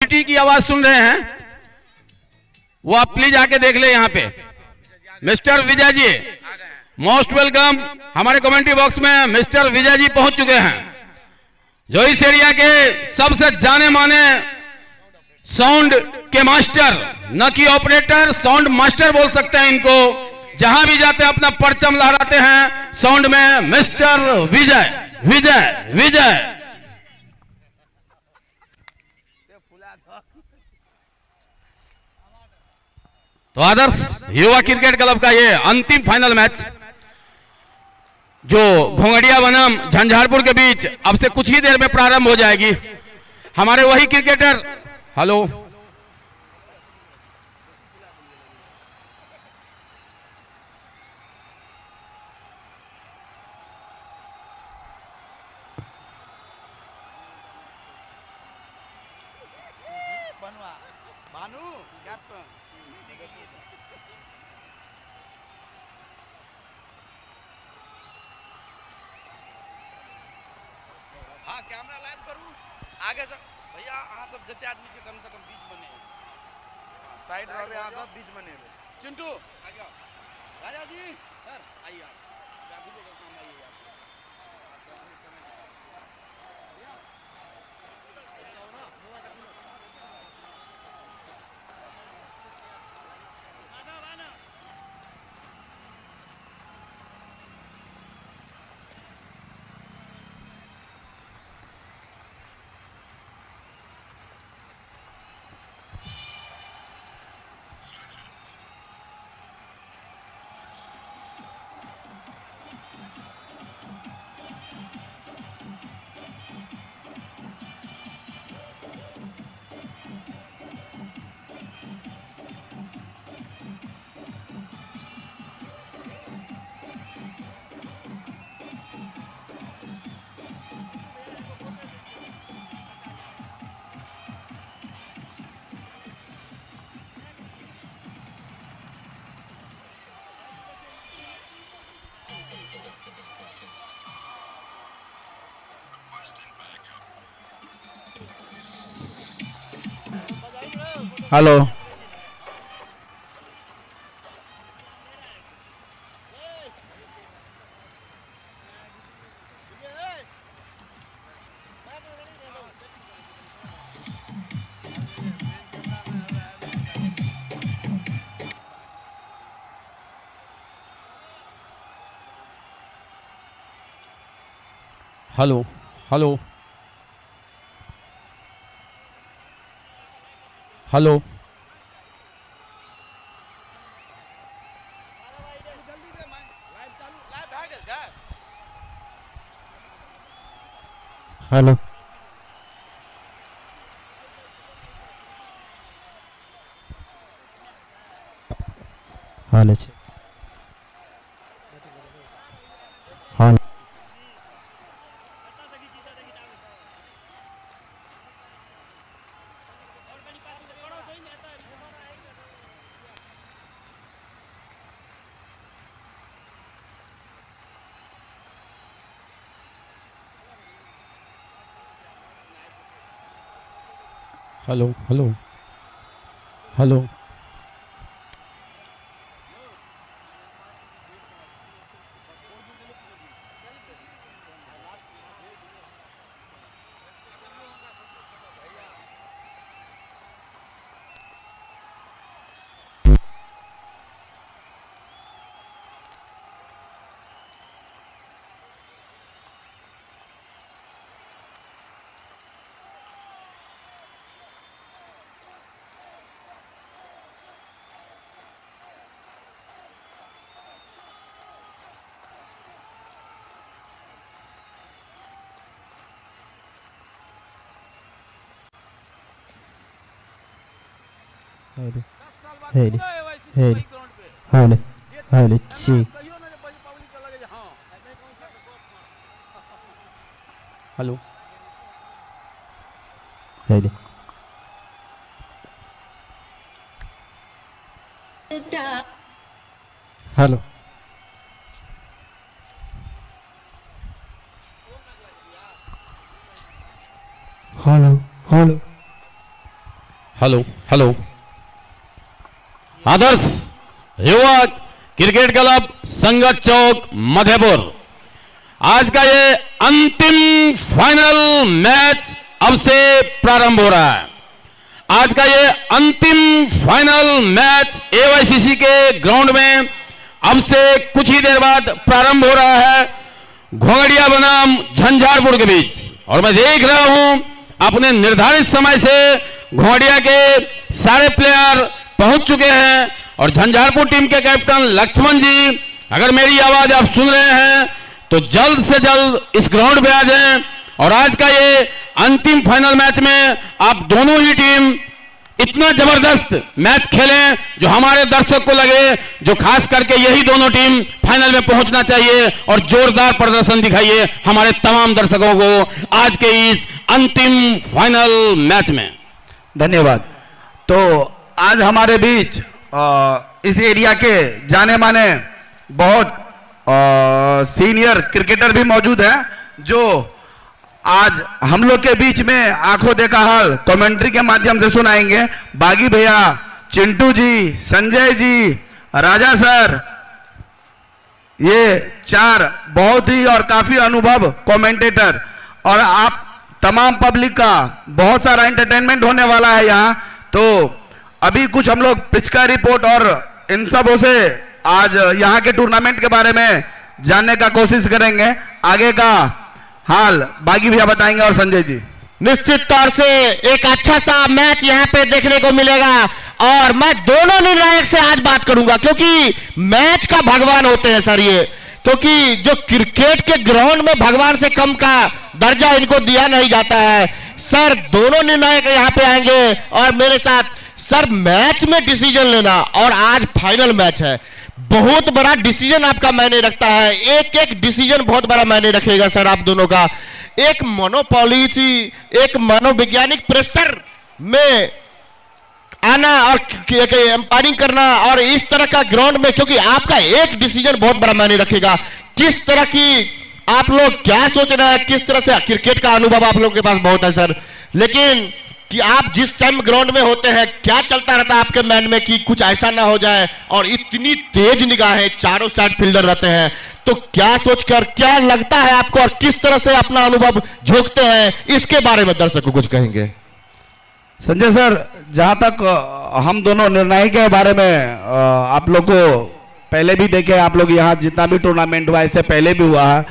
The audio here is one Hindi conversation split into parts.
पब्लिसिटी की आवाज सुन रहे हैं वो आप प्लीज आके देख ले। यहाँ पे mister Vijay ji, most welcome. हमारे कमेंट्री बॉक्स में मिस्टर विजय जी पहुंच चुके हैं, जो इस एरिया के सबसे जाने माने साउंड के मास्टर, न कि ऑपरेटर, साउंड मास्टर बोल सकते हैं इनको। जहां भी जाते हैं अपना परचम लहराते हैं साउंड में, मिस्टर विजय विजय विजय। तो आदर्श युवा क्रिकेट क्लब का ये अंतिम फाइनल मैच जो घोंगड़िया बनाम झंझारपुर के बीच अब से कुछ ही देर में प्रारंभ हो जाएगी। हमारे वही क्रिकेटर, हेलो, हाँ कैमरा लाइव करूँ आगे सब भैया, अहाँ सब जते आदमी के कम से कम बीच बने, साइड रहे, अहाँ सब बीच बने। चिंटू आगे आओ, राजा जी सर आइए, आप अभी को काम आइए आप। Hello, hello, hello, hello, hello, हाल है हाल हेलो, हेलो, हेलो, हेली हेली हाल हाल ची हेलो, हेली hello hello hello hello hello Adarsh युवा क्रिकेट क्लब संगत चौक मधेपुर, आज का ये अंतिम फाइनल मैच अब से प्रारंभ हो रहा है। आज का ये अंतिम फाइनल मैच एवाईसीसी के ग्राउंड में अब से कुछ ही देर बाद प्रारंभ हो रहा है, घोंगड़िया बनाम झंझारपुर के बीच। और मैं देख रहा हूं अपने निर्धारित समय से घोंगड़िया के सारे प्लेयर पहुंच चुके हैं और झंझारपुर टीम के कैप्टन लक्ष्मण जी, अगर मेरी आवाज आप सुन रहे हैं तो जल्द से जल्द इस ग्राउंड पे आ जाएं और आज का ये अंतिम फाइनल मैच में आप दोनों ही टीम इतना जबरदस्त मैच खेलें जो हमारे दर्शक को लगे, जो खास करके यही दोनों टीम फाइनल में पहुंचना चाहिए और जोरदार प्रदर्शन दिखाइए हमारे तमाम दर्शकों को आज के इस अंतिम फाइनल मैच में। धन्यवाद। तो आज हमारे बीच इस एरिया के जाने माने बहुत सीनियर क्रिकेटर भी मौजूद हैं, जो आज हम लोग के बीच में आंखों देखा हाल कमेंट्री के माध्यम से सुनाएंगे। बागी भैया, चिंटू जी, संजय जी, राजा सर, ये चार बहुत ही और काफी अनुभव कमेंटेटर, और आप तमाम पब्लिक का बहुत सारा एंटरटेनमेंट होने वाला है यहाँ। तो अभी कुछ हम लोग पिच का रिपोर्ट और इन सबों से आज यहाँ के टूर्नामेंट के बारे में जानने का कोशिश करेंगे। आगे का हाल बागी भैया बताएंगे और संजय जी। निश्चित तौर से एक अच्छा सा मैच यहाँ पे देखने को मिलेगा और मैं दोनों निर्णायक से आज बात करूंगा, क्योंकि मैच का भगवान होते हैं सर ये, क्योंकि जो क्रिकेट के ग्राउंड में भगवान से कम का दर्जा इनको दिया नहीं जाता है। सर दोनों निर्णायक यहाँ पे आएंगे और मेरे साथ सर मैच में डिसीजन लेना, और आज फाइनल मैच है, बहुत बड़ा डिसीजन आपका मायने रखता है, एक एक डिसीजन बहुत बड़ा मायने रखेगा सर आप दोनों का। एक मनोपॉलिसी, एक मनोवैज्ञानिक प्रेशर में आना और एम्पायरिंग करना और इस तरह का ग्राउंड में, क्योंकि आपका एक डिसीजन बहुत बड़ा मायने रखेगा। किस तरह की आप लोग क्या सोच रहे हैं, किस तरह से क्रिकेट का अनुभव आप लोगों के पास बहुत है सर, लेकिन कि आप जिस टाइम ग्राउंड में होते हैं क्या चलता रहता है आपके माइंड में कि कुछ ऐसा ना हो जाए, और इतनी तेज निगाहें, चारों साइड फील्डर रहते हैं, तो क्या सोचकर क्या लगता है आपको और किस तरह से अपना अनुभव झोंकते हैं, इसके बारे में दर्शक को कुछ कहेंगे। संजय सर, जहां तक हम दोनों निर्णायक के बारे में आप लोग को पहले भी देखे, आप लोग यहाँ जितना भी टूर्नामेंट हुआ इससे पहले भी हुआ है,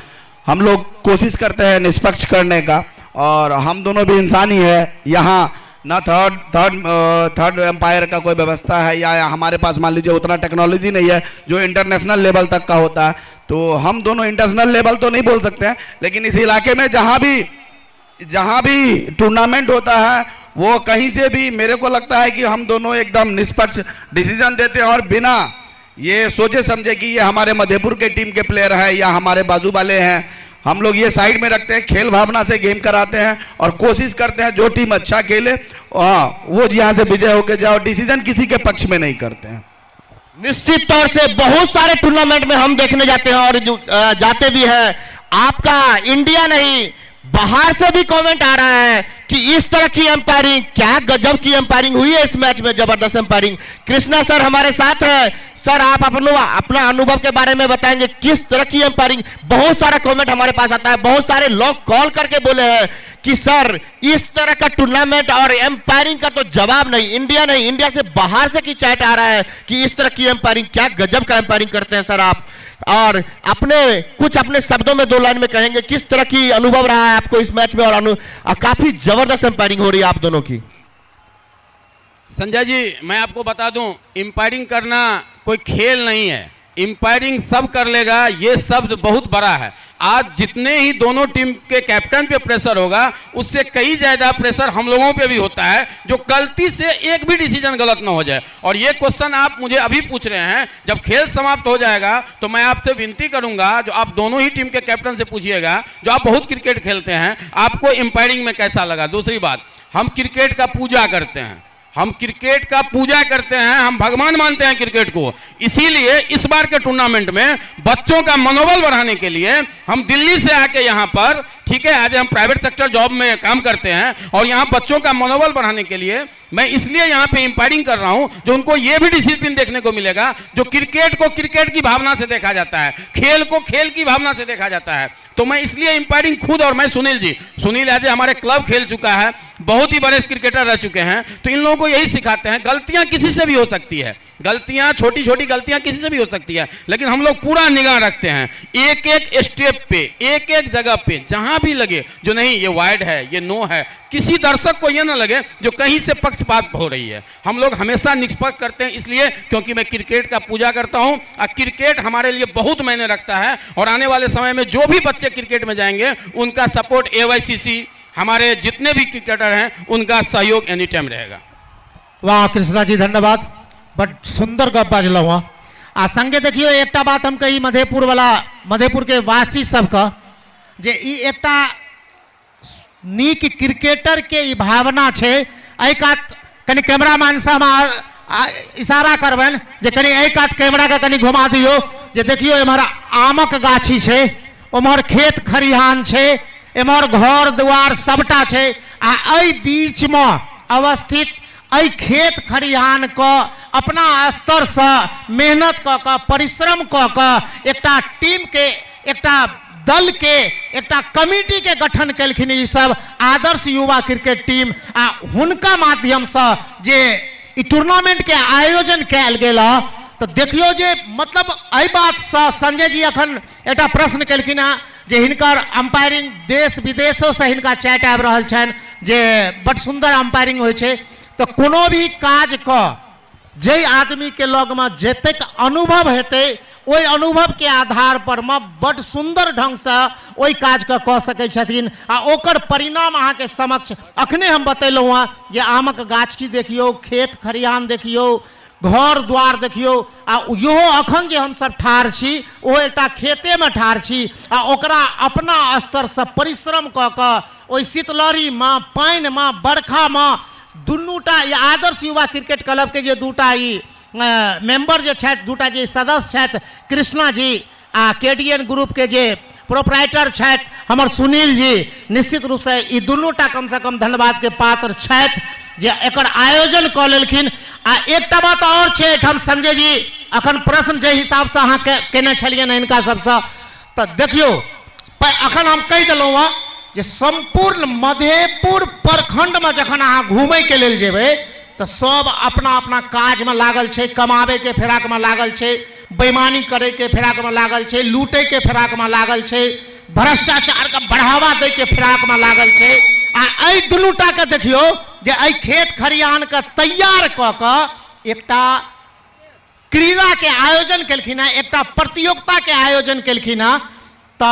हम लोग कोशिश करते हैं निष्पक्ष करने का, और हम दोनों भी इंसान ही है। यहाँ ना थर्ड एम्पायर का कोई व्यवस्था है, या हमारे पास मान लीजिए उतना टेक्नोलॉजी नहीं है जो इंटरनेशनल लेवल तक का होता है। तो हम दोनों इंटरनेशनल लेवल तो नहीं बोल सकते हैं, लेकिन इस इलाके में जहाँ भी टूर्नामेंट होता है वो कहीं से भी मेरे को लगता है कि हम दोनों एकदम निष्पक्ष डिसीजन देते हैं, और बिना ये सोचे समझे कि ये हमारे मधेपुर के टीम के प्लेयर हैं या हमारे बाजू वाले हैं, हम लोग ये साइड में रखते हैं, खेल भावना से गेम कराते हैं और कोशिश करते हैं जो टीम अच्छा खेले वो यहाँ से विजय होकर जाओ। डिसीजन किसी के पक्ष में नहीं करते हैं। निश्चित तौर से बहुत सारे टूर्नामेंट में हम देखने जाते हैं और जो जाते भी हैं, आपका इंडिया नहीं बाहर से भी कमेंट आ रहा है कि इस तरह की एम्पायरिंग, क्या गजब की एम्पायरिंग हुई है इस मैच में, जबरदस्त एम्पायरिंग। कृष्णा सर हमारे साथ हैं, सर आप अपना अनुभव के बारे में बताएंगे किस तरह की एम्पायरिंग। बहुत सारा कमेंट हमारे पास आता है, बहुत सारे लोग कॉल करके बोले हैं कि सर इस तरह का टूर्नामेंट और एम्पायरिंग का तो जवाब नहीं, इंडिया नहीं, इंडिया से बाहर से की चैट आ रहा है कि इस तरह की एम्पायरिंग, क्या गजब का एम्पायरिंग करते हैं सर आप, और अपने शब्दों में दो लाइन में कहेंगे किस तरह की अनुभव रहा है आपको इस मैच में, और काफी जबरदस्त एम्पायरिंग हो रही है आप दोनों की। संजय जी, मैं आपको बता दूं, एम्पायरिंग करना कोई खेल नहीं है, एम्पायरिंग सब कर लेगा, ये शब्द बहुत बड़ा है। आज जितने ही दोनों टीम के कैप्टन पे प्रेशर होगा, उससे कई ज्यादा प्रेशर हम लोगों पे भी होता है, जो गलती से एक भी डिसीजन गलत ना हो जाए। और ये क्वेश्चन आप मुझे अभी पूछ रहे हैं, जब खेल समाप्त हो जाएगा तो मैं आपसे विनती करूंगा, जो आप दोनों ही टीम के कैप्टन से पूछिएगा, जो आप बहुत क्रिकेट खेलते हैं, आपको एम्पायरिंग में कैसा लगा। दूसरी बात, हम क्रिकेट का पूजा करते हैं, हम क्रिकेट का पूजा करते हैं, हम भगवान मानते हैं क्रिकेट को। इसीलिए इस बार के टूर्नामेंट में बच्चों का मनोबल बढ़ाने के लिए हम दिल्ली से आके यहाँ पर, ठीक है, आज हम प्राइवेट सेक्टर जॉब में काम करते हैं और यहाँ बच्चों का मनोबल बढ़ाने के लिए मैं इसलिए यहाँ पे एम्पायरिंग कर रहा हूँ जो उनको ये भी डिसिप्लिन देखने को मिलेगा, जो क्रिकेट को क्रिकेट की भावना से देखा जाता है, खेल को खेल की भावना से देखा जाता है। तो मैं इसलिए एम्पायरिंग खुद, और मैं सुनील ऐसे हमारे क्लब खेल चुका है, बहुत ही बड़े क्रिकेटर रह चुके हैं, तो इन लोगों को यही सिखाते हैं, गलतियां किसी से भी हो सकती है, गलतियां छोटी छोटी गलतियां किसी से भी हो सकती है, लेकिन हम लोग पूरा निगाह रखते हैं एक एक स्टेप पे, एक एक जगह पे, जहां भी लगे जो नहीं ये वाइड है, ये नो है, किसी दर्शक को ये ना लगे जो कहीं से पक्षपात हो रही है। हम लोग हमेशा निष्पक्ष करते हैं, इसलिए क्योंकि मैं क्रिकेट का पूजा करता हूं और क्रिकेट हमारे लिए बहुत मायने रखता है। और आने वाले समय में जो भी बच्चे क्रिकेट में जाएंगे उनका सपोर्ट AYCC, हमारे जितने भी क्रिकेटर हैं उनका सहयोग एनी टाइम रहेगा। वाह कृष्णा जी धन्यवाद, बट सुंदर गप बाजल हुआ। आ संगे देखियो एकटा बात हम कही मधेपुर के वासी सबका, जे ई एकटा नीक क्रिकेटर के ई भावना छे। एहि कात कनी कैमरामैन से हम इशारा करबन जे कनी एहि कात कैमरा के कनी घुमा दियो, जे देखियो एम्हर आमक गाछी छे, उम्हर खेत खरिहान छे, एम्हर घर दुआर सबटा छे, आ एहि बीच में अवस्थित एहि खेत खरिहान को अपना स्तर से मेहनत क के परिश्रम क के एकटा टीम के, एकटा दल के, एकटा कमिटी के गठन केलखिन ई सब आदर्श युवा क्रिकेट टीम। आ हुनका माध्यम से जे ई टूर्नामेंट के आयोजन कैल गेल, तो देखियो जे मतलब एहि बात से संजय जी अखन एकटा प्रश्न केलखिन है जे हिनकर अंपायरिंग देश विदेशों से हिनका चैट आबि रहल छनि जे बड़ सुंदर अंपायरिंग होइ छै। तो कोनो भी काज को जे आदमी के लग में जतेक अनुभव हेतै ओहि अनुभव के आधार पर में बड़ सुंदर ढंग से ओहि काज के कऽ सकै छथिन, आ ओकर परिणाम अहाँ के समक्ष अखने हम बतेलहुँ हँ जे आमक गाछी देखियो, खेत खरिहान देखियो, घर द्वार देखियो, आ इहो अखन जे हम सब ठाढ़ छी ओ एकटा खेते में ठाढ़ छी, आ ओकरा अपना स्तर से परिश्रम कऽ के ओहि शीतलहरी में, पानि में, बरखा में दुनूटा आदर्श युवा क्रिकेट क्लब के जे दूटा ई मेंबर जे छथि, दूटा जे सदस्य छथि, कृष्णा जी आ KDN ग्रुप के जे प्रोपराइटर छथि हमर सुनील जी, निश्चित रूप से ई दुनूटा कम से कम धन्यवाद के पात्र छथि जे एकर आयोजन कऽ लेलखिन। आ एकटा बात और छै, हम संजय जी अखन प्रश्न जे हिसाब से अहाँ केने छलियनि हिनका सबसे, तो देखियो अखन हम कहि देलहुँ हँ जे संपूर्ण मधेपुर प्रखंड में जखन अहाँ घूमे के लेल जेबै तो सब अपना अपना काज में लागल छै, कमाबे के फिराक में लागल छै, बेईमानी करे के फिराक में लागल छै, लूटे के फिराक में लागल छै, भ्रष्टाचार का बढ़ावा दे के फिराक में लागल छै। आ एहि दुनूटा के देखियो जे एहि खेत खरिहान के तैयार क के एकटा क्रीड़ा के आयोजन केलखिन है, एकटा प्रतियोगिता के आयोजन केलखिन है। तो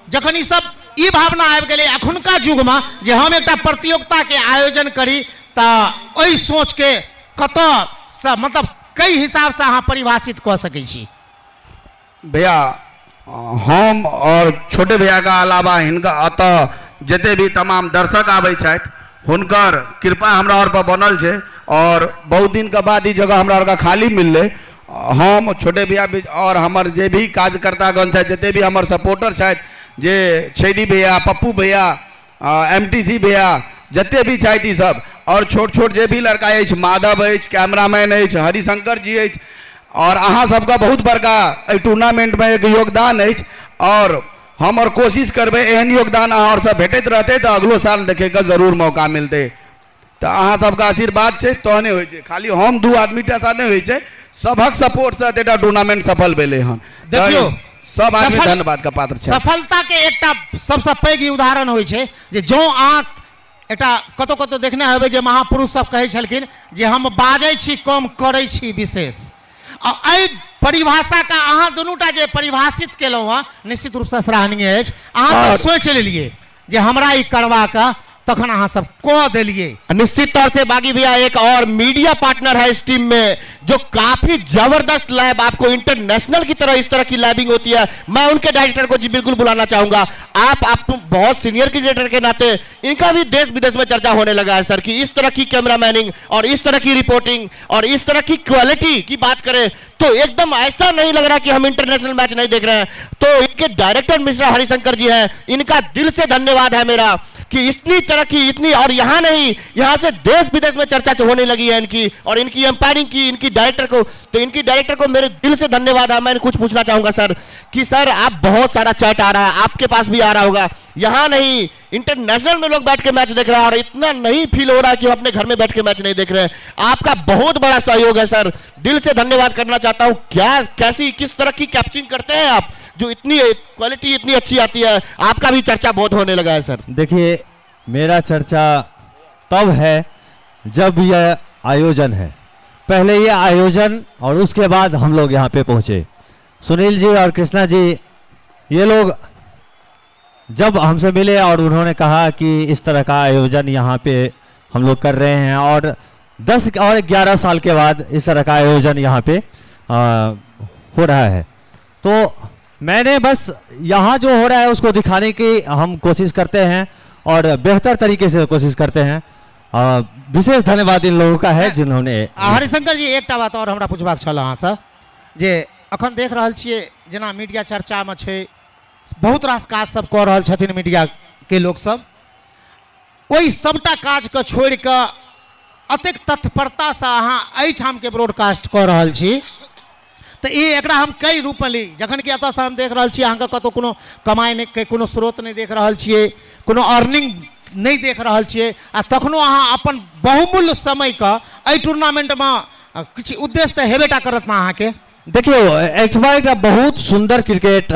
जखन ई सब ई भावना आबि गेलै अखुनका युग में जे हम एकटा प्रतियोगिता के आयोजन करी, तो ओहि सोच के कतऽ से मतलब कई हिसाब से अहाँ परिभाषित कऽ सकै छी? भैया हम और छोटे भैया का अलावा हिनका अतः जते भी तमाम दर्शक आबै छथि हुनकर कृपा हमरा और पर बनल छै, और बहुत दिन के बाद ई जगह हमरा और का खाली मिलले। हम छोटे भैया और हमर जे भी कार्यकर्तागण छथि, जते भी हमर सपोर्टर छथि, जे छैदी भैया, पप्पू भैया, MTC भैया, जते भी छथि ई सब, और छोट छोट जे भी लड़का अछि, माधव अछि, कैमरामैन अछि, हरिशंकर जी अछि, और अहाँ सबका बहुत बड़का टूर्नामेंट में एक योगदान अछि। और हम और कोशिश करबे एहन योगदान अहाँ और सब भेटैत रहते तो अगलो साल देखे के जरूर मौका मिलते। तो अहाँ सबका आशीर्वाद छै तहने होइ छै, खाली हम दू आदमी टा सा नहीं होइ छै, सबक सपोर्ट से एटा टूर्नामेंट सफल भेले हन। देखियो सब आदमी धन्यवाद का पात्र छै। सफलता के एकटा सबसे पैघ उदाहरण होइ छै जे जो अहाँ एकटा कतौ कतौ देखने हेबै जे महापुरुष सब कहै छलखिन जे हम बाजै छी कम करै छी विशेष। एहि परिभाषा का अहाँ दुनूटा जे परिभाषित केलहुँ हँ निश्चित रूप से सराहनीय अछि। अहाँ सोचि लेलिए जे हमरा ई करवा के तखन अहाँ सब कऽ देलिए। निश्चित तौर से बागी भैया एक और मीडिया पार्टनर है इस टीम में जो काफी जबरदस्त लैब, आपको इंटरनेशनल की तरह इस तरह की लैबिंग होती है। मैं उनके डायरेक्टर को जी बिल्कुल बुलाना चाहूंगा। आप बहुत सीनियर क्रिकेटर के नाते इनका भी देश विदेश में चर्चा होने लगा है सर कि इस तरह की कैमरा मैनिंग और इस तरह की रिपोर्टिंग और इस तरह की क्वालिटी की बात करें तो एकदम ऐसा नहीं लग रहा कि हम इंटरनेशनल मैच नहीं देख रहे हैं। तो इनके डायरेक्टर मिस्टर हरिशंकर जी हैं, इनका दिल से धन्यवाद है मेरा कि इतनी तरक्की, इतनी, और यहाँ नहीं, यहाँ से देश विदेश में चर्चा होने लगी है इनकी, और इनकी एम्पायरिंग की इनकी डायरेक्टर को, तो इनकी डायरेक्टर को मेरे दिल से धन्यवाद है। मैं कुछ पूछना चाहूंगा सर कि सर आप बहुत सारा चैट आ रहा है, आपके पास भी आ रहा होगा, यहाँ नहीं इंटरनेशनल में लोग बैठ के मैच देख रहे हैं और इतना नहीं फील हो रहा है कि हम अपने घर में बैठ के मैच नहीं देख रहे हैं। आपका बहुत बड़ा सहयोग है सर, दिल से धन्यवाद करना चाहता हूँ। क्या कैसी किस तरह की कैप्चरिंग करते हैं आप, जो इतनी क्वालिटी इतनी अच्छी आती है। आपका भी चर्चा बहुत होने लगा है सर। देखिए मेरा चर्चा तब है जब यह आयोजन है, पहले ये आयोजन और उसके बाद हम लोग यहाँ पे पहुँचे। सुनील जी और कृष्णा जी ये लोग जब हमसे मिले और उन्होंने कहा कि इस तरह का आयोजन यहाँ पे हम लोग कर रहे हैं और 10 और 11 साल के बाद इस तरह का आयोजन यहाँ पे हो रहा है, तो मैंने बस यहाँ जो हो रहा है उसको दिखाने की हम कोशिश करते हैं और बेहतर तरीके से कोशिश करते हैं। विशेष धन्यवाद इन लोगों का है जिन्होंने। हरिशंकर जी एक बात और हमरा पूछबाक छल अहाँ से, जे अखन देख रहल छियै जेना मीडिया चर्चा में छै, बहुत रास काज सब कऽ रहल छथिन मीडिया के लोग सब, ओहि सबटा काज के छोड़ के अतेक तत्परता से अहाँ एहिठाम के ब्रॉडकास्ट कऽ रहल छी, तो ये एकरा हम कई रूप में ली, जखन कि एतऽ से हम देख रहल छी अहाँ के कतौ कोनो कमाई नहीं के कोनो स्रोत नहीं देख रहल छियै, कोनो अर्निंग नहीं देख रहल छियै, आ तखनो अहाँ अपन बहुमूल्य समय का एहि टूर्नामेंट में किछु उद्देश्य तऽ हेबेटा करत ना अहाँ के। देखियो एठमा एक बहुत सुंदर क्रिकेट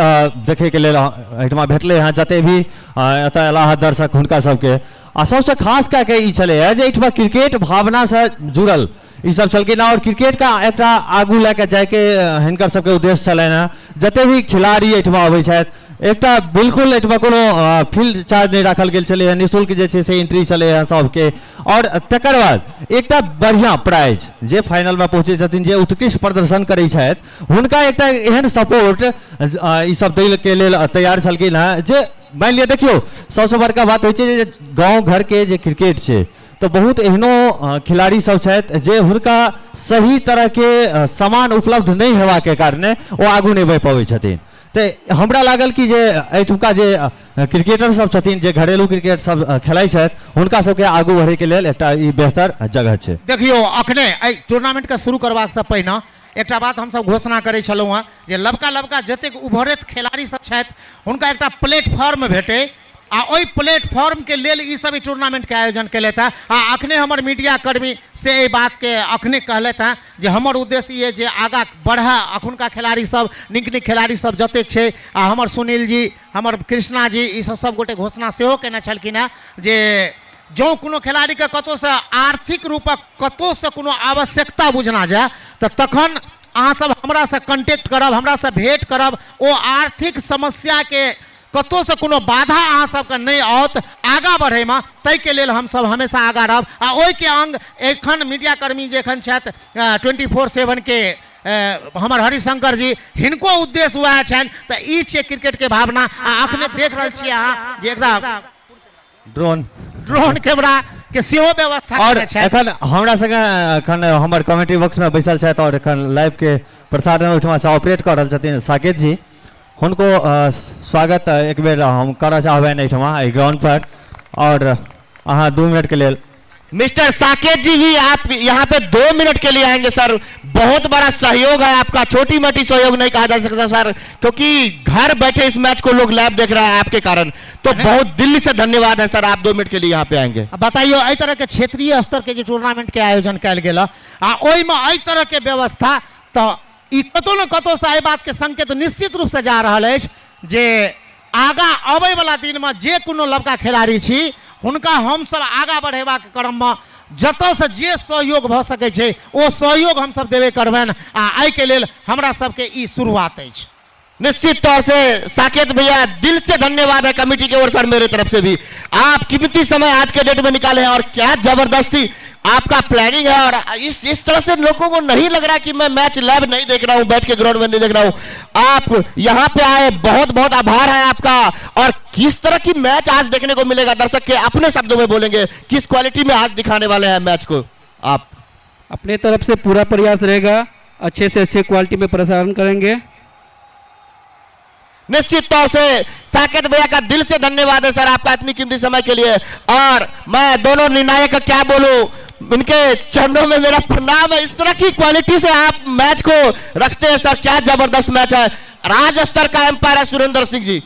देखे के लेल एठमा भेटले हैं, जते भी एतऽ अलाहा दर्शक हुनका सबके, आ सबसे खास कऽ के ई छलै है जे एठमा क्रिकेट भावना से जुड़ल ई सब छलखिन और क्रिकेट का एक आगू लेके जाके हिनकर सबके उद्देश्य छलनि हैं। जते भी खिलाड़ी एठमा अबै छथि एकटा बिल्कुल एठमा कोनो फील्ड चार्ज नहीं राखल गेल छलै, निःशुल्क जे छै से एंट्री छलै है सबके, और तकर बाद एकटा बढ़िया प्राइज जे फाइनल में पहुँचे छथिन, जे उत्कृष्ट प्रदर्शन करै छथि हुनका एकटा एहन सपोर्ट ई सब दै के लेल तैयार छलखिन हैं। जे मान लिअ देखियो सबसे बड़का बात होइ छै जे गाँव घर के जे क्रिकेट छै तो बहुत एहनो खिलाड़ी सब छथि जे हुनका सही तरह के सामान उपलब्ध नहीं हेबा के कारणे वो आगू नहीं बढ़ पाबै छथिन। तो हमरा लागल कि जे एठुका जे क्रिकेटर सब छथिन जे घरेलू क्रिकेट सब खेलाइ छथि हुनका सबके आगू बढ़े के लेल एकटा ई बेहतर जगह छै। देखियो अखने एहि टूर्नामेंट के शुरू करबाक से पहिने एकटा बात हम सब घोषणा करै छलहुँ हँ जे लबका लबका जतेक उभरैत खिलाड़ी सब छथि हुनका एकटा प्लेटफॉर्म भेटे, आ ओहि प्लेटफॉर्म के लेल ई सब टूर्नामेंट के आयोजन केलथि हैं। आ अखने हमर मीडिया कर्मी से एहि बात के अखने कहलथि हैं जे हमर उद्देश्य ये जे आगा बढ़ा, अखुनका खिलाड़ी सब नीक नीक खिलाड़ी सब जतेक छै, आ हमर सुनील जी हमर कृष्णा जी ई सब गोटे घोषणा सेहो केने छलखिन हैं जे जो कोनो खिलाड़ी के कतौ से आर्थिक रूपक कतौ से कोनो आवश्यकता बुझना जाए तो तखन अहाँ सब हमरा से कांटेक्ट करब, हमरा से भेंट करब, ओ आर्थिक समस्या के कतौ से कोनो बाधा अहाँ सबके नहीं आओत आगा बढ़े में, तै के लेल हम सब हमेशा आगा रहब। आ ओहि के अंग एखन मीडिया कर्मी जे एखन छथि 24/7 के हमर हरिशंकर जी, हिनको उद्देश्य वएह छनि, तऽ ई छै क्रिकेट के भावना। आ अखने देख रहल छियै अहाँ जे एकरा ड्रोन कैमरा के सेहो व्यवस्था और केने छथि। एखन हमरा संगे एखन हमर कमेटी बॉक्स में बैसल छथि और एखन लाइव के प्रसारण ओहिठमा से ऑपरेट कर रहल छथिन साकेत जी, हुनको स्वागत एक बेर हम करना चाहबनि एहिठमा एहि ग्राउंड पर, और अहाँ 2 मिनट के लिए। मिस्टर साकेत जी भी आप यहाँ पे 2 मिनट के लिए आएंगे सर। बहुत बड़ा सहयोग है आपका, छोटी मोटी सहयोग नहीं कहा जा सकता सर, क्योंकि घर बैठे इस मैच को लोग लाइव देख रहे हैं आपके कारण, तो बहुत दिल्ली से धन्यवाद है सर। आप 2 मिनट के लिए यहाँ पे आएंगे। बताइयो एहि तरह के क्षेत्रीय स्तर के जे टूर्नामेंट के आयोजन कयल गेल आ ओहि में एहि तरह के व्यवस्था, तो ई कतौ न कतौ से एहि बात के संकेत निश्चित रूप से जा रहल अछि जे आगा आबै वाला दिन में जे कोनो लबका खिलाड़ी छी हुनका हम सब आगा बढ़ेबा के क्रम में जतऽ से जे सहयोग भ सकै छै ओ सहयोग हम सब देबे करबनि, आ एहि के लेल हमरा सबके ई शुरुआत अछि। निश्चित तौर से साकेत भैया दिल से धन्यवाद है कमेटी की ओर से, मेरे तरफ से भी। आप कीमती समय आज के डेट में निकाले हैं और क्या जबरदस्ती आपका प्लानिंग है, और इस तरह से लोगों को नहीं लग रहा कि मैं मैच लाइव नहीं देख रहा हूं, बैठ के ग्राउंड में नहीं देख रहा हूं। आप यहां पे आए, बहुत बहुत आभार है आपका। और किस तरह की मैच आज देखने को मिलेगा, दर्शक के अपने शब्दों में बोलेंगे, किस क्वालिटी में आज दिखाने वाले हैं मैच को आप? अपने तरफ से पूरा प्रयास रहेगा अच्छे से अच्छे क्वालिटी में प्रसारण करेंगे। निश्चित तौर से साकेत भैया का दिल से धन्यवाद है सर आपका इतनी कीमती समय के लिए। और मैं दोनों निर्णायक का क्या बोलूं, इनके चरणों में मेरा प्रणाम है। इस तरह की क्वालिटी से आप मैच को रखते हैं सर, क्या जबरदस्त मैच है। राज स्तर का एम्पायर है सुरेंद्र सिंह जी,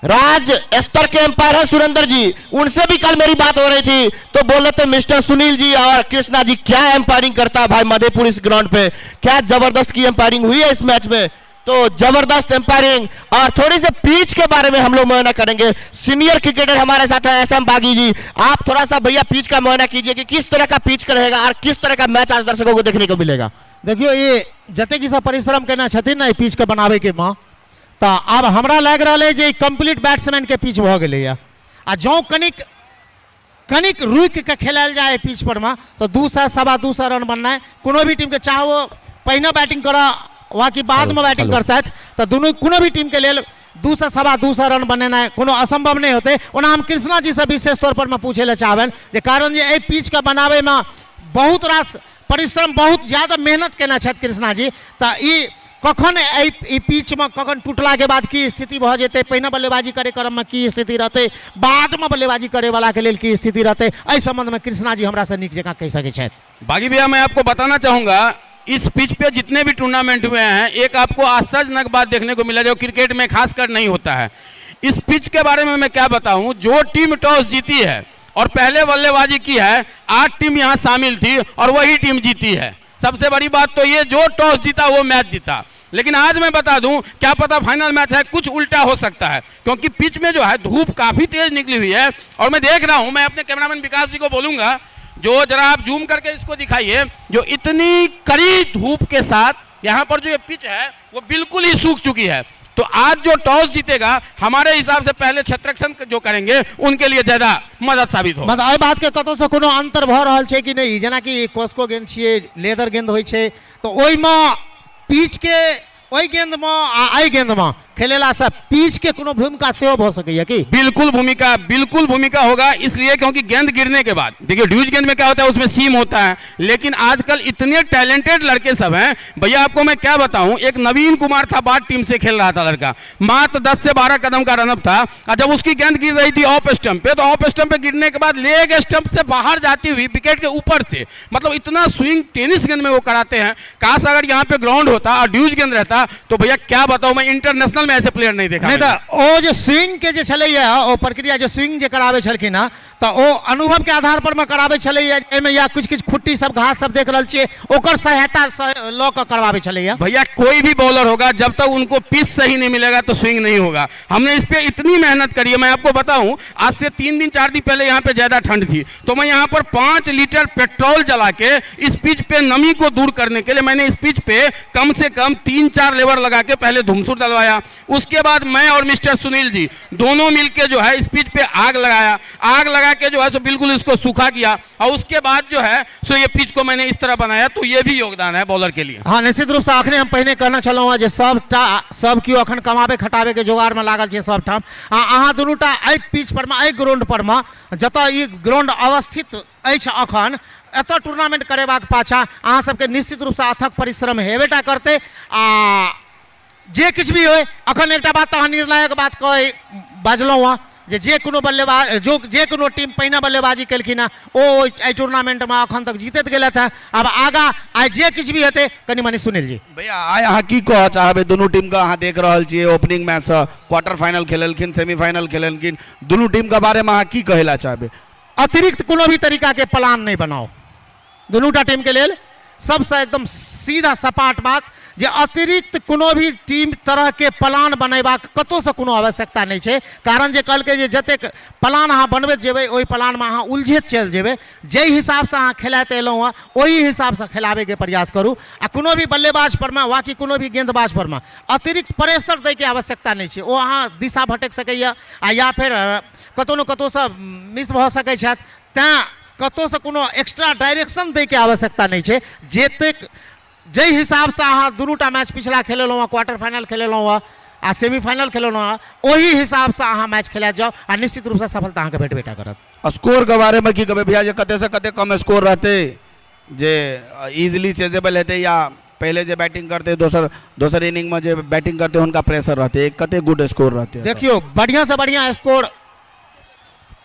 राज स्तर के एम्पायर है सुरेंद्र जी। उनसे भी कल मेरी बात हो रही थी तो बोल रहे थे मिस्टर सुनील जी और कृष्णा जी क्या एम्पायरिंग करता है भाई मधेपुर इस ग्राउंड पे, क्या जबरदस्त की एम्पायरिंग हुई है इस मैच में। तो जबरदस्त एम्पायरिंग। और थोड़ी से पिच के बारे में हम लोग मुआयना करेंगे। सीनियर क्रिकेटर हमारे साथ है एसएम बागी जी, आप थोड़ा सा भैया पिच का मुआयना कीजिए कि किस तरह का पिच का रहेगा और किस तरह का मैच आज दर्शकों को देखने को मिलेगा। देखियो ये जते की सब परिश्रम करना छथिन ना पिच के बनावे के माँ, तो अब हमरा लग रहा है जे कंप्लीट बैट्समैन के पिच भ गए आ जो कनिक रुक के खेलाल जाए पिच पर में तो 200 सवा 200 रन बनना है। कोनो भी टीम के चाहे वो पहले बैटिंग करा वहाँ की बाद में बैटिंग करता है तो दोनों कोनो भी टीम के लिए 200 सवा 200 रन बनेना कोनो असंभव नहीं होते। ओना हम कृष्णा जी से विशेष तौर पर मैं पूछे ले चाहबन जे कारण जे पिच के बनावे में बहुत रास परिश्रम बहुत ज्यादा मेहनत केना छथि कृष्णा जी, तो ई कखन ई पिच में कखन टूटला के बाद की स्थिति भ जेते, पहले बल्लेबाजी करे क्रम में की स्थिति रहते, बाद में बल्लेबाजी करे वाला के लिए की स्थिति रहते, एहि संबंध में कृष्णा जी हमरा से नीक जगह कह सके छथि। बागी भैया मैं आपको बताना चाहूंगा इस पिच पे जितने भी टूर्नामेंट हुए हैं एक आपको आश्चर्यजनक बात देखने को मिला जो क्रिकेट में खासकर नहीं होता है। इस पिच के बारे में मैं क्या बताऊं, जो टीम टॉस जीती है और पहले बल्लेबाजी की है 8 टीम यहां शामिल थी और वही टीम जीती है। सबसे बड़ी बात तो ये जो टॉस जीता वो मैच जीता। लेकिन आज मैं बता दूं क्या पता फाइनल मैच है कुछ उल्टा हो सकता है क्योंकि पिच में जो है धूप काफी तेज निकली हुई है और मैं देख रहा हूं, मैं अपने कैमरामैन विकास जी को बोलूंगा जो जरा आप जूम करके इसको दिखाइए, जो इतनी कड़ी धूप के साथ यहाँ पर जो ये पिच है वो बिल्कुल ही सूख चुकी है। तो आज जो टॉस जीतेगा हमारे हिसाब से पहले क्षेत्ररक्षण जो करेंगे उनके लिए ज्यादा मदद साबित हो। मतलब एहि बात के कतौ से कोनो अंतर भ रहल छै कि नहीं, जेना कि कॉस्को गेंद छियै लेदर गेंद होइ छै तो ओहि में पिच के ओहि गेंद में आ एहि गेंद में खेलेला से पिच के कोनो भूमिका सेहो भ सकैया कि? बिल्कुल भूमिका होगा, इसलिए क्योंकि गेंद गिरने के बाद देखिए ड्यूज गेंद में क्या होता है उसमें सीम होता है, लेकिन आजकल इतने टैलेंटेड लड़के सब हैं भैया आपको मैं क्या बताऊं। एक नवीन कुमार था बाट टीम से खेल रहा था लड़का, मात्र 10 से 12 कदम का रनअप था और जब उसकी गेंद गिर रही थी ऑफ स्टंप पे तो ऑफ स्टंप पे गिरने के बाद लेग स्टंप से बाहर जाती हुई विकेट के ऊपर से, मतलब इतना स्विंग टेनिस गेंद में वो कराते हैं। काश अगर यहाँ पे ग्राउंड होता और ड्यूज गेंद रहता तो भैया क्या बताऊं मैं इंटरनेशनल में ऐसे प्लेयर नहीं देखा। नहीं तो ओ जो स्विंग के जे छलैया ओ प्रक्रिया जो स्विंग जे करावे छलखिन ना तो ओ अनुभव के आधार पर में करावे छलैया, एमे या कुछ खुट्टी सब घास सब देख रहल छियै ओकर सहायता ल के करवावे छलैया। भैया कोई भी बॉलर होगा जब तक उनको पिच सही नहीं मिलेगा तो स्विंग नहीं होगा। हमने इस पे इतनी मेहनत करी है, मैं आपको बताऊं आज से 3 दिन 4 दिन पहले यहाँ पे ज्यादा ठंड थी तो मैं यहाँ पर 5 लीटर पेट्रोल जला के इस पिच पे नमी को दूर करने के लिए मैंने इस पिच पे कम से कम 3-4 लेबर लगा के पहले धुमसुर डलवाया। उसके बाद मैं और मिस्टर सुनील जी दोनों मिलके जो है इस पिच पे आग लगाया, आग लगा के जो है सो बिल्कुल इसको सूखा किया और उसके बाद जो है सो ये पिच को मैंने इस तरह बनाया। तो ये भी योगदान है बॉलर के लिए। हाँ निश्चित रूप से अखने हम पहले कहना चलो जे सब केओ अखन कमाबे खटाबे के जोगाड़ में लागल छै सब ठाम। अहाँ दुनूटा एहि पिच पर में एहि ग्राउंड पर में जतऽ ई ग्राउंड अवस्थित अछि अखन एतऽ टूर्नामेंट करेबाक पाछा अहाँ सबके निश्चित रूप से अथक परिश्रम हेबेटा करते आ जे किछ भी होय। अखन एकटा बात अहाँ निर्णायक बात कह बाजलहुँ हँ जे कोनो बल्लेबाज जे कोनो टीम पहिने बल्लेबाजी केलखिन हँ ओ एहि टूर्नामेंट में अखन तक जीतैत गेलथि हँ। अब आगा आइ जे किछ भी हेतै कनि मनि सुनील जी। भैया आइ अहाँ की कह चाहबै दुनू टीम का अहाँ देख रहल छियै ओपनिंग मैच से क्वार्टर फाइनल खेललखिन सेमीफाइनल खेललखिन, दुनू टीम के बारे में अहाँ की कहेला चाहबै? अतिरिक्त कोनो भी तरीका के प्लान नहीं बनाओ दुनूटा टीम के लेल, सबसे एकदम सीधा सपाट बात जे अतिरिक्त कोनो भी टीम तरह के प्लान बनेबाक कतौ से कोनो आवश्यकता नहीं है। कारण जे कल के जे जतेक प्लान अहाँ बनबैत जेबै ओहि प्लान में अहाँ उलझैत चलि जेबै। जे हिसाब से अहाँ खेलाइत एलहुँ हँ ओहि हिसाब से खेलाबे के प्रयास करूँ आ कोनो भी बल्लेबाज पर में वा कि कोनो भी गेंदबाज पर में अतिरिक्त प्रेशर दै के आवश्यकता नहीं है। ओ अहाँ दिशा भटक सकैया आ या फिर कतौ न कतौ से मिस भऽ सकै छथि, तेँ कतौ से कोनो एक्स्ट्रा डायरेक्शन दै के आवश्यकता नहीं है। जतेक जे हिसाब से अहाँ दुनूटा मैच पिछला खेललहुँ हँ, क्वार्टर फाइनल खेललहुँ हँ आ सेमीफाइनल खेललहुँ हँ, ओही हिसाब से अहाँ मैच खेलाइत जाओ आ निश्चित रूप से सफलता अहाँके भेटबेटा करत। स्कोर के बारे में की कहबै भैया जे कते से कते कम स्कोर रहते जे इजीली चेजेबल हेतै या पहले जो बैटिंग करते दोसर इनिंग में जो बैटिंग करते उनका प्रेशर रहते कते गुड स्कोर रहते देखियो बढ़िया से बढ़िया स्कोर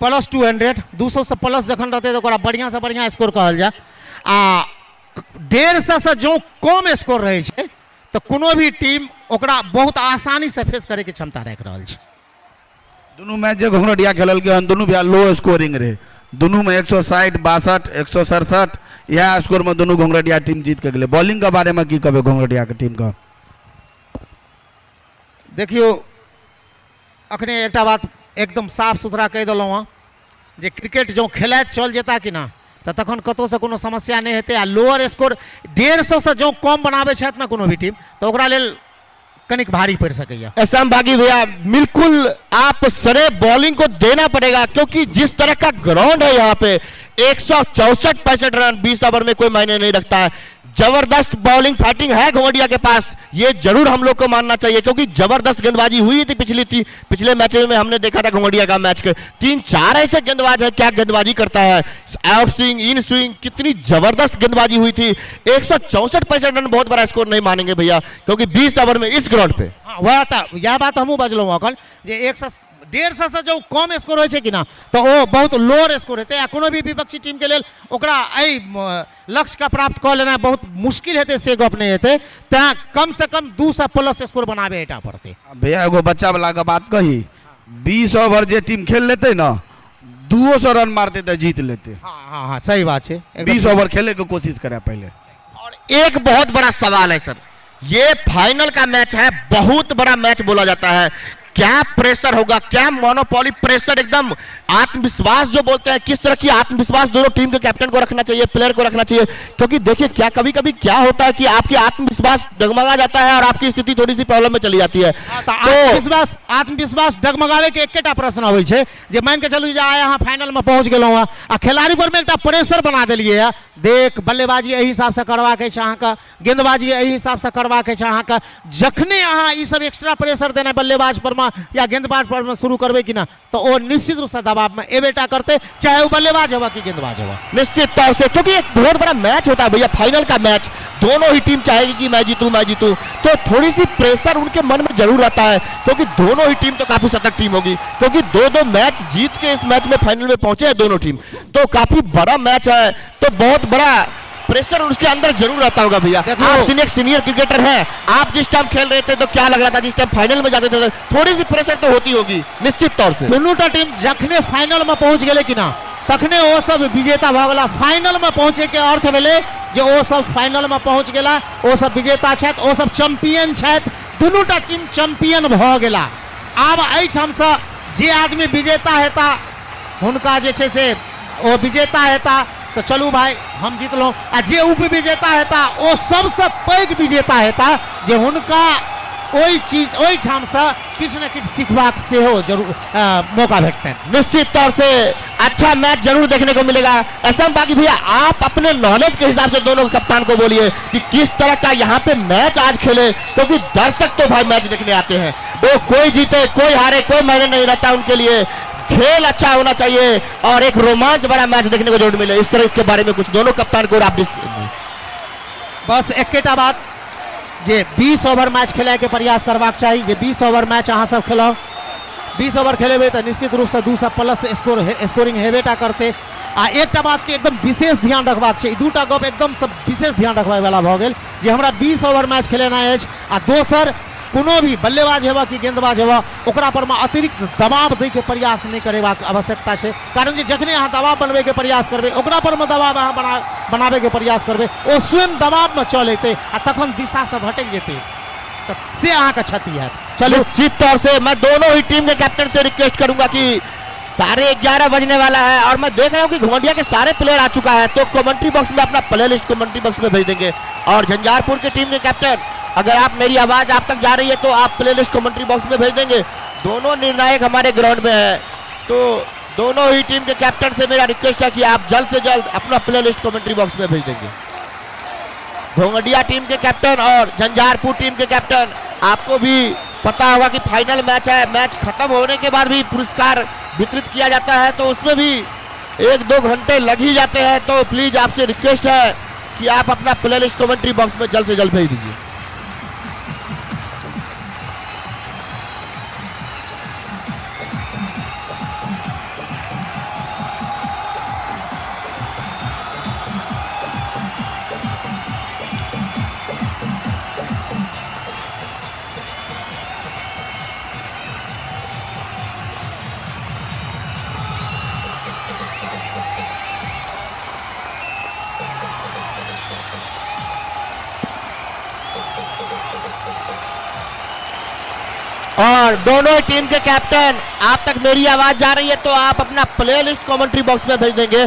प्लस 200 200 से प्लस जखन रहते तो ओकरा बढ़िया से बढ़िया स्कोर कहल जाए आ 150 से जो कम स्कोर रहे छे तो कोनो भी टीम ओकरा बहुत आसानी से फेस करे के क्षमता रख रहल छे। दोनों मैच जो घोंघरडिया खेलल के दोनों भी लो स्कोरिंग रहे दोनों में 160 62 167 यह स्कोर में दोनों घोंघरडिया टीम जीत के गए। बॉलिंग के बारे में की कहबे घोंघरडिया के टीम का? देखियो अखने एक बात एकदम साफ सुथरा कह दिलौं हँ जे क्रिकेट जो खेला चल जेता कि ना तो तखन कतौ से कोनो समस्या नहीं हेतै आ लोअर स्कोर 150 से जो कम बनावे छथि ना कोनो भी टीम तो ओकरा लेल कनिक भारी पड़ सकैया। ऐसा बागी भैया बिल्कुल आप सरे बॉलिंग को देना पड़ेगा क्योंकि जिस तरह का ग्राउंड है यहाँ पे 164-65 रन 20 ओवर में कोई मायने नहीं रखता है। जबरदस्त बॉलिंग फाइटिंग है घोंघरडिया के पास, ये जरूर हम लोग को मानना चाहिए क्योंकि जबरदस्त गेंदबाजी हुई थी पिछले मैचों में हमने देखा था घोंघरडिया का मैच के 3-4 ऐसे गेंदबाज है क्या गेंदबाजी करता है, आउट स्विंग इन स्विंग कितनी जबरदस्त गेंदबाजी हुई थी। 164-65 रन बहुत बड़ा स्कोर नहीं मानेंगे भैया क्योंकि 20 ओवर में इस ग्राउंड पे यह बात हमू बजलूँ अखन जे 150 से जो कम स्कोर होय छै कि ना तो वो बहुत लोअर स्कोर हेतै आ कोनो भी विपक्षी टीम के लेल ओकरा एहि लक्ष्य का प्राप्त कर लेना बहुत मुश्किल हेतै से गप नहीं हेतै ता कम से कम 200 प्लस स्कोर बनाबे एटा पड़तै। भैया एगो बच्चा वाला का बात कही 20 ओवर जे टीम खेल लेते ना 200 रन मारते तो जीत लेते। हाँ सही बात है 20 ओवर खेले की कोशिश करे पहले। और एक बहुत बड़ा सवाल है सर, ये फाइनल का मैच है, बहुत बड़ा मैच बोला जाता है, क्या प्रेशर होगा, क्या मोनोपोली प्रेशर, एकदम आत्मविश्वास जो बोलते हैं किस तरह की आत्मविश्वास दोनों टीम के कैप्टन को रखना चाहिए, प्लेयर को रखना चाहिए क्योंकि देखिए क्या कभी कभी क्या होता है कि आपकी आत्मविश्वास डगमगा जाता है और आपकी स्थिति थोड़ी सी प्रॉब्लम में चली जाती है। तो आत्मविश्वास डगमगावे के एकटा प्रश्न होय छै जे मान के चलू जे आय अहाँ फाइनल में पहुंच गेलौं आ खिलाड़ी पर में एकटा प्रेशर बना देलिए है, देख बल्लेबाजी एही हिसाब से करबाक छै अहाँके, गेंदबाजी एही हिसाब से करबाक छै अहाँके, जखने अहाँ ई सब एक्स्ट्रा प्रेशर देना बल्लेबाज पर में या गेंदबाज पर में शुरू करबे कि ना तो वो निश्चित रूप से दबाव में एबेटा करते चाहे वो बल्लेबाज हो कि गेंदबाज हो निश्चित तौर से क्योंकि एक बहुत बड़ा मैच होता है भैया, फाइनल का मैच, दोनों ही टीम चाहेगी कि मैं जीतूं तो थोड़ी सी प्रेशर उनके मन में जरूर रहता है क्योंकि दोनों ही टीम तो काफी सतर्क टीम होगी क्योंकि दो मैच जीत के इस मैच में फाइनल में पहुंचे हैं दोनों टीम, तो काफी बड़ा मैच है तो बहुत बड़ा प्रेशर उसके अंदर जरूर रहता होगा भैया। आप सीनियर क्रिकेटर हैं, आप जिस टाइम खेल रहे थे तो क्या लग रहा था, जिस टाइम फाइनल में जाते थे थोड़ी सी प्रेशर तो होती होगी निश्चित तौर से। दोनों टीम जखने फाइनल में पहुंच गए कि ना तखने वो सब विजेता भ गेला, फाइनल में पहुंचे के अर्थ भेले जे वो सब फाइनल में पहुंच गेला, वो सब विजेता छथि, वो सब चैंपियन छथि, दुनू टीम चैंपियन भ गेला। आब एहिठाम से जे आदमी विजेता हेता हुनका जे छै से वो विजेता हेता तो चलू भाई हम जीतलौं, आ जे उप विजेता हेता वो सबसे पैघ विजेता हेता जे हुनका ओई चीज ओई ठाम से किछ न किछ सीखबाक सेहो जरूर मौका भेटतै। निश्चित तौर से अच्छा मैच जरूर देखने को मिलेगा। ऐसा बाकी भैया आप अपने नॉलेज के हिसाब से दोनों कप्तान को बोलिए कि किस तरह का यहाँ पे मैच आज खेले क्योंकि दर्शक तो भाई मैच देखने आते हैं, वो कोई जीते कोई हारे कोई मायने नहीं रहता उनके लिए, खेल अच्छा होना चाहिए और एक रोमांच बड़ा मैच देखने को जरूर मिले। इस तरह के बारे में कुछ दोनों कप्तान को आप बस एकेटा बात जे 20 ओवर मैच खेलाय के प्रयास करबाक चाहिए, जे 20 ओवर मैच अहाँ सब खेलाओ, 20 ओवर खेलेबे तो निश्चित रूप से 200 प्लस स्कोरिंग हेबेटा करते। आ एकटा बात के एकदम विशेष ध्यान रखबाक छै, दूटा गप एकदम सब विशेष ध्यान रखबाय वाला भ गेल जे हमरा 20 ओवर मैच खेलेना अछि आ दोसर कोनो भी बल्लेबाज हेबा कि गेंदबाज हेबा ओकरा पर में अतिरिक्त दबाव दै के प्रयास नहीं करेबाक आवश्यकता छै, कारण जे जखने अहाँ दबाव बनबे के प्रयास करबे ओकरा पर में दबाव अहाँ बनाबे के प्रयास करबे ओ स्वयं दबाव में चल एतै आ तखन दिशा से भटक जेतै तो से अहाँ के क्षति हैत। चलो निश्चित तौर से मैं दोनों ही टीम के कैप्टन से रिक्वेस्ट करूंगा कि 11:30 बजने वाला है और मैं देख रहा हूं कि घोंघरडिया के सारे प्लेयर आ चुका है तो कमेंट्री बॉक्स में अपना प्ले लिस्ट कमेंट्री बॉक्स में भेज देंगे और झंझारपुर की टीम के कैप्टन अगर आप मेरी आवाज आप तक जा रही है तो आप प्ले लिस्ट कमेंट्री बॉक्स में भेज देंगे। दोनों निर्णायक हमारे ग्राउंड में है तो दोनों ही टीम के कैप्टन से मेरा रिक्वेस्ट है कि आप जल्द से जल्द अपना प्ले लिस्ट कमेंट्री बॉक्स में भेज देंगे। घोंघरडिया टीम के कैप्टन और झंझारपुर टीम के कैप्टन, आपको भी पता होगा कि फाइनल मैच है, मैच खत्म होने के बाद भी पुरस्कार वितरित किया जाता है तो उसमें भी 1-2 घंटे लग ही जाते हैं तो प्लीज आपसे रिक्वेस्ट है कि आप अपना प्लेलिस्ट कमेंट्री बॉक्स में जल्द से जल्द भेज दीजिए। और दोनों ही टीम के कैप्टन, आप तक मेरी आवाज जा रही है तो आप अपना प्लेलिस्ट कमेंट्री बॉक्स में भेज देंगे,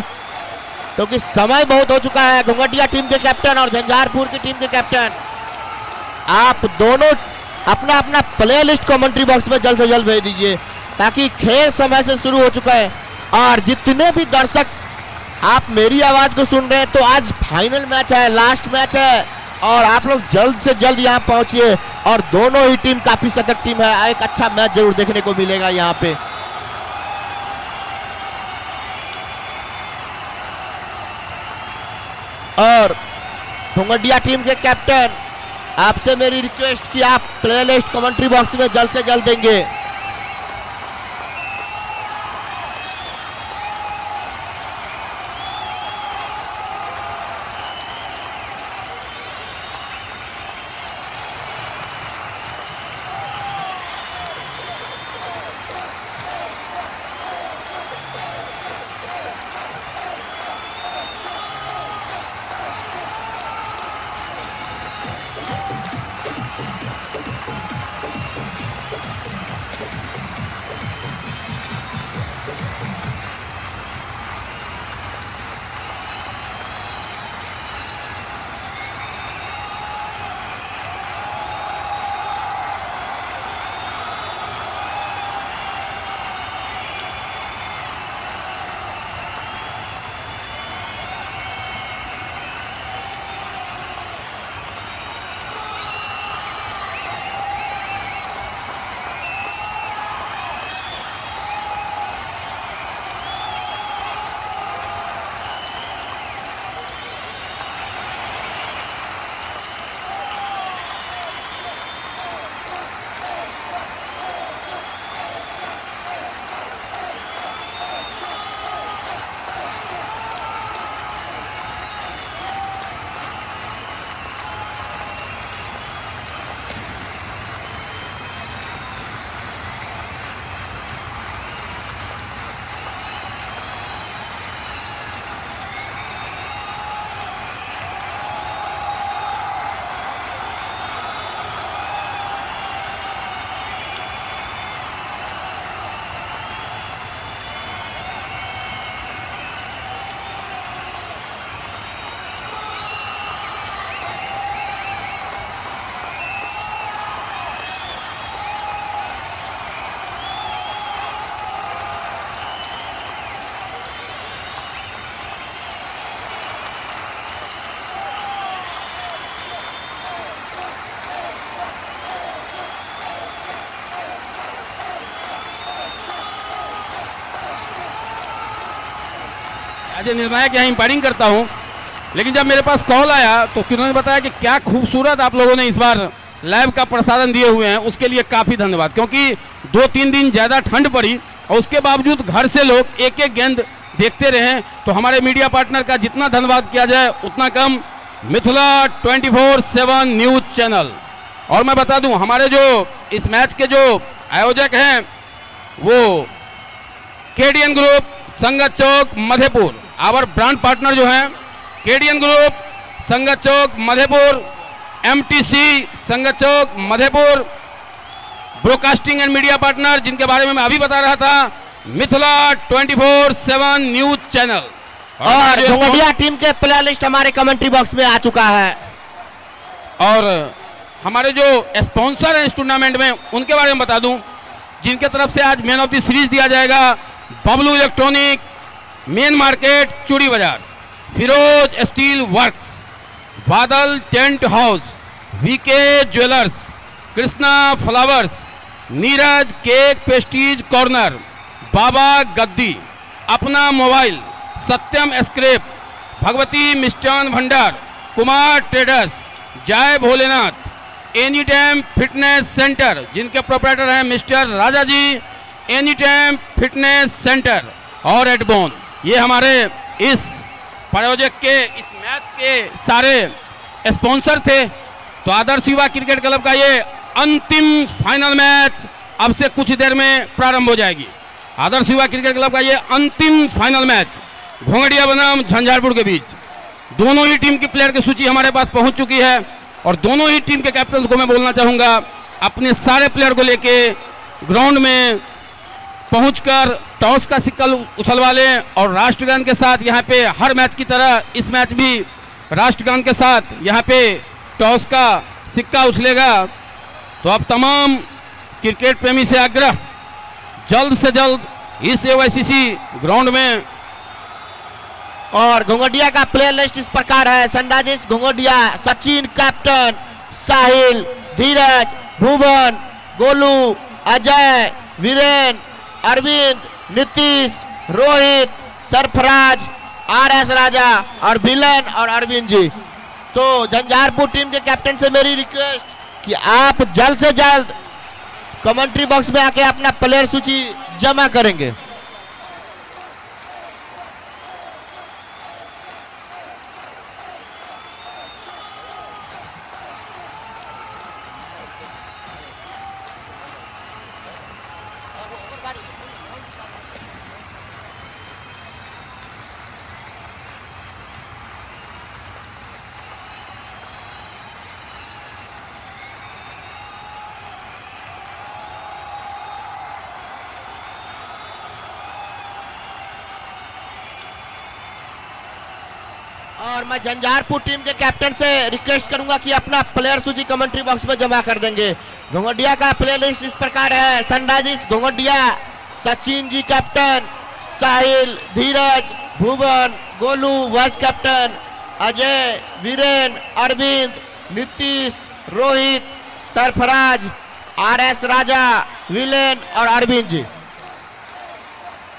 क्योंकि समय बहुत हो चुका है। घुंघटिया टीम के कैप्टन और झंझारपुर की टीम के कैप्टन, आप दोनों अपना अपना प्लेलिस्ट कमेंट्री बॉक्स में जल्द से जल्द भेज दीजिए, ताकि खेल समय से शुरू हो चुका है। और जितने भी दर्शक आप मेरी आवाज को सुन रहे हैं, तो आज फाइनल मैच है, लास्ट मैच है, और आप लोग जल्द से जल्द यहाँ पहुंचिए। और दोनों ही टीम काफी सतर्क टीम है, एक अच्छा मैच जरूर देखने को मिलेगा यहाँ पे। और घुंघटिया टीम के कैप्टन, आपसे मेरी रिक्वेस्ट कि आप प्लेलिस्ट कमेंट्री बॉक्स में जल्द से जल्द देंगे। एज ए निर्णायक यहाँ अंपायरिंग करता हूँ, लेकिन जब मेरे पास कॉल आया तो किन्होंने बताया कि क्या खूबसूरत आप लोगों ने इस बार लाइव का प्रसारण दिए हुए हैं, उसके लिए काफ़ी धन्यवाद। क्योंकि 2-3 दिन ज़्यादा ठंड पड़ी और उसके बावजूद घर से लोग एक एक गेंद देखते रहे, तो हमारे मीडिया पार्टनर का जितना धन्यवाद किया जाए उतना कम। Mithila 24/7 news channel. और मैं बता दूं, हमारे जो इस मैच के जो आयोजक हैं वो KDN group, Sangat Chowk, Madhepur. Our brand partner जो हैं KDN group, Sangat Chowk, Madhepur, MTC, Sangat Chowk, Madhepur. Broadcasting and media partner जिनके बारे में मैं अभी बता रहा था, मिथिला 24/7 न्यूज चैनल। और घुंघटिया टीम के प्लेयर लिस्ट हमारे कमेंट्री बॉक्स में आ चुका है। और हमारे जो स्पॉन्सर हैं इस टूर्नामेंट में उनके बारे में बता दूं, जिनके तरफ से आज मैन ऑफ द सीरीज दिया जाएगा। बबलू इलेक्ट्रॉनिक, मेन मार्केट, चूड़ी बाजार, Firoz steel works, Badal tent house, VK jewellers, Krishna flowers, Neeraj cake pastries corner, Baba Gaddi, Apna mobile, Satyam scrap, Bhagwati Mishtan Bhandar, Kumar traders, Jai Bholenath, any time fitness centre जिनके प्रोपराइटर हैं mister Raja ji, any time fitness centre और एडबोन, ये हमारे इस प्रायोजक के इस मैच के सारे स्पॉन्सर थे। तो आदर्श युवा क्रिकेट क्लब का ये अंतिम फाइनल मैच अब से कुछ देर में प्रारंभ हो जाएगी। आदर्श युवा क्रिकेट क्लब का ये अंतिम फाइनल मैच घोंगडिया बनाम झंझारपुर के बीच। दोनों ही टीम की प्लेयर की सूची हमारे पास पहुंच चुकी है और दोनों ही टीम के कैप्टन को मैं बोलना चाहूंगा अपने सारे प्लेयर को लेके ग्राउंड में पहुंचकर टॉस का सिक्का उछलवा लें और राष्ट्रगान के साथ यहाँ पे हर मैच की तरह इस मैच भी राष्ट्रगान के साथ यहाँ पे टॉस का सिक्का उछलेगा। तो अब तमाम क्रिकेट प्रेमी से आग्रह, जल्द से जल्द इस एवाईसीसी ग्राउंड में। और घोंगडिया का प्लेयर लिस्ट इस प्रकार है। Sunrisers Ghongadia Sachin captain, Sahil, Dheeraj, Bhuvan, Golu, Ajay, Viren, Arvind, Nitish, Rohit, Sarfaraz, RS राजा और विलन और अरविंद जी। तो झंझारपुर टीम के कैप्टन से मेरी रिक्वेस्ट कि आप जल्द से जल्द कमेंट्री बॉक्स में आके अपना प्लेयर सूची जमा करेंगे। और मैं झंझारपुर टीम के कैप्टन से रिक्वेस्ट करूंगा कि अपना प्लेयर सूची कमेंट्री बॉक्स में जमा कर देंगे। घोंगडिया का प्लेयर लिस्ट इस प्रकार है। Sunrisers Ghongadia Sachin ji captain, Sahil, Dheeraj, Bhuvan, Golu vice captain, Ajay, Viren, Arvind, Nitish, Rohit, Sarfaraz, RS Raja, विलेन और अरविंद जी।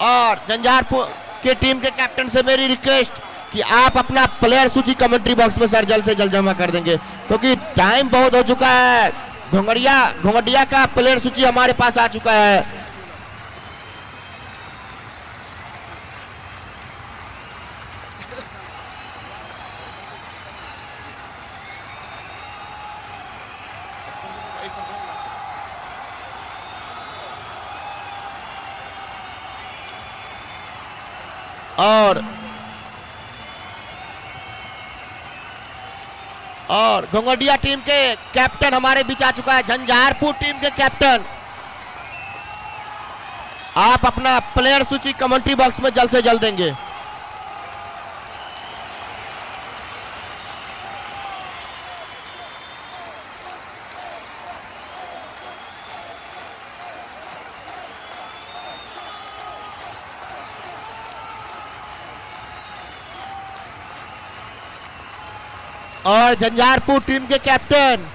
और झंझारपुर के टीम के कैप्टन से मेरी रिक्वेस्ट कि आप अपना प्लेयर सूची कमेंट्री बॉक्स में सर जल्द से जल्द जमा कर देंगे क्योंकि टाइम बहुत हो चुका है। घोंगडिया का प्लेयर सूची हमारे पास आ चुका है। और घोंगडिया टीम के कैप्टन हमारे बीच आ चुका है। झंझारपुर टीम के कैप्टन, आप अपना प्लेयर सूची कमेंट्री बॉक्स में जल्द से जल्द देंगे। और झंझारपुर टीम के कैप्टन,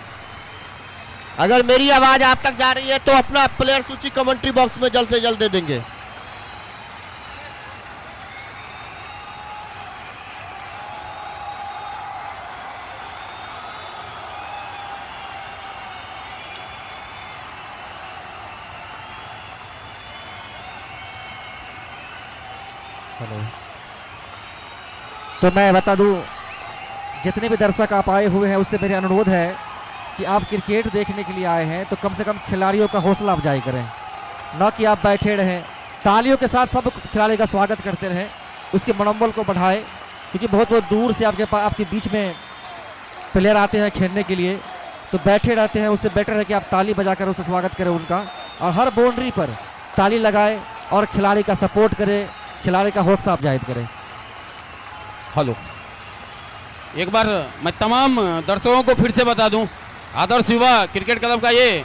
अगर मेरी आवाज आप तक जा रही है तो अपना प्लेयर सूची कमेंट्री बॉक्स में जल्द से जल्द दे देंगे। हेलो, तो मैं बता दूं, जितने भी दर्शक आप आए हुए हैं उससे मेरा अनुरोध है कि आप क्रिकेट देखने के लिए आए हैं तो कम से कम खिलाड़ियों का हौसला अफजाई करें, न कि आप बैठे रहें। तालियों के साथ सब खिलाड़ी का स्वागत करते रहें, उसके मनोबल को बढ़ाएं, क्योंकि बहुत बहुत दूर से आपके बीच में प्लेयर आते हैं खेलने के लिए, तो बैठे रहते हैं। उससे बेटर है कि आप ताली बजाकर उससे स्वागत करें उनका, और हर बाउंड्री पर ताली लगाएं और खिलाड़ी का सपोर्ट करें, खिलाड़ी का हौसला अफजाई करें। हेलो, एक बार मैं तमाम दर्शकों को फिर से बता दूं, आदर्श युवा क्रिकेट क्लब का ये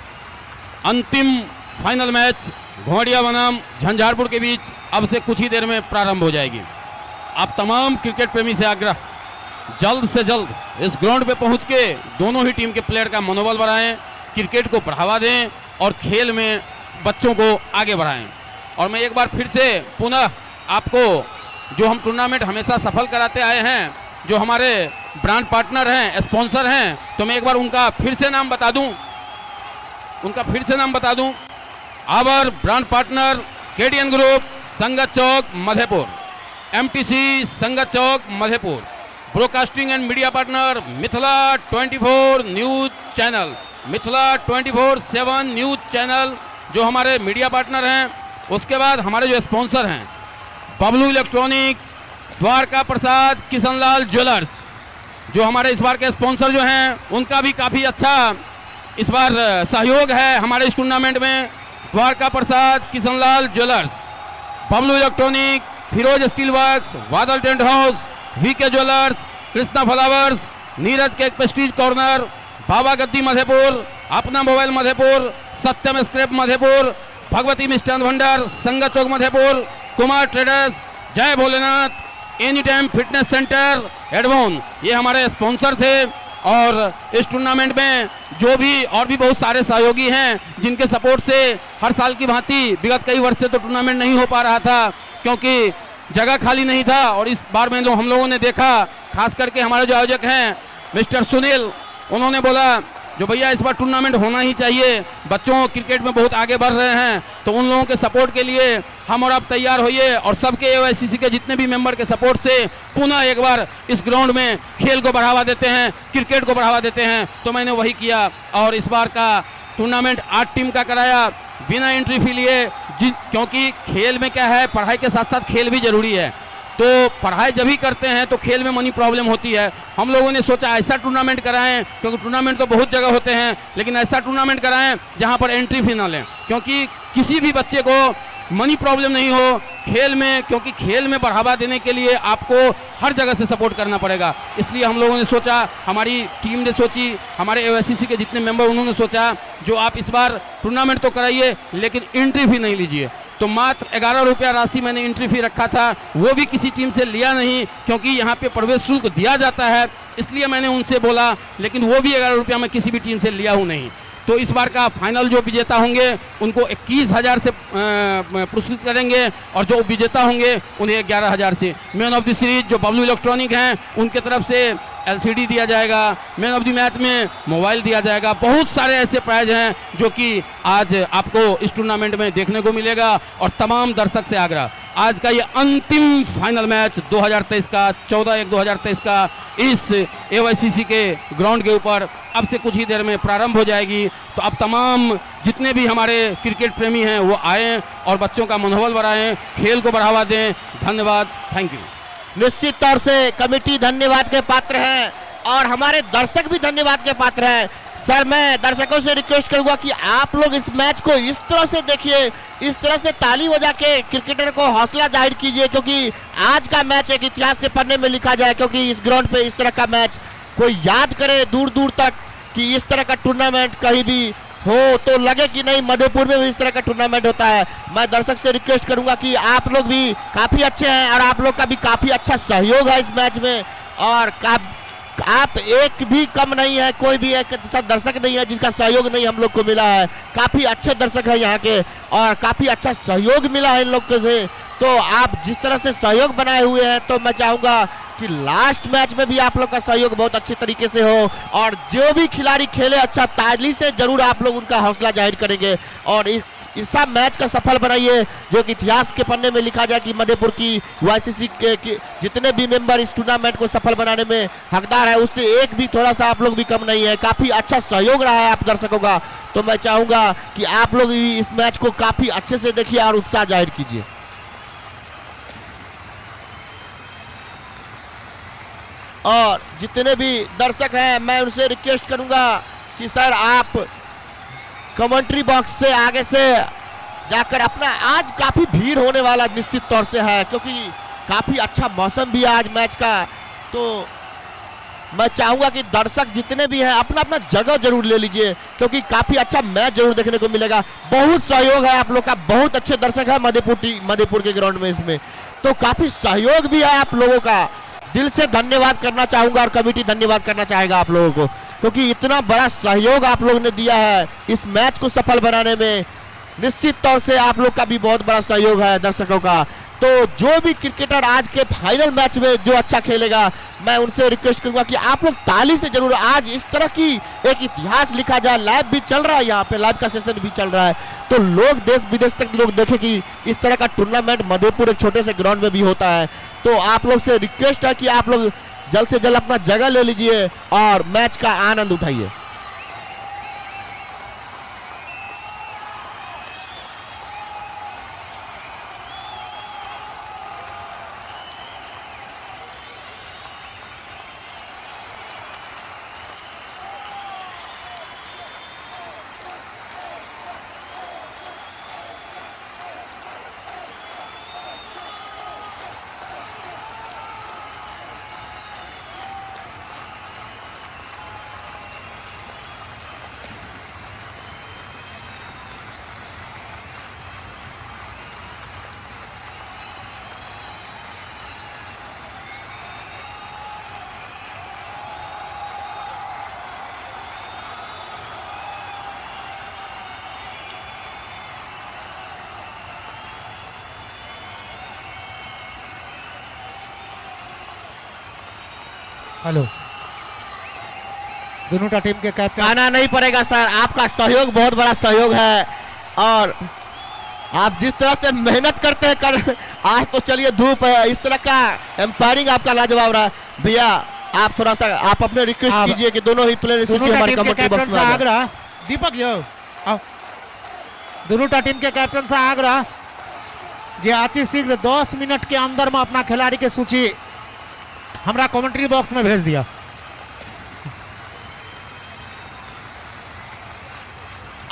अंतिम फाइनल मैच घोंगडिया बनाम झंझारपुर के बीच अब से कुछ ही देर में प्रारंभ हो जाएगी। आप तमाम क्रिकेट प्रेमी से आग्रह, जल्द से जल्द इस ग्राउंड पे पहुंच के दोनों ही टीम के प्लेयर का मनोबल बढ़ाएं, क्रिकेट को बढ़ावा दें और खेल में बच्चों को आगे बढ़ाएं। और मैं एक बार फिर से पुनः आपको, जो हम टूर्नामेंट हमेशा सफल कराते आए हैं, जो हमारे ब्रांड पार्टनर हैं, स्पॉन्सर हैं, तो मैं एक बार उनका फिर से नाम बता दूं। Our brand partner KDN group, Sangat Chowk, Madhepur, MTC, Sangat Chowk, Madhepur. Broadcasting and media partner Mithila 24 news channel, Mithila 24/7 news channel जो हमारे मीडिया पार्टनर हैं। उसके बाद हमारे जो स्पॉन्सर हैं, बबलू इलेक्ट्रॉनिक, द्वारका प्रसाद, किशनलाल ज्वेलर्स, जो हमारे इस बार के स्पॉन्सर जो हैं, उनका भी काफ़ी अच्छा इस बार सहयोग है हमारे इस टूर्नामेंट में। Dwarka Prasad, Kishanlal jewellers, Bablu electronic, Firoz steel works, Badal tent house, VK jewellers, Krishna flowers, Neeraj cake pastries corner, Baba Gaddi Madhepur, Apna mobile Madhepur, Satyam scrap Madhepur, Bhagwati Mishthan Bhandar, Sangat Chowk Madhepur, Kumar traders, Jai Bholenath, any time fitness centre, एडवोन, ये हमारे स्पॉन्सर थे। और इस टूर्नामेंट में जो भी और भी बहुत सारे सहयोगी हैं जिनके सपोर्ट से हर साल की भांति विगत कई वर्ष से तो टूर्नामेंट नहीं हो पा रहा था क्योंकि जगह खाली नहीं था। और इस बार में जो हम लोगों ने देखा, खास करके हमारे जो आयोजक हैं मिस्टर सुनील, उन्होंने बोला जो भैया इस बार टूर्नामेंट होना ही चाहिए, बच्चों क्रिकेट में बहुत आगे बढ़ रहे हैं, तो उन लोगों के सपोर्ट के लिए हम और आप तैयार होइए और सबके एओआईसीसी के जितने भी मेंबर के सपोर्ट से पुनः एक बार इस ग्राउंड में खेल को बढ़ावा देते हैं, क्रिकेट को बढ़ावा देते हैं। तो मैंने वही किया और इस बार का टूर्नामेंट 8 टीम का कराया बिना एंट्री फी लिए, क्योंकि खेल में क्या है, पढ़ाई के साथ साथ खेल भी जरूरी है। तो पढ़ाई जब भी करते हैं तो खेल में मनी प्रॉब्लम होती है। हम लोगों ने सोचा ऐसा टूर्नामेंट कराएं, क्योंकि टूर्नामेंट तो बहुत जगह होते हैं, लेकिन ऐसा टूर्नामेंट कराएं जहां पर एंट्री फी ना लें, क्योंकि किसी भी बच्चे को मनी प्रॉब्लम नहीं हो खेल में, क्योंकि खेल में बढ़ावा देने के लिए आपको हर जगह से सपोर्ट करना पड़ेगा। इसलिए हम लोगों ने सोचा, हमारी टीम ने सोची, हमारे एओआईसीसी के जितने मेंबर उन्होंने सोचा जो आप इस बार टूर्नामेंट तो कराइए लेकिन एंट्री फी नहीं लीजिए। तो मात्र 11 रुपया राशि मैंने एंट्री फी रखा था, वो भी किसी टीम से लिया नहीं, क्योंकि यहाँ पे प्रवेश शुल्क दिया जाता है, इसलिए मैंने उनसे बोला, लेकिन वो भी 11 रुपया मैं किसी भी टीम से लिया हूँ नहीं। तो इस बार का फाइनल जो विजेता होंगे उनको 21,000 से पुरस्कृत करेंगे और जो विजेता होंगे उन्हें 11,000 से। मैन ऑफ द सीरीज जो बबलू इलेक्ट्रॉनिक हैं उनके तरफ से एलसीडी दिया जाएगा, मैन ऑफ द मैच में मोबाइल दिया जाएगा। बहुत सारे ऐसे प्राइज हैं जो कि आज आपको इस टूर्नामेंट में देखने को मिलेगा। और तमाम दर्शक से आग्रह, आज का ये अंतिम फाइनल मैच 2023 का 14/1/2023 का इस एओआईसीसी के ग्राउंड के ऊपर अब से कुछ ही देर में प्रारंभ हो जाएगी। तो अब तमाम जितने भी हमारे क्रिकेट प्रेमी हैं वो आएँ और बच्चों का मनोबल बढ़ाएं, खेल को बढ़ावा दें। धन्यवाद, थैंक यू। निश्चित तौर से कमेटी धन्यवाद के पात्र है और हमारे दर्शक भी धन्यवाद के पात्र हैं। सर, मैं दर्शकों से रिक्वेस्ट करूंगा कि आप लोग इस मैच को इस तरह से देखिए, इस तरह से ताली बजा के क्रिकेटर को हौसला जाहिर कीजिए, क्योंकि आज का मैच एक इतिहास के पन्ने में लिखा जाए। क्योंकि इस ग्राउंड पे इस तरह का मैच कोई याद करे दूर दूर तक कि इस तरह का टूर्नामेंट कहीं भी हो तो लगे कि नहीं मधेपुर में भी इस तरह का टूर्नामेंट होता है। मैं दर्शक से रिक्वेस्ट करूंगा कि आप लोग भी काफी अच्छे हैं और आप लोग का भी काफी अच्छा सहयोग है इस मैच में, और आप एक भी कम नहीं है, कोई भी एक ऐसा दर्शक नहीं है जिसका सहयोग नहीं हम लोग को मिला है। काफी अच्छे दर्शक है यहाँ के और काफी अच्छा सहयोग मिला है इन लोग से। तो आप जिस तरह से सहयोग बनाए हुए हैं, तो मैं चाहूंगा कि लास्ट मैच में भी आप लोग का सहयोग बहुत अच्छे तरीके से हो और जो भी खिलाड़ी खेले अच्छा, ताली से जरूर आप लोग उनका हौसला जाहिर करेंगे और इस सब मैच का सफल बनाइए, जो कि इतिहास के पन्ने में लिखा जाए कि मधेपुर की वाईसीसी के जितने भी मेंबर इस टूर्नामेंट को सफल बनाने में हकदार है, उससे एक भी थोड़ा सा आप लोग भी कम नहीं है। काफी अच्छा सहयोग रहा है आप दर्शकों का। तो मैं चाहूंगा कि आप लोग इस मैच को काफी अच्छे से देखिए और उत्साह जाहिर कीजिए। और जितने भी दर्शक हैं मैं उनसे रिक्वेस्ट करूंगा कि सर आप कमेंट्री बॉक्स से आगे से जाकर अपना, आज काफी भीड़ होने वाला निश्चित तौर से है क्योंकि काफी अच्छा मौसम भी है आज मैच का। तो मैं चाहूंगा कि दर्शक जितने भी हैं अपना अपना जगह जरूर ले लीजिए क्योंकि काफी अच्छा मैच जरूर देखने को मिलेगा। बहुत सहयोग है आप लोग का, बहुत अच्छे दर्शक है मधेपुर के ग्राउंड में, इसमें तो काफी सहयोग भी है आप लोगों का। दिल से धन्यवाद करना चाहूंगा और कमेटी धन्यवाद करना चाहेगा आप लोगों को क्योंकि इतना बड़ा सहयोग आप लोगों ने दिया है इस मैच को सफल बनाने में। निश्चित तौर से आप लोग का भी बहुत बड़ा सहयोग है दर्शकों का। तो जो भी क्रिकेटर आज के फाइनल मैच में जो अच्छा खेलेगा, मैं उनसे रिक्वेस्ट करूंगा कि आप लोग ताली से जरूर आज इस तरह की एक इतिहास लिखा जाए। लाइव भी चल रहा है, यहाँ पे लाइव का सेशन भी चल रहा है, तो लोग देश विदेश तक लोग देखें कि इस तरह का टूर्नामेंट मधेपुर एक छोटे से ग्राउंड में भी होता है। तो आप लोग से रिक्वेस्ट है कि आप लोग जल्द से जल्द अपना जगह ले लीजिए और मैच का आनंद उठाइए। हेलो, दोनों टीम के कैप्टन। कहना नहीं पड़ेगा सर, आपका सहयोग बहुत बड़ा सहयोग है और आप जिस तरह से मेहनत करते हैं कर आज तो चलिए धूप है, इस तरह का एम्पायरिंग आपका लाजवाब रहा। भैया आप थोड़ा सा आप अपने रिक्वेस्ट कीजिए कि दोनों ही प्लेयर हमारे कमेंट्री बॉक्स में आग्रह। दीपक यो आओ, दोनों टीम के कैप्टन से आग्रह जे अति शीघ्र 10 मिनट के अंदर में अपना खिलाड़ी के सूची हमरा कमेंट्री बॉक्स में भेज दिया।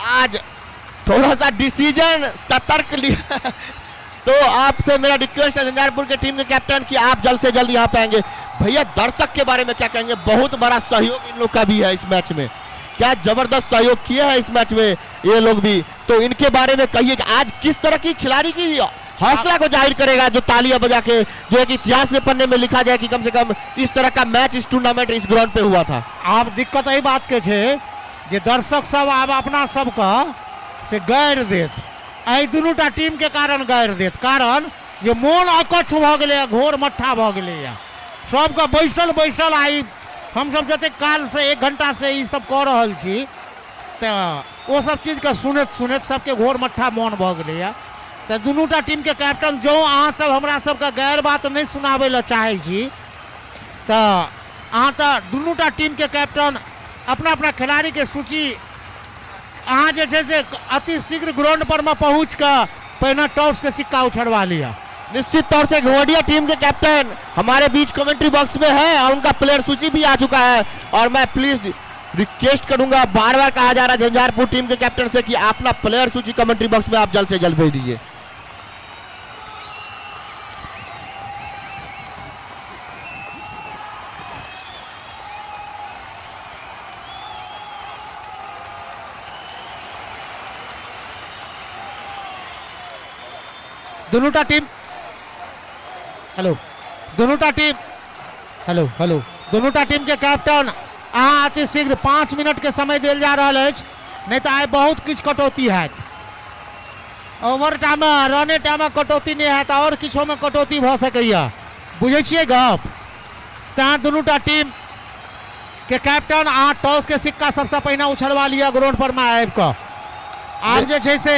आज थोड़ा सा डिसीजन सतर्क लिया तो आपसे मेरा रिक्वेस्ट है झंझारपुर के टीम के कैप्टन कि आप जल्द से जल्द यहाँ पे आएंगे। भैया दर्शक के बारे में क्या कहेंगे? बहुत बड़ा सहयोग इन लोग का भी है इस मैच में, क्या जबरदस्त सहयोग किया है इस मैच में ये लोग भी, तो इनके बारे में कहिए कि आज किस तरह की खिलाड़ी की हौसला को जाहिर करेगा जो तालियां बजा के जो एक इतिहास में पन्ने में लिखा जाए कि कम से कम इस तरह का मैच इस टूर्नामेंट इस ग्राउंड पे हुआ था। आप दिक्कत यही बात के छे जे दर्शक सब आप अपना सबका से गैर देत, आई दोनों टीम के कारण गैर देत, कारण जे मोन अकच्छ भ गेले, घोर मट्ठा भ गेले, सबका बैसल बैसल आई हम सब जते काल से 1 घंटा से ई सब कर रहल छी, तो वो सब चीज के सुनत सुनत सबके घोर मट्ठा मन भ गेले। तो दोनों टीम के कैप्टन जो अहाँ सब हमरा सबका गैर बात नहीं सुनाबे ला चाहे छी, तो अहाँ तो दोनों टीम के कैप्टन अपना अपना खिलाड़ी के सूची अहाँ जैसे अति शीघ्र ग्राउंड पर में पहुंच कर पहले टॉस के सिक्का उछड़वा लिया। निश्चित तौर से घोड़िया टीम के कैप्टन हमारे बीच कमेंट्री बॉक्स में है और उनका प्लेयर सूची भी आ चुका है, और मैं प्लीज रिक्वेस्ट करूंगा, बार बार कहा जा रहा है झंझारपुर टीम के कैप्टन से कि अपना प्लेयर सूची कमेंट्री बॉक्स में आप जल्द से जल्द भेज दीजिए। दोनों टीम हेलो, दोनों टीम हेलो हेलो, दोनों टीम के कैप्टन अहाँ अति शीघ्र 5 मिनट के समय दिल जा रहा है, नहीं तो आए बहुत किछ कटौती है, ओवर टाइम रने टाइम कटौती नहीं है, और किछो में कटौती भ सकैया, बुझे छियै गप। तैं दोनों टीम के कैप्टन अहाँ टॉस के सिक्का सबसे पहले उछलवा लिया ग्राउंड पर में आबि कऽ। आब जे छै से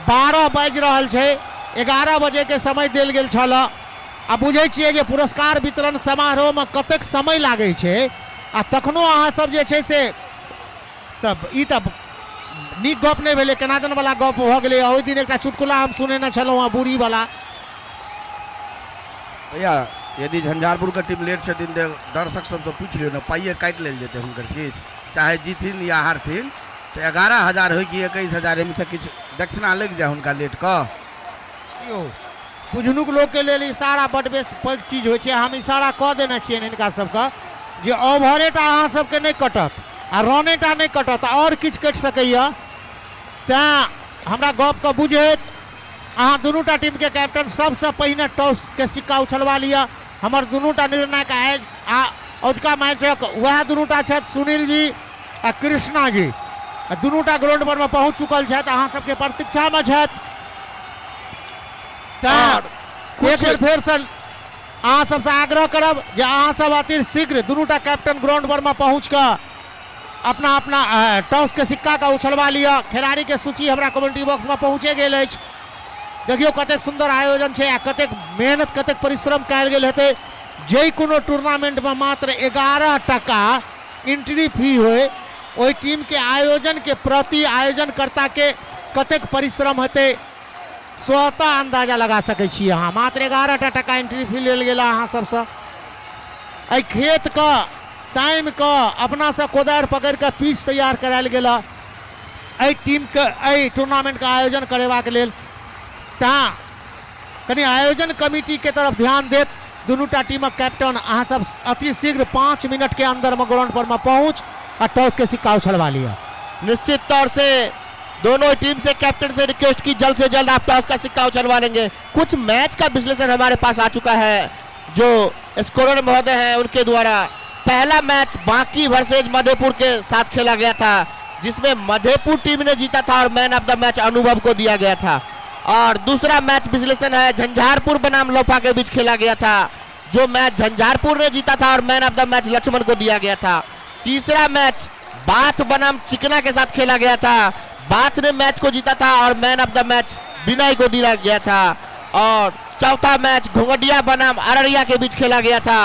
12 बाजि रहल छै, 11 बजे के समय दिल गेल छल। आ बुझे छियै जे पुरस्कार वितरण समारोह में कतेक समय लागे छै, आ तखनो अहाँ सब जे छै से तब ई तब नीक गप नहीं भेलै, केनादन वाला गप भ गेलै। ओहि दिन एकटा चुटकुला हम सुनेने छलहुँ हँ बूढ़ी वाला। भैया यदि झंझारपुर के टीम लेट छथिन तो दर्शक सब तो पूछ लियो ना, पाइए काटि लेल जेतै हुनकर किछ, चाहे जीथिन या हारथिन, तो 11,000 हो कि 21,000 एहिमे से किछु दक्षिणा लग जाए हुनका लेट कऽ। बुझनुक लोग के लिए इशारा बड़ पैघ चीज हो, हम इशारा कह देने छियनि हिनका सबके जे ओवरेटा अहाँ सबके नहीं कटत आ रनेटा नहीं कटत, और किछु कटि सकैया। तैं हमरा गप के बुझैत अहाँ दुनू टीम के कैप्टन सबसे पहले टॉस के सिक्का उछलवा लिया। हमर दुनू निर्णायक अजुका मैचक वह दुनू छथि, सुनील जी आ कृष्णा जी, दुनू ग्राउंड पर में पहुंच चुकल छथि, अहाँ सबके प्रतीक्षा में छथि। कुछ बेर फेर सन अहाँ सबसे आग्रह करब जे अहाँ सब अति शीघ्र दुनूटा कैप्टन ग्राउंड पर में पहुँच कर अपना अपना टॉस के सिक्का का उछलवा लिया। खिलाड़ी के सूची हमरा कमेंट्री बॉक्स में पहुँचे गेल अछि। देखियो कतेक सुंदर आयोजन छै आ कतेक मेहनत कतेक परिश्रम कयल गेल हेतै। जे कोनो टूर्नामेंट में मात्र 11 टका एंट्री फी होय ओहि टीम के आयोजन के प्रति आयोजनकर्ता के कतेक परिश्रम हेतै स्वतः अंदाजा लगा सकै छी अहाँ। मात्र 11 टका एंट्री फी लेल गेल अहाँ सबसँ। एहि खेत के टाइम के अपना से कोदारि पकड़ि के पिच तैयार करायल गेल एहि टीम के एहि टूर्नामेंट के आयोजन करेबाक लेल। ता कनी आयोजन कमिटी के तरफ ध्यान देत दुनूटा टीमक कैप्टन अहाँ सब अति शीघ्र 5 मिनट के अंदर में ग्राउंड पर में पहुंच और टॉस के सिक्का उछलवा लिया। निश्चित तौर से दोनों टीम से कैप्टन से रिक्वेस्ट की जल्द से जल्द आप टॉस का सिक्का उछलवा लेंगे। कुछ मैच का विश्लेषण हमारे पास आ चुका है जो स्कोरर महोदय हैं उनके द्वारा। पहला मैच बाकी वर्सेज मधेपुर के साथ खेला गया था जिसमें मधेपुर टीम ने जीता था और मैन ऑफ द मैच अनुभव को दिया गया था। और दूसरा मैच विश्लेषण है झंझारपुर बनाम लोपा के बीच खेला गया था जो मैच झंझारपुर ने जीता था और man of the match Laxman को दिया गया था। तीसरा मैच बाथ बनाम चिकना के साथ खेला गया था। बाथ ने मैच को जीता था और मैन ऑफ द मैच विनय को दिया गया था। और चौथा मैच घोंगडिया बनाम अररिया के बीच खेला गया था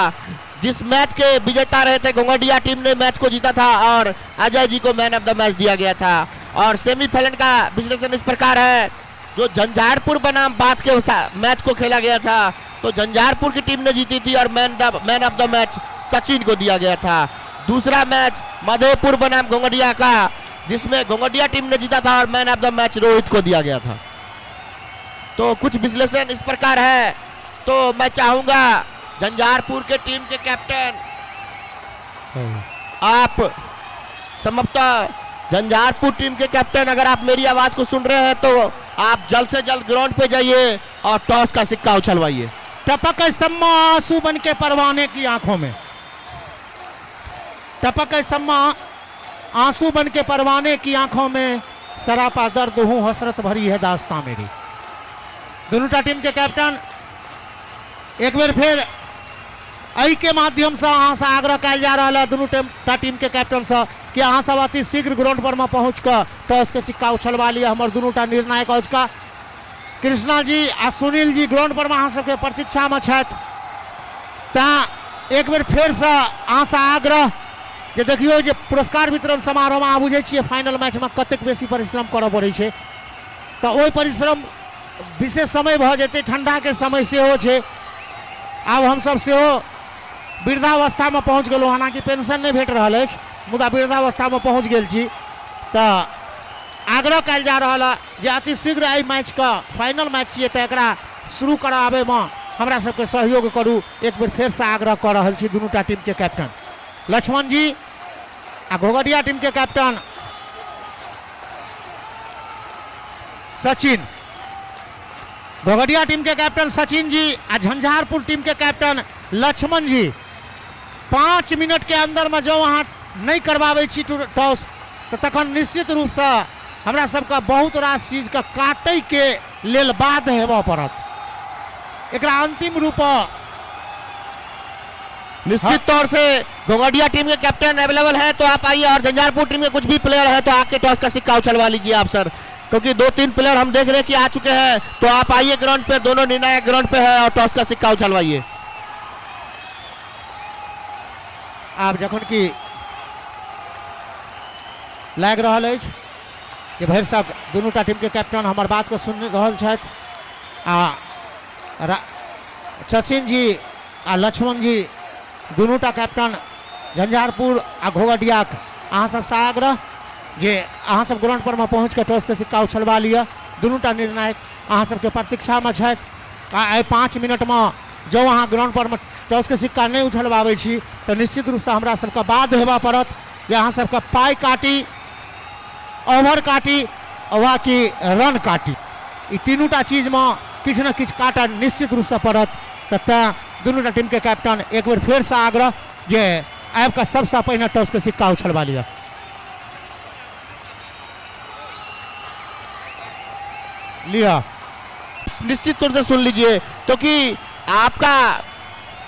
जिस मैच के विजेता रहे थे घोंगडिया टीम ने मैच को जीता था और अजय जी को मैन ऑफ द मैच दिया गया था। और सेमीफाइनल का विश्लेषण इस प्रकार है जो झंझारपुर बनाम बाथ के मैच को खेला गया था तो झंझारपुर की टीम ने जीती थी और man of the match Sachin को दिया गया था। दूसरा मैच मधेपुर बनाम घोंगडिया का जिसमें घोंगडिया टीम ने जीता था और man of the match Rohit को दिया गया था। तो कुछ विश्लेषण इस प्रकार है। तो मैं चाहूंगा झंझारपुर के टीम के कैप्टन आप संभवतः झंझारपुर टीम के कैप्टन अगर आप मेरी आवाज को सुन रहे हैं तो आप जल्द से जल्द ग्राउंड पे जाइए और टॉस का सिक्का उछलवाइए। टपक सम्मा आंसू बन के परवाने की आंखों में, टपक सम्मा आंसू बन के परवाने की आंखों में सरापा दर्द हूं हसरत भरी है दास्तां मेरी। दोनों टीम के कैप्टन एक बार फिर एहि के माध्यम से अहाँ से आग्रह कयल जा रहा है दोनों टीम के कैप्टन से कि अहाँ सब अति शीघ्र ग्राउंड पर में पहुँच कर टॉस के सिक्का उछलवा लिया। हमारे दोनों निर्णायक आज का कृष्णा जी आ सुनील जी ग्राउंड पर में अहाँ सबके प्रतीक्षा में छथि। ता एक बेर फिर से अहाँ से आग्रह जे देखियो जे पुरस्कार वितरण समारोह में अहाँ बुझे छियै फाइनल मैच में कतेक बेसी परिश्रम करऽ पड़ै छै तो ओहि परिश्रम विशेष समय भ जेतै, ठंडा के समय सेहो छै। आब हम सब सेहो वृद्धावस्था में पहुँच गेलहुँ, हालांकि पेंशन नहीं भेट रहा है मुदा वृद्धावस्था में पहुँच गेल छी। तो आग्रह कयल जा रहा है जे अति शीघ्र एहि मैच का फाइनल मैच छियै तो एकरा शुरू कराबे में हमरा सबके सहयोग करू। एक बेर फिर से आग्रह कर रहा छी दुनूटा टीम के कैप्टन लक्ष्मण जी आ घोघडिया टीम के कैप्टन सचिन, घोघडिया टीम के कैप्टन सचिन जी आ झंझारपुर टीम के कैप्टन लक्ष्मण जी 5 मिनट के अंदर में जो वहाँ नहीं करवावे छी टॉस तो तखन निश्चित रूप से हमरा सबका बहुत रास चीज का काटे के लेल बाध्य हेबा पड़त। एकरा अंतिम रूप निश्चित तौर से घोघडिया टीम के कैप्टन अवेलेबल है तो आप आइए और झंझारपुर टीम के कुछ भी प्लेयर है तो आके टॉस का सिक्का उछलवा लीजिए आप सर, क्योंकि 2-3 प्लेयर हम देख रहे हैं कि आ चुके हैं। तो आप आइए ग्राउंड पे, दोनों निर्णायक ग्राउंड पे है और टॉस का सिक्का उछलवाइए। आप जखन की लाग रहा है कि भाई साहब दोनों टीम के कैप्टन हमार बात को सुन रहा है सचिन जी आ लक्ष्मण जी दोनों कैप्टन झंझारपुर आ घोघडिया अहाँ सब से आग्रह जे अहाँ सब ग्राउंड पर में पहुँच के टॉस के सिक्का उछलवा लिया। दोनों निर्णायक अहाँ सबके प्रतीक्षा में छथि। 5 मिनट में जो अहाँ ग्राउंड पर में टॉस के सिक्का नहीं उछलवाबै छी तो निश्चित रूप से हमरा सबके बाध्य हेबा पड़त जे अहाँ सबके पाई काटी, ओवर काटी वा कि रन काटी, ई तीनूटा चीज में किछु न किछु काटा निश्चित रूप से पड़त। तो दोनों टीम के कैप्टन एक बार फिर से आग्रह जे आबि कऽ सबसे पहिने टॉस के सिक्का उछलवा लिया। निश्चित तौर से सुन लीजिए, क्योंकि आपका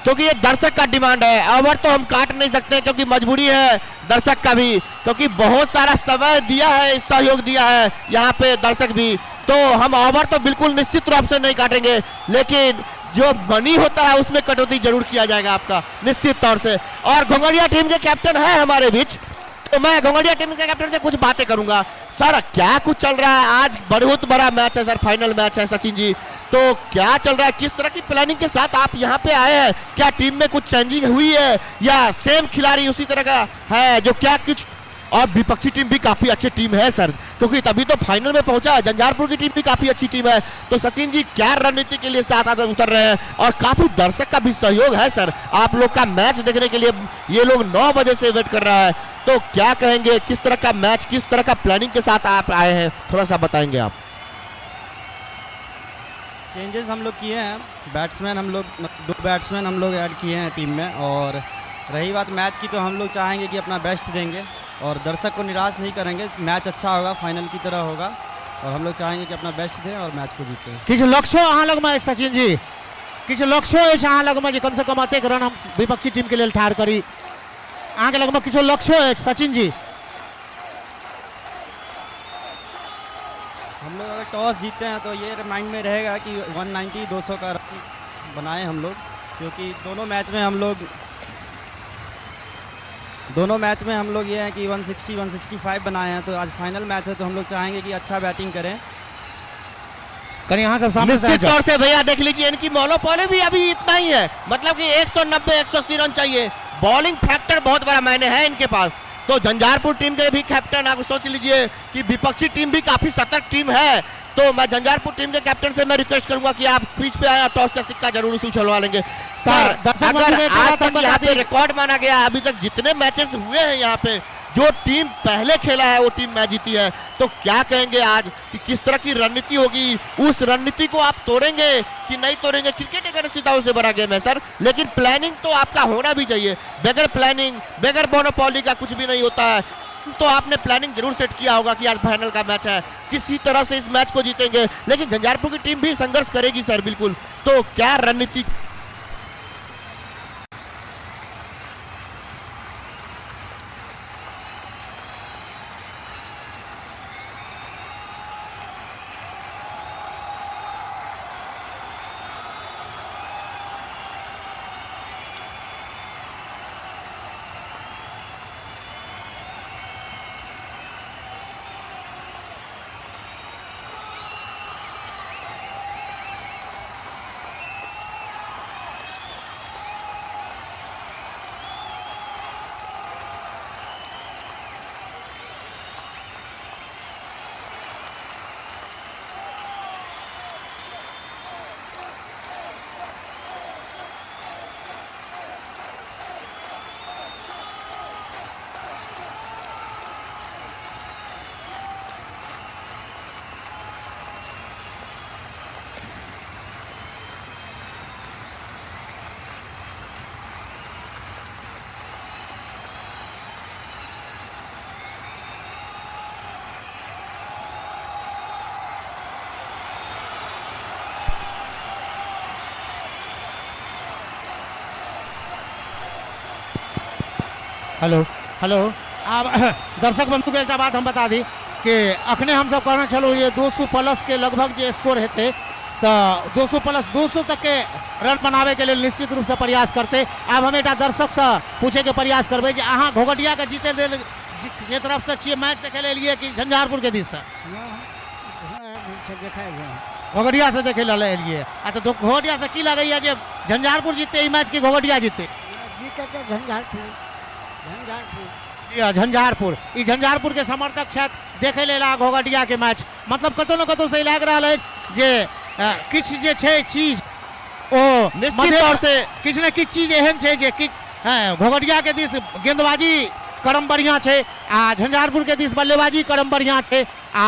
क्योंकि ये दर्शक का डिमांड है। ओवर तो हम काट नहीं सकते क्योंकि मजबूरी है दर्शक का भी, क्योंकि बहुत सारा समय दिया है, सहयोग दिया है यहाँ पे दर्शक भी, तो हम ओवर तो बिल्कुल निश्चित रूप से नहीं काटेंगे, लेकिन जो मनी होता है उसमें कटौती जरूर किया जाएगा आपका निश्चित तौर से। और घोंघड़िया टीम के कैप्टन है हमारे बीच, तो मैं घोंघड़िया टीम के कैप्टन से कुछ बातें करूंगा। सर क्या कुछ चल रहा है, आज बहुत बड़ा मैच है सर, फाइनल मैच है सचिन जी, तो क्या चल रहा है, किस तरह की प्लानिंग के साथ आप यहाँ पे आए हैं, क्या टीम में कुछ चेंजिंग हुई है या सेम खिलाड़ी उसी तरह का है जो क्या कुछ, और विपक्षी टीम भी काफी अच्छी टीम है सर, क्योंकि तभी तो फाइनल में पहुंचा है। झंझारपुर की टीम भी काफी अच्छी टीम है, तो सचिन जी क्या रणनीति के लिए साथ आकर उतर रहे हैं, और काफी दर्शक का भी सहयोग है सर, आप लोग का मैच देखने के लिए ये लोग 9 बजे से वेट कर रहा है, तो क्या कहेंगे, किस तरह का मैच, किस तरह का प्लानिंग के साथ आप आए हैं, थोड़ा सा बताएंगे आप। चेंजेस हम लोग किए हैं, बैट्समैन हम लोग 2 बैट्समैन हम लोग ऐड किए हैं टीम में, और रही बात मैच की तो हम लोग चाहेंगे कि अपना बेस्ट देंगे और दर्शक को निराश नहीं करेंगे, मैच अच्छा होगा, फाइनल की तरह होगा, और हम लोग चाहेंगे कि अपना बेस्ट दें और मैच को जीतें। किछ लक्ष्य अहाँ लग में सचिन जी, किछ लक्ष्य अछि अहाँ लग में जे कम से कम अतेक रन हम विपक्षी टीम के लिए ठाड़ करी, अहाँ के लग में किछो लक्ष्य अछि सचिन जी? हम लोग अगर टॉस जीतते हैं तो ये माइंड में रहेगा कि 190-200 का रन बनाएं हम लोग, क्योंकि दोनों मैच में हम लोग ये है कि 160-165 बनाए हैं, तो आज फाइनल मैच है तो हम लोग चाहेंगे कि अच्छा बैटिंग करें। कहीं यहाँ सब सामने से निश्चित तौर से भैया देख लीजिए, इनकी मोनोपोली भी अभी इतना ही है, मतलब कि 190-180 रन चाहिए, बॉलिंग फैक्टर बहुत बड़ा मायने है इनके पास। तो झंझारपुर टीम के भी कैप्टन, आप सोच लीजिए कि विपक्षी टीम भी काफी सतर्क टीम है, तो मैं झंझारपुर टीम के कैप्टन से मैं रिक्वेस्ट करूंगा कि आप पिच पे आए, टॉस का सिक्का जरूर उछलवा लेंगे। सर अगर आज तक यहाँ पे रिकॉर्ड माना गया, अभी तक जितने मैचेस हुए हैं यहाँ पे जो टीम पहले खेला है वो टीम मैच जीती है, तो क्या कहेंगे आज कि किस तरह की रणनीति होगी, उस रणनीति को आप तोड़ेंगे कि नहीं तोड़ेंगे? क्रिकेट एक अनिश्चितताओं से बड़ा गेम है सर, लेकिन प्लानिंग तो आपका होना भी चाहिए, बगैर प्लानिंग बगैर मोनोपोली का कुछ भी नहीं होता है, तो आपने प्लानिंग जरूर सेट किया होगा कि आज फाइनल का मैच है, किसी तरह से इस मैच को जीतेंगे, लेकिन झंझारपुर की टीम भी संघर्ष करेगी सर बिल्कुल, तो क्या रणनीति? हेलो हेलो अब दर्शक बंधु के एक बात हम बता दी कि अखने हम सब कहना चलो ये 200 प्लस के लगभग जो स्कोर हेते तो 200 प्लस 200 तक के रन बनावे के लिए निश्चित रूप से प्रयास करते। अब हम एक दर्शक से पूछे के प्रयास करबे जे अहाँ घोघटिया के जीते लेल जे तरफ से छिए मैच देखे लिए कि झंझारपुर के दिस से घोघटिया से देखे ले लिए आ तो घोघटिया से की लगैया जे झंझारपुर जीते ई मैच की घोघटिया जीते? झंझारपुर ई झंझारपुर के समर्थक छथि देखे लेला घोघटिया के मैच, मतलब कतौ न कतौ से लाग रहल है जे किछ जे छै चीज ओ निश्चित तौर से किछ ने किछ चीज एहन छै जे कि घोघटिया के दिस गेंदबाजी क्रम बढ़िया छै आ झंझारपुर के दिस बल्लेबाजी क्रम बढ़िया छै आ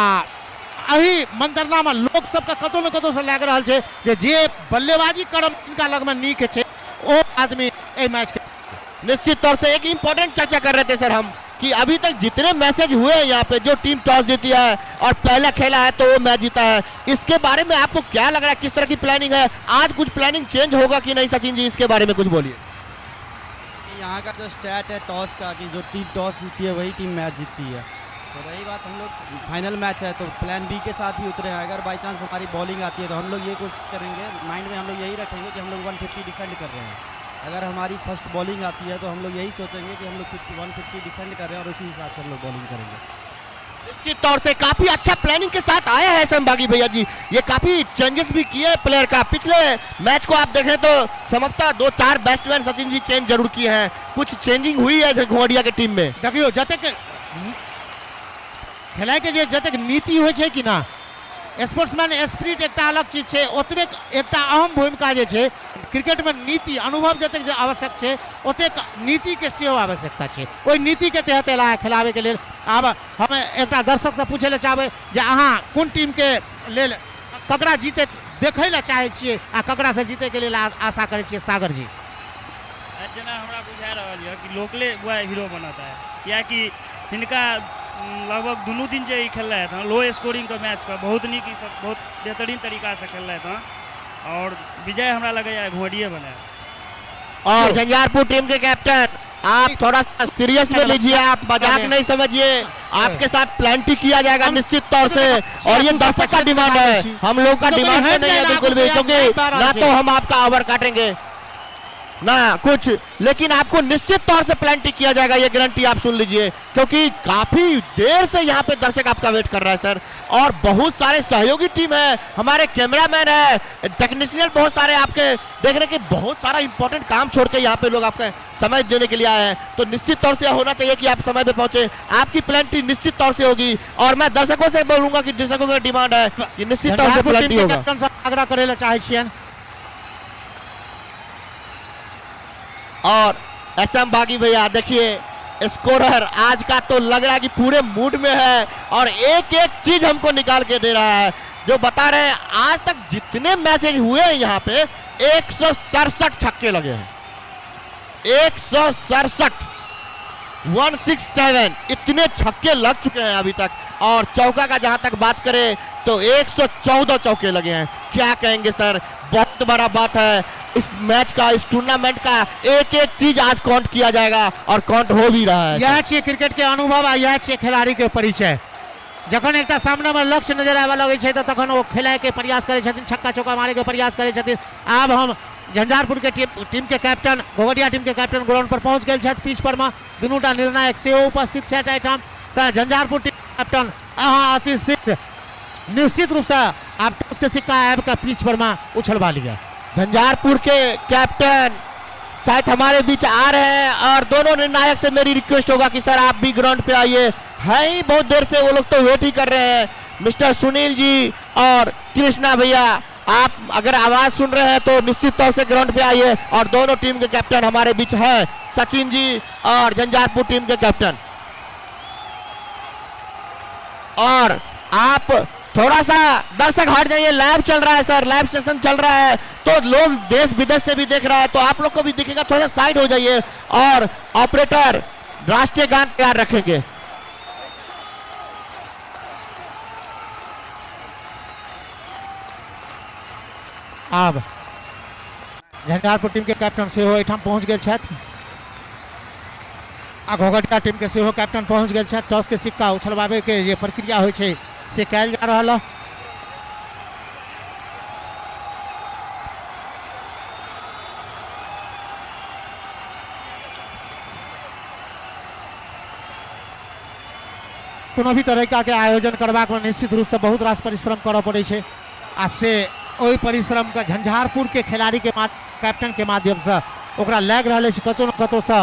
अही मंत्रणा में लोक सब का कतौ न कतौ से लाग रहल छै जे बल्लेबाजी क्रम इनका लग में नीक छै ओ आदमी ए मैच के निश्चित तौर से एक इम्पोर्टेंट चर्चा कर रहे थे सर हम कि अभी तक जितने मैसेज हुए हैं यहाँ पे, जो टीम टॉस जीती है और पहला खेला है तो वो मैच जीता है, इसके बारे में आपको क्या लग रहा है, किस तरह की प्लानिंग है? आज कुछ प्लानिंग चेंज होगा कि नहीं सचिन जी, इसके बारे में कुछ बोलिए। यहाँ का जो स्टैट है टॉस का, कि जो टीम टॉस जीती है वही टीम मैच जीतती है। तो रही बात, हम लोग फाइनल मैच है तो प्लान बी के साथ ही उतरे हैं। अगर बाई चांस हमारी बॉलिंग आती है तो हम लोग ये कोशिश करेंगे, माइंड में हम लोग यही रखेंगे कि हम लोग 150 डिफेंड कर रहे हैं। अगर हमारी फर्स्ट बॉलिंग आती है तो हम लोग यही सोचेंगे कि हम लोग 150 डिफेंड कर रहे हैं और उसी हिसाब से हम लोग बॉलिंग करेंगे। निश्चित तौर से काफी अच्छा प्लानिंग के साथ आए हैं संभागी भैया जी। ये काफी चेंजेस भी किए प्लेयर का। पिछले मैच को आप देखें तो संभवतः 2-4 बैट्समैन सचिन जी चेंज जरूर किए हैं, कुछ चेंजिंग हुई है घोड़िया के टीम में। देखियो जतेक खेलाय के जे जतेक नीति होइ छै कि ना, स्पोर्ट्समैन स्पिरिट एक अलग चीज छै, ओतबे एक अहम भूमिका जे छै क्रिकेट में नीति अनुभव जतेक जे आवश्यक छै ओतेक नीति के सेहो आवश्यकता छै। ओहि नीति के तहत एला खिलावे के लेल। आब हम एक दर्शक से पूछे ले चाहबै जे अहाँ कोन टीम के लेल ककरा जीते देखै ले चाहे छियै आ ककरा से जीते के लेल आशा करै छियै? सागर जी। जेना हमरा बुझा रहल है कि लोकले बुआ हीरो बनता है, या कि इनका लगभग दोनों दिन जो खेल रहे थे लो स्कोरिंग का मैच का बहुत बहुत बेहतरीन तरीका से खेल रहे थे और विजय हमारा लगे यार घोड़िए बने। और झंझारपुर टीम के कैप्टन, आप थोड़ा सा सीरियस में लीजिए, आप मजाक नहीं समझिए। आपके साथ प्लांटी किया जाएगा निश्चित तौर से, और ये दर्शक का डिमांड है, हम लोग का डिमांड नहीं है बिल्कुल भी, क्योंकि ना तो हम आपका ओवर काटेंगे ना कुछ, लेकिन आपको निश्चित तौर से प्लांटी किया जाएगा, ये गारंटी आप सुन लीजिए, क्योंकि काफी देर से यहाँ पे दर्शक आपका वेट कर रहा है सर। और बहुत सारे सहयोगी टीम है, हमारे कैमरामैन है, टेक्नीशियन बहुत सारे आपके देखने के, बहुत सारा इंपॉर्टेंट काम छोड़ के यहाँ पे लोग आपका समय देने के लिए आए हैं। तो निश्चित तौर से होना चाहिए कि आप समय पे पहुंचे, आपकी प्लांटी निश्चित तौर से होगी। और मैं दर्शकों से बोलूंगा कि दर्शकों की डिमांड है कि निश्चित तौर से प्लांटी होगा। कैप्टन साहब आग्रह करे ला चाहे छियन। और एसएम बागी भैया देखिए स्कोरर आज का तो लग रहा है कि पूरे मूड में है और एक एक चीज हमको निकाल के दे रहा है, जो बता रहे हैं आज तक जितने मैसेज हुए हैं यहाँ पे 167 छक्के लगे हैं, 167 167 इतने छक्के लग चुके हैं अभी तक। और चौका का जहां तक बात करें तो 114 चौके लगे हैं। क्या कहेंगे सर, बहुत बड़ा बात है इस मैच का, इस टूर्नामेंट का। एक एक चीज आज काउंट किया जाएगा और काउंट हो भी रहा है। यह छै क्रिकेट के अनुभव आ यह छै खिलाड़ी के परिचय। जखन एक सामने में लक्ष्य नजर आवे लगे छै तो तखन वो खेलाय के प्रयास करे छथिन, छक्का चौका मारे के प्रयास करे छथिन। अब हम झंझारपुर के टीम के कैप्टन, घोघडिया टीम के कैप्टन ग्राउंड पर पहुंच गए छथि, पिच पर में दुनूटा निर्णायक सेहो उपस्थित छथि एठाम। तो झंझारपुर टीम कैप्टन अहाँ अति शीघ्र निश्चित रूप से आप टॉस के सिक्का आब के पिच पर में उछलवा लिया। झंझारपुर के कैप्टन शायद हमारे बीच आ रहे हैं और दोनों निर्णायक से मेरी रिक्वेस्ट होगा कि सर आप भी ग्राउंड पे आइए। है ही बहुत देर से वो लोग तो वेट ही कर रहे हैं। मिस्टर सुनील जी और कृष्णा भैया, आप अगर आवाज सुन रहे हैं तो निश्चित तौर से ग्राउंड पे आइए। और दोनों टीम के कैप्टन हमारे बीच है, सचिन जी और झंझारपुर टीम के कैप्टन। और आप थोड़ा सा दर्शक हट जाइए, लाइव चल रहा है सर, लाइव सेशन चल रहा है तो लोग देश विदेश से भी देख रहा है, तो आप लोग को भी दिखेगा, थोड़ा सा साइड हो जाइए। और ऑपरेटर राष्ट्रीय गान तैयार रखेंगे। अब झंझारपुर टीम के कैप्टन सेहो एठाम पहुंच गए छथि आ घोघडिया टीम के सेहो कैप्टन पहुंच गए छथि। टॉस के सिक्का उछलवाबे के जे प्रक्रिया होइ छै से कयल जा रहल है। कोनो भी तरह के आयोजन करबाक में निश्चित रूप से बहुत रास परिश्रम करऽ पड़ै छै आ से ओहि परिश्रम के झंझारपुर के खिलाड़ी के कैप्टन के माध्यम से ओकरा लाग रहल छै कतौ न कतौ से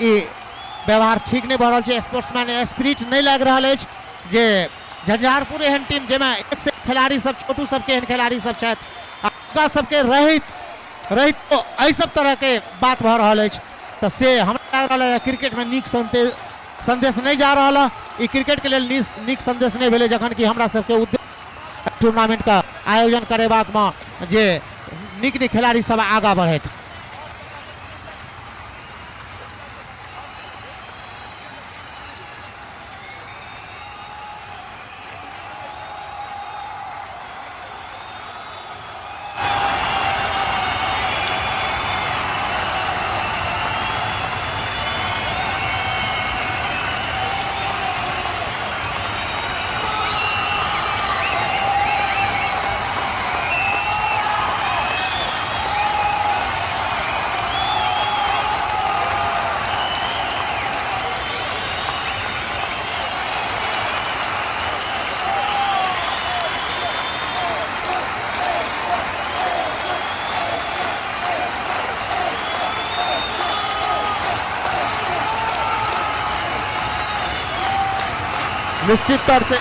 ई व्यवहार ठीक नहीं भऽ रहल छै, स्पोर्ट्समैन स्पिरिट नहीं लाग रहल अछि जे झंझारपुर एहन टीम जेमे एक से खिलाड़ी सब छोटू सबके एहन खिलाड़ी सब छथि आ सबके रहित तो एहि सब तरह के बात भऽ रहल अछि। तो से हमरा लाग रहल है क्रिकेट में नीक संदेश नहीं जा रहल है। ई क्रिकेट के लेल नीक संदेश नहीं भेलै जखन कि हमरा सबके उद्देश्य टूर्नामेंट का आयोजन करेबाक में जे नीक खिलाड़ी सब आगा बढ़त। निश्चित तौर से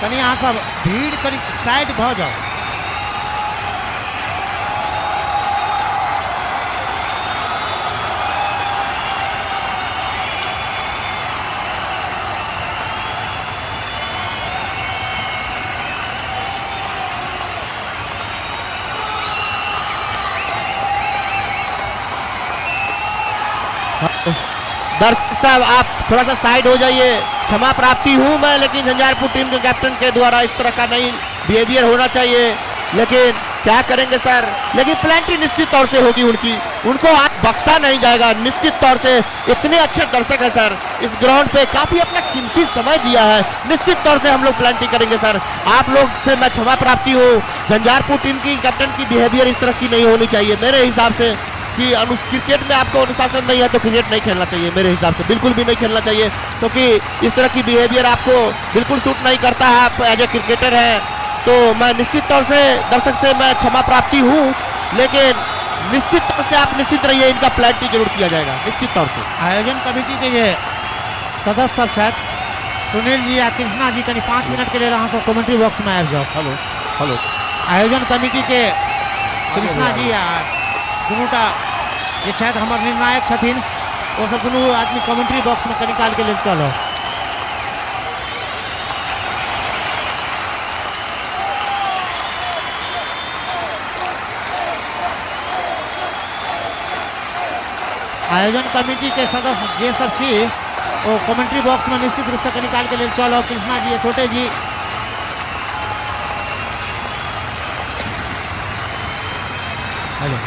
कनी यहाँ सब भीड़ कनी साइड भ जाओ। दर्शक साहब आप थोड़ा सा साइड हो जाइए। क्षमा प्राप्ति हूं मैं, लेकिन झंझारपुर टीम के कैप्टन के द्वारा इस तरह का नहीं बिहेवियर होना चाहिए, लेकिन क्या करेंगे सर। लेकिन प्लेंटी निश्चित तौर से होगी उनकी, उनको हाथ बख्शा नहीं जाएगा निश्चित तौर से। इतने अच्छे दर्शक है सर इस ग्राउंड पे, काफी अपना कीमती समय दिया है, निश्चित तौर से हम लोग प्लेंटी करेंगे सर। आप लोग से मैं क्षमा प्राप्ति हूँ। झंझारपुर टीम की कैप्टन की बिहेवियर इस तरह की नहीं होनी चाहिए मेरे हिसाब से, कि क्रिकेट में आपको अनुशासन नहीं है तो क्रिकेट नहीं खेलना चाहिए मेरे हिसाब से, बिल्कुल भी नहीं खेलना चाहिए, क्योंकि इस तरह की बिहेवियर आपको बिल्कुल सूट नहीं करता है। आप एज ए क्रिकेटर हैं, तो मैं निश्चित तौर से दर्शक से मैं क्षमा प्राप्ति हूँ, लेकिन निश्चित तौर से आप निश्चित रहिए, इनका प्लेंटी जरूर किया जाएगा निश्चित तौर से। आयोजन कमेटी के ये सदस्य सब छथि सुनील जी या कृष्णा जी, कनी 5 मिनट के लिए अहाँ सब कमेंट्री बॉक्स में आबि जाओ। हेलो हेलो आयोजन कमेटी के कृष्णा जी या दुनूटा जे छथि हमर निर्णायक छथिन, वो सब दुनू आदमी कमेंट्री बॉक्स में कनी काल के लिए चलो। आयोजन कमेटी के सदस्य जे सब छी वो कमेंट्री बॉक्स में निश्चित रूप से निकाल के लिए चलो। कृष्णा जी, छोटे जी, हेलो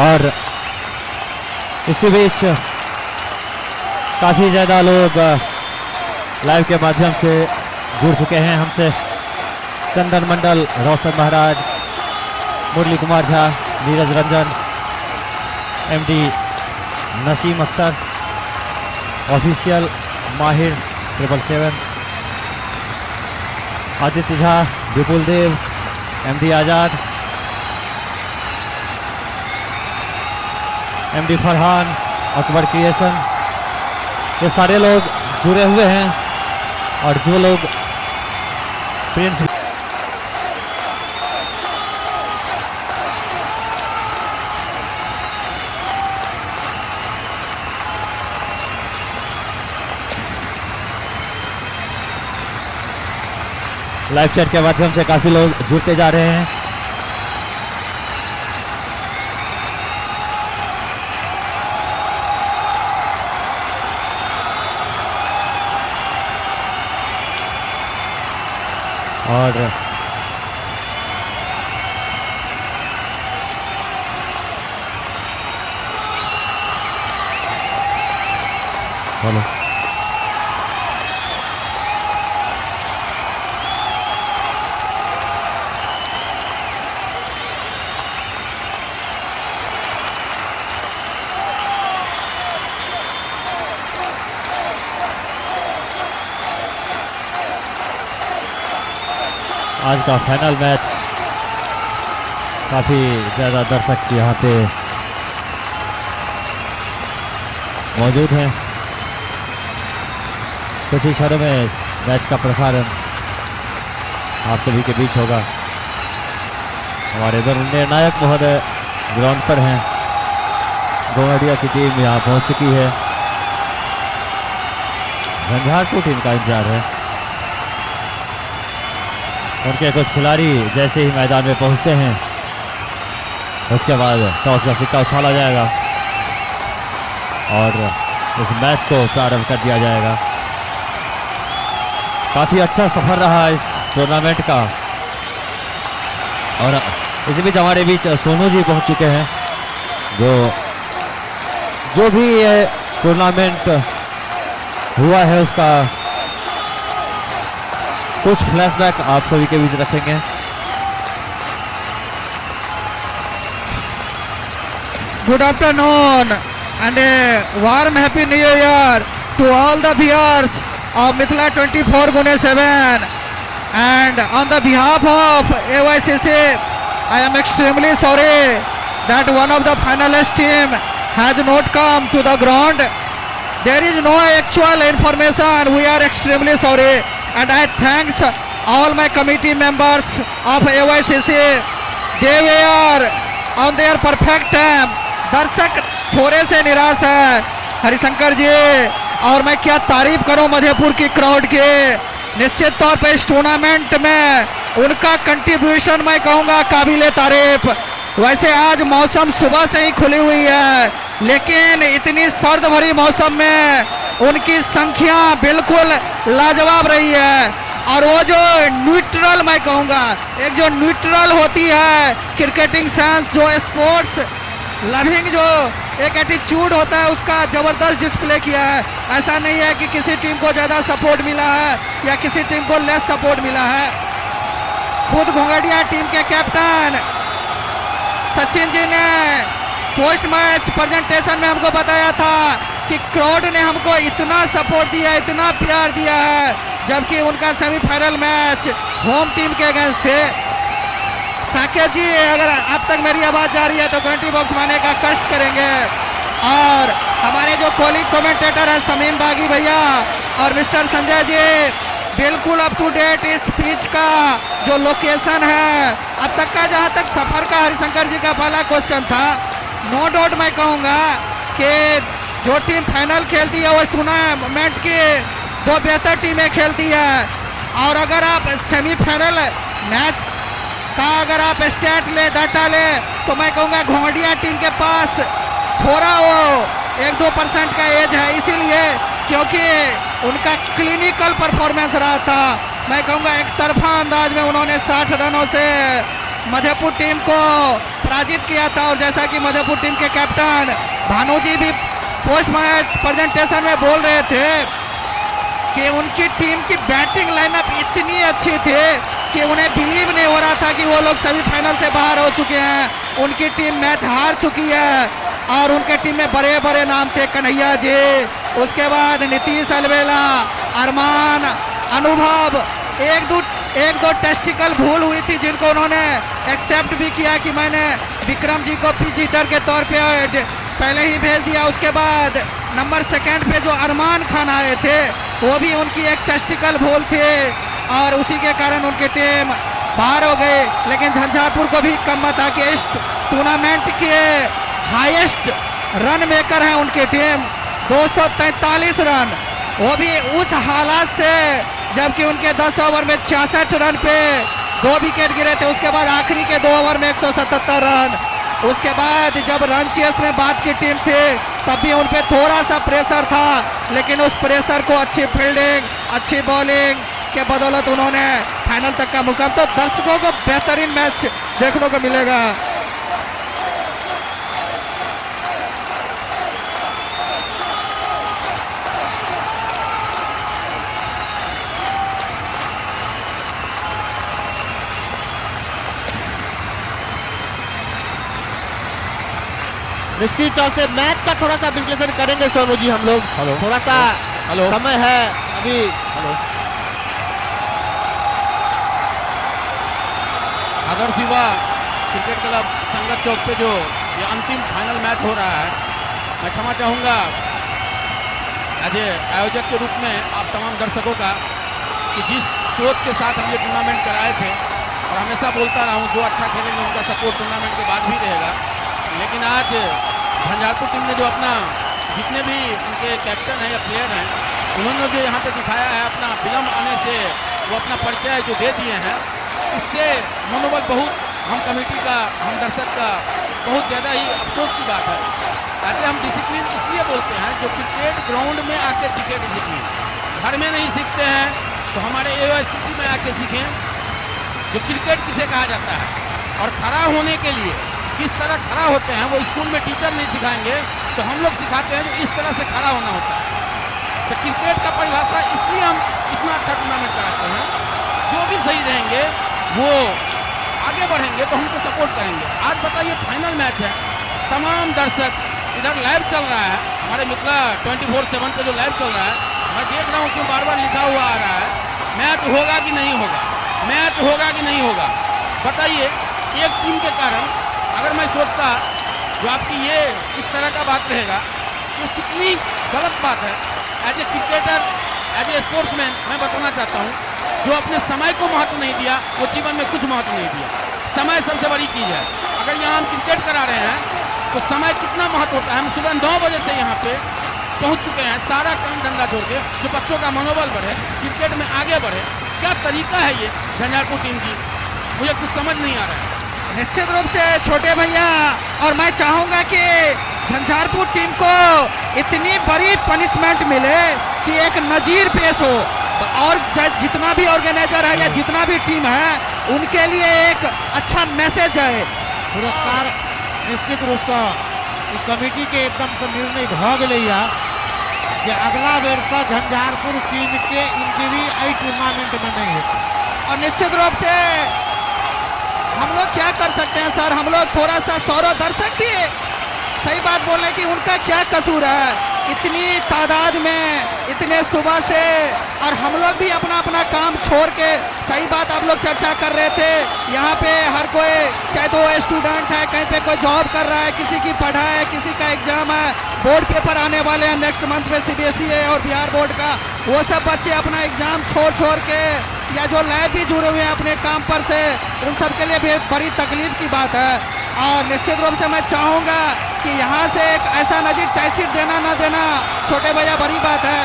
और इसी बीच काफ़ी ज़्यादा लोग लाइव के माध्यम से जुड़ चुके हैं हमसे। चंदन मंडल, रोशन महाराज, मुरली कुमार झा, नीरज रंजन, एमडी नसीम अख्तर, ऑफिशियल माहिर 777, आदित्य झा, विपुल देव, एमडी आज़ाद, एमडी फरहान, अकबर क्रिएशन, ये सारे लोग जुड़े हुए हैं। और जो लोग प्रिंस लाइव चैट के माध्यम से काफ़ी लोग जुड़ते जा रहे हैं। और हेलो आज का फाइनल मैच। काफ़ी ज़्यादा दर्शक यहाँ पे मौजूद हैं। कुछ ही क्षणों में इस मैच का प्रसारण आप सभी के बीच होगा। हमारे दोनों निर्णायक महोदय ग्राउंड पर हैं। गोवाडिया की टीम यहाँ पहुँच चुकी है। झंझारपुर टीम का इंतजार है। उनके कुछ खिलाड़ी जैसे ही मैदान में पहुंचते हैं उसके बाद टॉस का सिक्का उछाला जाएगा और इस मैच को प्रारंभ कर दिया जाएगा। काफ़ी अच्छा सफर रहा इस टूर्नामेंट का और इसी बीच हमारे बीच सोनू जी पहुंच चुके हैं जो भी ये टूर्नामेंट हुआ है उसका कुछ फ्लैशबैक आप सभी के बीच रखेंगे। Good afternoon and a warm happy new year to all the viewers of Mithila 24x7, and on the behalf of AYCC I am extremely sorry that one of the finalist team has not come to the ground. There is no actual information. We are extremely sorry and I thanks all my committee members of AYCC. They were on their perfect time. दर्शक थोड़े से निराश है हरिशंकर जी, और मैं क्या तारीफ करूं मधेपुर की क्राउड की। निश्चित तौर पे इस टूर्नामेंट में उनका कंट्रीब्यूशन मैं कहूंगा काबिले तारीफ। वैसे आज मौसम सुबह से ही खुली हुई है, लेकिन इतनी सर्द भरी मौसम में उनकी संख्या बिल्कुल लाजवाब रही है। और वो जो न्यूट्रल मैं कहूंगा, एक जो न्यूट्रल होती है क्रिकेटिंग सेंस, जो स्पोर्ट्स लविंग जो एक एटीट्यूड होता है, उसका जबरदस्त डिस्प्ले किया है। ऐसा नहीं है कि किसी टीम को ज़्यादा सपोर्ट मिला है या किसी टीम को लेस सपोर्ट मिला है। खुद घोंगडिया टीम के कैप्टन सचिन जी ने पोस्ट मैच प्रेजेंटेशन में हमको बताया था कि क्राउड ने हमको इतना सपोर्ट दिया, इतना प्यार दिया है, जबकि उनका सेमीफाइनल मैच होम टीम के अगेंस्ट थे। साकेत जी, अगर अब तक मेरी आवाज़ जा रही है तो कमेंट्री बॉक्स में आने का कष्ट करेंगे। और हमारे जो कोलिग कमेंटेटर है समीम बागी भैया और मिस्टर संजय जी, बिल्कुल अप टू डेट इस पिच का जो लोकेशन है, अब तक का जहां तक सफर का हरिशंकर जी का पहला क्वेश्चन था। नो डाउट मैं कहूँगा कि जो टीम फाइनल खेलती है वो टूर्नामेंट की दो बेहतर टीमें खेलती है। और अगर आप सेमीफाइनल मैच का अगर आप स्टैट ले, डाटा ले, तो मैं कहूँगा घोंगडिया टीम के पास थोड़ा वो 1-2% का एज है, इसीलिए क्योंकि उनका क्लिनिकल परफॉर्मेंस रहा था। मैं कहूँगा एक तरफा अंदाज में उन्होंने 60 रनों से मधेपुर टीम को पराजित किया था। और जैसा कि मधेपुर टीम के कैप्टन भानु जी भी पोस्ट मैच प्रेजेंटेशन में बोल रहे थे कि उनकी टीम की बैटिंग लाइनअप इतनी अच्छी थी कि उन्हें बिलीव नहीं हो रहा था कि वो लोग सेमीफाइनल से बाहर हो चुके हैं। उनकी टीम मैच हार चुकी है और उनके टीम में बड़े बड़े नाम थे, कन्हैया जी, उसके बाद नीतीश अलवेला, अरमान, अनुभव। एक दो टेस्टिकल भूल हुई थी जिनको उन्होंने एक्सेप्ट भी किया कि मैंने विक्रम जी को पिच हिटर के तौर पे पहले ही भेज दिया। उसके बाद नंबर 2 पे जो अरमान खान आए थे वो भी उनकी एक टेस्टिकल भूल थी और उसी के कारण उनकी टीम बाहर हो गई। लेकिन झंझारपुर को भी कम मत था कि इस टूर्नामेंट के हाईएस्ट रन मेकर हैं उनकी टीम, 243 रन, वो भी उस हालात से जबकि उनके 10 ओवर में 66 रन पे 2 विकेट गिरे थे। उसके बाद आखिरी के 2 ओवर में 177 रन। उसके बाद जब रन चेस में बात की टीम थी तब भी उन पे थोड़ा सा प्रेशर था, लेकिन उस प्रेशर को अच्छी फील्डिंग, अच्छी बॉलिंग के बदौलत उन्होंने फाइनल तक का मुकाम। तो दर्शकों को बेहतरीन मैच देखने को मिलेगा। निश्चित तौर से मैच का थोड़ा सा विश्लेषण करेंगे सोनू जी हम लोग। थोड़ा सा समय है अभी। आदर्श युवा क्रिकेट क्लब संगत चौक पे जो ये अंतिम फाइनल मैच हो रहा है, मैं क्षमा चाहूँगा एज ए आयोजक के रूप में आप तमाम दर्शकों का कि जिस सोच के साथ हम ये टूर्नामेंट कराए थे, और हमेशा बोलता रहा हूँ जो अच्छा खेलेंगे उनका सपोर्ट टूर्नामेंट के बाद भी रहेगा, लेकिन आज झंझारपुर टीम ने जो अपना जितने भी उनके कैप्टन हैं या प्लेयर हैं, उन्होंने जो यहाँ पे दिखाया है अपना विलम्ब आने से वो अपना परिचय जो दे दिए हैं, इससे मनोबल बहुत हम कमेटी का, हम दर्शक का बहुत ज़्यादा ही अफसोस की बात है। ताकि हम डिसिप्लिन इसलिए बोलते हैं, जो क्रिकेट ग्राउंड में आके सीखे डिसिप्लिन, घर में नहीं सीखते हैं तो हमारे AOSCC में आके सीखें जो क्रिकेट किसे कहा जाता है, और खड़ा होने के लिए किस तरह खड़ा होते हैं वो स्कूल में टीचर नहीं सिखाएंगे तो हम लोग सिखाते हैं जो इस तरह से खड़ा होना होता है। तो क्रिकेट का परिभाषा इसलिए हम इतना अच्छा टूर्नामेंट कराते हैं, जो भी सही रहेंगे वो आगे बढ़ेंगे तो हमको सपोर्ट करेंगे। आज बताइए फाइनल मैच है, तमाम दर्शक इधर लाइव चल रहा है, हमारे मिथिला 24/7 पे जो लाइव चल रहा है, मैं देख रहा हूँ उसमें बार बार लिखा हुआ आ रहा है मैच होगा कि नहीं होगा, मैच होगा कि नहीं होगा। बताइए एक टीम के कारण अगर मैं सोचता जो आपकी ये इस तरह का बात रहेगा तो कितनी गलत बात है। As a cricketer, as a sportsman मैं बताना चाहता हूँ, जो अपने समय को महत्व नहीं दिया वो जीवन में कुछ महत्व नहीं दिया। समय सबसे बड़ी चीज़ है। अगर यहाँ हम क्रिकेट करा रहे हैं तो समय कितना महत्व होता है। हम सुबह 9 बजे से यहाँ पे पहुँच चुके हैं, सारा काम धंधा छोड़ के, जो बच्चों का मनोबल बढ़े, क्रिकेट में आगे बढ़े। क्या तरीका है ये झंझारपुर टीम की, मुझे कुछ समझ नहीं आ रहा है। निश्चित रूप से छोटे भैया, और मैं चाहूँगा कि झंझारपुर टीम को इतनी बड़ी पनिशमेंट मिले कि एक नज़ीर पेश हो, और जितना भी ऑर्गेनाइजर है या जितना भी टीम है उनके लिए एक अच्छा मैसेज जाए। पुरस्कार निश्चित रूप से ई कमेटी के एकदम से निर्णय भ गया कि अगला वर्ष झंझारपुर टीम के इंजरी आई टूर्नामेंट में नहीं है। और निश्चित रूप से हम लोग क्या कर सकते हैं सर, हम लोग थोड़ा सा सौरव दर्शक भी सही बात बोल रहे हैं कि उनका क्या कसूर है इतनी तादाद में इतने सुबह से, और हम लोग भी अपना अपना काम छोड़ के, सही बात आप लोग चर्चा कर रहे थे, यहाँ पे हर कोई चाहे तो स्टूडेंट है, कहीं पे कोई जॉब कर रहा है, किसी की पढ़ाई है, किसी का एग्जाम है, बोर्ड पेपर आने वाले हैं नेक्स्ट मंथ में CBSE है और बिहार बोर्ड का, वो सब बच्चे अपना एग्जाम छोड़ के या जो लाइव भी जुड़े हुए हैं अपने काम पर से, उन सब के लिए भी बड़ी तकलीफ की बात है। और निश्चित रूप से मैं चाहूँगा कि यहाँ से एक ऐसा नज़ीर टैक्सीट देना ना देना छोटे भैया बड़ी बात है,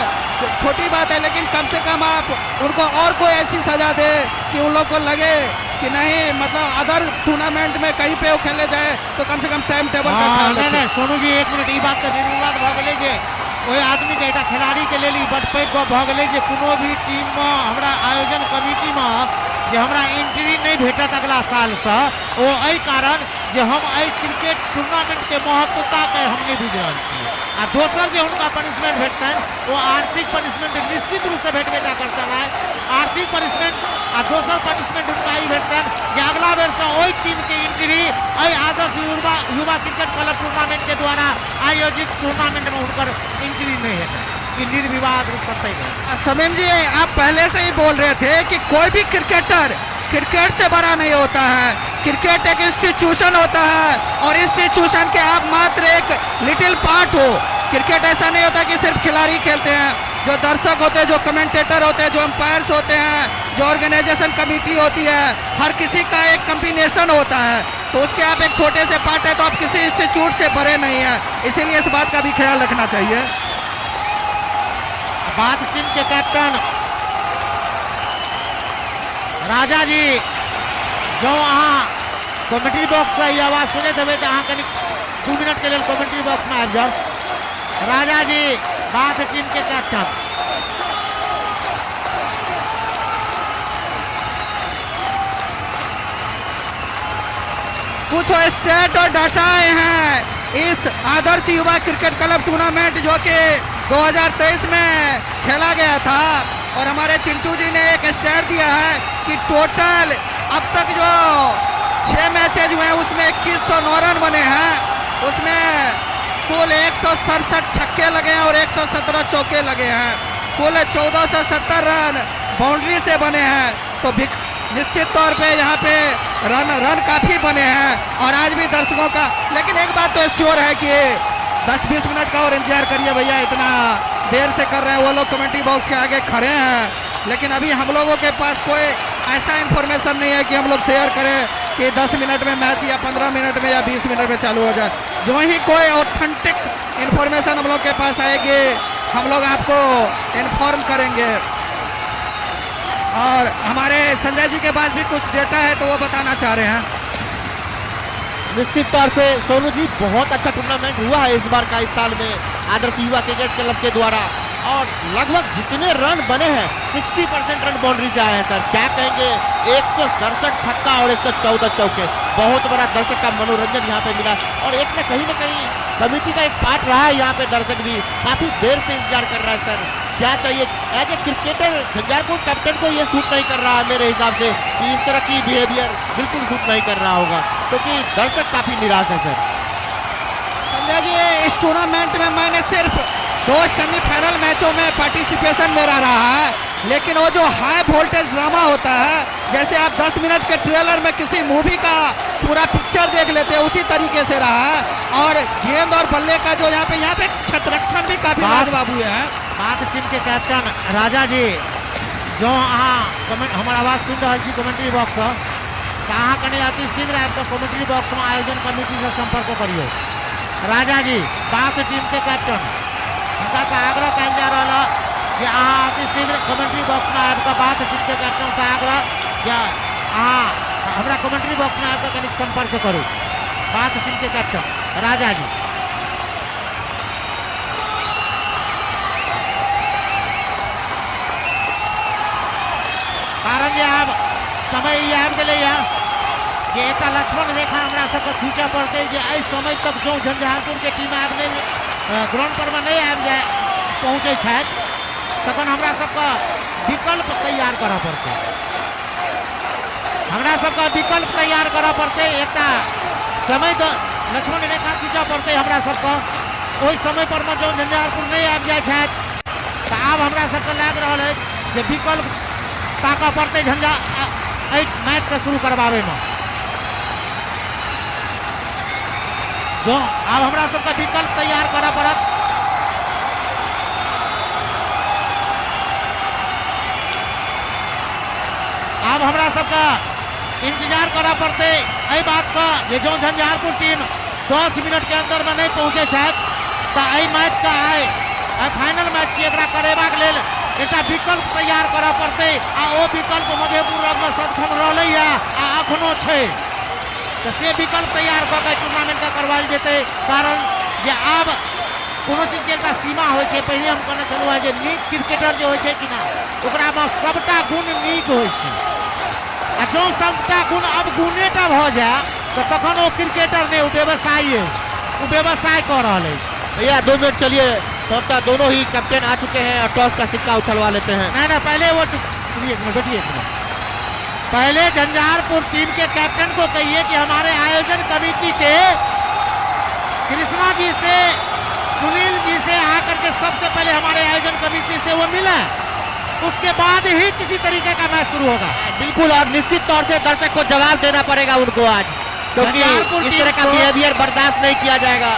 छोटी बात है, लेकिन कम से कम आप उनको और कोई ऐसी सज़ा दे कि उन लोग को लगे कि नहीं, मतलब अदर टूर्नामेंट में कहीं पे वो खेले जाए तो कम से कम टाइम टेबल का ख्याल रखें। नहीं सोनू जी एक मिनट, ये बात तो निर्विवाद भ गए जे कोई आदमी के एक खिलाड़ी के लिए बड़ पैघ गप भ गए जे कोनो भी टीम में हमरा आयोजन कमिटी में जे हमरा एंट्री नहीं भेटत अगला साल से, वो एहि कारण जे हम एहि क्रिकेट टूर्नामेंट के महत्वता के हम नहीं बुझ रहल छी। आ दोसर जे उनका पनिशमेंट भेटतन वो आर्थिक पनिशमेंट निश्चित रूप से भेटबे करतन है, आर्थिक पनिशमेंट। आ दोसर पनिशमेंट उनका ई भेटतन कि अगला बेर से ओहि टीम के एंट्री एहि आदर्श युवा क्रिकेट क्लब टूर्नामेंट के द्वारा आयोजित टूर्नामेंट में उनकर एंट्री नहीं है, कि निर्विवाद रूप से है। समीम जी आप पहले से ही बोल रहे थे कि कोई भी क्रिकेटर क्रिकेट से बड़ा नहीं होता है, क्रिकेट एक इंस्टीट्यूशन होता है और इंस्टीट्यूशन के आप मात्र एक लिटिल पार्ट हो। क्रिकेट ऐसा नहीं होता कि सिर्फ खिलाड़ी खेलते हैं, जो दर्शक होते हैं, जो कमेंटेटर होते हैं, जो अंपायर्स होते हैं, जो ऑर्गेनाइजेशन कमेटी होती है, हर किसी का एक कम्बिनेशन होता है, तो उसके आप एक छोटे से पार्ट है, तो आप किसी इंस्टीट्यूट से बड़े नहीं हैं, इसीलिए इस बात का भी ख्याल रखना चाहिए। बात टीम के कैप्टन राजा जी जो अहाँ कमेंट्री बॉक्स से ये आवाज सुने देवे तो अहाँ कनी 2 मिनट के लिए कमेंट्री बॉक्स में आ जाओ। राजा जी बात टीम के कैप्टन। कुछ स्टेट और डाटा आए हैं इस आदर्श युवा क्रिकेट क्लब टूर्नामेंट जो कि 2023 में खेला गया था, और हमारे चिंटू जी ने एक स्टेट दिया है कि टोटल अब तक जो 6 मैचेज हुए हैं उसमें 2109 रन बने हैं, उसमें कुल 167 छक्के लगे हैं और 117 चौके लगे हैं, कुल 1470 रन बाउंड्री से बने हैं। तो निश्चित तौर पे यहाँ पे रन काफी बने हैं और आज भी दर्शकों का, लेकिन एक बात तो श्योर है कि 10-20 मिनट का और इंतजार करिए भैया, इतना देर से कर रहे हैं वो लोग कमेंट्री बॉक्स के आगे खड़े हैं, लेकिन अभी हम लोगों के पास कोई ऐसा इन्फॉर्मेशन नहीं है कि हम लोग शेयर करें कि 10 मिनट में मैच या 15 मिनट में या 20 मिनट में चालू हो जाए। जो ही कोई ऑथेंटिक इन्फॉर्मेशन हम लोग के पास आएगी हम लोग आपको इन्फॉर्म करेंगे। और हमारे संजय जी के पास भी कुछ डेटा है तो वो बताना चाह रहे हैं। निश्चित तौर से सोनू जी बहुत अच्छा टूर्नामेंट हुआ है इस बार का, इस साल में आदर्श युवा क्रिकेट क्लब के द्वारा, और लगभग जितने रन बने हैं 60% रन बाउंड्री से आए हैं सर। क्या कहेंगे, 167 छक्का और 114 चौके, बहुत बड़ा दर्शक का मनोरंजन यहाँ पे मिला। और एक न कहीं कमेटी का एक पार्ट रहा है यहाँ पे, दर्शक भी काफी देर से इंतजार कर रहा है सर। क्या चाहिए, as a cricketer Jhanjharpur captain को ये सूट नहीं कर रहा है मेरे हिसाब से कि इस तरह की बिहेवियर बिल्कुल सूट नहीं कर रहा होगा, क्योंकि दर्शक काफी निराश है सर। संजय जी इस टूर्नामेंट में मैंने सिर्फ 2 सेमीफाइनल मैचों में पार्टिसिपेशन मेरा रहा है, लेकिन वो जो हाई वोल्टेज ड्रामा होता है, जैसे आप 10 मिनट के ट्रेलर में किसी मूवी का पूरा पिक्चर देख लेते हैं, उसी तरीके से रहा है। और गेंद और बल्ले का जो यहाँ पे छत्रक्षण भी काफी लाजवाब हुए हैं। बात टीम के कैप्टन राजा जी जो कमेंट हमारा आवाज सुन रहा है कमेंट्री बॉक्स कहाँ करने आती शीघ्र आपका कमेंट्री बॉक्स में आयोजन कमेटी से संपर्क करिए। राजा जी बात टीम के कैप्टन उनका आग्रह कल जा रहा कि अहाँ अति शीघ्र कमेंट्री बॉक्स में आपका बात टीम के कैप्टन से आग्रह कि अहाँ हमारा कमेंट्री बॉक्स में आपका कनिक संपर्क करूँ। बात टीम के कैप्टन राजा जी। कारण जे आब समय ये आबि गेलै कि एक लक्ष्मण रेखा हमरा सबके खींचऽ पड़तै जे एहि समय तक जो झंझारपुर के टीम आबि ग्राउंड पर में नहीं आबि जाए पहुँचे छथि तखन हमरा सबके विकल्प तैयार करऽ पड़तै। हमरा सबके विकल्प तैयार करऽ पड़तै, एकटा समय लक्ष्मण रेखा खींचऽ पड़तै हमरा सबके। ओहि समय पर में जो झंझारपुर नहीं आबि जाए छथि तऽ आब हमरा सबके लागि रहल अछि जे विकल्प ताकऽ पड़तै झंझा मैच के शुरू करवावे में। जो अब हमरा सबके विकल्प तैयार करऽ पड़त। अब हमरा सबके इंतजार करऽ पड़तै एहि बात का जे जो झंझारपुर टीम 10 मिनट के अंदर में नहीं पहुँचे छथि तऽ एहि मैच का आइ फाइनल मैच छी, एकरा करेबाक लेल एकटा विकल्प तैयार करऽ पड़तै आ ओ विकल्प मधेपुर में सदखन रहलै आ अखनो छै, तो से विकल्प तैयार कऽ के टूर्नामेंट का करवाएल जेतै। कारण जे आब कोनो चीज के एकटा सीमा होइ छै। पहिले हम कहने छलहुँ जे नीक क्रिकेटर जे होइ छै कि ना ओकरा में सबटा गुण नीक होइ छै, आ जो सबटा गुण अब गुणेटा भऽ जाए तो तखन ओ क्रिकेटर नहीं, ओ व्यवसायी अछि, ओ व्यवसाय कऽ रहल अछि। भैया 2 मिनट चलिए, सबका दोनों ही कैप्टन आ चुके हैं और टॉस का सिक्का उछलवा लेते हैं। नहीं पहले वो बैठिए, पहले झंझारपुर टीम के कैप्टन को कहिए कि हमारे आयोजन कमेटी के कृष्णा जी से सुनील जी से आकर के सबसे पहले हमारे आयोजन कमेटी से वो मिला, उसके बाद ही किसी तरीके का मैच शुरू होगा। बिल्कुल, और निश्चित तौर से दर्शक को जवाब देना पड़ेगा उनको आज, क्योंकि इस तरह का बिहेवियर बर्दाश्त नहीं किया जाएगा।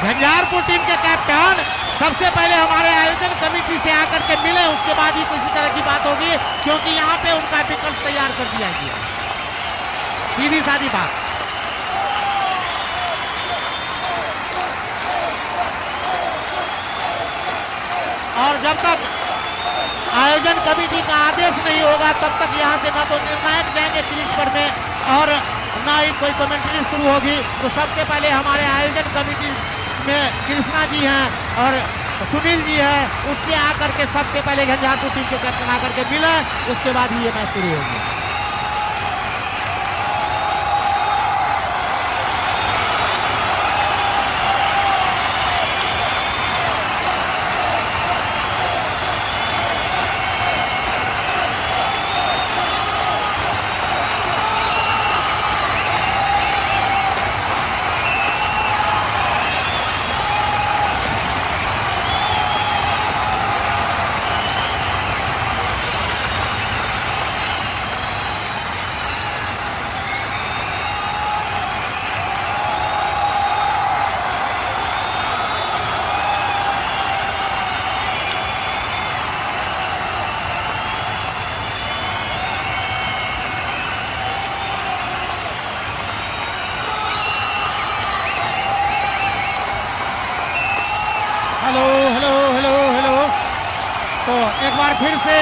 झंझारपुर टीम के कैप्टन सबसे पहले हमारे आयोजन कमेटी से आकर के मिले, उसके बाद ही किसी तरह की बात होगी, क्योंकि यहाँ पे उनका विकल्प तैयार कर दिया गया, सीधी सादी बात। और जब तक आयोजन कमेटी का आदेश नहीं होगा तब तक यहाँ से ना तो निर्णायक जाएंगे क्रीज पर में और ना ही कोई कमेंट्री शुरू होगी। तो सबसे पहले हमारे आयोजन कमेटी में कृष्णा जी हैं और सुनील जी हैं, उससे आकर के सबसे पहले झंझारपुर टीम के कैप्टन आकर के मिले, उसके बाद ही ये मैच शुरू होगी। बार फिर से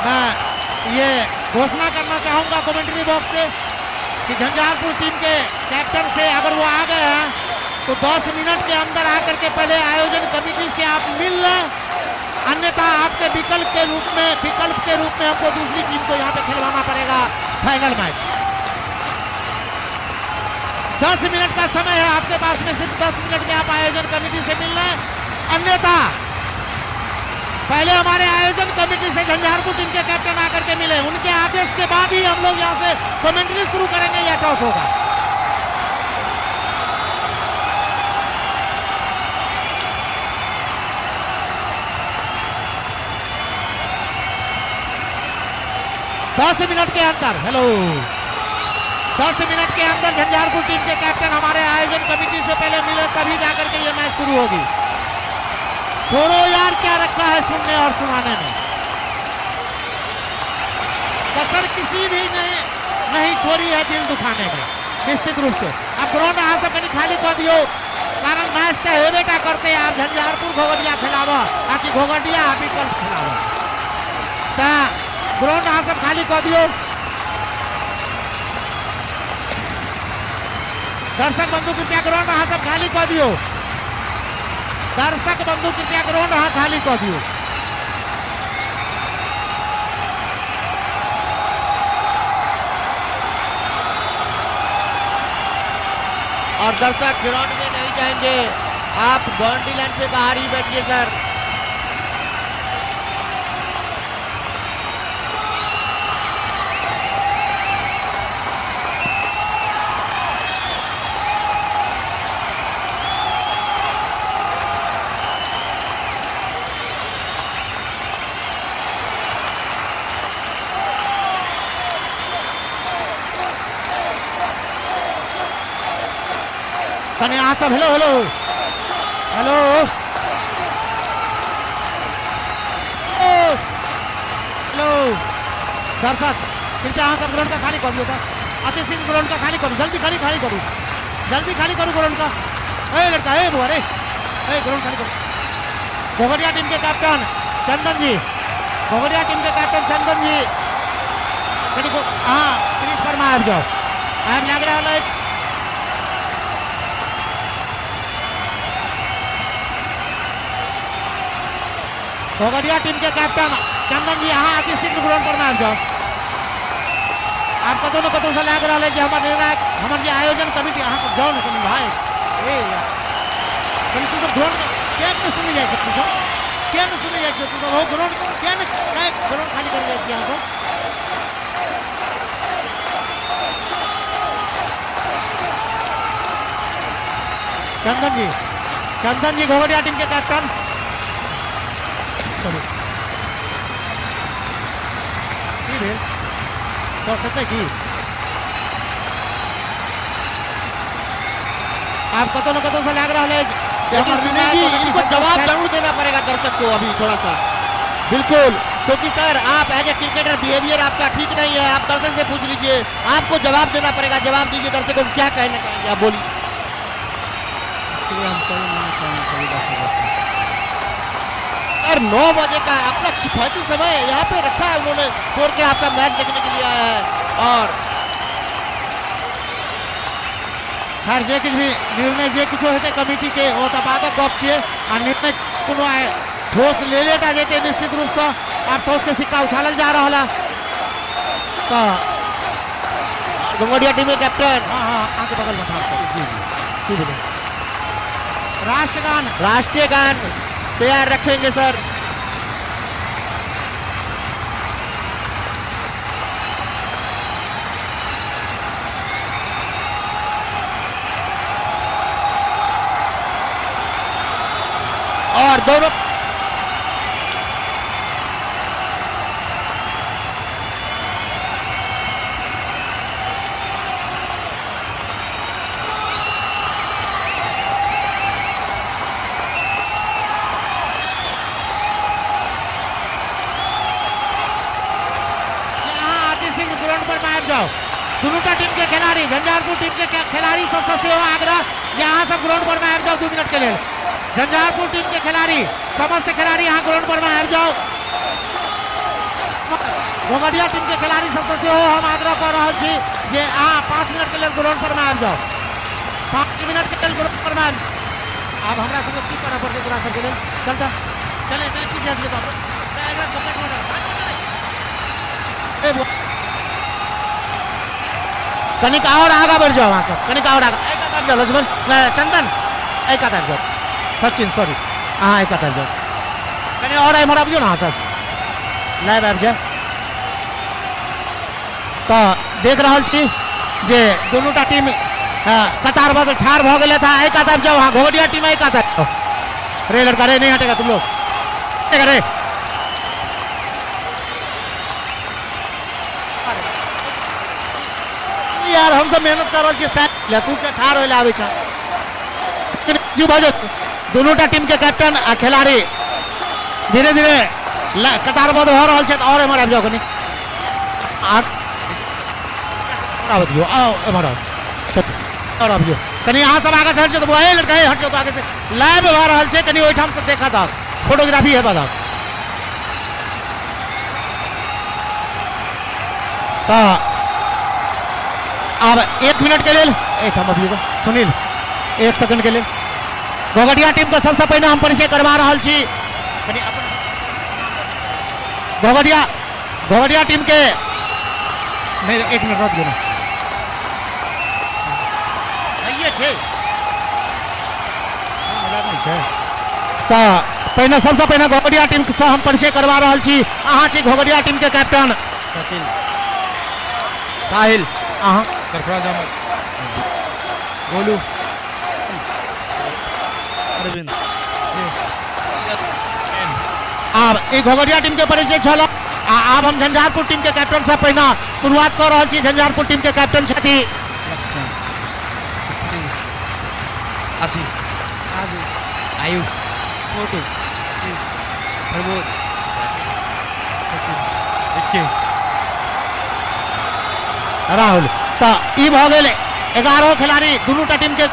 मैं ये घोषणा करना चाहूंगा कमेंट्री बॉक्स से कि झंझारपुर टीम के कैप्टन से अगर वो आ गए हैं तो 10 मिनट के अंदर आकर के पहले आयोजन कमेटी से आप मिल लें, अन्यथा आपके विकल्प के रूप में हमको दूसरी टीम को यहाँ पे खिलवाना पड़ेगा फाइनल मैच। 10 मिनट का समय है आपके पास में, सिर्फ 10 मिनट में आप आयोजन कमेटी से मिल लें, अन्यथा पहले हमारे आयोजन कमेटी से झंझारपुर टीम के कैप्टन आकर के मिले, उनके आदेश के बाद ही हम लोग यहाँ से कमेंट्री शुरू करेंगे या टॉस होगा। दस मिनट के अंदर 10 मिनट के अंदर झंझारपुर टीम के कैप्टन हमारे आयोजन कमेटी से पहले मिले, तभी जाकर के ये मैच शुरू होगी। छोड़ो यार, क्या रखा है सुनने और सुनाने में, कसर किसी भी ने नहीं छोड़ी है दिल दुखाने में, निश्चित रूप से। अब ग्राउंड यहाँ से कहीं खाली कर दियो, कारण मैच तो है बेटा करते आप झंझारपुर घोगटिया खिलावा ताकि घोगटिया विकल्प खिलावा, ग्राउंड यहाँ सब खाली कर दियो। दर्शक बंधु कृपया ग्राउंड यहाँ सब खाली कर दियो, दर्शक बंधु कृपया ग्राउंड यहाँ खाली कर दियो। और दर्शक ग्राउंड में नहीं जाएंगे, आप बाउंड्री लाइन से बाहर ही बैठिए सर। कने यहाँ सब हेलो हेलो हेलो हेलो दर्शक कृपया यहाँ सब ग्राउंड का खाली कर दियो था, अति सिंह ग्राउंड का खाली करो, जल्दी खाली करो, जल्दी खाली करो ग्राउंड का। ए लड़का, ए बुआ रे, ए ग्राउंड खाली करो। घोगटिया टीम के कैप्टन चंदन जी, घोगटिया टीम के कैप्टन चंदन जी कहीं को हाँ क्रीज पर में आ जाओ, आप लग रहा है घोगटिया टीम के कैप्टन चंदन जी यहाँ अति शीघ्र ग्राउंड पर में आ जाओ। आप कतों न कतों से लग रहा है कि हमारे निर्णायक हमारे जी आयोजन कमेटी यहाँ से जाओ ना कहीं भाई, ए यार कहीं तो सब ग्राउंड क्या न सुनी जाए सकते सब, क्या न सुनी जाए सकते सब, वो ग्राउंड क्या न क्या ग्राउंड खाली कर दिया यहाँ से। चंदन जी घोगटिया टीम के कैप्टन, चलो तो सकते की आप कतों न कतों से लग रहा है, इनको जवाब जरूर देना पड़ेगा दर्शक को अभी थोड़ा सा, बिल्कुल, क्योंकि सर आप एज ए क्रिकेटर बिहेवियर आपका ठीक नहीं है, आप दर्शक से पूछ लीजिए, आपको जवाब देना पड़ेगा, जवाब दीजिए दर्शक को क्या कहना चाहेंगे आप बोलिए। सर 9 बजे का अपना किफायती समय यहाँ पे रखा है उन्होंने, छोड़ के आपका मैच देखने के लिए आया है। और खैर जे कुछ भी निर्णय जे कुछ होते कमिटी के वो तो बात गप छे आ निर्णय कोनो आए ठोस ले लेटा जेते निश्चित रूप से आप ठोस के सिक्का उछालल जा रहा तो घोगटिया टीम के कैप्टन हाँ आगे बगल में था जी बोले राष्ट्रीय गान तैयार रखेंगे सर। और दोनों दोनों टीम के खिलाड़ी झंझारपुर टीम के खिलाड़ी सबसे सेवा आग्रह यहाँ सब ग्राउंड पर में आ जाओ 2 मिनट के लिए। झंझारपुर टीम के खिलाड़ी समस्त खिलाड़ी यहाँ ग्राउंड पर में आ जाओ। घोघडिया टीम के खिलाड़ी सबसे सेहो हम आग्रह कर रहा छी जे अहाँ 5 मिनट के लिए ग्राउंड पर में आबि जाओ। 5 मिनट के लिए ग्राउंड पर में आब हमरा सबके की करऽ पड़तै तोरा सबके लेल? चलता चले चले की जात लेता कनिक और आगा बढ़ जाओ वहाँ सब, कनिक और आगा एक आगा जाओ लक्ष्मण चंदन एक आगा जाओ, सचिन सॉरी हाँ एक आगा जाओ कनी और एम्हर आबियो ना सब लाइव आबि जाए। तो देख रहा छी जे दोनोटा टीम कतारबद्ध ठाड़ भ गेले था। एक आधा जाओ हाँ घोघडिया टीम एक आधा रे लड़का रे नहीं हटेगा तुम लोग रे यार हम सब मेहनत कर रहे हैं तू के ठाड़ होले आवे छ दोनोटा टीम के कैप्टन आ खिलाड़ी धीरे धीरे कतारबद्ध हो रहा है। और एमर आबि जाओ कनी दियो आओ एमर और आबियो कनी अहाँ सब आगे से हट जाओ तो ए लड़का हट जाओ तो आगे से लाइव हो रहा है कनी ओइठाम से देखा था फोटोग्राफी है बता तो अब 1 मिनट के लिए अभी सुनील 1 सेकंड के लिए घोघडिया टीम का सबसे पहले हम परिचय करवा रहा छी। घोघडिया टीम के नहीं 1 मिनट रोक देना तो पहले सबसे पहले घोघडिया टीम से हम परिचय करवा रहा छी। अहाँ छी घोघडिया टीम के कैप्टन सचिन साहिल अहाँ सरफराज अहमद गोलू अरविंद अब एक घोघडिया टीम के परिचय छल। अब हम झंझारपुर टीम के कैप्टन से पहले शुरुआत कर रहा छी। झंझारपुर टीम के कैप्टन छथि आशीष आयुष छोटू प्रमोद राहुल तो ई भ गेल 11 खिलाड़ी दोनोटा टीम के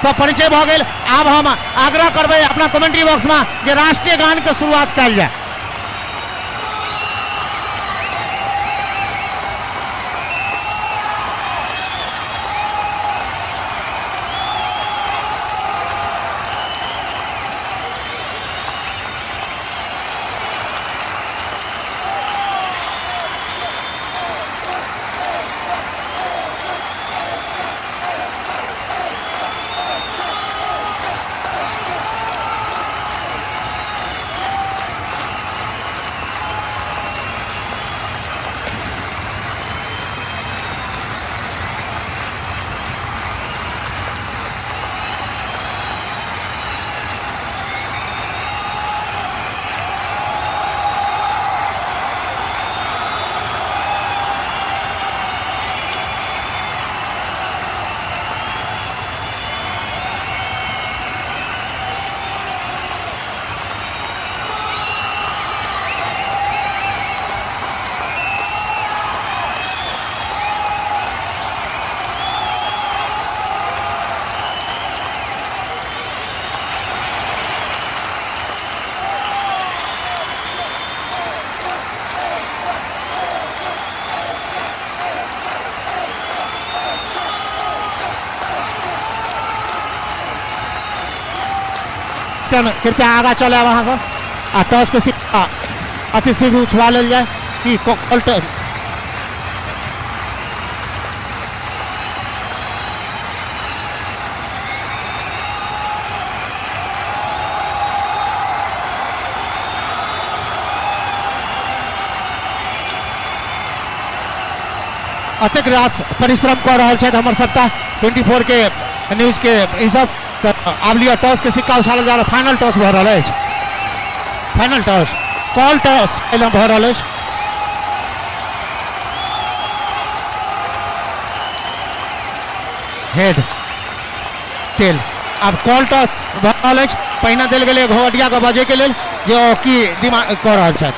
सब परिचय भ गेल। अब हम आग्रह करबे अपना कमेंट्री बॉक्स में जे राष्ट्रीय गान के शुरुआत कल जाए। कृपया आगा चले वहां से टॉस के सिक्का अति शीघ्र उछवा लेल जाए कि अतेक रास परिश्रम कर रहा है हमर सबटा 24 के न्यूज के ई सब आब लिया टॉस के सिक्का उछाल जा रहा। फाइनल टॉस भ रहा है, फाइनल टॉस कॉल टॉस पहले भ रहा है। हेड टेल अब कॉल टॉस भ रहा है। पहिने देल गेलै घोघडिया के बजे के लेल जे की डिमांड कर रहा है।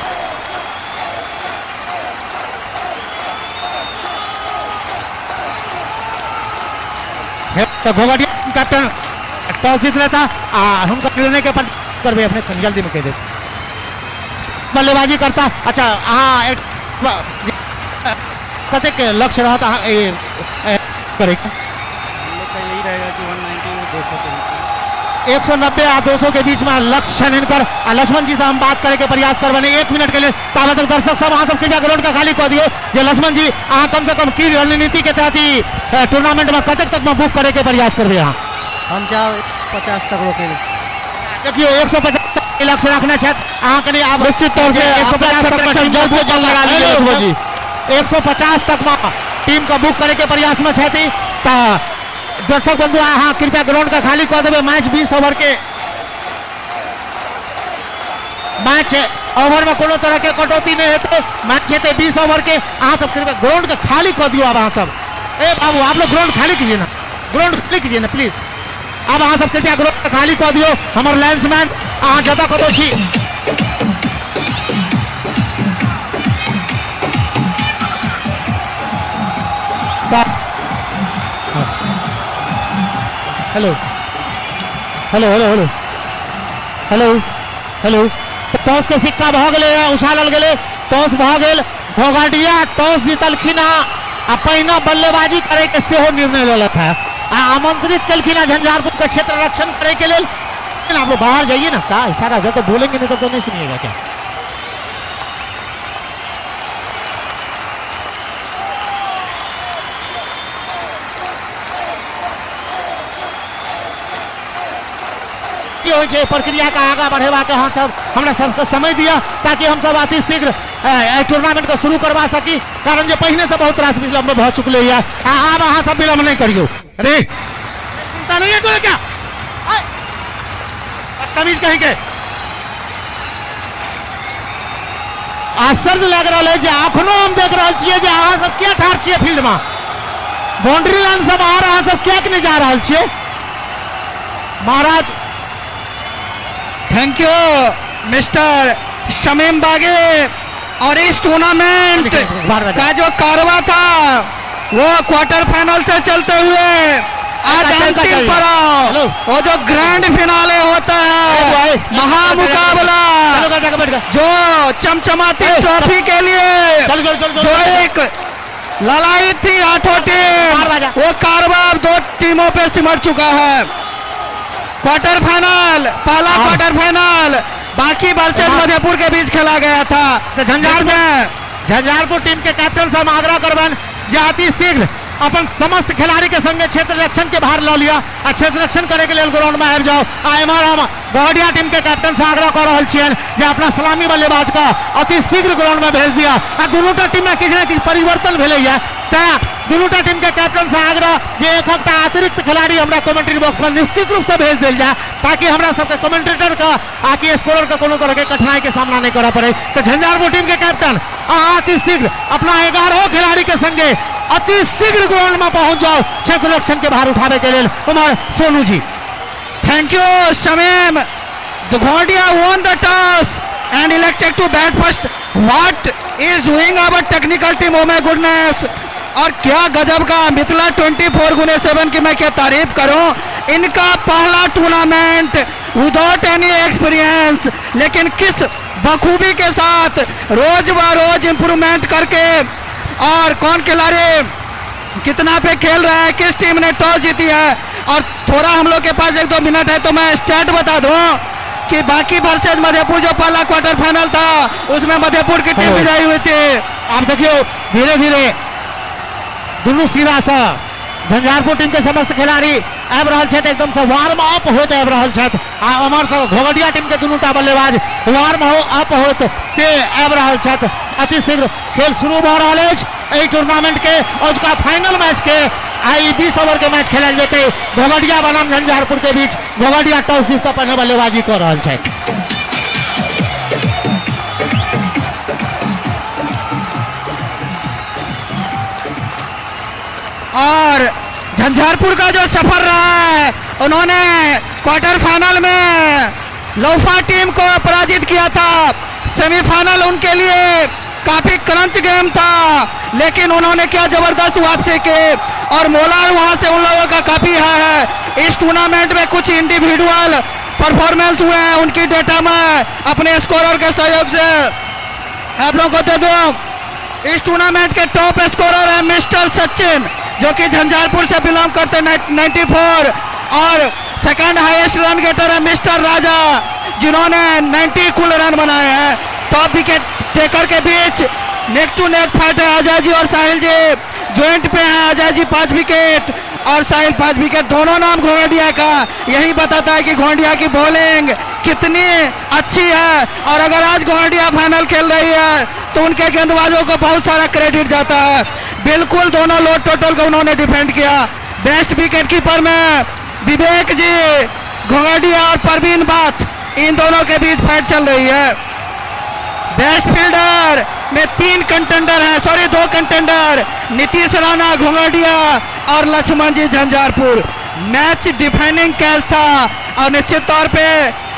तो घोघडिया कैप्टन टॉस जीत लेता उनका निर्णय के करबे अपने जल्दी में कह दे बल्लेबाजी करता। अच्छा हाँ कते के लक्ष्य रहता है करे हम लोग का यही रहेगा कि 190 और 200 के बीच में 190 और 200 के बीच में लक्ष्य इनकर लक्ष्मण जी से हम बात करे के प्रयास करवाने 1 मिनट के लिए ताबे तक दर्शक सब वहां सब कृपया ग्राउंड का खाली कर दियो जे लक्ष्मण जी आ कम से कम की रणनीति के तहत ही टूर्नामेंट में कतक तक में बुक करे के प्रयास करबे यहां हम क्या 50 तक रोकेंगे। देखियो 150 के लक्ष्य रखना चाहत अहां कनी आप निश्चित तौर से 150 तक में टीम जल्द से जल्द लगा लीजिए लक्ष्मण जी। 150 तक में टीम का बुक करे के प्रयास में छथि ता दर्शक बंधु अहाँ कृपया ग्राउंड का खाली कर देवे। मैच 20 ओवर के मैच ओवर में कोनो तरह के कटौती नहीं हेते मैच हेते 20 ओवर के अहाँ सब कृपया ग्राउंड का खाली कर दियो। अब अहाँ सब ए बाबू आप लोग ग्राउंड खाली कीजिए ना ग्राउंड खाली कीजिए ना प्लीज। अब अहाँ सब कृपया ग्राउंड का खाली कर दियो। हमारे लाइन्समैन अहाँ ज्यादा कतो छी hello hello hello hello hello hello toss के सिक्का भ गेले उछालल गेले टॉस भ गेल घोघाटिया टॉस जीतलखिन आ पहिने बल्लेबाजी करे के सेहो निर्णय लेलक है आ आमंत्रित कलखिन झंझारपुर का क्षेत्र रक्षण करे के लिए। आप लोग बाहर जाइए ना का सारा जब तो बोलेंगे नहीं तो नहीं सुनिएगा क्या। प्रक्रिया का आगा बढ़ेवा के हम सब हमरा सबके समय दिया ताकि हम सब अति शीघ्र टूर्नामेंट को शुरू करवा सकी कारण जो पहले से बहुत रास विलंब भ चुकले है अब अहाँ सब विलंब नहीं करियो। अरे चिंता नहीं है तो क्या तमीज कहीं के आश्चर्य लग रहा है जे अखनो हम देख रहा छिए जे अहाँ सब क्या ठार छिए फील्ड में बाउंड्री लाइन सब आ रहा सब क्या के नहीं जा रहा छिए महाराज। थैंक यू मिस्टर शमीम बागे। और इस टूर्नामेंट का जो कारवा था वो क्वार्टर फाइनल से चलते हुए आज अंतिम पड़ाव वो जो ग्रैंड फिनाले होता है महामुकाबला जो चमचमाती ट्रॉफी के लिए जो एक लड़ाई थी आठों टीम वो कारवा 2 टीमों पे सिमट चुका है। क्वार्टर फाइनल पहला क्वार्टर फाइनल बाकी वर्सेस मधेपुर के बीच खेला गया था। तो झंझारपुर टीम के कैप्टन से हम आग्रह करबन जे अति शीघ्र अपन समस्त खिलाड़ी के संगे क्षेत्र रक्षण के बाहर ला लिया आ क्षेत्र रक्षण करे के लिए ग्राउंड में आबि जाओ। एमआर हम बहरिया टीम के कैप्टन से आग्रह कर रहा छियन जे अपना सलामी बल्लेबाज का अति शीघ्र ग्राउंड में भेज दिया आ दुनूटा टीम में किसी न किसी परिवर्तन भेले है दुनूटा टीम के कैप्टन से आग्रह जे एक हफ्ता अतिरिक्त खिलाड़ी हमरा कमेंट्री बॉक्स में निश्चित रूप से भेज दिल जाए ताकि हमरा सबके कमेंटेटर का आकि स्कोरर का कोनो तरह के कठिनाई के सामना नहीं करा पड़े। तो झंझारपुर टीम के कैप्टन अति शीघ्र अपना 11 खिलाड़ी के संगे अति शीघ्र ग्राउंड में पहुंच जाओ क्षेत्र रक्षण के बाहर उठावे के लिए। हमारे Sonu ji thank you Shamim. Dughodia won the toss and elected to bat first. What is doing our technical team? Oh my goodness! और क्या गजब का मिथिला 24x7 की मैं क्या तारीफ करूं। इनका पहला टूर्नामेंट विदाउट एनी एक्सपीरियंस लेकिन किस बखूबी के साथ रोज ब रोज इम्प्रूवमेंट करके और कौन खिलाड़ी कितना पे खेल रहा है किस टीम ने टॉस जीती है। और थोड़ा हम लोग के पास 1-2 मिनट है तो मैं स्टैट बता दूं कि बाकी वर्सेज मधेपुर जो पहला क्वार्टर फाइनल था उसमें मधेपुर की टीम विजयी हुई थी। आप देखियो धीरे धीरे दुनू सिरा से झंझारपुर टीम के समस्त खिलाड़ी आब रहल छथि एकदम से वार्म अप होते आब रहल छथि आ हमर सब घोघडिया टीम के दुनूटा बल्लेबाज वार्म अप होत से आब रहल छथि। अति शीघ्र खेल शुरू भ रहल अछि एहि टूर्नामेंट के आज का फाइनल मैच के आई 20 ओवर के मैच खेलल जेते घोघडिया बनाम झंझारपुर के बीच। घोघडिया टॉस जीत कर पहले बल्लेबाजी कर रहल छथि। और झंझारपुर का जो सफर रहा है उन्होंने क्वार्टर फाइनल में लोफा टीम को पराजित किया था। सेमीफाइनल उनके लिए काफी क्रंच गेम था लेकिन उन्होंने क्या जबरदस्त वापसी की और मोलार वहां से उन लोगों का काफी है। इस टूर्नामेंट में कुछ इंडिविजुअल परफॉर्मेंस हुए हैं उनकी डेटा में अपने स्कोरर के सहयोग से आप लोगों को दे दूं। इस टूर्नामेंट के टॉप स्कोरर है मिस्टर सचिन, जो कि झंझारपुर से बिलोंग करते हैं 94, और सेकंड हाईएस्ट रन गेटर है मिस्टर राजा, जिन्होंने 90 कुल रन बनाए हैं। टॉप विकेट टेकर के बीच नेक टू नेक फाइट है। अजय जी और साहिल जी ज्वाइंट पे हैं। अजय जी 5 विकेट और साहिल 5 विकेट। दोनों नाम घोंडिया का यही बताता है कि घोंडिया की बॉलिंग कितनी अच्छी है, और अगर आज घोंडिया फाइनल खेल रही है तो उनके गेंदबाजों को बहुत सारा क्रेडिट जाता है। बिल्कुल दोनों लोड टोटल को उन्होंने डिफेंड किया। बेस्ट विकेट कीपर में विवेक जी, घोंडिया और परवीन बात, इन दोनों के बीच फाइट चल रही है। बेस्ट फील्डर में 3 कंटेंडर हैं, सॉरी 2 कंटेंडर, नीतीश राणा घोंडिया और लक्ष्मण जी झंझारपुर। मैच डिफाइनिंग कैच था, और निश्चित तौर पे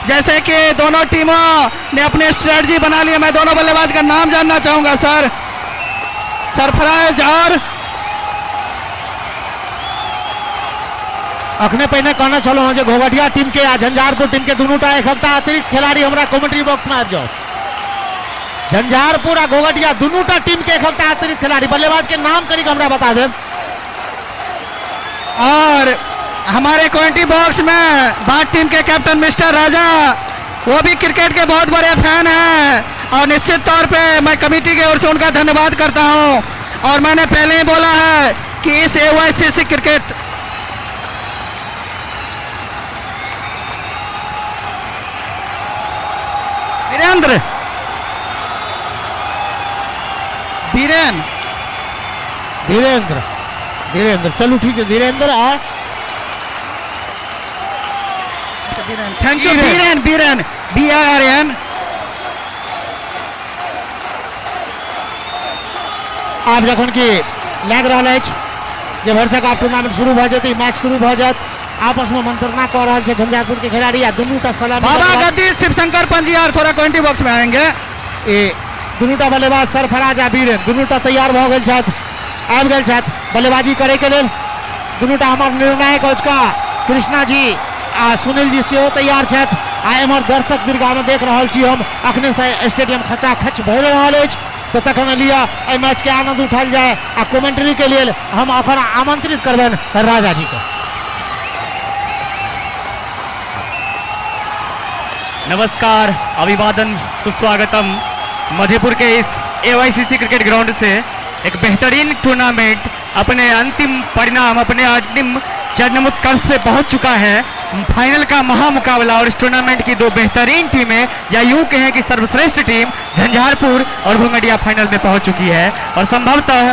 जैसे कि दोनों टीमों ने अपने स्ट्रेटजी बना लिया। मैं दोनों बल्लेबाज का नाम जानना चाहूंगा सर। सरफराज और अखने पहले कहना चलो हाँ, जो घोघटिया टीम के या झंझारपुर टीम के दोनों एक हफ्ता अतिरिक्त खिलाड़ी हमारा कमेंट्री बॉक्स में आ जाओ। झंझारपुर और घोघटिया दोनों टीम के एक हफ्ता अतिरिक्त खिलाड़ी, बल्लेबाज के नाम करी हमरा बता दे। और हमारे कमेंट्री बॉक्स में बात टीम के कैप्टन मिस्टर राजा, वो भी क्रिकेट के बहुत बड़े फैन हैं, और निश्चित तौर पे मैं कमेटी की ओर से उनका धन्यवाद करता हूं। और मैंने पहले ही बोला है कि इस AYCC क्रिकेट वीरेंद्र धीरेन्द्र धीरेन्द्र चलो ठीक है, धीरेन्द्र और थैंक यू बीरेन BIRN। आप जखन की लग रहा है जब हर आप टूर्नामेंट शुरू हो जाती, मैच शुरू हो जात, आपस में मंत्रणा कर रहा है झंझारपुर के खिलाड़ी या दोनों का सलाम। बाबा गद्दी शिवशंकर पंजियार थोड़ा कमेंट्री बॉक्स में आएंगे। ए दोनों बल्लेबाज सरफराज आ बीरेन दोनों तैयार हो गए आब गए बल्लेबाजी करे के लिए। दोनों हमारे निर्णायक का कृष्णा जी आ सुनील जी से तैयार है। एमहर दर्शक दीर्घा में देख रहा छी हम, अखने से स्टेडियम खचाखच भर रहा है, तो तखन लिया ए मैच के आनंद उठाल जाए। आ कमेंट्री के लिए हम अखन आमंत्रित करबेन राजा जी को। नमस्कार, अभिवादन, सुस्वागतम। मधेपुर के इस AYCC क्रिकेट ग्राउंड से एक बेहतरीन टूर्नामेंट अपने अंतिम परिणाम, अपने अंतिम चरमोत्कर्ष पे पहुंच चुका है। फाइनल का महामुकाबला, और इस टूर्नामेंट की 2 बेहतरीन टीमें, या यूं कहें कि सर्वश्रेष्ठ टीम झंझारपुर और घोंघटिया फाइनल में पहुंच चुकी है। और संभवतः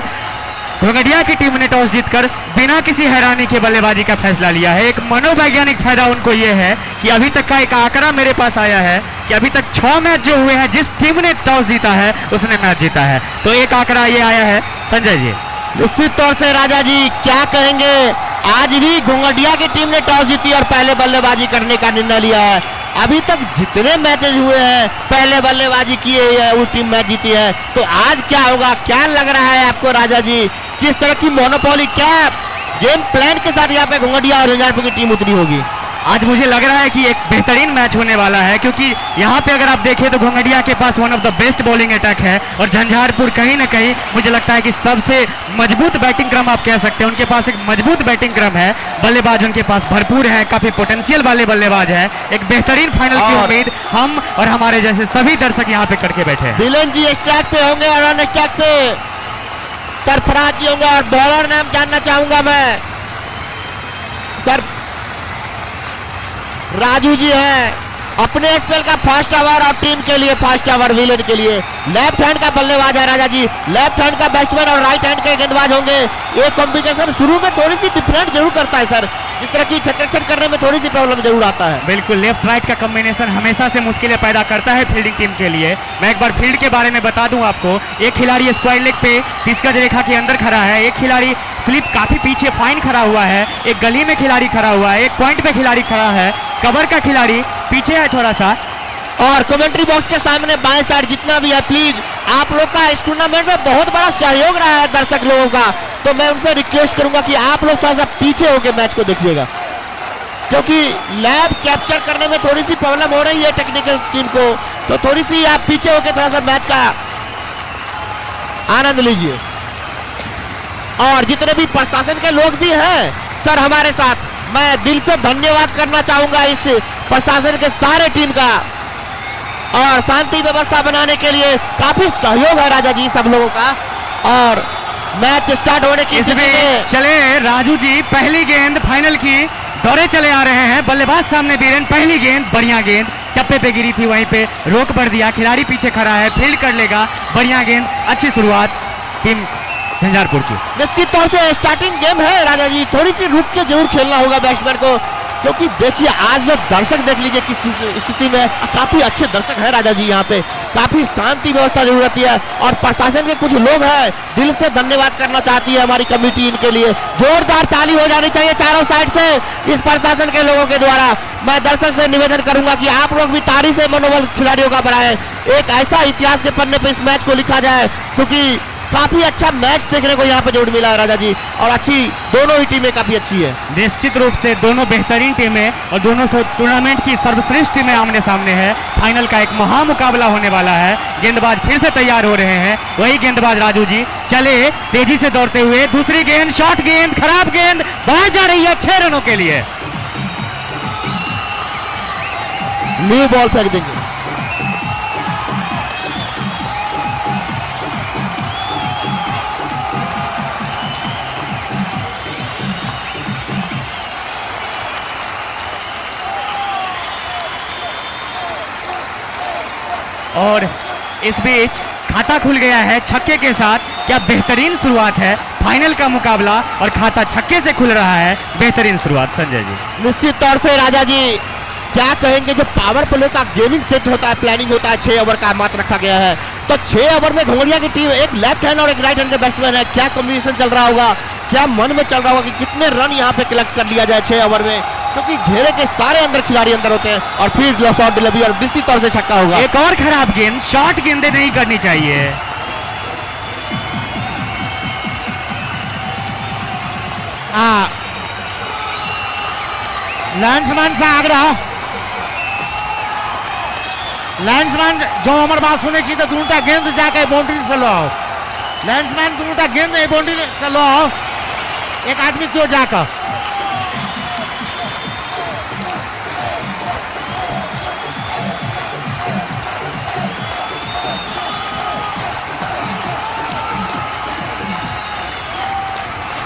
घोंघटिया की टीम ने टॉस जीतकर बिना किसी हैरानी के बल्लेबाजी का फैसला लिया है। एक मनोवैज्ञानिक फायदा उनको ये है कि अभी तक का एक आंकड़ा मेरे पास आया है कि अभी तक 6 मैच जो हुए हैं, जिस टीम ने टॉस जीता है उसने मैच जीता है। तो एक आंकड़ा ये आया है। संजय जी, निश्चित तौर से राजा जी क्या कहेंगे, आज भी घोंघटिया की टीम ने टॉस जीती और पहले बल्लेबाजी करने का निर्णय लिया है। अभी तक जितने मैचेस हुए हैं पहले बल्लेबाजी किए है वो टीम मैच जीती है। तो आज क्या होगा, क्या लग रहा है आपको राजा जी, किस तरह की मोनोपोली, क्या गेम प्लान के साथ यहाँ पे घोंघटिया और झंझारपुर की टीम उतरी होगी? आज मुझे लग रहा है कि एक बेहतरीन मैच होने वाला है, क्योंकि यहाँ पे अगर आप देखें तो घोंघटिया के पास one of the best bowling attack है, और झंझारपुर कहीं ना कहीं मुझे लगता है कि सबसे मजबूत बैटिंग क्रम आप कह सकते हैं। उनके पास एक मजबूत बैटिंग क्रम है, बल्लेबाज उनके पास भरपूर है, काफी पोटेंशियल वाले बल्लेबाज है। एक बेहतरीन फाइनल की उम्मीद हम और हमारे जैसे सभी दर्शक यहाँ पे करके बैठे हैं। विलन जी स्ट्राइक पे होंगे और रन स्ट्राइक पे सरफराज जी होंगे, और बॉलर नाम जानना चाहूंगा मैं। सर राजू जी हैं, अपने स्पेल का फर्स्ट ओवर और टीम के लिए फर्स्ट ओवर विलेन के लिए। लेफ्ट हैंड का बल्लेबाज है राजा जी, लेफ्ट हैंड का बैट्समैन और राइट हैंड के गेंदबाज होंगे। ये कॉम्बिनेशन शुरू में थोड़ी सी डिफरेंट जरूर करता है सर, जिस तरह की छक्के करने में थोड़ी सी प्रॉब्लम जरूर आता है। बिल्कुल, लेफ्ट राइट का कॉम्बिनेशन हमेशा से मुश्किलें पैदा करता है फील्डिंग टीम के लिए। मैं एक बार फील्ड के बारे में बता दूं आपको, एक खिलाड़ी स्क्वायर लेग पे 30 गज रेखा के अंदर खड़ा है, एक खिलाड़ी स्लिप काफी पीछे फाइन खड़ा हुआ है, एक गली में खिलाड़ी खड़ा हुआ है, एक पॉइंट पे खिलाड़ी खड़ा है, कवर का खिलाड़ी पीछे है थोड़ा सा। और कमेंट्री बॉक्स के सामने बाएं साइड जितना भी है, प्लीज आप लोग का इस टूर्नामेंट में बहुत बड़ा सहयोग रहा है दर्शक लोगों का, तो मैं उनसे रिक्वेस्ट करूंगा कि आप लोग थोड़ा सा पीछे होकर मैच को देखिएगा, क्योंकि लैब कैप्चर करने में थोड़ी सी प्रॉब्लम हो रही है टेक्निकल टीम को। तो थोड़ी सी आप पीछे होकर थोड़ा सा मैच का आनंद लीजिए। और जितने भी प्रशासन के लोग भी हैं सर हमारे साथ, मैं दिल से धन्यवाद करना चाहूंगा इस प्रशासन के सारे टीम का। और शांति व्यवस्था बनाने के लिए काफी सहयोग है राजा जी सब लोगों का। और मैच स्टार्ट होने की स्थिति में चले राजू जी, पहली गेंद फाइनल की दौरे चले आ रहे हैं। बल्लेबाज सामने बीरेन, पहली गेंद बढ़िया गेंद टप्पे पे गिरी थी, वहीं पे रोक पड़ दिया, खिलाड़ी पीछे खड़ा है, फील्ड कर लेगा, बढ़िया गेंद, अच्छी शुरुआत टीम झंझारपुर की। निश्चित तौर से स्टार्टिंग गेम है राजा जी, थोड़ी सी रुक के जरूर खेलना होगा बैट्समैन को, क्योंकि देखिए आज जो दर्शक देख लीजिए किस स्थिति में, काफी अच्छे दर्शक है राजा जी यहाँ पे, काफी शांति व्यवस्था जरूरत है। और प्रशासन के कुछ लोग हैं, दिल से धन्यवाद करना चाहती है हमारी कमेटी इनके लिए। जोरदार ताली हो जानी चाहिए चारों साइड से इस प्रशासन के लोगों के द्वारा। मैं दर्शक से निवेदन करूंगा कि आप लोग भी ताली से मनोबल खिलाड़ियों का बढ़ाएं, एक ऐसा इतिहास के पन्ने पे इस मैच को लिखा जाए, क्योंकि काफी अच्छा मैच देखने को यहाँ पे जरूर मिला है राजा जी। और अच्छी दोनों ही टीमें काफी अच्छी है। निश्चित रूप से दोनों बेहतरीन टीमें और दोनों टूर्नामेंट की सर्वश्रेष्ठ टीमें आमने सामने है। फाइनल का एक महा मुकाबला होने वाला है। गेंदबाज फिर से तैयार हो रहे हैं, वही गेंदबाज राजू जी चले तेजी से दौड़ते हुए। दूसरी गेंद शॉर्ट गेंद, खराब गेंद, बाहर जा रही है 6 रनों के लिए। न्यू बॉल फेंक देंगे। और इस बीच खाता खुल गया है छक्के के साथ। क्या बेहतरीन शुरुआत है फाइनल का मुकाबला, और खाता छक्के से खुल रहा है, बेहतरीन शुरुआत संजय जी। निश्चित तौर से राजा जी क्या कहेंगे, जो पावर प्ले का गेमिंग सेट होता है, प्लानिंग होता है, 6 ओवर का मात्र रखा गया है। तो 6 ओवर में घोड़िया की टीम एक लेफ्ट हैंड और एक राइट हैंड के बैट्समैन है। क्या कॉम्बिनेशन चल रहा होगा, क्या मन में चल रहा होगा कि कितने रन यहाँ पे कलेक्ट कर लिया जाए 6 ओवर में, क्योंकि घेरे के सारे अंदर खिलाड़ी अंदर होते हैं। और फिर शॉट डिलीवरी और निश्चित तौर से छक्का होगा। एक और खराब गेंद, शॉर्ट गेंदें नहीं करनी चाहिए। लाइन्समैन से आग्रह, लाइन्समैन जो हमारे बात सुने चाहिए, दूटा गेंद जाके बाउंड्री से लो। लाइन्समैन दूटा गेंद बाउंड्री से लो, एक आदमी क्यों जाकर।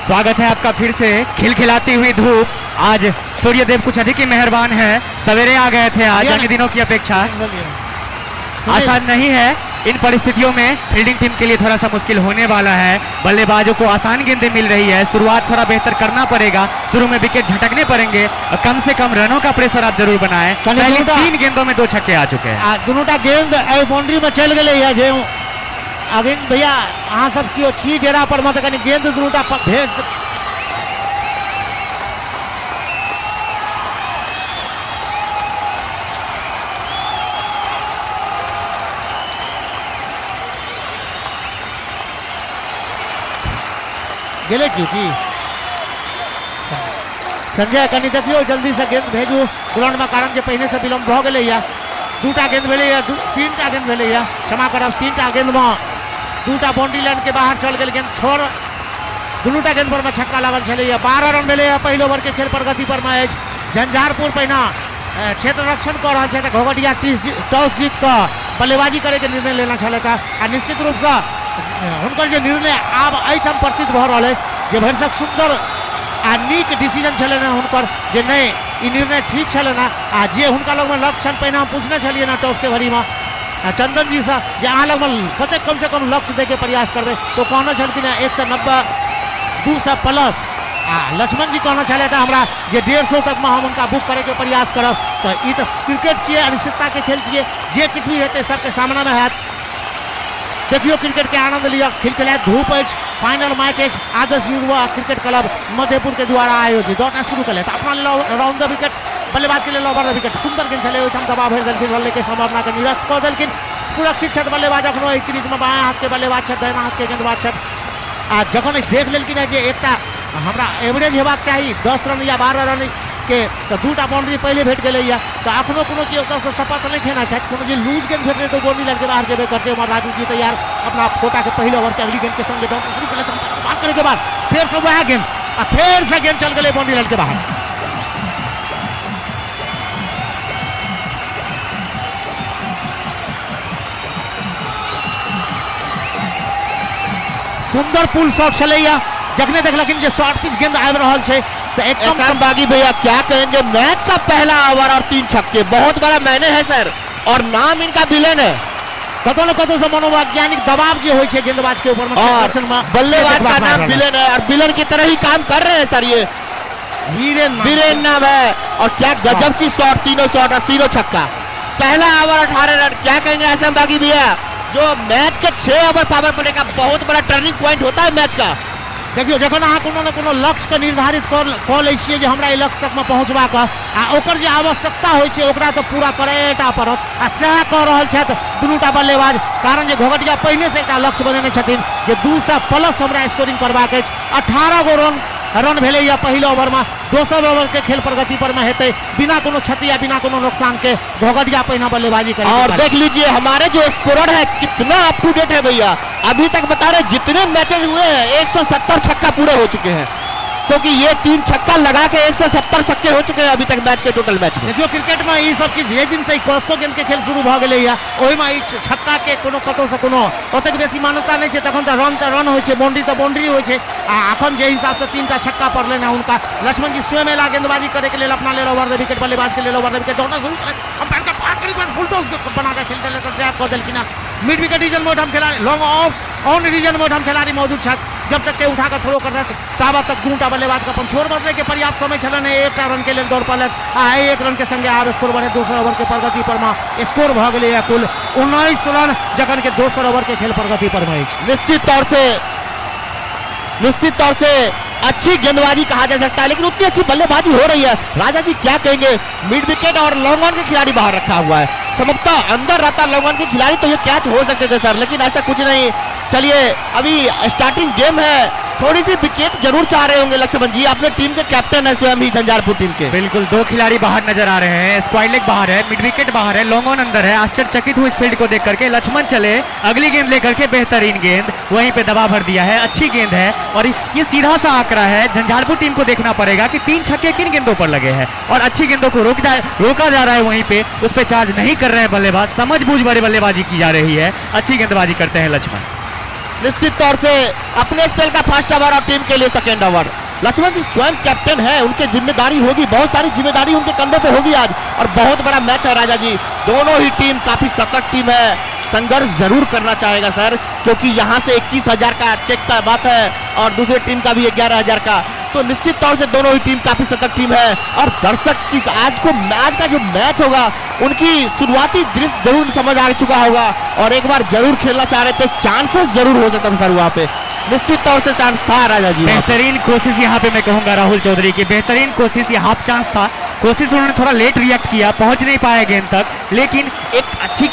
स्वागत है आपका फिर से। खिलखिलाती हुई धूप, आज सूर्यदेव कुछ अधिक ही मेहरबान है, सवेरे आ गए थे आज अन्य दिनों की अपेक्षा। आसान नहीं है इन परिस्थितियों में, फील्डिंग टीम के लिए थोड़ा सा मुश्किल होने वाला है। बल्लेबाजों को आसान गेंदें मिल रही है, शुरुआत थोड़ा बेहतर करना पड़ेगा, शुरू में विकेट झटकने पड़ेंगे, कम से कम रनों का प्रेशर आप जरूर बनाएं। पहली 3 गेंदों में 2 छक्के आ चुके हैं। दोनों गेंद बाउंड्री में चल गए है। अगिन भैया अहाँ सब कियो छी डेरा पर मत कनी गेंद दुनूटा भेज। गेले क्यों की संजय कनी देखियो जल्दी से गेंद भेजू ग्राउंड में, कारण जे पहले से विलम्ब भ गेलै या। 2टा गेंद भेलै या, 3टा गेंद भेलै या, क्षमा करब, 3टा गेंद में 2टा बाउंड्री लाइन के बाहर चल गए गेंद छोड़। दुनूटा गेंद पर में छक्का लागल चले। 12 रन मिले पहले ओवर के खेल प्रगति पर मैच। झंझारपुर पहिना क्षेत्र रक्षण कर रहा है, घोघटिया टॉस जीत कर बल्लेबाजी करे के निर्णय लेना चले था। आ निश्चित रूप से हुनकर जे निर्णय आब एठाम प्रतीत भ रहा है जे भरिसक सुंदर आ नीक डिसीजन चले ना हुनकर, जे नहीं ई निर्णय ठीक चले ना। आ जे हुनका लोग में लक्ष्य पहिने हम पूछने चलिए ना टॉस के भरी में चंदन जी से जे अहाँ लग कते कम से कम लक्ष्य दे के प्रयास करबे, तो कहना छलखिन 190 200 प्लस। लक्ष्मण जी कहना चले था हमरा जे 150 तक में हम उनका बुक करे के प्रयास करब। तो ये तो क्रिकेट चाहिए, अनिश्चितता के खेल चाहिए, जे कुछ भी हेतु सबके सामना में है। देखियो क्रिकेट के आनंद लिया, खिलखिलाए धूप है, फाइनल मैच है। आदर्श युवा क्रिकेट क्लब मधेपुर के द्वारा आयोजित दौड़ना शुरू कर अपना राउंड द विकेट, बल्लेबाज के लिए ओवर द विकेट सुंदर गेंद चले दबाव भेज दिलखिन, बल्ले के संभावना के निरस्त कर दिलखिन। सुरक्षित छत बल्लेबाज अखनो क्रीज में बायां हाथ के बल्लेबाज छत, दाहिना हाथ के गेंदबाज छत। आ जखन देख लेलखिन जे एकटा हमरा एवरेज हेबाक चाहिए 10 रन या 12 रन के तो दूटा बाउंड्री पहले भेट गए या तो अखनो कोनो की ओकर से शपथ नहीं खेना चाहिए कोनो जे लूज गेंद भेट तो बाउंड्री लग के बाहर जेबे करते उमर राजू जी तैयार अपना कोटा के पहले ओवर के अगली गेंद के संग दौड़ शुरू कर बात करने के बाद फिर से वह गेंद और फिर से गेंद चल गए बाउंड्री लग के बाहर। सुंदर पुल शॉट चलैया जखने देख लेकिन जो शॉर्ट पिच गेंद आबि रहल छे तो एकदम एहसान बागी भैया क्या कहेंगे, मैच का पहला ओवर और 3 छक्के बहुत बड़ा मैंने है सर, और नाम इनका विलेन है। कतो न कतो से मनोवैज्ञानिक दबाव जो होय छे गेंदबाज के ऊपर में और बल्लेबाज का नाम विलेन है और विलेन की तरह ही काम कर रहे हैं सर ये वीरेन नाम है। और क्या गजब की शॉट, तीनों शॉट और तीनों छक्का, पहला ओवर 18 रन। क्या कहेंगे एहसान बागी भैया, जो मैच के 6 ओवर पावर प्ले का बहुत बड़ा टर्निंग पॉइंट होता है मैच का। देखियो जखन अहाँ कोनो न कोनो लक्ष्य के निर्धारित कऽ लै छियै जे हमरा ई लक्ष्य तक में पहुँचबा के आ ओकर जे आवश्यकता होइ छै ओकरा तो पूरा करेटा पड़त आ सएह कऽ रहल छथि दुनूटा बल्लेबाज। कारण जे घोघटिया पहिने से एकटा लक्ष्य बनेने छथिन जे 200 प्लस हमरा स्कोरिंग करबाक अछि। 18 गो रन भेले या पहले ओवर में, दोसर ओवर के खेल प्रगति पर में हेतै बिना कोनो क्षति या बिना कोनो नुकसान के घोघटिया पहिना बल्लेबाजी करे। और देख लीजिए हमारे जो स्कोरर है कितना अप टू डेट है भैया, अभी तक बता रहे जितने मैचेस हुए हैं 170 छक्का पूरे हो चुके हैं, क्योंकि ये 3 छक्का लगा के 170 छक्के हो चुके हैं अभी तक मैच के टोटल मैच में। देखियो क्रिकेट में ये सब चीज जे दिन से कॉस्को गेंद के खेल शुरू भ गेलै या ओहि में छक्का के कोनो कतो से कोनो ओतेक बेसी मान्यता नहीं है। तखन तो रन होइ छै, बाउंड्री तो बाउंड्री होइ छै। आ अखन जे हिसाब से 3टा छक्का पड़ले ना उनका लक्ष्मण जी स्वयं एला गेंदबाजी करे के लिए अपना ले ओवर द विकेट, बल्लेबाज के ले ओवर द विकेट दौड़ना शुरू करे। अंपायर का पार करीबन फुलटॉस बना के खेलते लेकर ड्राइव कर देलखिन। मिड विकेट रीजन मोड हम खिलाड़ी लॉन्ग ऑफ ऑन रीजन मोड हम खिलाड़ी मौजूद छथि। जब तक के उठा कर थ्रो कर रहे ताबत तक दूटा बल्लेबाज का अपन छोड़ बदले के पर्याप्त समय छलन है। 1 रन के लिए दौड़ पालत आ 1 रन के संगे आर स्कोर बने। दूसरा ओवर के प्रगति पर में स्कोर भ गेलै है कुल 19 रन, जखन के दूसरा ओवर के खेल प्रगति पर में निश्चित तौर से अच्छी गेंदबाजी कहा जा सकता है, लेकिन उतनी अच्छी बल्लेबाजी हो रही है। राजा जी क्या कहेंगे, मिड विकेट और लॉन्ग ऑन के खिलाड़ी बाहर रखा हुआ है, समझता अंदर रहता लॉन्ग ऑन के खिलाड़ी तो ये कैच हो सकते थे सर, लेकिन ऐसा कुछ नहीं। चलिए अभी स्टार्टिंग गेम है, थोड़ी सी विकेट जरूर चाह रहे होंगे लक्ष्मण जी, अपने टीम के कैप्टन है स्वयं ही झंझारपुर टीम के। बिल्कुल 2 खिलाड़ी बाहर नजर आ रहे हैं, स्क्वाड लेग बाहर है, मिड विकेट बाहर है, लॉन्ग ऑन अंदर है। आश्चर्यचकित हुए इस फील्ड को देख करके लक्ष्मण चले अगली गेंद लेकर के, बेहतरीन गेंद वहीं पे दबा भर दिया है, अच्छी गेंद है और ये सीधा सा आंकड़ा है। झंझारपुर टीम को देखना पड़ेगा कि 3 छक्के किन गेंदों पर लगे हैं और अच्छी गेंदों को रोका जा रहा है, वहीं पे उस पर चार्ज नहीं कर रहे हैं बल्लेबाज, समझ बूझ बड़े बल्लेबाजी की जा रही है, अच्छी गेंदबाजी करते हैं लक्ष्मण। निश्चित तौर से अपने स्पेल का फर्स्ट ओवर और टीम के लिए सेकेंड ओवर। लक्ष्मण जी स्वयं कैप्टन है, उनकी जिम्मेदारी होगी, बहुत सारी जिम्मेदारी उनके कंधों पे होगी आज, और बहुत बड़ा मैच है राजा जी। दोनों ही टीम काफी सख्त टीम है, संघर्ष जरूर करना चाहेगा सर, क्योंकि यहाँ से 21,000 का चेक का बात है और दूसरी टीम का भी 11,000 का, तो निश्चित तौर से दोनों ही टीम काफी सख्त टीम है। और दर्शक की आज का जो मैच होगा उनकी शुरुआती दृश्य जरूर समझ आ चुका होगा और एक बार जरूर खेलना चाह रहे थे, चांसेस जरूर हो सकता था सर वहाँ पे, निश्चित तौर से चांस था राजा जी। बेहतरीन कोशिश यहाँ पे मैं कहूंगा राहुल चौधरी की, बेहतरीन कोशिश, ये हाफ चांस था, कोशिश उन्होंने थोड़ा लेट रिएक्ट किया, पहुंच नहीं पाया गेंद तक, लेकिन एक अच्छी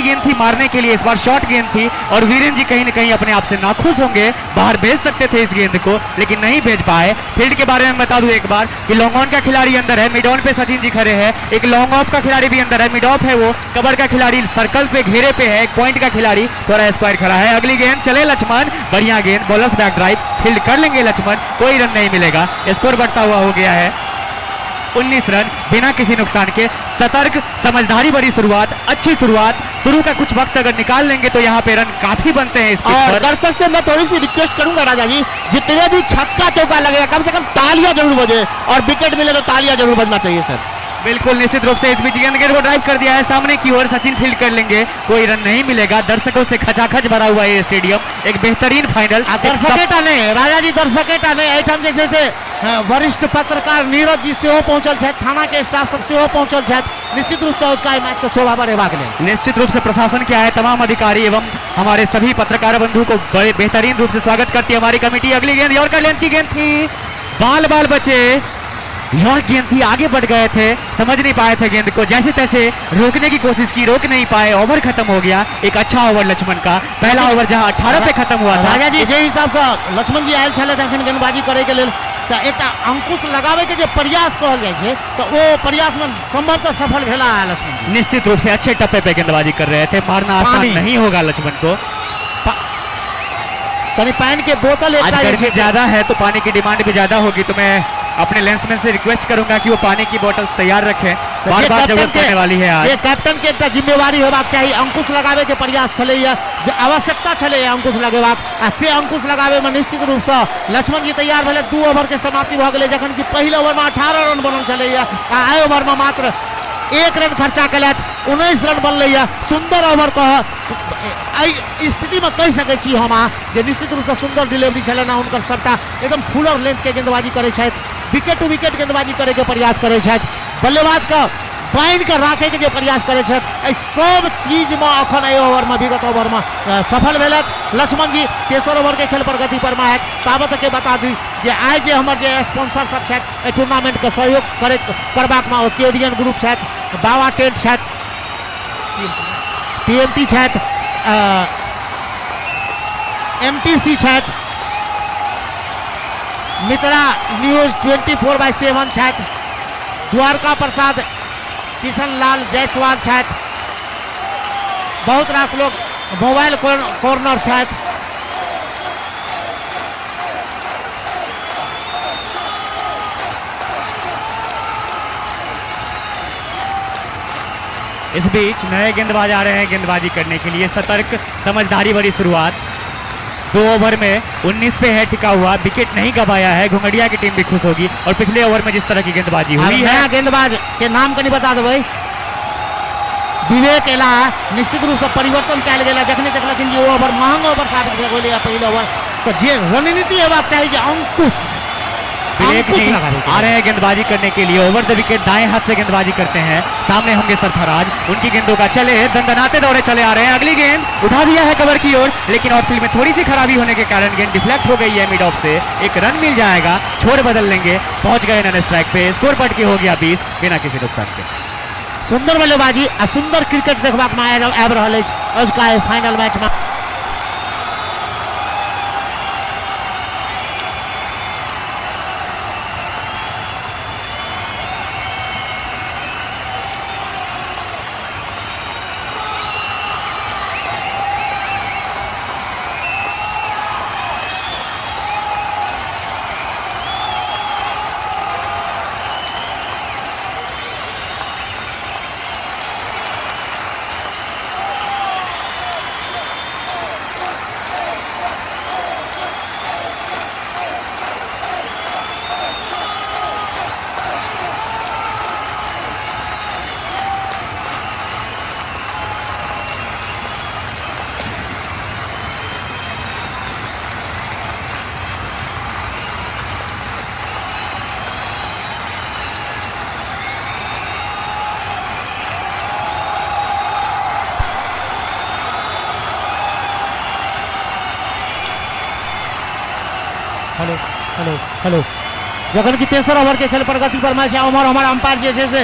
गेंद थी मारने के लिए, इस बार शॉर्ट गेंद थी और वीरेन जी कहीं न कहीं अपने आप से नाखुश होंगे, बाहर भेज सकते थे इस गेंद को लेकिन नहीं भेज पाए। फील्ड के बारे में बता दूं एक बार कि लॉन्ग ऑन का खिलाड़ी अंदर है, मिड ऑन पे सचिन जी खड़े हैं, एक लॉन्ग ऑफ का खिलाड़ी भी अंदर है, मिड ऑफ है वो, कवर का खिलाड़ी सर्कल पे घेरे पे है, एक पॉइंट का खिलाड़ी थोड़ा स्क्वायर खड़ा है। अगली गेंद चले लक्ष्मण, बढ़िया गेंद, बॉलर्स बैक ड्राइव, फील्ड कर लेंगे लक्ष्मण, कोई रन नहीं मिलेगा, स्कोर बढ़ता हुआ हो गया है 19 रन बिना किसी नुकसान के। सतर्क समझदारी भरी शुरुआत, अच्छी शुरुआत, शुरू का कुछ वक्त अगर निकाल लेंगे तो यहाँ पे रन काफी बनते हैं इस पिच पर। और दर्शक से मैं थोड़ी सी रिक्वेस्ट करूंगा राजा जी, जितने भी छक्का चौका लगेगा कम से कम तालियां जरूर बजे, और विकेट मिले तो तालियां जरूर बजना चाहिए सर। बिल्कुल निश्चित रूप से इस बीच गेंद को ड्राइव कर दिया है सामने की ओर, सचिन फील्ड कर लेंगे, कोई रन नहीं मिलेगा। दर्शकों से खचाखच भरा हुआ है स्टेडियम, एक बेहतरीन फाइनल। राजा जी दर्शकेटा ने एठम जैसे वरिष्ठ पत्रकार नीरज जी से पहुंचल है, थाना के स्टाफ सब से पहुंचल है, निश्चित रूप से उसका मैच का शोभा बढ़ेगा। निश्चित रूप से प्रशासन के आए तमाम अधिकारी एवं हमारे सभी पत्रकार बंधु को बेहतरीन रूप से स्वागत करती है हमारी कमेटी। अगली गेंद यॉर्कर लेंथ की गेंद थी, बाल बचे, यह गेंद थी, आगे बढ़ गए थे, समझ नहीं पाए थे गेंद को, जैसे तैसे रोकने की कोशिश की, रोक नहीं पाए, ओवर खत्म हो गया। एक अच्छा ओवर लक्ष्मण का, पहला ओवर जहां 18 पे खत्म हुआ था। राजा जी जे हिसाब से लक्ष्मण जी आयल छले तखन गेंदबाजी करे के लेल तो एक अंकुश लगावे के जो प्रयास कहल जाए छे, तो वो प्रयास में संभवतः सफल भेला है लक्ष्मण जी। निश्चित रूप से अच्छे टप्पे पे गेंदबाजी कर रहे थे, मारना आसान पानी। नहीं होगा लक्ष्मण को। कहीं पानी के बोतल आज गर्मी ज्यादा है तो पानी की डिमांड भी ज्यादा होगी, तो मैं अपने लेंसमैन से रिक्वेस्ट करूंगा कि वो पानी की बोतल्स तैयार रखें, बार बार जरूरत पड़ने वाली है आज। ये कैप्टन के एक जिम्मेवारी होबाक चाहिए। अंकुश लगावे के प्रयास चले, जो आवश्यकता चले अंकुश लगेबाक, आ से अंकुश लगावे में निश्चित रूप से लक्ष्मण जी तैयार भेले। 2 ओवर के समाप्ति भ गेलै, जखन कि पहिल ओवर में 18 रन बनल छलै, आ आई ओवर में मात्र 1 रन खर्चा केलथि, 19 रन बनलै। सुंदर ओवर कह स्थिति में कह सकै छी हम जे निश्चित रूप से सुंदर डिलीवरी छलै ना हुनकर, सबटा एकदम फुल और लेंथ के गेंदबाजी करै छथि, विकेट टू विकेट गेंदबाजी करे के प्रयास करे छथि, बल्लेबाज का बांध के राखे के जो प्रयास करे छथि। सब चीज में अखन एहि ओवर में विगत ओवर में सफल भेलथि लक्ष्मण जी। तेसर ओवर के खेल प्रगति पर में ताबत के बता दी जे आइ जे हमर जे स्पॉन्सर सब छथि टूर्नामेंट के सहयोग करबाक में केडियन ग्रुप छथि, बाबा टेंट छथि, TMT छथि, MTC छथि, मित्रा न्यूज 24/7 छथि, द्वारका प्रसाद किशन लाल जायसवाल छथि, बहुत रास लोग मोबाइल कॉर्नर छथि। इस बीच नए गेंदबाज आ रहे हैं गेंदबाजी करने के लिए, सतर्क समझदारी भरी शुरुआत। 2 ओवर में 19 पे है टिका हुआ, विकेट नहीं गंवाया है, घुंगड़िया की टीम भी खुश होगी। और पिछले ओवर में जिस तरह की गेंदबाजी हुई है, नया गेंदबाज के नाम कनी बता देबै, विवेक एला निश्चित रूप से परिवर्तन कयल गेल, जखने देखलखिन जे ओवर महंग ओवर साबित भ गेलै पहिल ओवर, तो जे रणनीति हेबाक चाही जे अंकुश विवेक जी आ रहे हैं गेंदबाजी करने के लिए। ओवर द विकेट दाएं हाथ से गेंदबाजी करते हैं, सामने होंगे सरफराज, उनकी गेंदों का चले दंदनाते दौरे चले आ रहे हैं। अगली गेंद उठा दिया है कवर की ओर, लेकिन आउटफील्ड में थोड़ी सी खराबी होने के कारण गेंद डिफ्लेक्ट हो गई है मिड ऑफ से। एक रन मिल जाएगा, छोर बदल लेंगे, पहुंच गए नन स्ट्राइक पे, स्कोर बढ़ के हो गया 20 बिना किसी नुकसान के। सुंदर बल्लेबाजी आ सुंदर क्रिकेट देखबाक में आबि रहल अछि आजुका फाइनल मैच में। हेलो हेलो हेलो जखन कि तेसर ओवर के खेल प्रगति पर मैच उमर हमार अंपायर जे छै से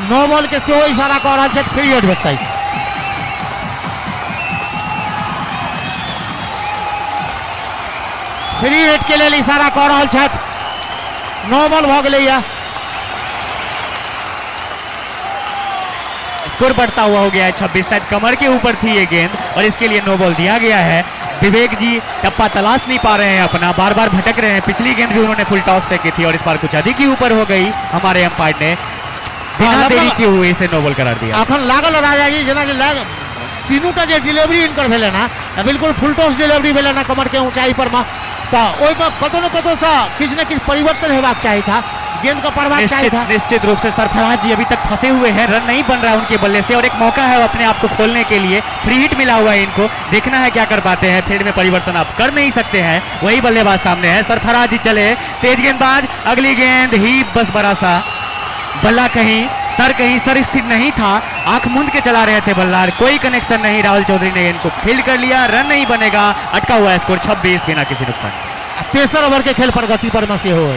9 बॉल के सेहो इशारा कऽ रहल छथि, फ्री हिट भेटतै। फ्री हिट के लेल इशारा कऽ रहल छथि, 9 बॉल भऽ गेलैया। स्कोर बढ़ता हुआ हो गया है 26, शायद कमर के ऊपर थी ये गेंद और इसके लिए नो बॉल दिया गया है। विवेक जी टप्पा तलाश नहीं पा रहे हैं अपना, बार बार भटक रहे हैं। पिछली गेंद भी उन्होंने फुल टॉस पे की थी और इस बार कुछ अधिक ही ऊपर हो गई, हमारे अंपायर ने बिना देरी किए हुए इसे नो बॉल करार दिया। अखन लागल राजा जी जेना जे लाग तीनूटा जे डिलीवरी इनकर भेलै ना, बिल्कुल फुल टॉस डिलीवरी भेलै ना कमर के ऊंचाई पर में, तो ओइ पर कतौ न कतौ से किछ न किछ परिवर्तन हेबाक चाही था, गेंद का पड़वाक चाहिए था। निश्चित रूप से सरफराज जी अभी तक फंसे हुए हैं, रन नहीं बन रहा है उनके बल्ले से और एक मौका है अपने आप को खोलने के लिए। फ्री हिट मिला हुआ है इनको, देखना है क्या कर पाते हैं। फील्ड में परिवर्तन आप कर नहीं सकते हैं, वही बल्लेबाज सामने है। सरफराज जी चले, तेज गेंदबाज, अगली गेंद ही बस बड़ा सा बल्ला कहीं सर स्थिर नहीं था, आंख मूंद के चला रहे थे बल्ला, कोई कनेक्शन नहीं। राहुल चौधरी ने इनको फील्ड कर लिया, रन नहीं बनेगा, अटका हुआ है स्कोर 26 बिना किसी नुकसान। तेसर ओवर के खेल प्रगति पर में से हो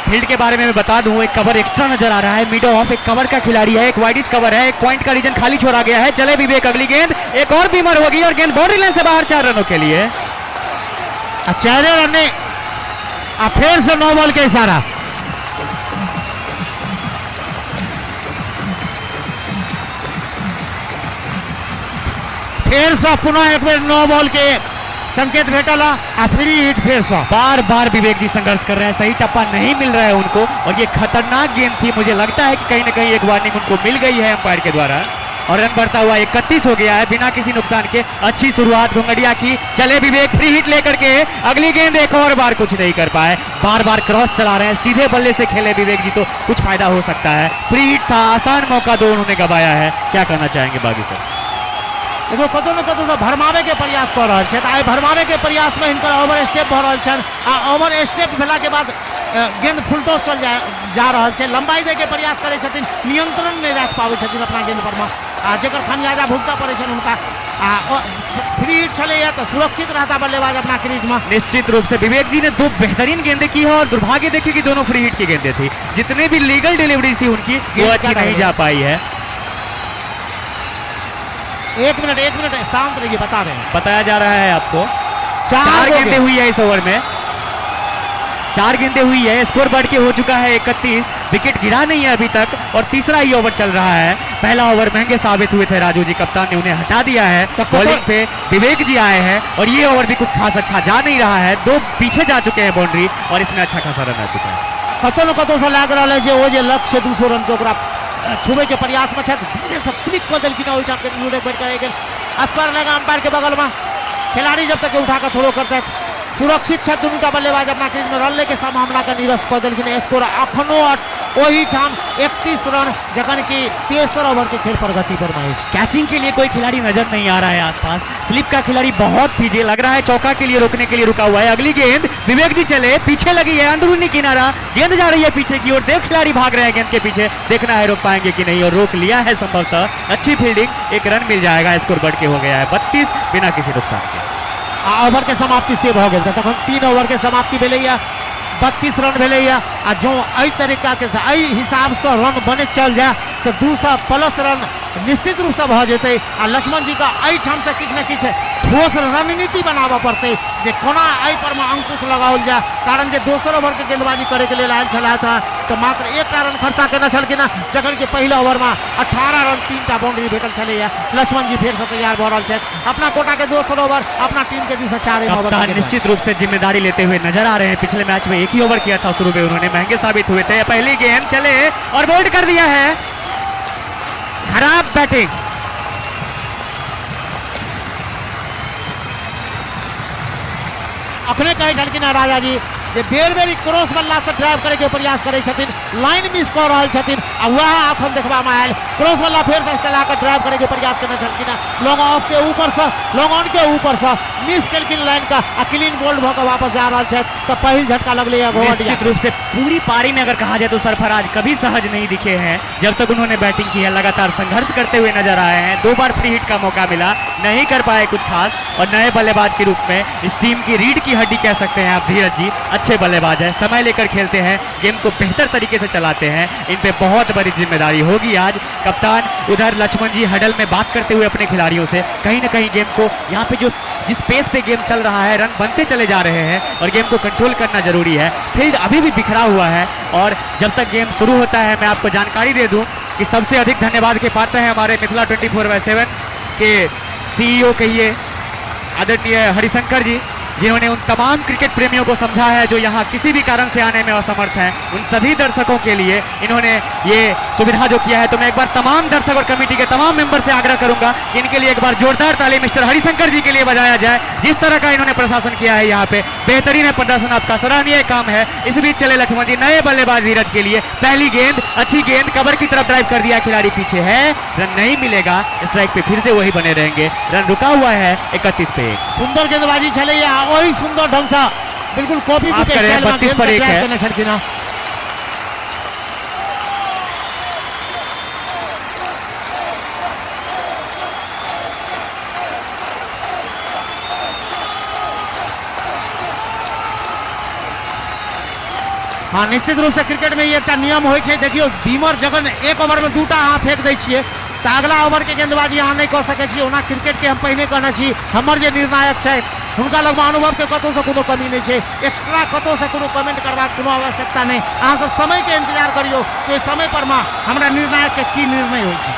फील्ड के बारे में मैं बता दूं, एक कवर एक्स्ट्रा नजर आ रहा है, मिड ऑफ एक कवर का खिलाड़ी है, एक वाइडिस कवर है, एक पॉइंट का रीजन खाली छोड़ा गया है। चले विवेक, अगली गेंद एक और बीमर होगी और गेंद बाउंड्री लाइन से बाहर 4 रनों के लिए। 4 रन आ फिर से 9 बॉल के इशारा। फिर से पुनः एक बार 9 बॉल के संकेत भेटला आ फ्री हिट फिर से। बार बार विवेक जी संघर्ष कर रहे हैं, सही टप्पा नहीं मिल रहा है उनको, और ये खतरनाक गेंद थी। मुझे लगता है कि कहीं ना कहीं एक वार्निंग उनको मिल गई है अंपायर के द्वारा, और रन बढ़ता हुआ 31 हो गया है बिना किसी नुकसान के। अच्छी शुरुआत घुंगड़िया की, चले विवेक फ्री हिट लेकर के, अगली गेंद एक और बार कुछ नहीं कर पाए, बार बार क्रॉस चला रहे हैं, सीधे बल्ले से खेले विवेक जी तो कुछ फायदा हो सकता है। फ्री हिट था, आसान मौका दो उन्होंने गवाया है। क्या कहना चाहेंगे बागी सर? देखो कतौ न कतौ से भरमावे के प्रयास कर रहा है, आइ भरमावे के प्रयास में इनका ओवर स्टेप भ रहा है, आ ओवर स्टेप भेला के बाद गेंद फुलटॉस चल जा रहा है, लंबाई दे के प्रयास करे छथिन, नियंत्रण नहीं रख पावे छथिन अपना गेंद पर में, आ जेकर खामियाजा भुगता पड़े छन उनका। फ्री हिट चले या तो सुरक्षित रहता बल्लेबाज अपना क्रीज में। निश्चित रूप से विवेक जी ने 2 बेहतरीन गेंदें की है, और दुर्भाग्य देखिए कि दोनों फ्री हिट की गेंदें थी। जितने भी लीगल डिलीवरी थी उनकी वो अच्छी नहीं जा पाई है। एक मिनट शांत रहिए, बता रहे हैं। बताया जा रहा है आपको 4 गेंदें हुई है इस ओवर में, 4 गेंदें हुई है, स्कोर बढ़ के हो चुका है 31, विकेट गिरा नहीं है अभी तक, और तीसरा ही ओवर चल रहा है। पहला ओवर महंगे साबित हुए थे राजू जी, कप्तान ने उन्हें हटा दिया है। बॉलिंग पे विवेक जी आए हैं, और ये ओवर भी कुछ खास अच्छा जा नहीं रहा है, 2 पीछे जा चुके हैं बाउंड्री, और इसमें अच्छा खासा रन आ चुका है। कतौ न कतौ से लग रहा है जो वो लक्ष्य 200 रन के ओकरा छुबे के प्रयास में धीरे से क्लिक कर दिल कि ओइठाम के लूडे बैठ कर स्क्वायर लगा अंपायर के बगल में। खिलाड़ी जब तक उठा कर थ्रो करते हैं, सुरक्षित छत उनका बल्लेबाज अपना क्रीज में रन लेके संभावना का निरस्त कर दिल। स्कोर अखनो वही ठाम 31 रन, जखन की 63 ओवर के खेल प्रगति पर मैच। कैचिंग के लिए कोई खिलाड़ी नजर नहीं आ रहा है आसपास, स्लिप का खिलाड़ी बहुत पीछे लग रहा है, चौका के लिए रोकने के लिए रुका हुआ है। अगली गेंद विवेक जी चले, पीछे लगी है, अंदरूनी किनारा, गेंद जा रही है पीछे की ओर, 2 खिलाड़ी भाग रहे हैं गेंद के पीछे, देखना है रोक पाएंगे कि नहीं, और रोक लिया है संभवतः। अच्छी फील्डिंग, 1 रन मिल जाएगा, स्कोर बढ़ के हो गया है 32 बिना किसी नुकसान के। ओवर के समाप्ति से हो गया, तखन 3 ओवर के समाप्ति भेलै, 32 रन भेलै, आ जो एहि तरीका के हिसाब से रन बने चल जाए तो 200+ रन निश्चित रूप से भ जेतै। आ लक्ष्मण जी का एहिठाम से किछु न किछु ठोस रणनीति बनाबऽ पड़तै जे कोना एहि पर में अंकुश लगाओल जाए, कारण जे दोसर ओवर के गेंदबाजी करे के लेल आयल छलाह तो मात्र 1टा रन खर्चा केने छलखिन, जखन कि पहिला ओवर में 18 रन 3टा बाउंड्री भेटल छलैया। लक्ष्मण जी फिर से तैयार भ रहल छथि, अपना कोटा के दोसर ओवर अपना टीम के दिशा 4 ओवर निश्चित रूप से जिम्मेदारी लेते हुए नजर आ रहे हैं। पिछले मैच में 1 ही ओवर किया था शुरू में, उन्होंने महंगे साबित हुए थे। पहली गेंद चले और बोल्ड कर दिया है, खराब बैटिंग। अखने कहे छलखिन राजा जी जे बेर बेर क्रॉस बल्ला से ड्राइव करे के प्रयास करे छथिन, लाइन मिस कर रहल छथिन, आ वह अखन देखबा में आयल क्रॉस बल्ला फिर से चला कर ड्राइव करे के प्रयास करने छलखिन, लॉन्ग ऑफ के ऊपर से, लॉन्ग ऑन के ऊपर से मिस केलखिन लाइन का, आ क्लीन बोल्ड भ के वापस जा रहल छथि, तो पहिल झटका लगले है। निश्चित रूप से पूरी पारी में अगर कहा जाए तो सरफराज कभी सहज नहीं दिखे हैं जब तक उन्होंने बैटिंग की है, लगातार संघर्ष करते हुए नजर आए हैं। 2 बार फ्री हिट का मौका मिला, नहीं कर पाए कुछ खास, और नए बल्लेबाज के रूप में इस टीम की रीढ़ की हड्डी कह सकते हैं आप धीरज जी, अच्छे बल्लेबाज है, समय लेकर खेलते हैं, गेम को बेहतर तरीके से चलाते हैं, इन पे बहुत बड़ी जिम्मेदारी होगी आज। कप्तान उधर लक्ष्मण जी हडल में बात करते हुए अपने खिलाड़ियों से, कहीं ना कहीं गेम को यहाँ पे जो जिस पेस पे गेम चल रहा है, रन बनते चले जा रहे हैं और गेम को कंट्रोल करना जरूरी है। फील्ड अभी भी बिखरा हुआ है, और जब तक गेम शुरू होता है मैं आपको जानकारी दे दूं कि सबसे अधिक धन्यवाद के पात्र हैं हमारे मिथिला 24/7 के CEO कहिए आदरणीय हरिशंकर जी, जिन्होंने उन तमाम क्रिकेट प्रेमियों को समझा है जो यहाँ किसी भी कारण से आने में असमर्थ हैं। उन सभी दर्शकों के लिए इन्होंने ये सुविधा जो किया है, तो मैं एक बार तमाम दर्शक और कमेटी के तमाम मेंबर से आग्रह करूंगा कि इनके लिए एक बार जोरदार ताली मिस्टर हरिशंकर जी के लिए बजाया जाए। जिस तरह का इन्होंने प्रशासन किया है यहाँ पे, बेहतरीन है प्रदर्शन, आपका सराहनीय काम है। इस बीच चले लक्ष्मण जी, नए बल्लेबाज धीरज के लिए पहली गेंद, अच्छी गेंद, कवर की तरफ ड्राइव कर दिया, खिलाड़ी पीछे है, रन नहीं मिलेगा, स्ट्राइक पे फिर से वही बने रहेंगे, रन रुका हुआ है 31 पे 1। सुंदर गेंदबाजी चले, वही सुंदर ढंग से बिल्कुल कॉपी के स्टाइल में 32 पर 1 है। हाँ, निश्चित रूप से क्रिकेट में ये नियम हो, देखियो बीमर जगन 1 ओवर में 2टा अहाँ फेंक दै छियै तो अगला ओवर के गेंदबाजी अहाँ नहीं कह सकै छी। ओना क्रिकेट के हम पहिने कहने छी, हमर जे निर्णायक छै उनका लगभग अनुभव के कतौ से कोनो कमी नहीं है, एक्स्ट्रा कतौ से कोनो कमेंट करवा कोनो आवश्यकता नहीं। अहाँ सब समय के इंतजार करियो तो समय पर में हमरा निर्णायक के की निर्णय होई छै।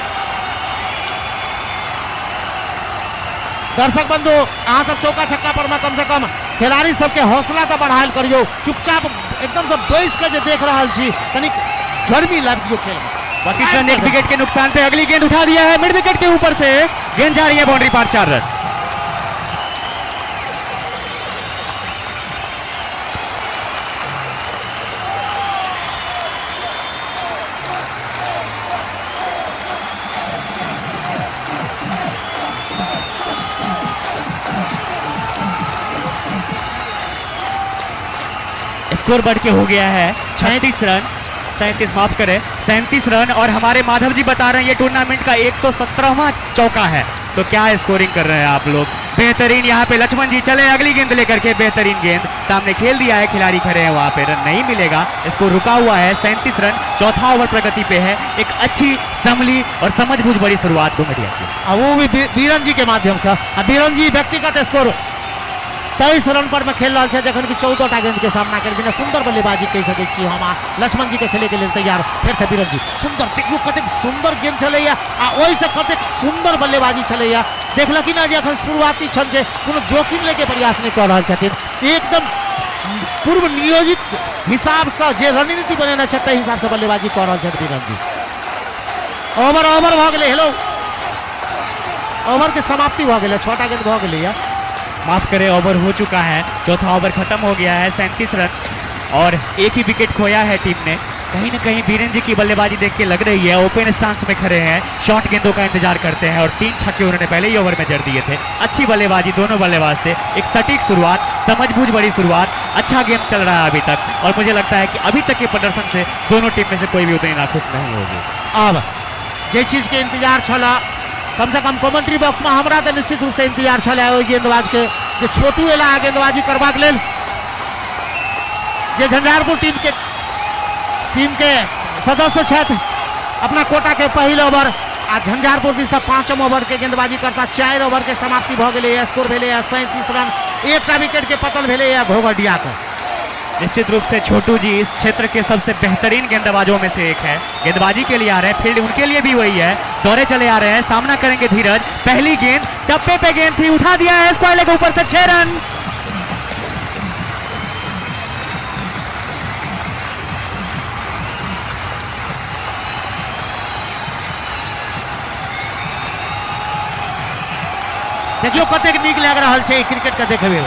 दर्शक बंधु अहाँ सब चौका छक्का पर में कम से कम खिलाड़ी सबके हौसला तो बढ़ायल करियो, चुपचाप एकदम से बैस के जे देख रहल छी तनिक गर्मी लग दियो खेल में। 32 रन एक विकेट के नुकसान पे अगली गेंद उठा दिया है, मिड विकेट के ऊपर से गेंद जा रही है बाउंड्री पार, 4 रन। स्कोर बढ़ के हो गया है 37 रन, 37 माफ करें 37 रन। और हमारे माधव जी बता रहे हैं ये टूर्नामेंट का 117वां चौका है। तो क्या स्कोरिंग कर रहे हैं आप लोग, बेहतरीन। यहाँ पे लक्ष्मण जी चले अगली गेंद लेकर के, बेहतरीन गेंद सामने खेल दिया है, खिलाड़ी खड़े हैं वहां पे, रन नहीं मिलेगा। इसको रुका हुआ है 37 रन, चौथा ओवर प्रगति पे है। एक अच्छी संभली और समझबूझ बड़ी शुरुआत घुमटिया की, वो भी बीरन जी के माध्यम से। बीरन जी व्यक्तिगत स्कोर 23 रन पर में खेल रहा है, जखन की 14टा गेंद के सामना कर बिना सुंदर बल्लेबाजी कह सके छी हम। लक्ष्मण जी के खेले के लिए तैयार, फिर से बीरन जी सुंदर, देखियो कतेक सुंदर गेंद चलैया आ ओहि से कतेक सुंदर बल्लेबाजी चलैया। देखलक ना जे अखन शुरुआती क्षण छै, कोनो जोखिम लेके प्रयास नहीं कर रहल छथिन, एकदम पूर्व नियोजित हिसाब से जे रणनीति बनेने छै ताहि हिसाब से बल्लेबाजी कर रहल छथिन बीरन जी। ओवर भ गेलै, हेलो ओवर के समाप्ति भ गेलै, 6टा गेंद भ गेलै। माफ करें ओवर हो चुका है, चौथा ओवर खत्म हो गया है, 37 रन और एक ही विकेट खोया है टीम ने। कहीं ना कहीं बीरेन जी की बल्लेबाजी देख के लग रही है ओपन स्टांस में खड़े हैं, शॉर्ट गेंदों का इंतजार करते हैं और 3 छक्के उन्होंने पहले ही ओवर में जड़ दिए थे। अच्छी बल्लेबाजी दोनों बल्लेबाज से, एक सटीक शुरुआत, समझबूझ बड़ी शुरुआत, अच्छा गेम चल रहा है अभी तक। और मुझे लगता है कि अभी तक के प्रदर्शन से दोनों टीम में से कोई भी उतनी नाखुश नहीं होगी। अब जे चीज के इंतजार छला, कम से कम कमेंट्री बॉक्स में हमरा तो निश्चित रूप से इंतजार छला ओहि गेंदबाज के जे छोटू एला गेंदबाजी करबाक लेल, जे झंझारपुर टीम के सदस्य छथि। अपना कोटा के पहिल ओवर आ झंझारपुर दिशा 5म ओवर के गेंदबाजी करता 4 ओवर के समाप्ति भ गेलै, स्कोर भेलै 37 रन, एकटा विकेट के पतन भेलै घोघडिया के। निश्चित रूप से छोटू जी इस क्षेत्र के सबसे बेहतरीन गेंदबाजों में से एक है, गेंदबाजी के लिए आ रहे हैं, फील्ड उनके लिए भी वही है, दौरे चले आ रहे हैं, सामना करेंगे धीरज। पहली गेंद टप्पे पे गेंद थी, उठा दिया है स्क्वायर लेग ऊपर से, 6 रन। देखियो कतेक नीक लग रहा है क्रिकेट के देखे में।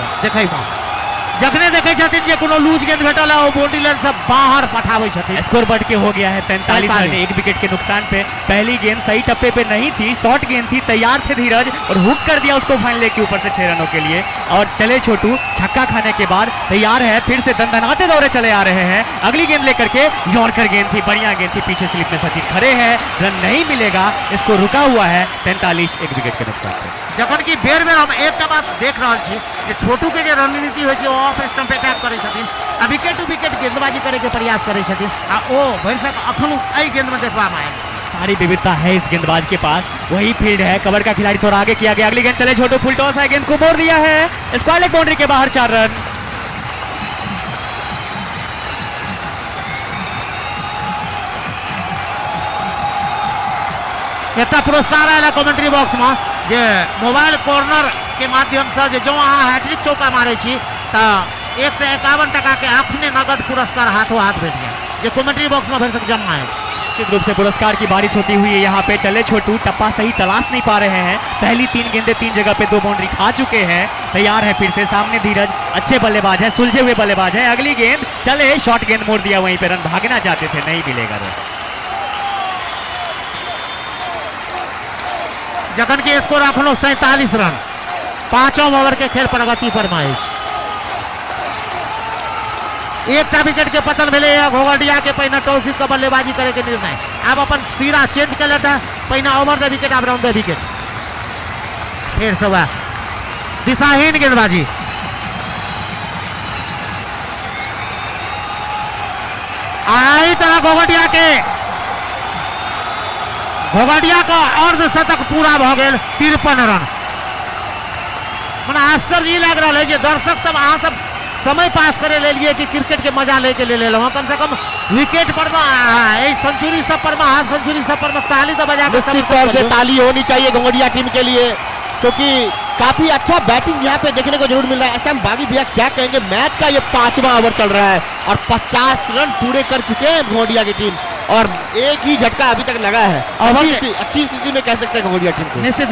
जखने देखे छथिन जे कोनो लूज गेंद भेटल है ओ बाउंड्री लाइन से बाहर पठावे छथिन। स्कोर बढ़ के हो गया है 45 रन, एक विकेट के नुकसान पे। पहली गेंद सही टप्पे पे नहीं थी, शॉर्ट गेंद थी, तैयार थे धीरज और हुक कर दिया उसको फाइन लेग के ऊपर से 6 रनों के लिए। और चले छोटू छक्का खाने के बाद तैयार है, फिर से दंदनाते दौरे चले आ रहे हैं। अगली गेंद लेकर के यॉर्कर गेंद थी, बढ़िया गेंद थी, पीछे स्लिप में सचिन खड़े हैं, रन नहीं मिलेगा। इसको रुका हुआ है 43, एक विकेट के नुकसान पे। जखन की बेर हम एक बात देख रहा छी कि छोटू के रणनीति हो ऑफ स्टंप अटैक करे छथिन, आ विकेट टू विकेट गेंदबाजी करे के प्रयास करे छथिन, आ ओ भरिसक अखन एहि गेंद में देखबा में सारी विविधता है इस गेंदबाज के पास, वही फील्ड है, कवर का खिलाड़ी थोड़ा आगे किया गया। अगली गेंद चले छोटू, फुल टॉस है, गेंद को मोड़ दिया है, स्क्वायर लेग बाउंड्री के बाहर, 4 रन। एक पुरस्कार आया कमेंट्री बॉक्स में जे मोबाइल कॉर्नर के माध्यम से जो अहाँ हैट्रिक चौका मारे छी तो 151 टका के अखने नगद पुरस्कार हाथों हाथ भेट जाए, जो कमेंट्री बॉक्स में फिर जमा है। निश्चित रूप से पुरस्कार की बारिश होती हुई है यहाँ पे। चले छोटू, टप्पा सही तलाश नहीं पा रहे हैं, पहली 3 गेंदें 3 जगह पे 2 बाउंड्री खा चुके हैं। तैयार है फिर से, सामने धीरज अच्छे बल्लेबाज है, सुलझे हुए बल्लेबाज है। अगली गेंद चले, शॉर्ट गेंद मोड़ दिया, वहीं पे रन भागना चाहते थे, नहीं मिलेगा रन। जखन की स्कोर अखनो 47 रन, 5वां ओवर के खेल प्रगति पर मैच। एकटा विकेट के पतन भेले, घोघडिया के पहिने टॉस जीत के बल्लेबाजी करे के निर्णय। अब अपन सिरा चेंज कर लेता, पहिने ओवर द विकेट, अब राउंड द विकेट। फिर से वह दिशाहीन गेंदबाजी, आई तरह घोघडिया का अर्धशतक पूरा भ गेल, 53 रन। मना आश्चर्य ये लग रहा है जो दर्शक सब अहाँ सब समय पास करे ले लिए कि क्रिकेट के मजा लेके ले ले लो कम से कम विकेट पर सेंचुरी सब पर हाफ सेंचुरी सब पर ताली तो बजा के निश्चित तौर से ताली होनी चाहिए घोंघडिया टीम के लिए, क्योंकि काफी अच्छा बैटिंग यहाँ पे देखने को जरूर मिल रहा है। ऐसा बागी भैया क्या कहेंगे, मैच का ये 5वां ओवर चल रहा है और 50 रन पूरे कर चुके हैं घोंघडिया की टीम और एक ही झटका अभी तक लगा है। अच्छी स्थिति में कह सकते हैं घोंघडिया टीम को। निश्चित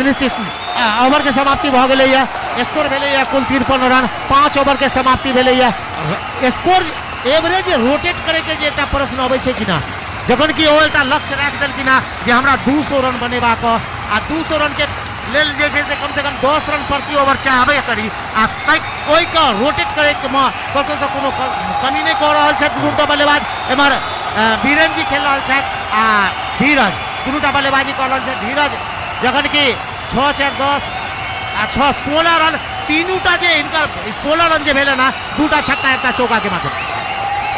ओवर के समाप्ति भ गई है, स्कोर भेले कुल 53 रन 5 ओवर के समाप्ति भेले स्कोर एवरेज रोटेट करे के जे प्रश्न अबै छै कि ना, जखन कि ओ एकटा लक्ष्य राख देल कि ना जे हमरा 200 रन बनेबाक आ 200 रन के लेल जे छै से कम 10 रन प्रति ओवर चाहबे करी आ ओइ के रोटेट करे के में कतो से कोनो कमी नहीं कऽ रहल छै। दुनूटा बल्लेबाज एमहर वीरेंद्र जी खेल रहल छै आ धीरज दुनूटा बल्लेबाजी कऽ रहल छै। धीरज जखन कि 6-4-10 आ 6-16 रन तीनूटा जे इनका 16 रन जे भेले ना, 2टा छक्का 1टा चौका के माध्यम से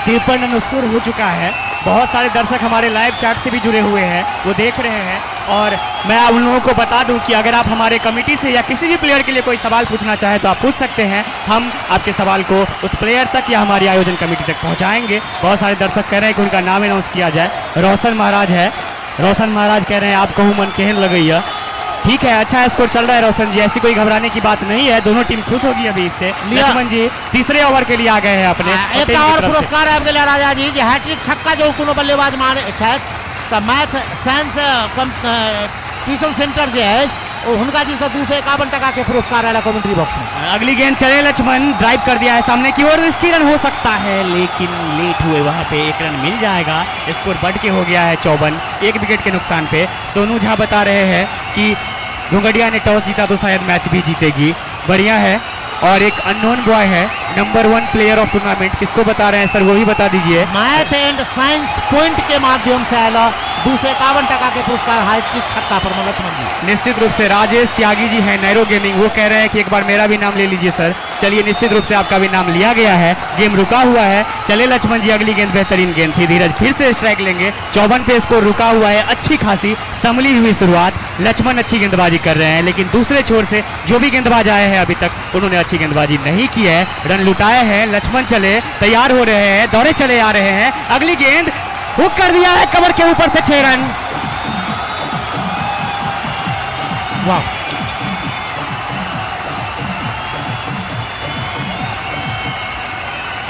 53 रन स्कोर हो चुका है। बहुत सारे दर्शक हमारे लाइव चैट से भी जुड़े हुए हैं, वो देख रहे हैं। और मैं आप लोगों को बता दूं कि अगर आप हमारे कमेटी से या किसी भी प्लेयर के लिए कोई सवाल पूछना चाहें तो आप पूछ सकते हैं। हम आपके सवाल को उस प्लेयर तक या हमारी आयोजन कमेटी तक पहुंचाएंगे। बहुत सारे दर्शक कह रहे हैं कि उनका नाम अनाउंस किया जाए। रोशन महाराज है, रोशन महाराज कह रहे हैं आप कहूँ मन केहन लगैया। ठीक है, अच्छा स्कोर चल रहा है रोशन जी, ऐसी कोई घबराने की बात नहीं है, दोनों टीम खुश होगी अभी इससे। लक्ष्मण जी तीसरे ओवर के लिए आ गए हैं अपने एक और पुरस्कार आबि गेल राजा जी जे हैट्रिक छक्का जो कोनो बल्लेबाज मारे छथि त मैथ साइंस ट्यूशन सेंटर जे है उनका जी से 251 टका के पुरस्कार आया कमेंट्री बॉक्स में। अगली गेंद चले, लक्ष्मण ड्राइव कर दिया है सामने की ओर, स्टी रन हो सकता है लेकिन लेट हुए, वहां पे 1 रन मिल जाएगा। स्कोर बढ़ के हो गया है 54, 1 विकेट के नुकसान पे। सोनू झा बता रहे हैं कि घोंघडिया ने टॉस जीता तो शायद मैच भी जीतेगी। बढ़िया है। और एक अननोन बॉय है, नंबर 1 प्लेयर ऑफ टूर्नामेंट, किसको बता रहे हैं सर वो भी बता दीजिए। मैथ एंड साइंस पॉइंट के माध्यम से आया 251 टका के पुरस्कार हैट्रिक छक्का पर लक्ष्मण जी। निश्चित रूप से राजेश त्यागी जी हैं नैरो गेमिंग, वो कह रहे हैं कि एक बार मेरा भी नाम ले लीजिए सर। चलिए निश्चित रूप से आपका भी नाम लिया गया है, गेम रुका हुआ है। चले लक्ष्मण जी, अगली गेंद बेहतरीन गेंद थी, धीरज फिर से स्ट्राइक लेंगे। 54 पे स्कोर रुका हुआ है, अच्छी खासी संभली हुई शुरुआत। लक्ष्मण अच्छी गेंदबाजी कर रहे हैं लेकिन दूसरे छोर से जो भी गेंदबाज आए हैं अभी तक उन्होंने अच्छी गेंदबाजी नहीं की है, रन लुटाए हैं। लक्ष्मण चले तैयार हो रहे हैं, दौड़े चले आ रहे हैं। अगली गेंद हुक कर दिया है कवर के ऊपर से 6 रन। वाह,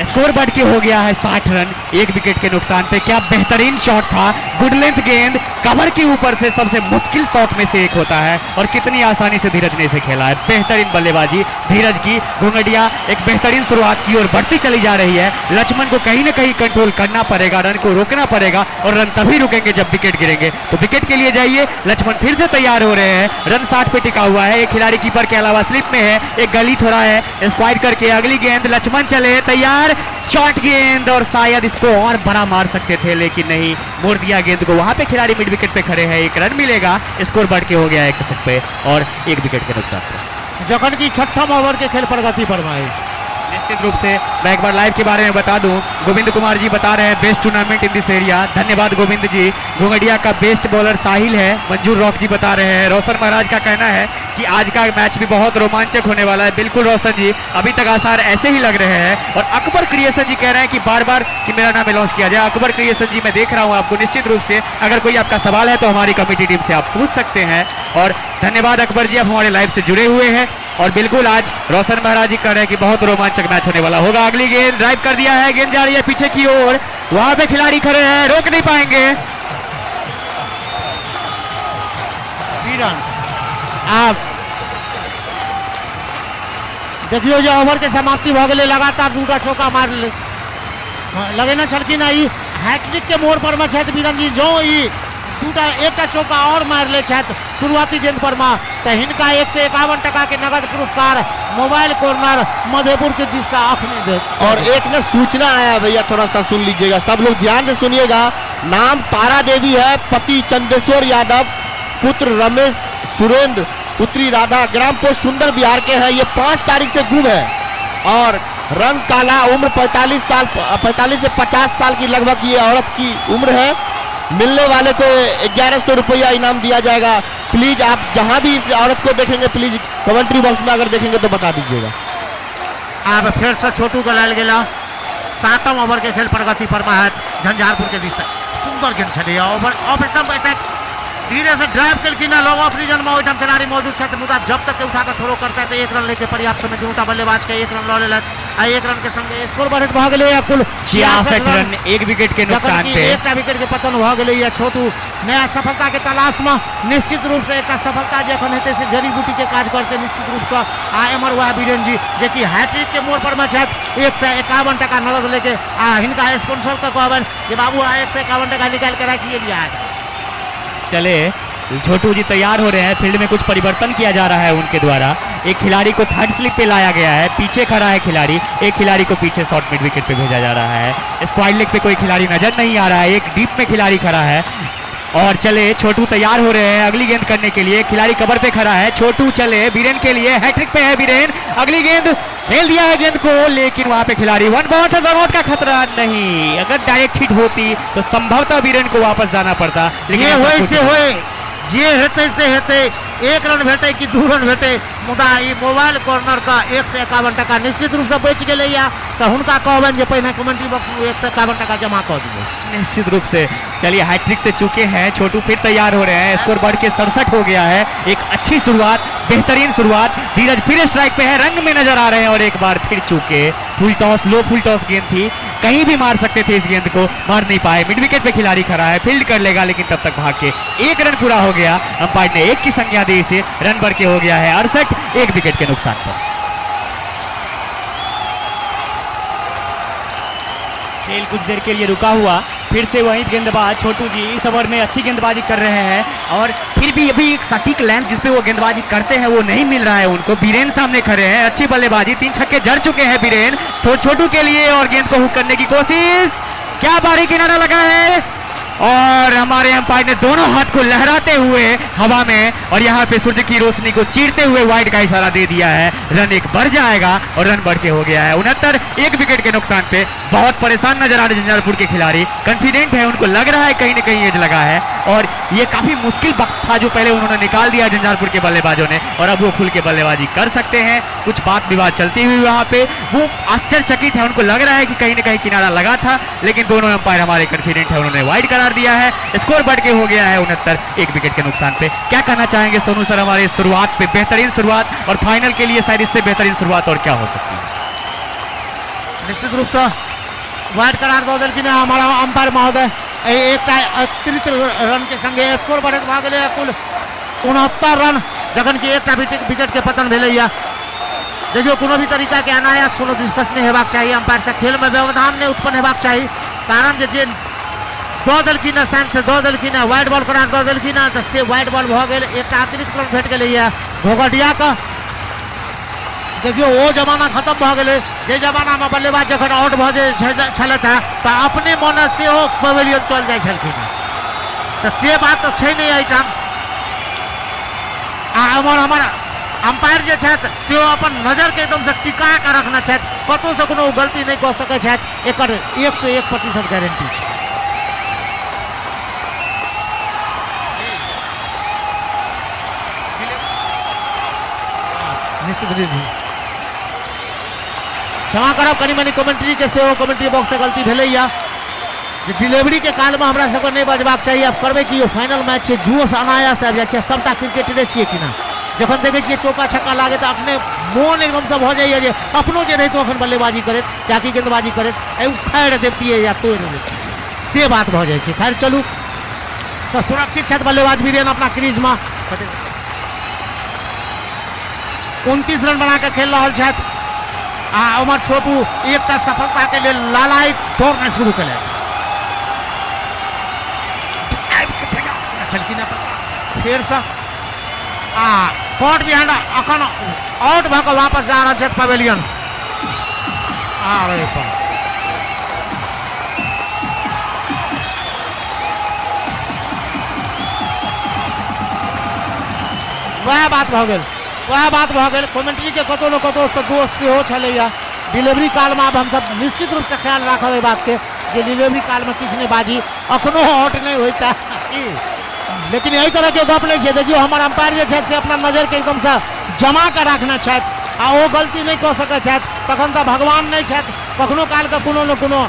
स्कोर बढ़ के हो गया है 60 रन, 1 विकेट के नुकसान पे। क्या बेहतरीन शॉट था, गुड लेंथ गेंद कवर के ऊपर से सबसे मुश्किल शॉट में से एक होता है और कितनी आसानी से धीरज ने इसे खेला है। बेहतरीन बल्लेबाजी धीरज की। घोंघडिया एक बेहतरीन शुरुआत की ओर बढ़ती चली जा रही है। लक्ष्मण को कहीं ना कहीं कंट्रोल करना पड़ेगा, रन को रोकना पड़ेगा और रन तभी रुकेंगे जब विकेट गिरेंगे। तो विकेट के लिए जाइए, लक्ष्मण फिर से तैयार हो रहे हैं। रन 60 पे टिका हुआ है, एक खिलाड़ी कीपर के अलावा स्लिप में है, एक गली थोड़ा है स्क्वायर करके। अगली गेंद लक्ष्मण चले तैयार, शॉर्ट गेंद और शायद इसको और बड़ा मार सकते थे लेकिन नहीं, मोड़ दिया गेंद को। वहां पे खिलाड़ी मिड विकेट पे खड़े हैं, 1 रन मिलेगा। स्कोर बढ़ के हो गया 1 दशक पे और 1 विकेट के नुकसान पे। जखन की 6ठम ओवर के खेल प्रगति पर निश्चित रूप से मैं एक बार लाइव के बारे में बता दूं, गोविंद कुमार जी बता रहे हैं best tournament in this area. धन्यवाद गोविंद जी। घोंघडिया का बेस्ट बॉलर साहिल है, मंजूर रॉक जी बता रहे हैं। रोशन महाराज का कहना है कि आज का मैच भी बहुत रोमांचक होने वाला है। बिल्कुल रोशन जी, अभी तक आसार ऐसे ही लग रहे हैं। और अकबर क्रिएशन जी कह रहे हैं कि बार बार कि मेरा नाम अनाउंस किया जाए। अकबर क्रिएशन जी मैं देख रहा हूं आपको, निश्चित रूप से अगर कोई आपका सवाल है तो हमारी कमेटी टीम से आप पूछ सकते हैं। और धन्यवाद अकबर जी, आप हमारे लाइव से जुड़े हुए हैं। और बिल्कुल आज रोशन महाराज जी कह रहे हैं कि बहुत रोमांचक मैच होने वाला होगा। अगली गेंद ड्राइव कर दिया है, गेंद जा रही है पीछे की ओर, वहां पे खिलाड़ी खड़े हैं, रोक नहीं पाएंगे। आप देखियो जो ओवर के समाप्ति भ गेलै, लगातार 2टा चौका मार लगे ना छलखिन। हैट्रिक के मोड़ पर में छथि वीरेंद्र जी, जो ई 1टा चौका और मार ले छथि शुरुआती गेंद पर में तो हिनका 151 टका के नगद पुरस्कार मोबाइल कॉर्नर मधेपुर के दिशा अखनी दे। और एक ना सूचना आया भैया, थोड़ा सा सुन लीजिएगा, सब लोग ध्यान से सुनिएगा। नाम तारा देवी है, पति चंदेश्वर यादव, पुत्र रमेश सुरेंद्र, पुत्री राधा, ग्राम पोस्ट सुंदर बिहार के हैं। ये 5 तारीख से गुम है और रंग काला, उम्र 45 से 50 साल की लगभग ये औरत की उम्र है। मिलने वाले को 1100 रुपया इनाम दिया जाएगा। प्लीज आप जहां भी इस औरत को देखेंगे प्लीज कमेंट्री बॉक्स में अगर देखेंगे तो बता दीजिएगा। अब फिर से छोटू का लाल गेला 7वां ओवर के खेल प्रगति पर महत झंझारपुर के दिशा सुंदर गेंद छलिया ओवर ऑफ स्टंप अटैक धीरे से ड्राइव करके ना लॉन्ग ऑफ रीजन में ओइटम खिलाड़ी मौजूद छत मुदा जब तक उठाकर थ्रो करता है तो 1 रन लेके पर्याप्त समय उठा बल्लेबाज के 1 रन लॉ लेलक आ 1 रन के संगे स्कोर बढ़त भ गेलै कुल 66 रन 1 विकेट के नुकसान पे एकटा विकेट के पतन भ गेलै या छोटू नया सफलता के तलाश में निश्चित रूप से एक सफलता जखन हेतै से जड़ी बूटी के काज करते निश्चित रूप से आ एमर हुआ बीरेन जी जे कि हैट्रिक के मोड़ पर में छत 151 टका नगद लेके आ हिनका स्पॉन्सर का कहबन जे बाबू 151 टका निकाल के रखिए लिया। चले छोटू जी तैयार हो रहे हैं, फील्ड में कुछ परिवर्तन किया जा रहा है उनके द्वारा। एक खिलाड़ी को थर्ड स्लिप पे लाया गया है, पीछे खड़ा है खिलाड़ी, एक खिलाड़ी को पीछे शॉर्ट मिड विकेट पे भेजा जा रहा है। स्क्वाड लेग पे कोई खिलाड़ी नजर नहीं आ रहा है, एक डीप में खिलाड़ी खड़ा है। और चले छोटू तैयार हो रहे हैं अगली गेंद करने के लिए, खिलाड़ी कवर पे खड़ा है। छोटू चले बीरेन के लिए, हैट्रिक पे है बीरेन, अगली गेंद खेल दिया है गेंद को, लेकिन वहां पे खिलाड़ी वन बाउंस से जरूरत का खतरा नहीं। अगर डायरेक्ट हिट होती तो संभवतः बीरेन को वापस जाना पड़ता, लेकिन होए से होए जे हेते से हेते 1 रन भेटे कि 2 रन भेटे मुदा ई मोबाइल कॉर्नर का 151 टका निश्चित रूप से बच गेलै या तो हुनका कहबन जे पहिने कमेंट्री बॉक्स में 151 टका जमा कर दियो निश्चित रूप से। चलिए हैट्रिक से चुके हैं छोटू, फिर तैयार हो रहे हैं, स्कोर बढ़ के 67 हो गया है। एक अच्छी शुरुआत, बेहतरीन शुरुआत, धीरज फिर स्ट्राइक पे है, रंग में नजर आ रहे हैं और एक बार फिर चूके। फुल टॉस, लो फुल टॉस गेंद थी, कहीं भी मार सकते थे इस गेंद को, मार नहीं पाए। मिड विकेट पे खिलाड़ी खड़ा है, फील्ड कर लेगा लेकिन तब तक भाग के 1 रन पूरा हो गया। अंपायर ने 1 की संज्ञा दी इसे, रन बढ़ के हो गया है 68, 1 विकेट के नुकसान पर। खेल कुछ देर के लिए रुका हुआ, फिर से वही गेंदबाज छोटू जी इस ओवर में अच्छी गेंदबाजी कर रहे हैं और फिर भी अभी एक सटीक लेंथ जिसपे वो गेंदबाजी करते हैं वो नहीं मिल रहा है उनको। बीरेन सामने खड़े हैं, अच्छी बल्लेबाजी, 3 छक्के जड़ चुके हैं बीरेन तो छोटू के लिए और गेंद को हुक करने की कोशिश, क्या बारी किनारा लगा है और हमारे अंपायर ने दोनों हाथ को लहराते हुए हवा में और यहाँ पे सूर्य की रोशनी को चीरते हुए वाइड का इशारा दे दिया है। रन 1 बढ़ जाएगा और रन बढ़ के हो गया है 69, 1 विकेट के नुकसान पे। बहुत परेशान नजर आ रहे झंझारपुर के खिलाड़ी, कॉन्फिडेंट है, उनको लग रहा है कहीं ना कहीं एज लगा है और ये काफी मुश्किल वक्त था जो पहले उन्होंने निकाल दिया झंझारपुर के बल्लेबाजों ने और अब वो खुल के बल्लेबाजी कर सकते हैं। कुछ बात विवाद चलती हुई वहां पे वो आश्चर्यचकित है, उनको लग रहा है कि कहीं ना कहीं किनारा लगा था, लेकिन दोनों अंपायर हमारे कॉन्फिडेंट है, उन्होंने वाइड करार दिया है। स्कोर बढ़ के हो गया है 69, 1 विकेट के नुकसान पे। क्या कहना चाहेंगे सोनू सर हमारे शुरुआत पे, बेहतरीन शुरुआत और फाइनल के लिए शायद इससे बेहतरीन शुरुआत और क्या हो सकती है? निश्चित रूप से वाइड करार दो दिल की ना हमारा अंपायर महोदय एक अतिरिक्त रन के संगे स्कोर बढ़त भ गेलै कुल 69 रन, जखन कि एकटा विकेट के पतन भेलैया। देखियो कोनो भी तरीका के अनायास कोनो डिस्कस नहीं हेबाक चाहिए, अंपायर से खेल में व्यवधान नहीं उत्पन्न हेबाक चाहिए, कारण जे दो दल की ना सैन से दो दल की ना वाइड बॉल करार दो दल की ना तो से वाइड बॉल भ गेल, एक अतिरिक्त रन भेट गेलैया घोघटिया का। देखियो वो जमाना खत्म भ गेलै जे जमाना में बल्लेबाज जखन आउट भ जाय छलैथ तो अपने मन से हो पवेलियन चल जाय छलखिन, तो से बात तो छै नहीं एहिठाम। आ हमर अंपायर जे छथि से अपन नजर के एकदम से टिका के रखना छथि, कतौ से कोनो गलती नहीं कऽ सकै छथि, एकर 101% गारंटी छै। निश्चित रूप क्षमा करब कनी मनी कमेंट्री के सेहो कमेंट्री बॉक्स से गलती भेलैया, डिलीवरी के काल में हमरा सबके नहीं बजबाक चाहिए। अब करबै कि फाइनल मैच छै, जुओ से अनायास आबि जाइ छै, सबटा क्रिकेटरे छियै कि ना, जखन देखै छियै चौका छक्का लागे तो अपने मोन एकदम से भऽ जाइए जे अपनो जे रहितो अखन बल्लेबाजी करैत या कि गेंदबाजी करैत उखाड़ि देतियै या तोड़ि देतियै, से बात भऽ जाइ छै। खैर चलू तो सुरक्षित छथि बल्लेबाज बीरेन अपना क्रीज में 29 रन बना के खेल रहा छथि आ उमर छोटू एकटा सफलता के लिए लालायित दौड़ना शुरू कर फिर से कॉट बिहाइंड अखन आउट भऽ वापस जा रहा है पवेलियन। वह बात भऽ गेल, वह बात भऽ गेल। कमेंट्री के कतौ न कतौ से दोष सेहो छलैया डिलीवरी काल में। अब हम सब निश्चित रूप से ख्याल राखब एहि बात के जे डिलीवरी काल में किछु नहीं बाजी, अखनो आउट नहीं होता लेकिन यही तरह के गप नहीं है। देखियो हमारे अंपायर जे छथि से अपना नजर के एकदम से जमा के रखना छथि आ वो गलती नहीं कऽ सकै छथि। तखन तऽ भगवान नहीं छथि, कखनो काल के कोनो न कोनो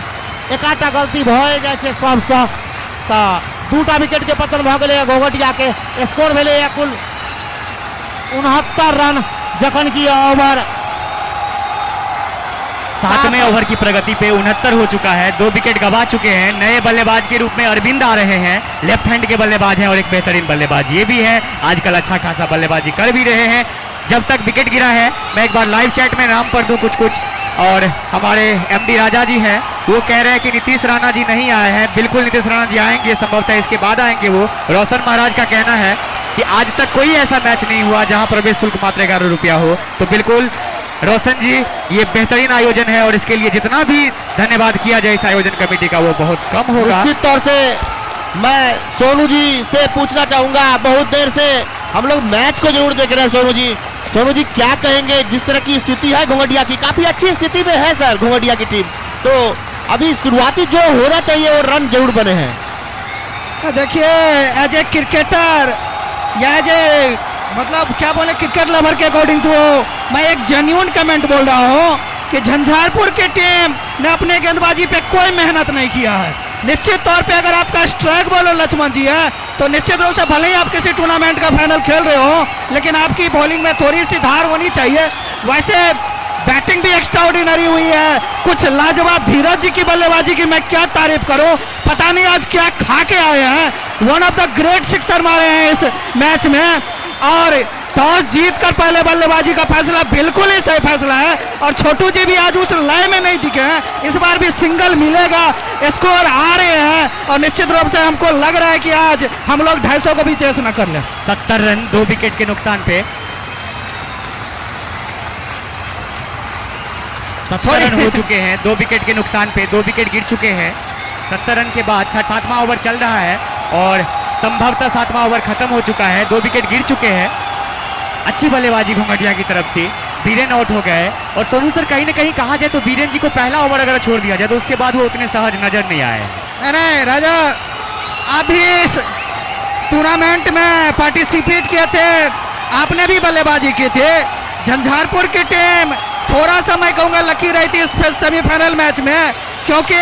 एकाटा गलती भए जाइ छै सबसँ। तऽ 2टा विकेट के पतन भऽ गेलै घोघटिया के। स्कोर भेलै कुल 69 रन, जखन कि ओवर 7वें ओवर की प्रगति पे 69 हो चुका है। 2 विकेट गवा चुके हैं। नए बल्लेबाज के रूप में अरविंद आ रहे हैं, लेफ्ट हैंड के बल्लेबाज हैं और एक बेहतरीन बल्लेबाज ये भी है। आजकल अच्छा खासा बल्लेबाजी कर भी रहे हैं। जब तक विकेट गिरा है, मैं एक बार लाइव चैट में नाम पढ़ दूं कुछ और हमारे एमडी राजा जी हैं, वो कह रहे हैं कि नीतीश राणा जी नहीं आए हैं। बिल्कुल नीतीश राणा जी आएंगे, संभवतः इसके बाद आएंगे वो। रोशन महाराज का कहना है कि आज तक कोई ऐसा मैच नहीं हुआ जहां प्रवेश शुल्क मात्र 11 रुपया हो। तो बिल्कुल रोशन जी, ये बेहतरीन आयोजन है और इसके लिए जितना भी धन्यवाद किया जाए इस आयोजन कमेटी का वो बहुत कम होगा। निश्चित तौर से मैं सोनू जी से पूछना चाहूंगा, बहुत देर से हम लोग मैच को जरूर देख रहे हैं। सोनू जी क्या कहेंगे, जिस तरह की स्थिति है घोघटिया की, काफी अच्छी स्थिति में है सर घोघटिया की टीम। तो अभी शुरुआती जो होना चाहिए वो रन जरूर बने हैं। देखिए एज ए क्रिकेटर या एज ए मतलब क्या बोले क्रिकेट लवर के अकॉर्डिंग टू मैं एक जेन्युइन कमेंट बोल रहा हूँ कि झंझारपुर की टीम ने अपने गेंदबाजी पे कोई मेहनत नहीं किया है। निश्चित तौर पे अगर आपका स्ट्राइक बॉलर लक्ष्मण जी है तो निश्चित रूप से भले ही आप किसी टूर्नामेंट का फाइनल खेल रहे हो, लेकिन आपकी बॉलिंग में थोड़ी सी धार होनी चाहिए। वैसे बैटिंग भी एक्स्ट्राऑर्डिनरी हुई है, कुछ लाजवाब। धीरज जी की बल्लेबाजी की मैं क्या तारीफ करूं, पता नहीं आज क्या खा के आए हैं। One of the great sixer मारे हैं इस मैच में और टॉस जीतकर पहले बल्लेबाजी का फैसला बिल्कुल ही सही फैसला है। और छोटू जी भी आज उस लय में नहीं दिखे हैं, इस बार भी सिंगल मिलेगा, स्कोर आ रहे हैं और निश्चित रूप से हमको लग रहा है कि आज हम लोग 250 को भी चेस न कर लें। 70 रन 2 विकेट के नुकसान पे 70 रन हो चुके हैं 2 विकेट के नुकसान पे। 2 विकेट गिर चुके हैं 70 रन के बाद। 7वां ओवर चल रहा है और संभवतः 7वां ओवर खत्म हो चुका है। 2 विकेट गिर चुके हैं। अच्छी बल्लेबाजी घोघटिया की तरफ से। बीरेन आउट हो गए और सोनू सर कहीं ना कहीं कहा जाए तो बीरेन जी को पहला ओवर अगर छोड़ दिया जाए तो उसके बाद वो उतने सहज नजर नहीं आए। नहीं राजा, आप भी इस टूर्नामेंट में पार्टिसिपेट किए थे, आपने भी बल्लेबाजी की थी। झंझारपुर की टीम थोड़ा सा मैं कहूँगा लकी रही थी इस सेमीफाइनल मैच में, क्योंकि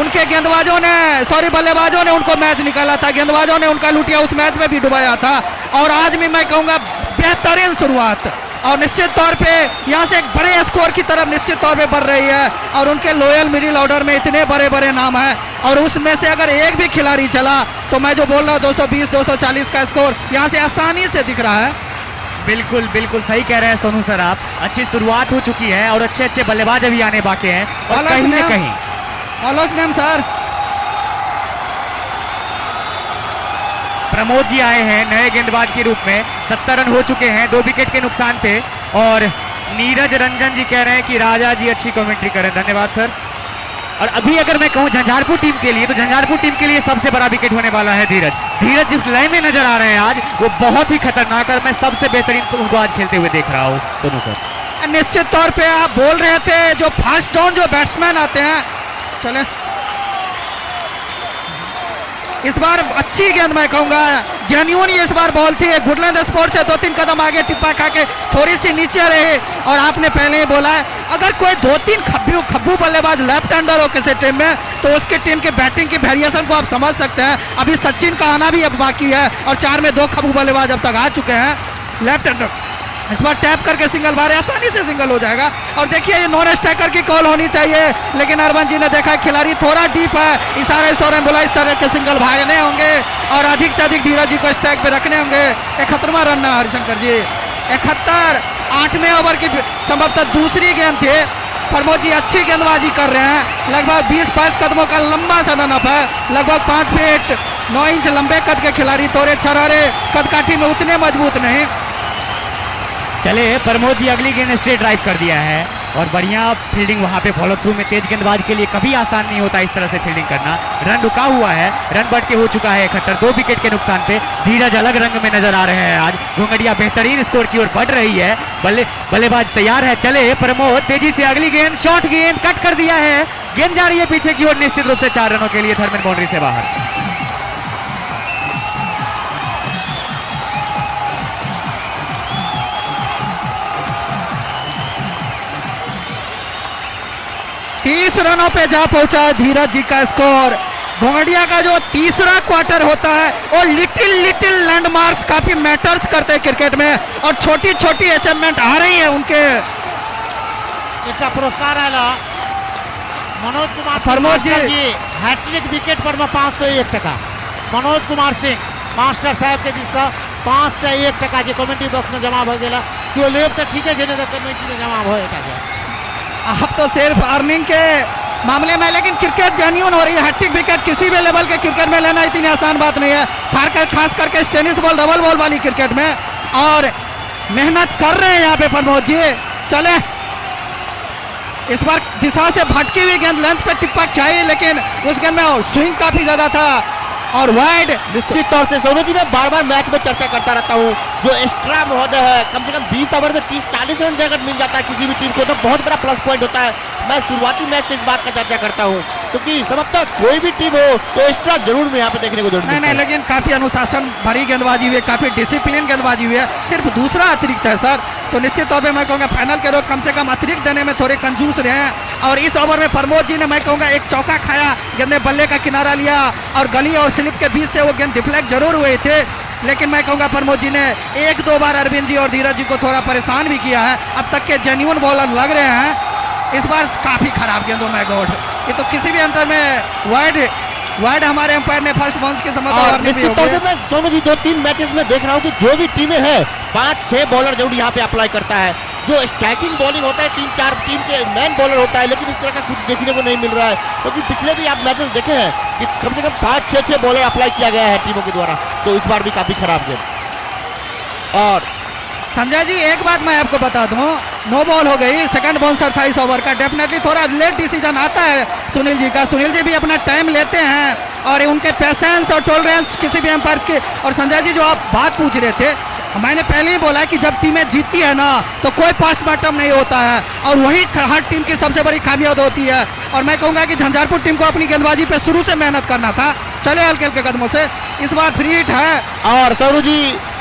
उनके गेंदबाजों ने बल्लेबाजों ने उनको मैच निकाला था, गेंदबाजों ने उनका लुटिया उस मैच में भी डुबाया था। और आज भी मैं कहूँगा बेहतरीन शुरुआत और निश्चित तौर पे यहाँ से एक बड़े स्कोर की तरफ निश्चित तौर पे बढ़ रही है। और उनके लोयल मिडिल ऑर्डर में इतने बड़े बड़े नाम हैं और उसमें से अगर एक भी खिलाड़ी चला तो मैं जो बोल रहा हूँ 220-240 का स्कोर यहाँ से आसानी से दिख रहा है। बिल्कुल बिल्कुल सही कह रहे हैं सोनू सर आप। अच्छी शुरुआत हो चुकी है और अच्छे अच्छे बल्लेबाज अभी आने बाकी हैं और कहीं न कहीं सर प्रमोद जी आए हैं नए गेंदबाज के रूप में। 70 रन हो चुके हैं 2 विकेट के नुकसान पे। और नीरज रंजन जी कह रहे हैं कि राजा जी अच्छी कमेंट्री करें। धन्यवाद सर। और अभी अगर मैं कहूं झंझारपुर टीम के लिए तो झंझारपुर टीम के लिए सबसे बड़ा विकेट होने वाला है धीरज जिस लय में नजर आ रहे हैं आज वो बहुत ही खतरनाक और मैं सबसे बेहतरीन उनको आज खेलते हुए देख रहा हूँ। सोनू सर निश्चित तौर पे आप बोल रहे थे जो फर्स्ट डाउन जो बैट्समैन आते हैं, चले इस बार अच्छी गेंद मैं कहूंगा जेन्युइन इस बार बॉल थी। गुडलैंड स्पोर्ट से 2-3 कदम आगे टिप्पा खा के थोड़ी सी नीचे रहे। और आपने पहले ही बोला है अगर कोई 2-3 खब्बू बल्लेबाज लेफ्ट हैंडर हो किसी टीम में तो उसकी टीम की बैटिंग की वेरिएशन को आप समझ सकते हैं। अभी सचिन का आना भी अब बाकी है और 4 में 2 खब्बू बल्लेबाज अब तक आ चुके हैं लेफ्ट हैंडर। इस बार टैप करके सिंगल मारे, आसानी से सिंगल हो जाएगा। और देखिए ये नॉन स्ट्राइकर की कॉल होनी चाहिए, लेकिन अरविंद जी ने देखा खिलाड़ी थोड़ा डीप है, इशारे बोला इस तरह के सिंगल भागने होंगे और अधिक से अधिक धीरज जी को स्ट्राइक पे रखने होंगे। 71वां रन है हरिशंकर जी। 71 8वें ओवर की संभवतः दूसरी गेंद थी। प्रमोद जी अच्छी गेंदबाजी कर रहे हैं। लगभग 20-22 कदमों का लंबा सा रन अप है। लगभग 5 फीट 9 इंच लंबे कद के खिलाड़ी, थोड़े छरारे कदकाठी में उतने मजबूत नहीं। चले प्रमोद जी अगली गेंद स्ट्रेट ड्राइव कर दिया है और बढ़िया फील्डिंग वहां पे फॉलो थ्रू में। तेज गेंदबाज के लिए कभी आसान नहीं होता इस तरह से फील्डिंग करना। रन रुका हुआ है, रन बढ़ के हो चुका है 71 2 विकेट के नुकसान पे। धीरज अलग रंग में नजर आ रहे हैं आज। घोघटिया बेहतरीन स्कोर की ओर बढ़ रही है। बल्लेबाज तैयार है। चले प्रमोद तेजी से अगली गेंद, शॉर्ट गेंद कट कर दिया है। गेंद जा रही है पीछे की ओर, निश्चित रूप से 4 रनों के लिए थर्मन बाउंड्री से बाहर। 30 रनों पे जा पहुंचा है धीरज जी का स्कोर। घोंगडिया का जो तीसरा क्वार्टर होता है वो लिटिल लैंडमार्क्स काफी मैटर्स करते हैं क्रिकेट में, और छोटी छोटी अचीवमेंट आ रही है उनके। इसका पुरस्कार आला मनोज कुमार प्रमोद जी। मास्टर जी हैट्रिक विकेट पर 501 टका। मनोज कुमार सिंह मास्टर साहब के दिशा 501 टका जी कमेंट्री बॉक्स में जमा हो गया। क्यों लेब तो ठीक है जेने तो कमेंट्री में जमा होएगा जी। आप तो सिर्फ अर्निंग के मामले में, लेकिन क्रिकेट जेन्युइन हो रही है। हैट्रिक विकेट किसी भी लेवल के क्रिकेट में लेना इतनी आसान बात नहीं है, खास करके टेनिस बॉल डबल बॉल वाली क्रिकेट में। और मेहनत कर रहे हैं यहाँ पे प्रमोद जी। चले, इस बार दिशा से भटकी हुई गेंद लेंथ पे टिप्पा खाई, लेकिन उस गेंद में स्विंग काफी ज्यादा था और वाइड। निश्चित तौर से सोनू जी, मैं बार बार मैच में चर्चा करता रहता हूँ, जो एक्स्ट्रा महोदय है कम से कम 20 ओवर में 30-40 रन अगर मिल जाता है किसी भी टीम को तो बहुत बड़ा प्लस पॉइंट होता है। मैं शुरुआती मैच से इस बात का चर्चा करता हूँ, क्योंकि समझता कोई भी टीम हो तो एक्स्ट्रा जरूर में यहाँ पे देखने को जरूर नहीं, लेकिन काफी अनुशासन भरी गेंदबाजी हुई है, काफी डिसिप्लिन गेंदबाजी हुई है। सिर्फ दूसरा अतिरिक्त है सर, तो निश्चित तौर पे मैं कहूँगा फाइनल के लोग कम से कम अतिरिक्त देने में थोड़े कंजूस रहे हैं। और इस ओवर में प्रमोद जी ने मैं कहूँगा एक चौका खाया, गेंद ने बल्ले का किनारा लिया और गली और स्लिप के बीच से वो गेंद डिफ्लेक्ट जरूर हुए थे, लेकिन मैं कहूँगा प्रमोद जी ने 1-2 बार अरविंद जी और धीरज जी को थोड़ा परेशान भी किया है। अब तक के जेन्युइन बॉलर लग रहे हैं, इस बार काफी खराब गेंदों में गॉड। ये तो किसी भी अंतर में वाइड हमारे अंपायर ने फर्स्ट बाउंस की समझ। निश्चित तौर से मैं सोनू जी 2-3 मैचेस में देख रहा हूँ कि जो भी टीमें हैं 5-6 बॉलर जरूर यहाँ पे अप्लाई करता है। जो स्ट्राइकिंग बॉलिंग होता है 3-4 टीम के मैन बॉलर होता है, लेकिन इस तरह का कुछ देखने को नहीं मिल रहा है, क्योंकि पिछले भी आप मैचेस देखे हैं कि कम से कम 5-6 बॉलर अप्लाई किया गया है टीमों के द्वारा, तो इस बार भी काफी खराब गेंद। और संजय जी एक बात मैं आपको बता दूं, नो बॉल हो गई, सेकंड बाउंसर था इस ओवर का। डेफिनेटली थोड़ा लेट डिसीजन आता है सुनील जी का। सुनील जी भी अपना टाइम लेते हैं और उनके पेशेंस और टॉलरेंस किसी भी एम्पायर के। और संजय जी जो आप बात पूछ रहे थे, मैंने पहले ही बोला कि जब टीमें जीतती है ना तो कोई पोस्टमार्टम नहीं होता है, और वही हर टीम की सबसे बड़ी खामियात होती है। और मैं कहूँगा कि झंझारपुर टीम को अपनी गेंदबाजी पे शुरू से मेहनत करना था, चले हल्के हल्के कदमों से। इस बार फ्री हिट है। और सौरू जी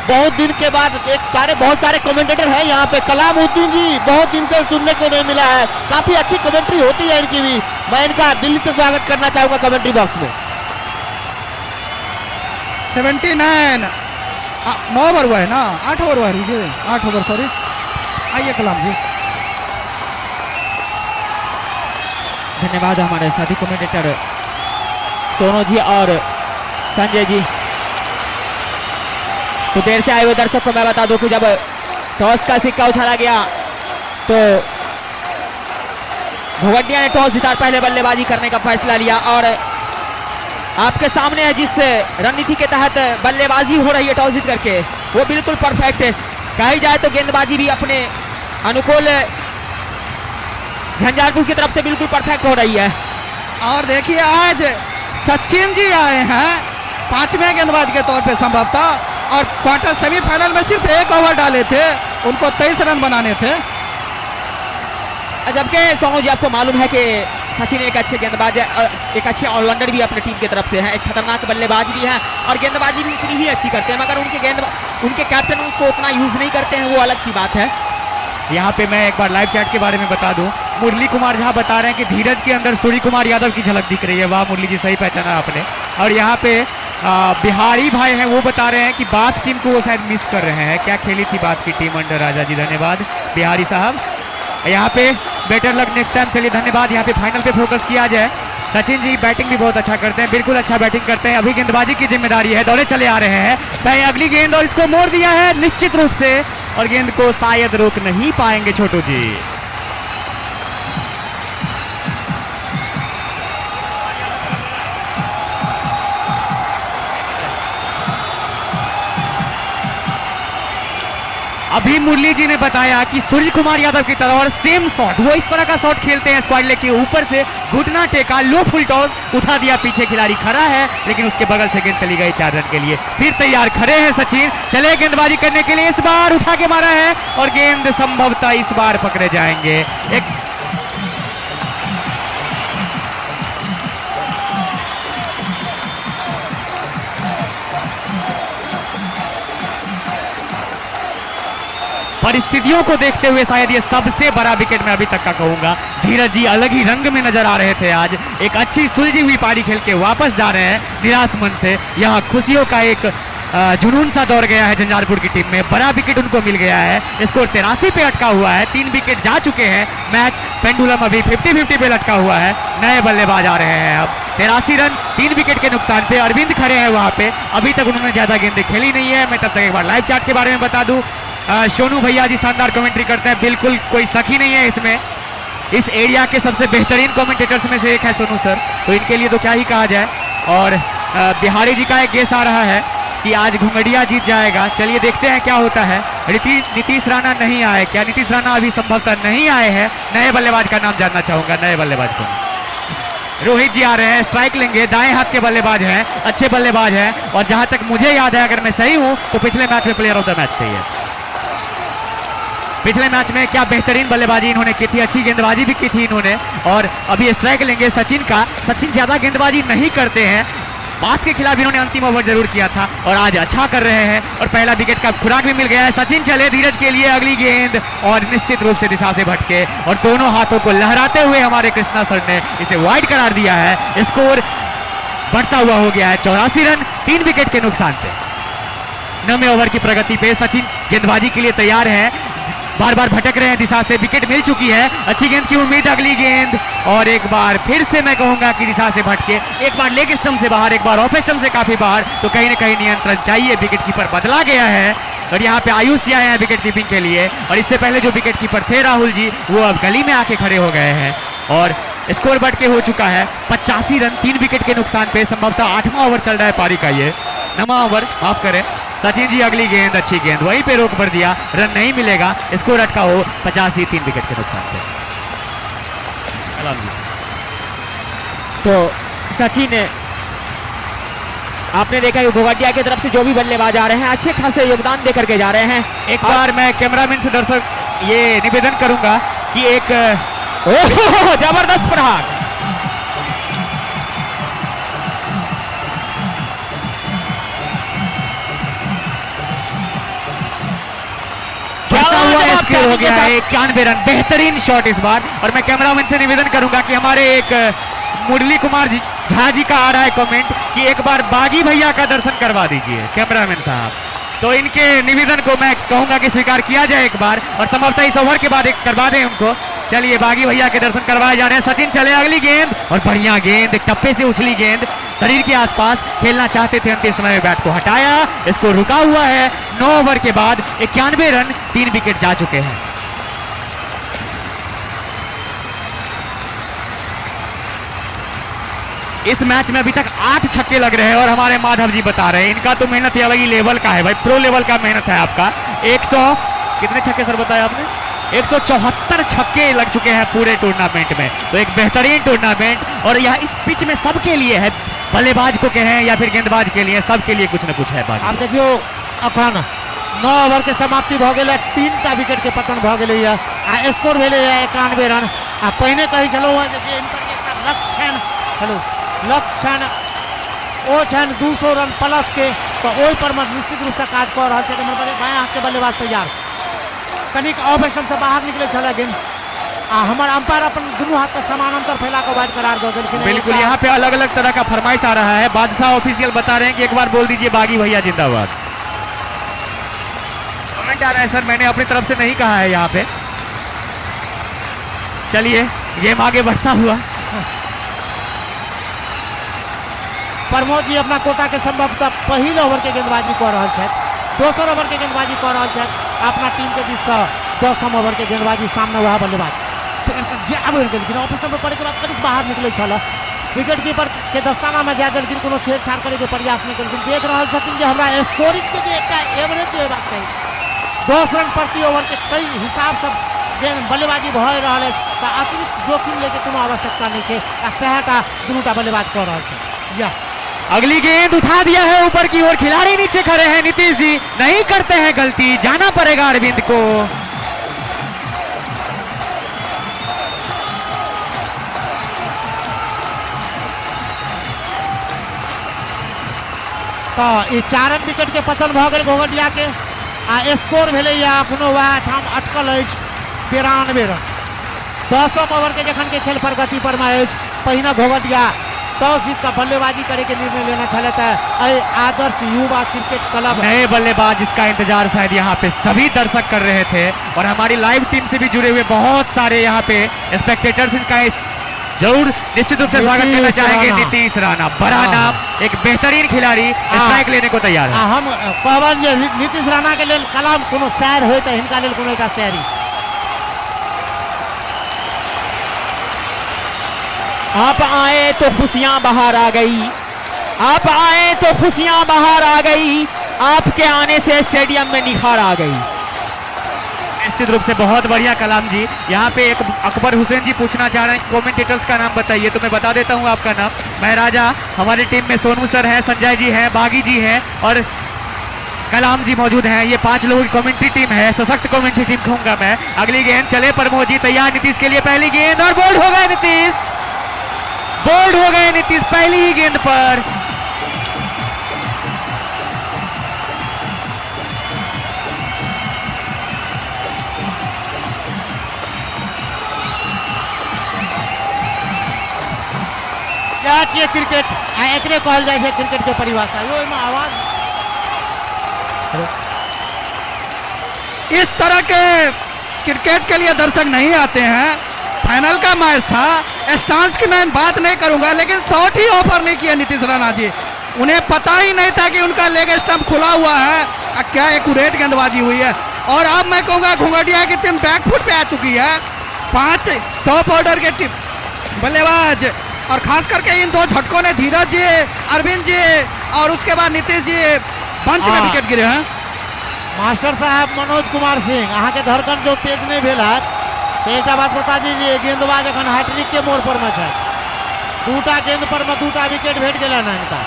बहुत दिन के बाद बहुत सारे कमेंटेटर हैं यहाँ पे। कलामुद्दीन जी बहुत दिन से सुनने को नहीं मिला है, काफी अच्छी कमेंट्री होती है इनकी भी। मैं इनका दिल्ली से स्वागत करना चाहूंगा कमेंट्री बॉक्स में। 79 9 ओवर हुआ है ना, 8 ओवर हुआ है, 8 ओवर सॉरी। आइए कलाम जी। धन्यवाद हमारे साथी कमेंटेटर सोनू जी और संजय जी। तो देर से आए हुए दर्शक को मैं बता दूं कि जब टॉस का सिक्का उछाला गया तो घोंगडिया ने टॉस जीता, पहले बल्लेबाजी करने का फैसला लिया। और आपके सामने है जिस रणनीति के तहत बल्लेबाजी हो रही है टॉस जीत करके, वो बिल्कुल परफेक्ट है। कही जाए तो गेंदबाजी भी अपने अनुकूल झंझारपुर की तरफ से बिल्कुल परफेक्ट हो रही है। और देखिए आज सचिन जी आए हैं 5वें गेंदबाज के तौर पे संभवतः, और क्वार्टर सेमीफाइनल में सिर्फ 1 ओवर डाले थे, उनको 23 रन बनाने थे। जबकि सोनू जी आपको मालूम है कि सचिन एक अच्छे गेंदबाज है और एक अच्छे ऑलराउंडर भी अपनी टीम की तरफ से हैं, एक खतरनाक बल्लेबाज भी हैं और गेंदबाजी भी उतनी ही अच्छी करते हैं, मगर उनके कैप्टन उसको उतना यूज नहीं करते हैं, वो अलग सी बात है। यहाँ पे मैं एक बार लाइव चैट के बारे में बता दूं, मुरली कुमार जहाँ बता रहे हैं कि धीरज के अंदर सूर्य कुमार यादव की झलक दिख रही है। वाह मुरली जी, सही पहचाना आपने। और यहाँ पे बिहारी भाई हैं, वो बता रहे हैं कि बात टीम को वो शायद मिस कर रहे हैं। क्या खेली थी बात की टीम अंडर राजा जी, धन्यवाद बिहारी साहब। यहाँ पे बेटर लक नेक्स्ट टाइम, चलिए धन्यवाद। यहाँ पे फाइनल पे फोकस किया जाए। सचिन जी बैटिंग भी बहुत अच्छा करते हैं, बिल्कुल अच्छा बैटिंग करते हैं। अभी गेंदबाजी की जिम्मेदारी है, दौड़े चले आ रहे हैं। भाई अगली गेंद और इसको मोड़ दिया है निश्चित रूप से, और गेंद को शायद रोक नहीं पाएंगे छोटू जी। अभी मुरली जी ने बताया कि सूर्य कुमार यादव की तरह और सेम शॉट, वो इस तरह का शॉट खेलते हैं स्क्वाड लेग के ऊपर से, घुटना टेका, लो फुल टॉस उठा दिया, पीछे खिलाड़ी खड़ा है लेकिन उसके बगल से गेंद चली गई 4 रन के लिए। फिर तैयार खड़े हैं सचिन, चले गेंदबाजी करने के लिए, इस बार उठा के मारा है और गेंद संभवतः इस बार पकड़े जाएंगे। एक परिस्थितियों को देखते हुए शायद ये सबसे बड़ा विकेट मैं अभी तक का कहूंगा। धीरज जी अलग ही रंग में नजर आ रहे थे आज, एक अच्छी सुलझी हुई पारी खेल के वापस जा रहे हैं निराश मन से। यहाँ खुशियों का एक जुनून सा दौड़ गया है झंझारपुर की टीम में, बड़ा विकेट उनको मिल गया है। स्कोर 83 पे अटका हुआ है, 3 विकेट जा चुके हैं। मैच पेंडुलम अभी 50-50 पे लटका हुआ है। नए बल्लेबाज आ रहे हैं अब। 83 रन 3 विकेट के नुकसान पे। अरविंद खड़े हैं वहां पे, अभी तक उन्होंने ज्यादा गेंदें खेली नहीं है। मैं तब तक एक बार लाइव चार्ट के बारे में बता दूं, सोनू भैया जी शानदार कमेंट्री करते हैं, बिल्कुल कोई शक ही नहीं है इसमें। इस एरिया के सबसे बेहतरीन कमेंटेटर्स में से एक है सोनू सर, तो इनके लिए तो क्या ही कहा जाए। और बिहारी जी का एक गेस आ रहा है कि आज घुंगड़िया जीत जाएगा। चलिए देखते हैं क्या होता है। नीतीश राणा नहीं आए क्या? नीतीश राणा अभी संभवतः नहीं आए हैं। नए बल्लेबाज का नाम जानना चाहूंगा, नए बल्लेबाज को। रोहित जी आ रहे हैं, स्ट्राइक लेंगे, दाएं हाथ के बल्लेबाज हैं, अच्छे बल्लेबाज हैं। और जहां तक मुझे याद है, अगर मैं सही हूं तो पिछले मैच में प्लेयर ऑफ द मैच थे ये। पिछले मैच में क्या बेहतरीन बल्लेबाजी इन्होंने की थी, अच्छी गेंदबाजी भी की थी इन्होंने। और अभी स्ट्राइक लेंगे सचिन का। सचिन ज्यादा गेंदबाजी नहीं करते हैं, बात के खिलाफ इन्होंने अंतिम ओवर जरूर किया था और आज अच्छा कर रहे हैं और पहला विकेट का खुराक भी मिल गया है। सचिन चले धीरज के लिए, अगली गेंद और निश्चित रूप से दिशा से भटके और दोनों हाथों को लहराते हुए हमारे कृष्णा सर ने इसे वाइड करार दिया है। स्कोर बढ़ता हुआ हो गया है 84 रन 3 विकेट के नुकसान पे। 9वें ओवर की प्रगति पे सचिन गेंदबाजी के लिए तैयार है, बार बार भटक रहे हैं दिशा से, विकेट मिल चुकी है, अच्छी गेंद की उम्मीद, अगली गेंद और एक बार फिर से मैं कहूंगा कि दिशा से भटके, एक बार लेग स्टंप से बाहर, एक बार ऑफ स्टंप से काफी बाहर, तो कहीं ना कहीं नियंत्रण चाहिए। विकेट कीपर बदला गया है और यहाँ पे आयुष जी आए हैं विकेट कीपिंग के लिए और इससे पहले जो विकेट कीपर थे राहुल जी, वो अब गली में आके खड़े हो गए हैं और स्कोर बढ़ के हो चुका है 85 रन 3 विकेट के नुकसान पे। संभवतः 8वां ओवर चल रहा है पारी का, ये 9वां ओवर, माफ करें। सचिन जी अगली गेंद, अच्छी गेंद, वहीं पे रोक भर दिया, रन नहीं मिलेगा। स्कोर अटका हो 85 3 विकेट के नुकसान पे। तो सचिन, आपने देखा कि घोघटिया की तरफ से जो भी बल्लेबाज आ रहे हैं अच्छे खासे योगदान दे करके जा रहे हैं। एक बार मैं कैमरामैन से दर्शक ये निवेदन करूंगा कि एक जबरदस्त प्रहार, हो गया है 91 रन, बेहतरीन शॉट इस बार। और मैं कैमरामैन से निवेदन करूंगा कि हमारे एक मुरली कुमार झा जी का आ रहा है कमेंट कि एक बागी बागी भैया का दर्शन करवा दीजिए कैमरामैन साहब, तो इनके निवेदन को मैं कहूंगा कि स्वीकार किया जाए एक बार और संभवतः इस ओवर के बाद एक करवा दें उनको। चलिए बागी भैया के दर्शन करवाए जा रहे हैं। सचिन चले, अगली गेंद और बढ़िया गेंद, एक टप्पे से उछली गेंद, शरीर के आसपास खेलना चाहते थे, अंतिम समय में बैट को हटाया, इसको रुका हुआ है। 9 ओवर के बाद 91 रन 3 विकेट जा चुके हैं। इस मैच में अभी तक 8 छक्के लग रहे हैं और हमारे माधव जी बता रहे हैं इनका तो मेहनत अलग ही लेवल का है भाई, प्रो लेवल का मेहनत है आपका। 100 कितने छक्के सर बताया आपने? 174 छक्के लग चुके हैं पूरे टूर्नामेंट में, तो एक बेहतरीन टूर्नामेंट। और यह इस पिच में सबके लिए है, बल्लेबाज को कहें या फिर गेंदबाज के लिए, सबके लिए कुछ न कुछ है। आप देखियो अखन 9 ओवर के समाप्ति भ गेलै, 3टा विकेट के पतन भ गेलै है आ स्कोर भेलै है 91 रन। आ पहिने कहि छलौ है जे इनकर एकटा लक्ष्य छन, हेलो लक्ष्य छन ओ छन 200 रन प्लस के, तो ओहि पर में निश्चित रूप से काज कर रहल छै। हमर बायां हाथ के बल्लेबाज तैयार, कनिक ऑफ स्टंप से बाहर निकले छला गेंद आ हमर अंपायर अपन दोनों हाथ का समानांतर फैला के वाइड करार दे देलखिन। बिल्कुल, यहाँ पे अलग अलग तरह का फरमाइश आ रहा है। बादशाह ऑफिशियल बता रहे हैं कि एक बार बोल दीजिए बागी भैया जिंदाबाद। कमेंट आ रहा है सर, मैंने अपनी तरफ से नहीं कहा है यहाँ पे। चलिए गेम आगे बढ़ता हुआ। प्रमोद जी अपना कोटा के संभवतः पहिल ओवर के गेंदबाजी कर रहा है, दोसर ओवर के गेंदबाजी कर रहा है अपना टीम के दिस से। 10 ओवर के गेंदबाजी सामने वह बल्लेबाज फिर से जाब लेकिन ऑफ स्टंप पड़े के बाद करीब बाहर निकले छला, विकेट कीपर के दस्ताना में जा देलखिन, कोनो छेड़छाड़ करे के प्रयास नहीं केलखिन। देख रहल छथिन जे हमरा स्कोरिंग के जे एकटा एवरेज हेबाक चाही, 10 रन प्रति ओवर के कई हिसाब से गेंद बल्लेबाजी भय रहल है, तो अतिरिक्त जोखिम लेके कोनो आवश्यकता नहीं है आ सहटा दुनूटा बल्लेबाज कर रहल छै। या अगली गेंद उठा दिया है ऊपर की ओर, खिलाड़ी नीचे खड़े हैं। नीतीश जी नहीं करते हैं गलती, जाना पड़ेगा अरविंद को। तो ये 4 विकेट के पतन भ गेल घोघटिया के आ स्कोर भेले या अखनो वह ठाम अटकल अछि 92 रन। 10 ओवर के जखन के खेल प्रगति पर में अछि, पहिने घोघटिया टॉस जीत का बल्लेबाजी करे के निर्णय लेना चाहता है। आदर्श युवा क्रिकेट क्लब नए बल्लेबाज जिसका इंतजार शायद यहाँ पे सभी दर्शक कर रहे थे और हमारी लाइव टीम से भी जुड़े हुए बहुत सारे यहाँ पे स्पेक्टेटर्स इनका जरूर निश्चित रूप से स्वागत करना चाहेंगे। नीतीश राणा बड़ा नाम, एक बेहतरीन खिलाड़ी, स्ट्राइक लेने को तैयार है। हम कहबन जे नीतीश राणा के लेल कलाम कोनो शायर होय त हिनका लेल कोनो एकटा शायरी। आप आए तो खुशियां बाहर आ गई, आप आए तो खुशियां बाहर आ गई, आपके आने से स्टेडियम में निखार आ गई। निश्चित रूप से बहुत बढ़िया कलाम जी। यहाँ पे एक अकबर हुसैन जी पूछना चाह रहे हैं कमेंटेटर्स का नाम बताइए, तो मैं बता देता हूँ आपका नाम। मैं राजा, हमारी टीम में सोनू सर हैं, संजय जी हैं, बागी जी हैं और कलाम जी मौजूद हैं। ये 5 लोगों की कमेंट्री टीम है, सशक्त कमेंट्री टीम कहूंगा मैं। अगली गेंद चले प्रमोद जी, तैयार नीतीश के लिए पहली गेंद और बोल्ड हो गए नीतीश, बोल्ड हो गए नीतीश पहली ही गेंद पर। क्या चाहिए क्रिकेट, एकरे कहल जाए क्रिकेट के परिभाषा। यो में आवाज इस तरह के क्रिकेट के लिए दर्शक नहीं आते हैं। फाइनल का मैच था, स्टांस की मैं बात नहीं करूंगा, लेकिन शॉट ही ऑफर नहीं किया नीतीश राणा जी। उन्हें पता ही नहीं था कि उनका लेग स्टंप खुला हुआ है। क्या एक्यूरेट गेंदबाजी हुई है। और अब मैं कहूंगा घोघटिया की टीम बैकफुट पे आ चुकी है। 5 टॉप ऑर्डर के टीम बल्लेबाज और खास करके इन 2 झटकों ने धीरज जी, अरविंद जी और उसके बाद नीतीश जी पंच में विकेट गिरे हैं। मास्टर साहब मनोज कुमार सिंह, अहाँ के धड़कन जो तेज नहीं भेल है, तो एक बात बता दीजिए, गेंदबाज अखन हैट्रिक के मोड़ पर में है। 2टा गेंद पर में 2टा विकेट भेट गया ना इनका।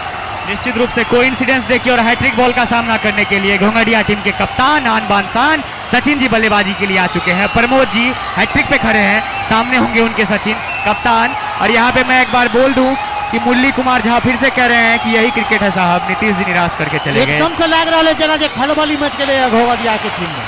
निश्चित रूप से कोइंसिडेंस देखिए और हैट्रिक बॉल का सामना करने के लिए घोघटिया टीम के कप्तान आन बान शान सचिन जी बल्लेबाजी के लिए आ चुके हैं। प्रमोद जी हैट्रिक पे खड़े हैं, सामने होंगे उनके सचिन कप्तान। और यहाँ पे मैं एक बार बोल दूं कि मुरली कुमार झा फिर से कह रहे हैं कि यही क्रिकेट है साहब, नीतीश जी निराश करके चले गए। एकदम से लग रहा है जना जे खलबली मैच के लिए घोघटिया की टीम में।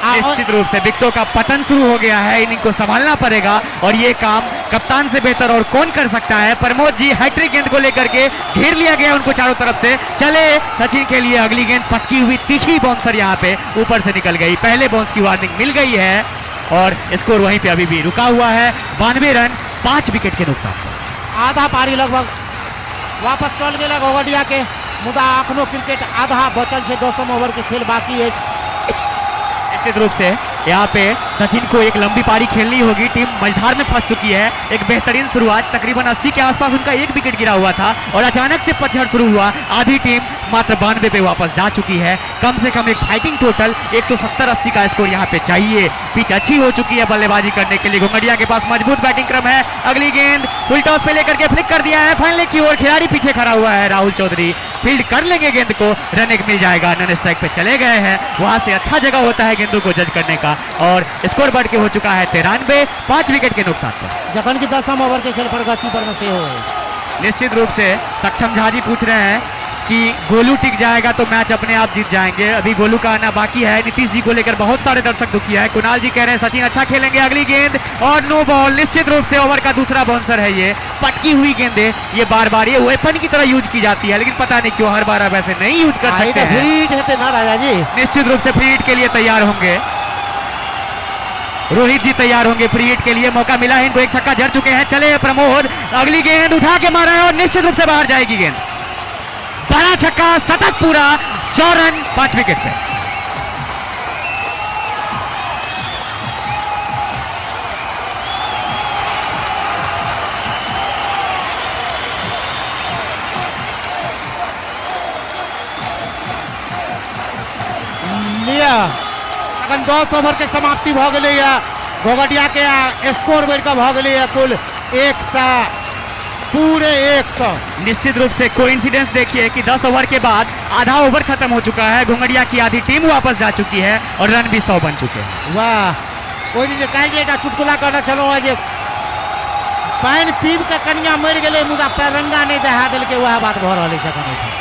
निश्चित रूप से विकेटों का पतन शुरू हो गया है, इनको संभालना पड़ेगा और ये काम कप्तान से बेहतर और कौन कर सकता है। प्रमोद जी हैट्रिक गेंद को लेकर के घेर लिया गया उनको चारों तरफ से। चले सचिन के लिए अगली गेंद, पटकी हुई तीखी बाउंसर यहाँ पे ऊपर से निकल गई। पहले बाउंस की वार्निंग मिल गई है और स्कोर वहीं पे अभी भी रुका हुआ है। 92 रन 5 विकेट के नुकसान। आधा पारी लगभग वापस चल गया घोघटिया के, मुदा अखनो क्रिकेट आधा बचल है। 10 ओवर के खेल बाकी है। निश्चित रूप से यहाँ पे सचिन को एक लंबी पारी खेलनी होगी। टीम मझधार में फंस चुकी है। एक बेहतरीन शुरुआत, तकरीबन 80 के आसपास उनका एक विकेट गिरा हुआ था और अचानक से पतझड़ शुरू हुआ। आधी टीम मात्र 92 पे वापस जा चुकी है। कम से कम एक फाइटिंग टोटल 170-80 का स्कोर यहाँ पे चाहिए। पिच अच्छी हो चुकी है बल्लेबाजी करने के लिए। घोघटिया के पास मजबूत बैटिंग क्रम है। अगली गेंद फुल टॉस पे लेकर के फ्लिक कर दिया है फाइनल की ओर। खिलाड़ी पीछे खड़ा हुआ है राहुल चौधरी, फील्ड कर लेंगे गेंद को, रन एक मिल जाएगा। नन स्ट्राइक पे चले गए हैं, वहां से अच्छा जगह होता है गेंदों को जज करने का। और स्कोर बढ़ के हो चुका है 93, 5 विकेट के नुकसान पर। जखन की 10 ओवर के खेल प्रगति पर में से हो। निश्चित रूप से सक्षम झा जी पूछ रहे हैं कि गोलू टिक जाएगा तो मैच अपने आप जीत जाएंगे। अभी गोलू का आना बाकी है। नीतीश जी को लेकर बहुत सारे दर्शक दुखी है। कुणाल जी कह रहे हैं सचिन अच्छा खेलेंगे। अगली गेंद और नो बॉल। निश्चित रूप से ओवर का दूसरा बाउंसर है ये। पटकी हुई गेंदें ये बार बार ये वेपन की तरह यूज की जाती है, लेकिन पता नहीं क्यों हर बार आप ऐसे नहीं यूज कर सकते हैं। फ्री हिट है ना राजा जी। निश्चित रूप से फ्री हिट के लिए तैयार होंगे रोहित जी, तैयार होंगे फ्री हिट के लिए। मौका मिला है इनको, एक छक्का जड़ चुके हैं। चले प्रमोद, अगली गेंद उठा के मारा है और निश्चित रूप से बाहर जाएगी गेंद। बड़ा छक्का, शतक पूरा, 100 रन 5 विकेट पे। लिया अखन 10 ओवर के समाप्ति भ गई है। घोघटिया के स्कोर बढ़ के भ गई है कुल 100, पूरे 100। निश्चित रूप से कोइंसिडेंस देखिए कि 10 ओवर के बाद आधा ओवर खत्म हो चुका है। घोघटिया की आधी टीम वापस जा चुकी है और रन भी 100 बन चुके हैं। वाह, कोई दिन कहे चुटकुला करना चलो जे पानी पीब के कनिया मर गए, मुदा पैरंगा नहीं दहा दिल के, वह बात भ रही है।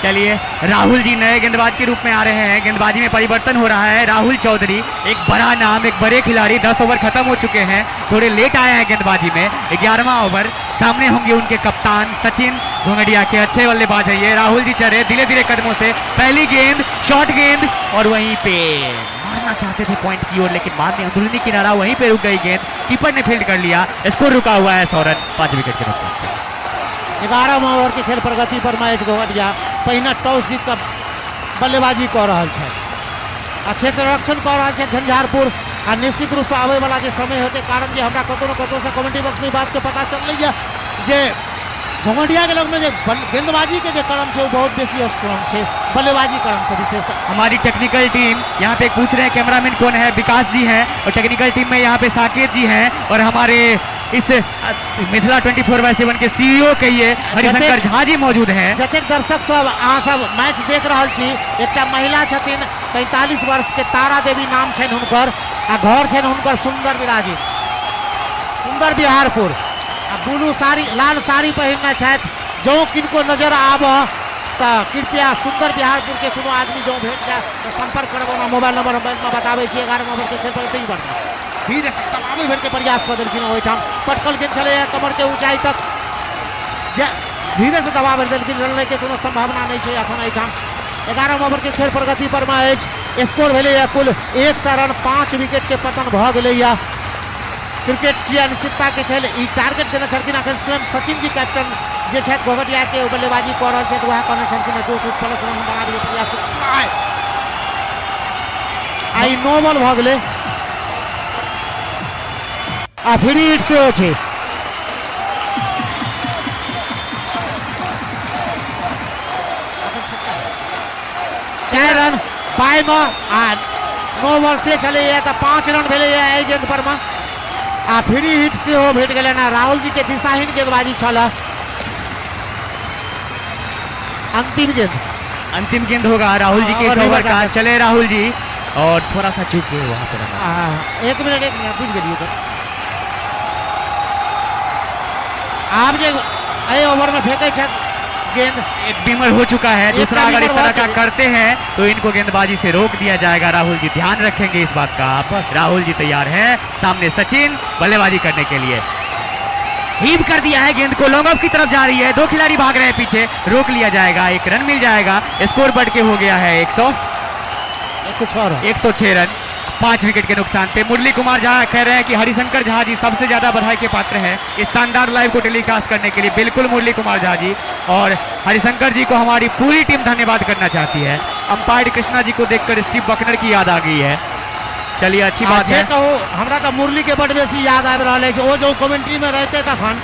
चलिए राहुल जी नए गेंदबाज के रूप में आ रहे हैं, गेंदबाजी में परिवर्तन हो रहा है। राहुल चौधरी एक बड़ा नाम, एक बड़े खिलाड़ी, 10 ओवर खत्म हो चुके हैं, थोड़े लेट आए हैं गेंदबाजी में। 11वां ओवर, सामने होंगे उनके कप्तान सचिन घोंगडिया के, अच्छे बल्लेबाज है ये। राहुल जी चले धीरे धीरे कदमों से, पहली गेंद शॉर्ट गेंद और वहीं पे मारना चाहते थे पॉइंट की ओर, लेकिन बाद में अंदरूनी किनारा वहीं पे रुक गई गेंद, कीपर ने फील्ड कर लिया। स्कोर रुका हुआ है 100 रन, 5 विकेट के नुकसान पे। 11वां ओवर के खेल प्रगति पर मैच घोंगडिया पहिना टॉस जीत कर बल्लेबाजी कऽ रहल छै, आ क्षेत्र रक्षण कऽ रहल छै झंझारपुर। आ निश्चित रूप से आवे वाला जे समय होते कारण जे हमरा कतौ न कतौ से कमेंट्री बॉक्स में बात के पता चललै जे घोंगडिया के लोग में जे गेंदबाजी के जे क्रम छै वो बहुत बेसी स्ट्रांग छै, बल्लेबाजी क्रम से विशेष। हमारी टेक्निकल टीम यहाँ पे पूछ रहे हैं कैमरामैन कौन है, विकास जी हैं, और टेक्निकल टीम में यहाँ पे साकेत जी हैं, और हमारे इस मिथिला 24/7 के सीईओ कहिए हरिशंकर झा जी मौजूद हैं। जतेक दर्शक सब अहाँ सब मैच देख रहल छी, एकटा महिला छथिन 45 वर्ष के तारा देवी नाम छनि हुनकर, आ घर छनि हुनकर सुंदर विराजित, सुंदर बिहारपुर। आ ब्लू साड़ी लाल साड़ी पहिरने छथि। जो किनको नजर आबऽ तो कृपया सुंदर बिहारपुर के कोनो आदमी जो भेट जाए तो संपर्क करब। मोबाइल नंबर हम बताबै छी। 11 ओवर के खेल पर तई बढ़ धीरे से तमामी भेट के प्रयास कऽ देलखिन ओहिठाम, पटकल गेंद छलै कमर के ऊंचाई तक, धीरे से दबा भरि देलखिन, लड़ने के कोनो संभावना नहीं छै अखन एहिठाम। 11 ओवर के खेल प्रगति पर मैच स्कोर भेलै कुल 100 रन, 5 विकेट के पतन भऽ गेलै। क्रिकेट छी अनिश्चितता के खेल, ई टारगेट देने छलखिन अखन स्वयं सचिन जी कैप्टन जे छथि घोंगडिया के बल्लेबाजी कऽ रहल छथि, वएह कहने छलखिन 200+ रन बनाबे के प्रयास आई 9 बॉल भऽ गेलै आ फ्री हिट सेहो छै। चारि रन पाइ में आ 9 बॉल से चले तो 5 रन भेलै एहि गेंद पर में, आ फ्री हिट सेहो भेट गेलै ना। राहुल जी के दिशाहीन गेंदबाजी छल। अंतिम गेंद होगा राहुल जी के इस ओवर का। चले राहुल जी, और थोड़ा सा चूक गए वहां पर। 1 मिनट बुझ गेलियै तो आप जे एहि ओवर में फेंकै छथि गेंद, एक बीमर हो चुका है, दूसरा अगर इस तरह का करते हैं तो इनको गेंदबाजी से रोक दिया जाएगा। राहुल जी ध्यान रखेंगे इस बात का। राहुल जी तैयार हैं, सामने सचिन बल्लेबाजी करने के लिए। हीव कर दिया है गेंद को, लॉन्ग ऑफ की तरफ जा रही है, 2 खिलाड़ी भाग रहे हैं पीछे, रोक लिया जाएगा, 1 रन मिल जाएगा। स्कोर बढ़ के हो गया है 106 रन, 5 विकेट के नुकसान पे। मुरली कुमार झा कह रहे हैं कि हरिशंकर झा जी सबसे ज्यादा बधाई के पात्र हैं इस शानदार लाइव को टेलीकास्ट करने के लिए। बिल्कुल मुरली कुमार झा जी और हरिशंकर जी को हमारी पूरी टीम धन्यवाद करना चाहती है। अंपायर कृष्णा जी को देखकर स्टीव बकनर की याद आ गई है। चलिए अच्छी बात है। हमरा तो मुरली के बड़ बेसी याद आबि रहल अछि। ओ जो कमेंट्री में रहते तखन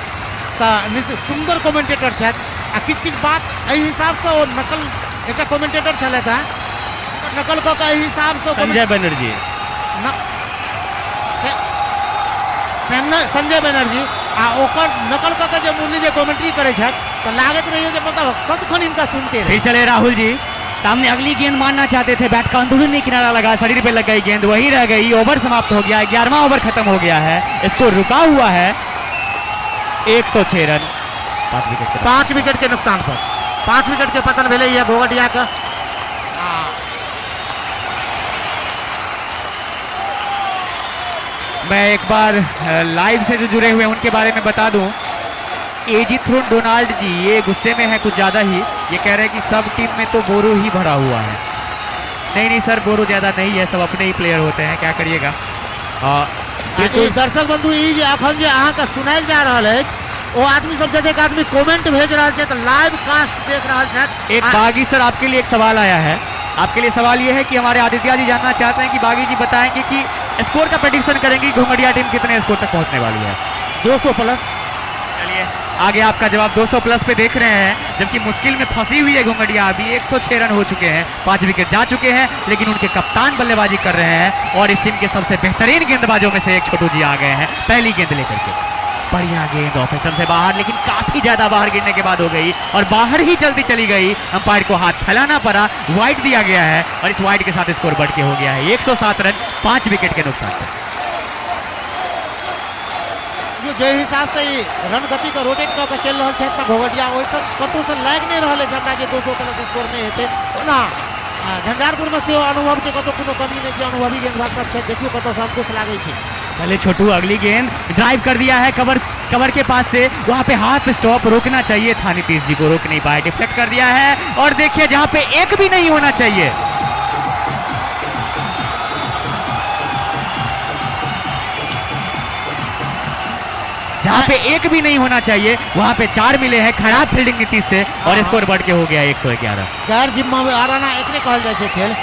तऽ सुंदर कमेंटेटर छथि, आ किछु बात एहि हिसाब से ओ नकल एकटा कमेंटेटर छलथि हैं, नकल कऽ के एहि हिसाब से संजय बनर्जी संजय बनर्जी आ ओकर नकल कऽ के जे मुरली जे कमेंट्री करै छथि तऽ लागैत रहैए जे मतलब सदखन इनका सुनते रहे। फिर चले राहुल जी, सामने अगली गेंद मारना चाहते थे, बैट का अंदरूनी किनारा लगा, शरीर पे लग गई गेंद, वही रह गई। ओवर समाप्त हो गया, 11वां ओवर खत्म हो गया है, स्कोर रुका हुआ है 106 रन, 5 विकेट के नुकसान पर 5 विकेट के पतन भेलै है घोंगडिया का। मैं एक बार लाइव से जो जुड़े हुए हैं उनके बारे में बता दूं। एजिथ्रोन डोनाल्ड जी ये गुस्से में है कुछ ज्यादा ही, ये कह रहे हैं कि सब टीम में तो बोरो ही भरा हुआ है। नहीं सर, बोरो ज्यादा नहीं है, सब अपने ही प्लेयर होते हैं, क्या करिएगा। दर्शक बंधु अखन जे अहाँके सुनायल जा रहल अछि, वो आदमी सब जतेक आदमी कमेंट भेज रहा है तो लाइव कास्ट देख रहा है। एक बागी सर आपके लिए एक सवाल आया है, आपके लिए सवाल ये है कि हमारे आदित्य जी जानना चाहते हैं कि बागी जी बताएंगे कि स्कोर का प्रेडिक्शन करेंगे घोंगडिया टीम कितने स्कोर तक पहुंचने वाली है। 200+। चलिए आगे आपका जवाब 200+ पे देख रहे हैं, जबकि मुश्किल में फंसी हुई है घोंगडिया। अभी 106 रन हो चुके हैं, 5 विकेट जा चुके हैं, लेकिन उनके कप्तान बल्लेबाजी कर रहे हैं और इस टीम के सबसे बेहतरीन गेंदबाजों में से एक छोटू जी आ गए हैं पहली गेंद लेकर के। बढ़िया गेंद ऑफ स्टंप से बाहर, लेकिन काफी ज्यादा बाहर गिरने के बाद हो गई और बाहर ही जल्दी चली गई। अंपायर को हाथ फैलाना पड़ा, वाइड दिया गया है और इस वाइड के साथ स्कोर बढ़ के हो गया है 107 रन, 5 विकेट के नुकसान पर। जो हिसाब से ही रन गति का रोटेट का चल रहा है इतना घोघटिया वैसे कतौ से लैग नहीं रहा है हमरा के 200 प्लस स्कोर नहीं हेते ना झंझारपुर में से अनुभव के कतौ कोनो कमी नहीं है अनुभवी गेंदबाज सब छै देखियो कतौ से अंकुश लागे छै। चले छोटू अगली गेंद ड्राइव कर दिया है कवर के पास से वहां पे हाथ स्टॉप रोकना चाहिए था नीतीश जी को रोक नहीं पाए डिफ्लेक्ट कर दिया है और देखिए जहां पे एक भी नहीं होना चाहिए जहां पे एक भी नहीं होना चाहिए वहां पे 4 मिले हैं खराब फील्डिंग नीतीश से और स्कोर बढ़ के हो गया 111। गैर जिम्मेवाराना एकरे कहल जाय छै खेल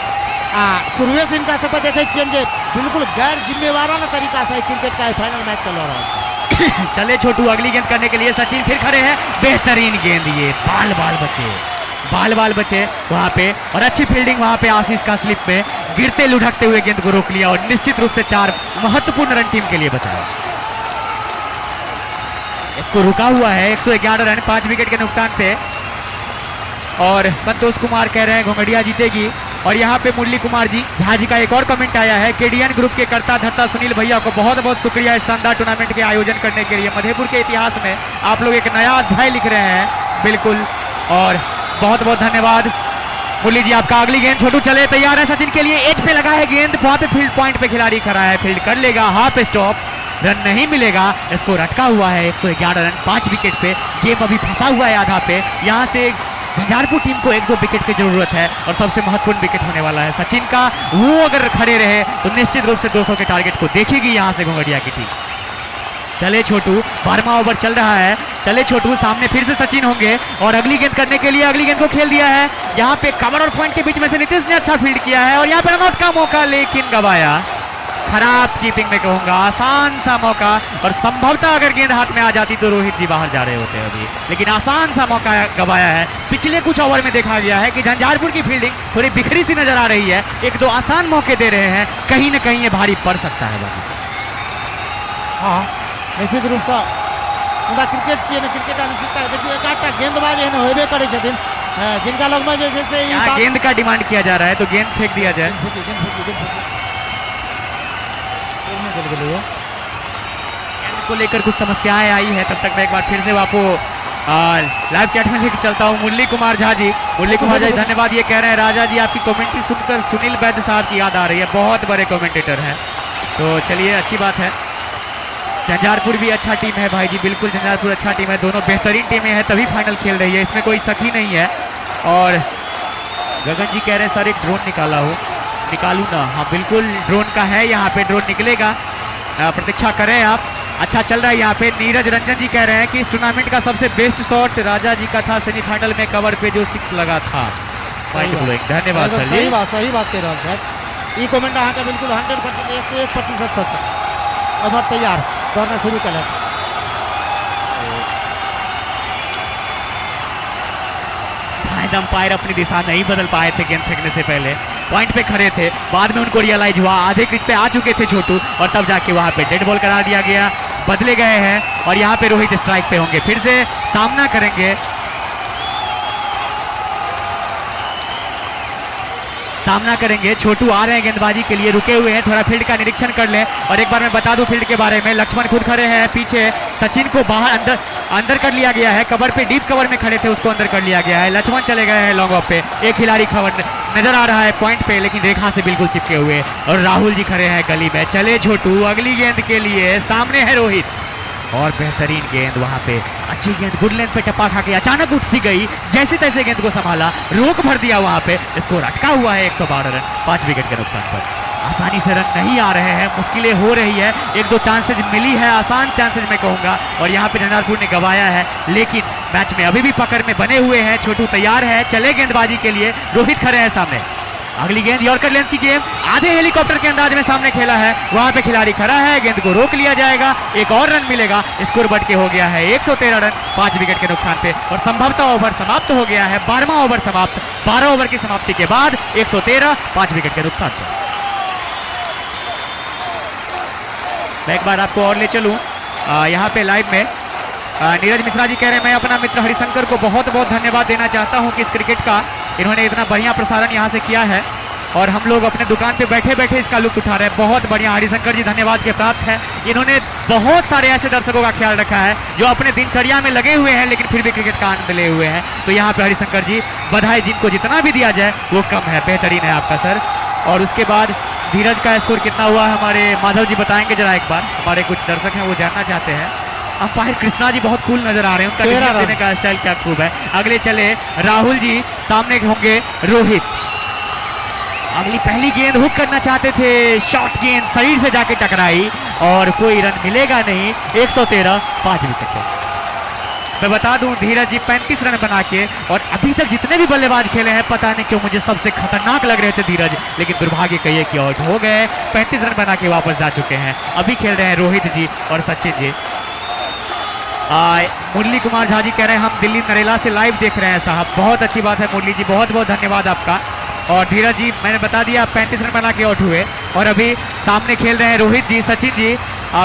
शुरुए से इनका सब देखे छियन जे बिल्कुल गैर जिम्मेवाराना तरीका से क्रिकेट का फाइनल मैच कर रहा है। चले छोटू अगली गेंद करने के लिए सचिन फिर खड़े हैं बेहतरीन गेंद ये बाल बाल बचे वहां पे और अच्छी फील्डिंग वहां पे आशीष का स्लिप में गिरते लुढ़कते हुए गेंद को रोक लिया और निश्चित रूप से 4 महत्वपूर्ण रन टीम के लिए बचाया। इसको रुका हुआ है 111 रन 5 विकेट के नुकसान पे और संतोष कुमार कह रहे हैं घोंघडिया जीतेगी और यहाँ पे मुरली कुमार जी झा जी का एक और कमेंट आया है केडीएन ग्रुप के कर्ता धर्ता सुनील भैया को बहुत बहुत शुक्रिया इस शानदार टूर्नामेंट के आयोजन करने के लिए। मधेपुर के इतिहास में आप लोग एक नया अध्याय लिख रहे हैं बिल्कुल और बहुत बहुत धन्यवाद मुरली जी आपका। अगली गेंद छोटू चले तैयार है सचिन के लिए एज पे लगा है गेंद वहां पे फील्ड पॉइंट पे खिलाड़ी खड़ा है फील्ड कर लेगा हाफ स्टॉप रन नहीं मिलेगा इसको रटका हुआ है 111 रन 5 विकेट पे गेम अभी फंसा हुआ है आधा पे यहाँ से झंझारपुर टीम को 1-2 विकेट की जरूरत है और सबसे महत्वपूर्ण विकेट होने वाला है सचिन का वो अगर खड़े रहे तो निश्चित रूप से 200 के टारगेट को देखेगी यहाँ से घोंघडिया की टीम। चले छोटू 12वां ओवर चल रहा है चले छोटू सामने फिर से सचिन होंगे और अगली गेंद करने के लिए अगली गेंद को खेल दिया है यहाँ पे कवर और पॉइंट के बीच में से नीतीश ने अच्छा फील्ड किया है और यहाँ पे रनआउट का मौका लेकिन गवाया खराब कीपिंग में कहूंगा आसान सा मौका और संभवतः अगर गेंद हाथ में आ जाती तो रोहित जी बाहर जा रहे होते अभी लेकिन आसान सा मौका गवाया है। पिछले कुछ ओवर में देखा गया है कि झंझारपुर की फील्डिंग थोड़ी बिखरी सी नजर आ रही है 1-2 आसान मौके दे रहे हैं कहीं ना कहीं ये भारी पड़ सकता है बाकी से। हाँ निश्चित रूप से पूरा क्रिकेट चाहिए ना क्रिकेट अनिश्चितता देखिए एक गेंदबाज है ना होबे करे छथिन जिनका लग में जैसे गेंद का डिमांड किया जा रहा है तो गेंद फेंक दिया जाए को लेकर कुछ समस्याएं आई है तब तक मैं एक बार फिर से आपको लाइव चैट में लेकर चलता हूं। मुरली कुमार झा जी धन्यवाद ये कह रहे हैं राजा जी आपकी कमेंट्री सुनकर सुनील वैद्य साहब की याद आ रही है बहुत बड़े कमेंटेटर हैं तो चलिए अच्छी बात है। झंझारपुर भी अच्छा टीम है भाई जी बिल्कुल झंझारपुर अच्छा टीम है दोनों बेहतरीन टीमें हैं तभी फाइनल खेल रही है इसमें कोई शक ही नहीं है। और गगन जी कह रहे हैं सर एक ड्रोन निकालू ना हाँ बिल्कुल ड्रोन का है यहाँ पे ड्रोन निकलेगा प्रतीक्षा करें आप। अच्छा चल रहा है यहाँ पे नीरज रंजन जी कह रहे हैं कि इस टूर्नामेंट का सबसे बेस्ट शॉट राजा जी का था सेमीफाइनल में कवर पे जो 6 लगा था। धन्यवाद सर जी सही बात कह रहा हूँ सर ये कमेंट अहाँ का बिल्कुल 100% 101% सत्य ओवर तैयार करना शुरू कर शायद अंपायर अपनी दिशा नहीं बदल पाए थे गेंद फेंकने से पहले पॉइंट पे खड़े थे बाद में उनको रियलाइज हुआ आधे क्रिक पे आ चुके थे छोटू और तब जाके वहां पे डेड बॉल करार दिया गया बदले गए हैं और यहाँ पे रोहित स्ट्राइक पे होंगे फिर से सामना करेंगे छोटू आ रहे हैं गेंदबाजी के लिए रुके हुए हैं थोड़ा फील्ड का निरीक्षण कर लें और एक बार मैं बता दूं फील्ड के बारे में लक्ष्मण खुद खड़े हैं पीछे सचिन को बाहर अंदर कर लिया गया है कवर पे डीप कवर में खड़े थे उसको अंदर कर लिया गया है लक्ष्मण चले गए हैं लॉन्ग ऑफ पे एक खिलाड़ी खबर नजर आ रहा है पॉइंट पे लेकिन रेखा से बिल्कुल चिपके हुए और राहुल जी खड़े हैं गली में। चले छोटू अगली गेंद के लिए सामने है रोहित और बेहतरीन गेंद वहां पे अच्छी गेंद गुड लेंथ पे टप्पा खा के अचानक उठ सी गई जैसे तैसे गेंद को संभाला रोक भर दिया वहां पे स्कोर अटका हुआ है 112 रन 5 विकेट के नुकसान पर। आसानी से रन नहीं आ रहे हैं मुश्किलें हो रही है 1-2 चांसेज मिली है आसान चांसेज मैं कहूंगा और यहाँ पे झंझारपुर ने गवाया है लेकिन मैच में अभी भी पकड़ में बने हुए हैं। छोटू तैयार है चले गेंदबाजी के लिए रोहित खड़े हैं सामने अगली गेंद यॉर्कर लेंथ की गेंद आधे हेलीकॉप्टर के अंदाज में सामने खेला है वहां पे खिलाड़ी खड़ा है गेंद को रोक लिया जाएगा एक और रन मिलेगा स्कोर बढ़ के हो गया है 113 रन 5 विकेट के नुकसान पे और संभवतः ओवर समाप्त हो गया है 12वां ओवर समाप्त 12 ओवर की समाप्ति के बाद 113 5 विकेट के नुकसान पे। मैं एक बार आपको और ले चलूं यहाँ पे लाइव में नीरज मिश्रा जी कह रहे हैं मैं अपना मित्र हरिशंकर को बहुत बहुत धन्यवाद देना चाहता हूं कि इस क्रिकेट का इन्होंने इतना बढ़िया प्रसारण यहां से किया है और हम लोग अपने दुकान पे बैठे बैठे इसका लुत्फ उठा रहे हैं। बहुत बढ़िया, हरिशंकर जी धन्यवाद के प्राप्त है। इन्होंने बहुत सारे ऐसे दर्शकों का ख्याल रखा है जो अपने दिनचर्या में लगे हुए हैं लेकिन फिर भी क्रिकेट का आनंद ले हुए हैं। तो यहाँ पे हरिशंकर जी बधाई, जिनको जितना भी दिया जाए वो कम है, बेहतरीन है आपका सर। और उसके बाद धीरज का स्कोर कितना हुआ हमारे माधव जी बताएंगे जरा एक बार, हमारे कुछ दर्शक हैं वो जानना चाहते हैं। अंपायर कृष्णा जी बहुत कूल नजर आ रहे हैं, उनका डिसीजन देने का स्टाइल क्या खूब है। अगले चले राहुल जी, सामने होंगे रोहित। अगली पहली गेंद हुक करना चाहते थे, शॉर्ट गेंद शरीर से जाके टकराई और कोई रन मिलेगा नहीं। 113, 5 विकेट पे। मैं बता दूं धीरज जी 35 रन बना के, और अभी तक जितने भी बल्लेबाज खेले हैं पता नहीं क्यों मुझे सबसे खतरनाक लग रहे थे धीरज, लेकिन दुर्भाग्य कहिए कि आउट हो गए। 35 रन बना के वापस जा चुके हैं। अभी खेल रहे हैं रोहित जी और सचिन जी। मुरली कुमार झा जी कह रहे हैं हम दिल्ली नरेला से लाइव देख रहे हैं साहब, बहुत अच्छी बात है मुरली जी, बहुत बहुत धन्यवाद आपका। और धीरज जी मैंने बता दिया 35 रन बना के आउट हुए। और अभी सामने खेल रहे हैं रोहित जी, सचिन जी।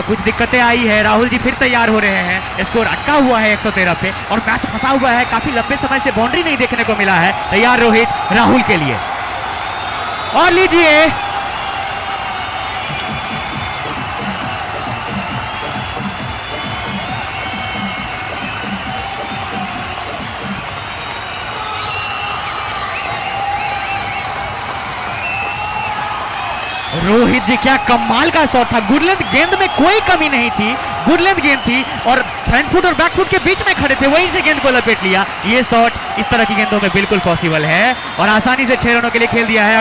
कुछ दिक्कतें आई है, राहुल जी फिर तैयार हो रहे हैं। स्कोर अटका हुआ है 113 पे और मैच फंसा हुआ है, काफी लंबे समय से बाउंड्री नहीं देखने को मिला है। तैयार रोहित राहुल के लिए, और लीजिए रोहित जी, क्या कमाल का शॉट था। गुडलैंड गेंद में कोई कमी नहीं थी, गुडलैंड गेंद थी और फ्रंट फुट और बैक फुट के बीच में खड़े थे, वहीं से गेंद को लपेट लिया। ये शॉट इस तरह की गेंदों में बिल्कुल पॉसिबल है और आसानी से 6 रनों के लिए खेल दिया है।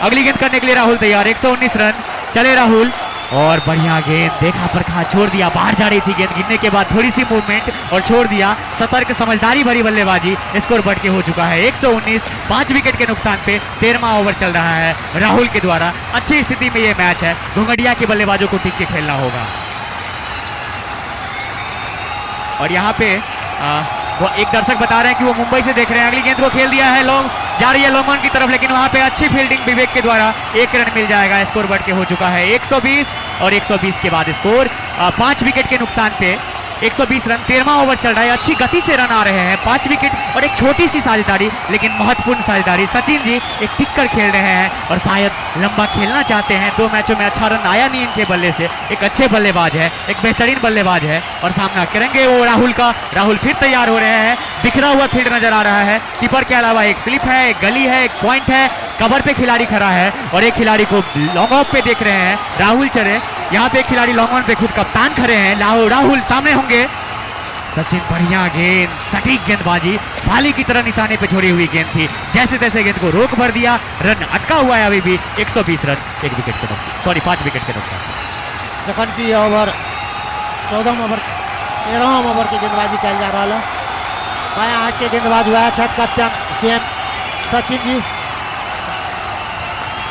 अगली गेंद करने के लिए राहुल तैयार। 119 रन चले राहुल, और बढ़िया गेंद, देखा पर कहा, छोड़ दिया। बाहर जा रही थी गेंद, गिरने के बाद थोड़ी सी मूवमेंट और छोड़ दिया। सतर्क समझदारी भरी बल्लेबाजी, स्कोर बढ़ के हो चुका है 119, 5 विकेट के नुकसान पे 13वां ओवर चल रहा है राहुल के द्वारा। अच्छी स्थिति में ये मैच है, घुंघडिया के बल्लेबाजों को टिक के खेलना होगा। और यहाँ पे वो एक दर्शक बता रहे हैं कि वो मुंबई से देख रहे हैं। अगली गेंद को खेल दिया है, लॉन्ग जा रही है लॉन्ग ऑन की तरफ, लेकिन वहां पे अच्छी फील्डिंग विवेक के द्वारा 1 रन मिल जाएगा। स्कोर बढ़ के हो चुका है 120, और 120 के बाद स्कोर 5 विकेट के नुकसान पे 120 रन। 13वां ओवर चल रहा है, अच्छी गति से रन आ रहे हैं। 5 विकेट और एक छोटी सी साझेदारी, लेकिन महत्वपूर्ण साझेदारी। सचिन जी एक टिक कर खेल रहे हैं और शायद लंबा खेलना चाहते हैं। 2 मैचों में अच्छा रन आया नहीं इनके बल्ले से। एक अच्छे बल्लेबाज है, एक बेहतरीन बल्लेबाज है, और सामना करेंगे वो राहुल का। राहुल फिर तैयार हो रहे हैं, बिखरा हुआ फील्ड नजर आ रहा है। कीपर के अलावा एक स्लिप है, एक गली है, एक पॉइंट है, कवर पे खिलाड़ी खड़ा है और एक खिलाड़ी को लॉन्ग ऑफ पे देख रहे हैं राहुल चरे। यहाँ पे एक खिलाड़ी लॉन्ग ऑन पे खुद कप्तान खड़े हैं। राहुल सामने होंगे। सचिन बढ़िया गेंद, सटीक गेंदबाजी, भाली की तरह निशाने पे छोड़ी हुई गेंद थी, जैसे तैसे गेंद को रोक भर दिया। रन अटका हुआ है अभी भी 120 रन, 1 विकेट के नुकसान, सॉरी 5 विकेट के नुकसान। जखन की ओवर 14वां ओवर 13वां ओवर की गेंदबाजी कल जा रहा है। बाया हाथ के गेंदबाज हुआ है छठ कैप्टन स्वयं सचिन जी।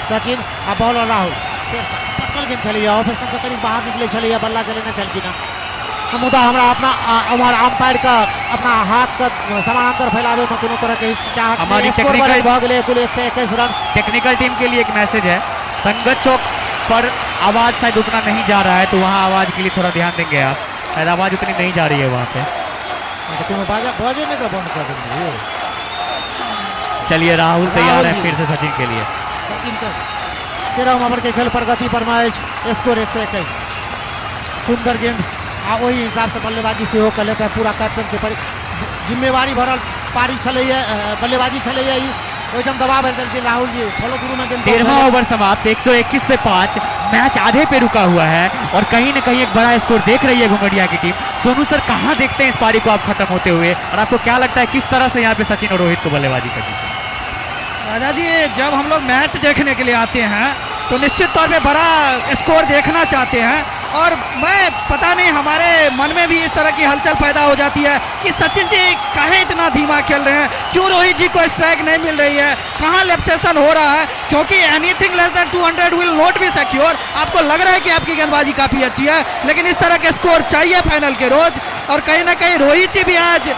सचिन अब बॉलर राहुल पटकल गेंद चली है, ऑफिस से करीब बाहर निकले चली है, बल्ला चले ना चल की ना मुद्दा हमारा अपना हमारा अंपायर का अपना हाथ का समानांतर फैलावे में कोनो तरह के चाहत। हमारी टेक्निकल भाग ले कुल 121 रन। टेक्निकल टीम के लिए एक मैसेज है, संगत चौक पर आवाज शायद उतना नहीं जा रहा है, तो वहाँ आवाज के लिए थोड़ा ध्यान देंगे आप, शायद आवाज उतनी नहीं जा रही है वहाँ पे। तुम बाजे नहीं तो बंद कर देंगे। चलिए राहुल तैयार है फिर से सचिन के लिए। सचिन का 13वां ओवर के खेल प्रगति पर मैच, स्कोर 121। सुंदर गेंद, वही हिसाब से बल्लेबाजी से हो कर लेता है पूरा कैप्टन के पर जिम्मेवारी भरल पारी चले बल्लेबाजी चले एकदम दबाव है। राहुल जी फॉलो थ्रू में गेंद। 13वां ओवर समाप्त, 121 पे 5, मैच आधे पे रुका हुआ है और कहीं न कहीं एक बड़ा स्कोर देख रही है घुंघडिया की टीम। सोनू सर कहां देखते हैं इस पारी को आप खत्म होते हुए, और आपको क्या लगता है किस तरह से यहाँ पे सचिन और रोहित को बल्लेबाजी करनी चाहिए? राजा जी जब हम लोग मैच देखने के लिए आते हैं तो निश्चित तौर पे बड़ा स्कोर देखना चाहते हैं, और मैं पता नहीं हमारे मन में भी इस तरह की हलचल पैदा हो जाती है कि सचिन जी काहे इतना धीमा खेल रहे हैं, क्यों रोहित जी को स्ट्राइक नहीं मिल रही है, कहाँ लैप्सेशन हो रहा है, क्योंकि anything less than 200 will not be secure. आपको लग रहा है कि आपकी गेंदबाजी काफी अच्छी है, लेकिन इस तरह के स्कोर चाहिए फाइनल के रोज। और कहीं ना कहीं रोहित जी भी आज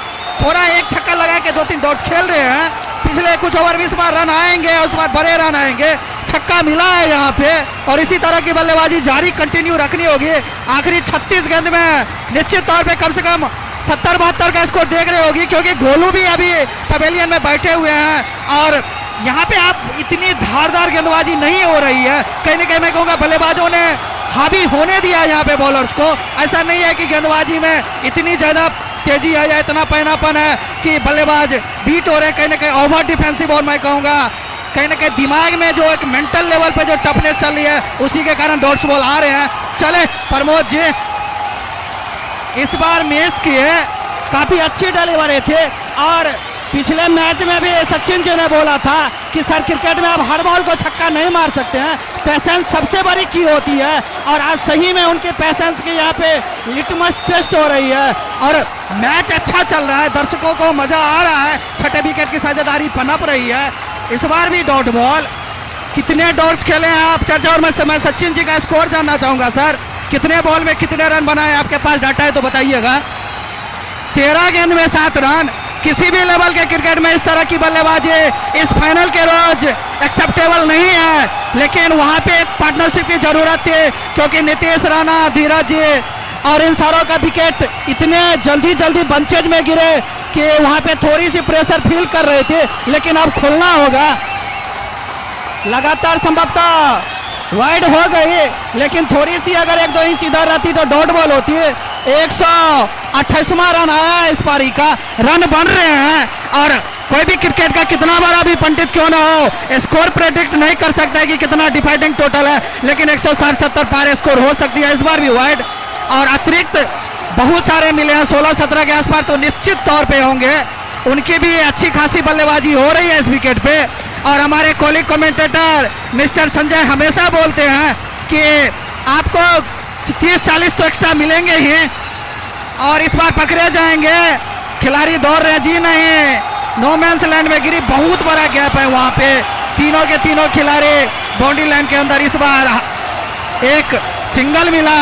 थोड़ा एक छक्का लगा के 2-3 डॉट खेल रहे हैं। पिछले कुछ ओवर 20 बार रन आएंगे और उस बार बड़े रन आएंगे, छक्का मिला है यहाँ पे, और इसी तरह की बल्लेबाजी जारी कंटिन्यू रखनी होगी। आखिरी 36 गेंद में निश्चित तौर पे कम से कम 70-72 का स्कोर देख रहे होगी, क्योंकि गोलू भी अभी पवेलियन में बैठे हुए हैं और यहाँ पे आप इतनी धारदार गेंदबाजी नहीं हो रही है, कहीं ना कहीं मैं कहूँगा बल्लेबाजों ने हावी होने दिया यहाँ पे बॉलर्स को। ऐसा नहीं है कि गेंदबाजी में इतनी ज़्यादा तेजी है या इतना पैनापन है कि बल्लेबाज बीट हो रहे हैं, कहीं ना कहीं ओवर डिफेंसिव। और मैं कहूँगा कहीं ना कहीं दिमाग में जो एक मेंटल लेवल पे जो टफनेस चल रही है उसी के कारण डॉट्स बॉल आ रहे हैं। चले प्रमोद जी, इस बार मिस किए, काफी अच्छी डिलीवरी थे। और पिछले मैच में भी सचिन जी ने बोला था कि सर क्रिकेट में आप हर बॉल को छक्का नहीं मार सकते हैं, पेशेंस सबसे बड़ी की होती है। और आज सही में उनके पेशेंस की यहाँ पे लिटमस टेस्ट हो रही है और मैच अच्छा चल रहा है, दर्शकों को मजा आ रहा है, छठे विकेट की साझेदारी पनप रही है। इस बार भी डॉट बॉल, कितने डॉट्स खेले हैं आप चर्चा? और मैं सचिन जी का स्कोर जानना चाहूंगा सर, कितने बॉल में कितने रन बनाए? आपके पास डाटा है तो बताइएगा। 13 गेंद में 7 रन। किसी भी लेवल के क्रिकेट में इस तरह की बल्लेबाजी इस फाइनल के रोज एक्सेप्टेबल नहीं है, लेकिन वहां पे एक पार्टनरशिप की जरूरत थी क्योंकि नीतीश राणा, धीरज जी और इन सारों का विकेट इतने जल्दी बंचेज में गिरे कि वहां पे थोड़ी सी प्रेशर फील कर रहे थे, लेकिन अब खुलना होगा। लगातार संभवतः वाइड हो गई, लेकिन थोड़ी सी अगर 1-2 इंच इधर रहती तो डॉट बॉल होती है। 128वां रन आया है इस पारी का, रन बन रहे हैं। और कोई भी क्रिकेट का कितना बड़ा भी पंडित क्यों ना हो, स्कोर प्रेडिक्ट नहीं कर सकता है कि कितना डिफाइटिंग टोटल है, लेकिन 160-70 पार स्कोर हो सकती है। इस बार भी वाइड और अतिरिक्त बहुत सारे मिले हैं, 16-17 के आसपास तो निश्चित तौर पे होंगे। उनकी भी अच्छी खासी बल्लेबाजी हो रही है इस विकेट पे। और हमारे कॉलिग कमेंटेटर मिस्टर संजय हमेशा बोलते हैं कि आपको 30-40 तो एक्स्ट्रा मिलेंगे ही और इस बार पकड़े जाएंगे। खिलाड़ी दौड़ रहे, जी नहीं, नो मैंस लैंड में गिरी, बहुत बड़ा गैप है वहां पे। तीनों के तीनों खिलाड़ी बाउंड्री लाइन के अंदर। इस बार एक सिंगल मिला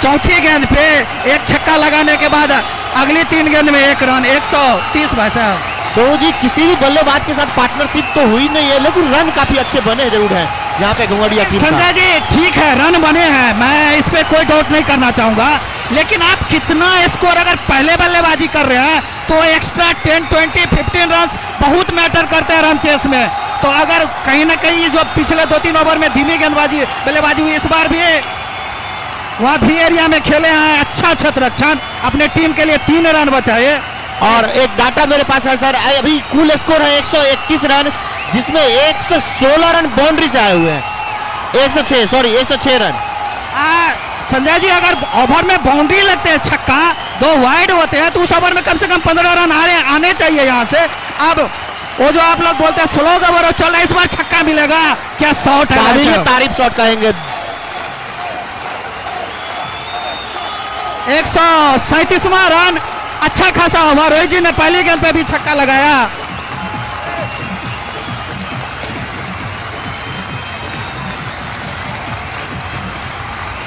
चौथी गेंद पे, एक छक्का लगाने के बाद अगली 3 गेंद में 1 रन। 130 भाई साहब। सोनू जी, किसी भी बल्लेबाज के साथ पार्टनरशिप तो हुई नहीं है, लेकिन रन काफी अच्छे बने जरूर हैं यहाँ पे घुमड़िया टीम का। संजय जी ठीक है, रन बने हैं, मैं इस पे कोई डाउट नहीं करना चाहूंगा, लेकिन आप कितना स्कोर अगर पहले बल्लेबाजी कर रहे हैं तो एक्स्ट्रा 10, 20, 15 रन बहुत मैटर करते हैं रन चेस में। तो अगर कहीं ना कहीं जो पिछले 2-3 ओवर में धीमी गेंदबाजी बल्लेबाजी हुई, इस बार भी वहाँ भी एरिया में खेले हैं, अच्छा छत्ररक्षण, अपने टीम के लिए 3 रन बचाए। और एक डाटा मेरे पास है सर, अभी कुल स्कोर है 131 रन, जिसमें 116 रन बाउंड्री से आए हुए हैं। 106 रन। संजय जी, अगर ओवर में बाउंड्री लगते हैं, छक्का 2 वाइड होते हैं, तो उस ओवर में कम से कम 15 रन आने चाहिए यहाँ से। अब वो जो आप लोग बोलते हैं स्लो ओवर चल रहा है, इस बार छक्का मिलेगा क्या? शॉट है, तारीफ शॉट कहेंगे। 137वां रन, अच्छा खासा ओवर। रोहित जी ने पहली गेंद पे भी छक्का लगाया।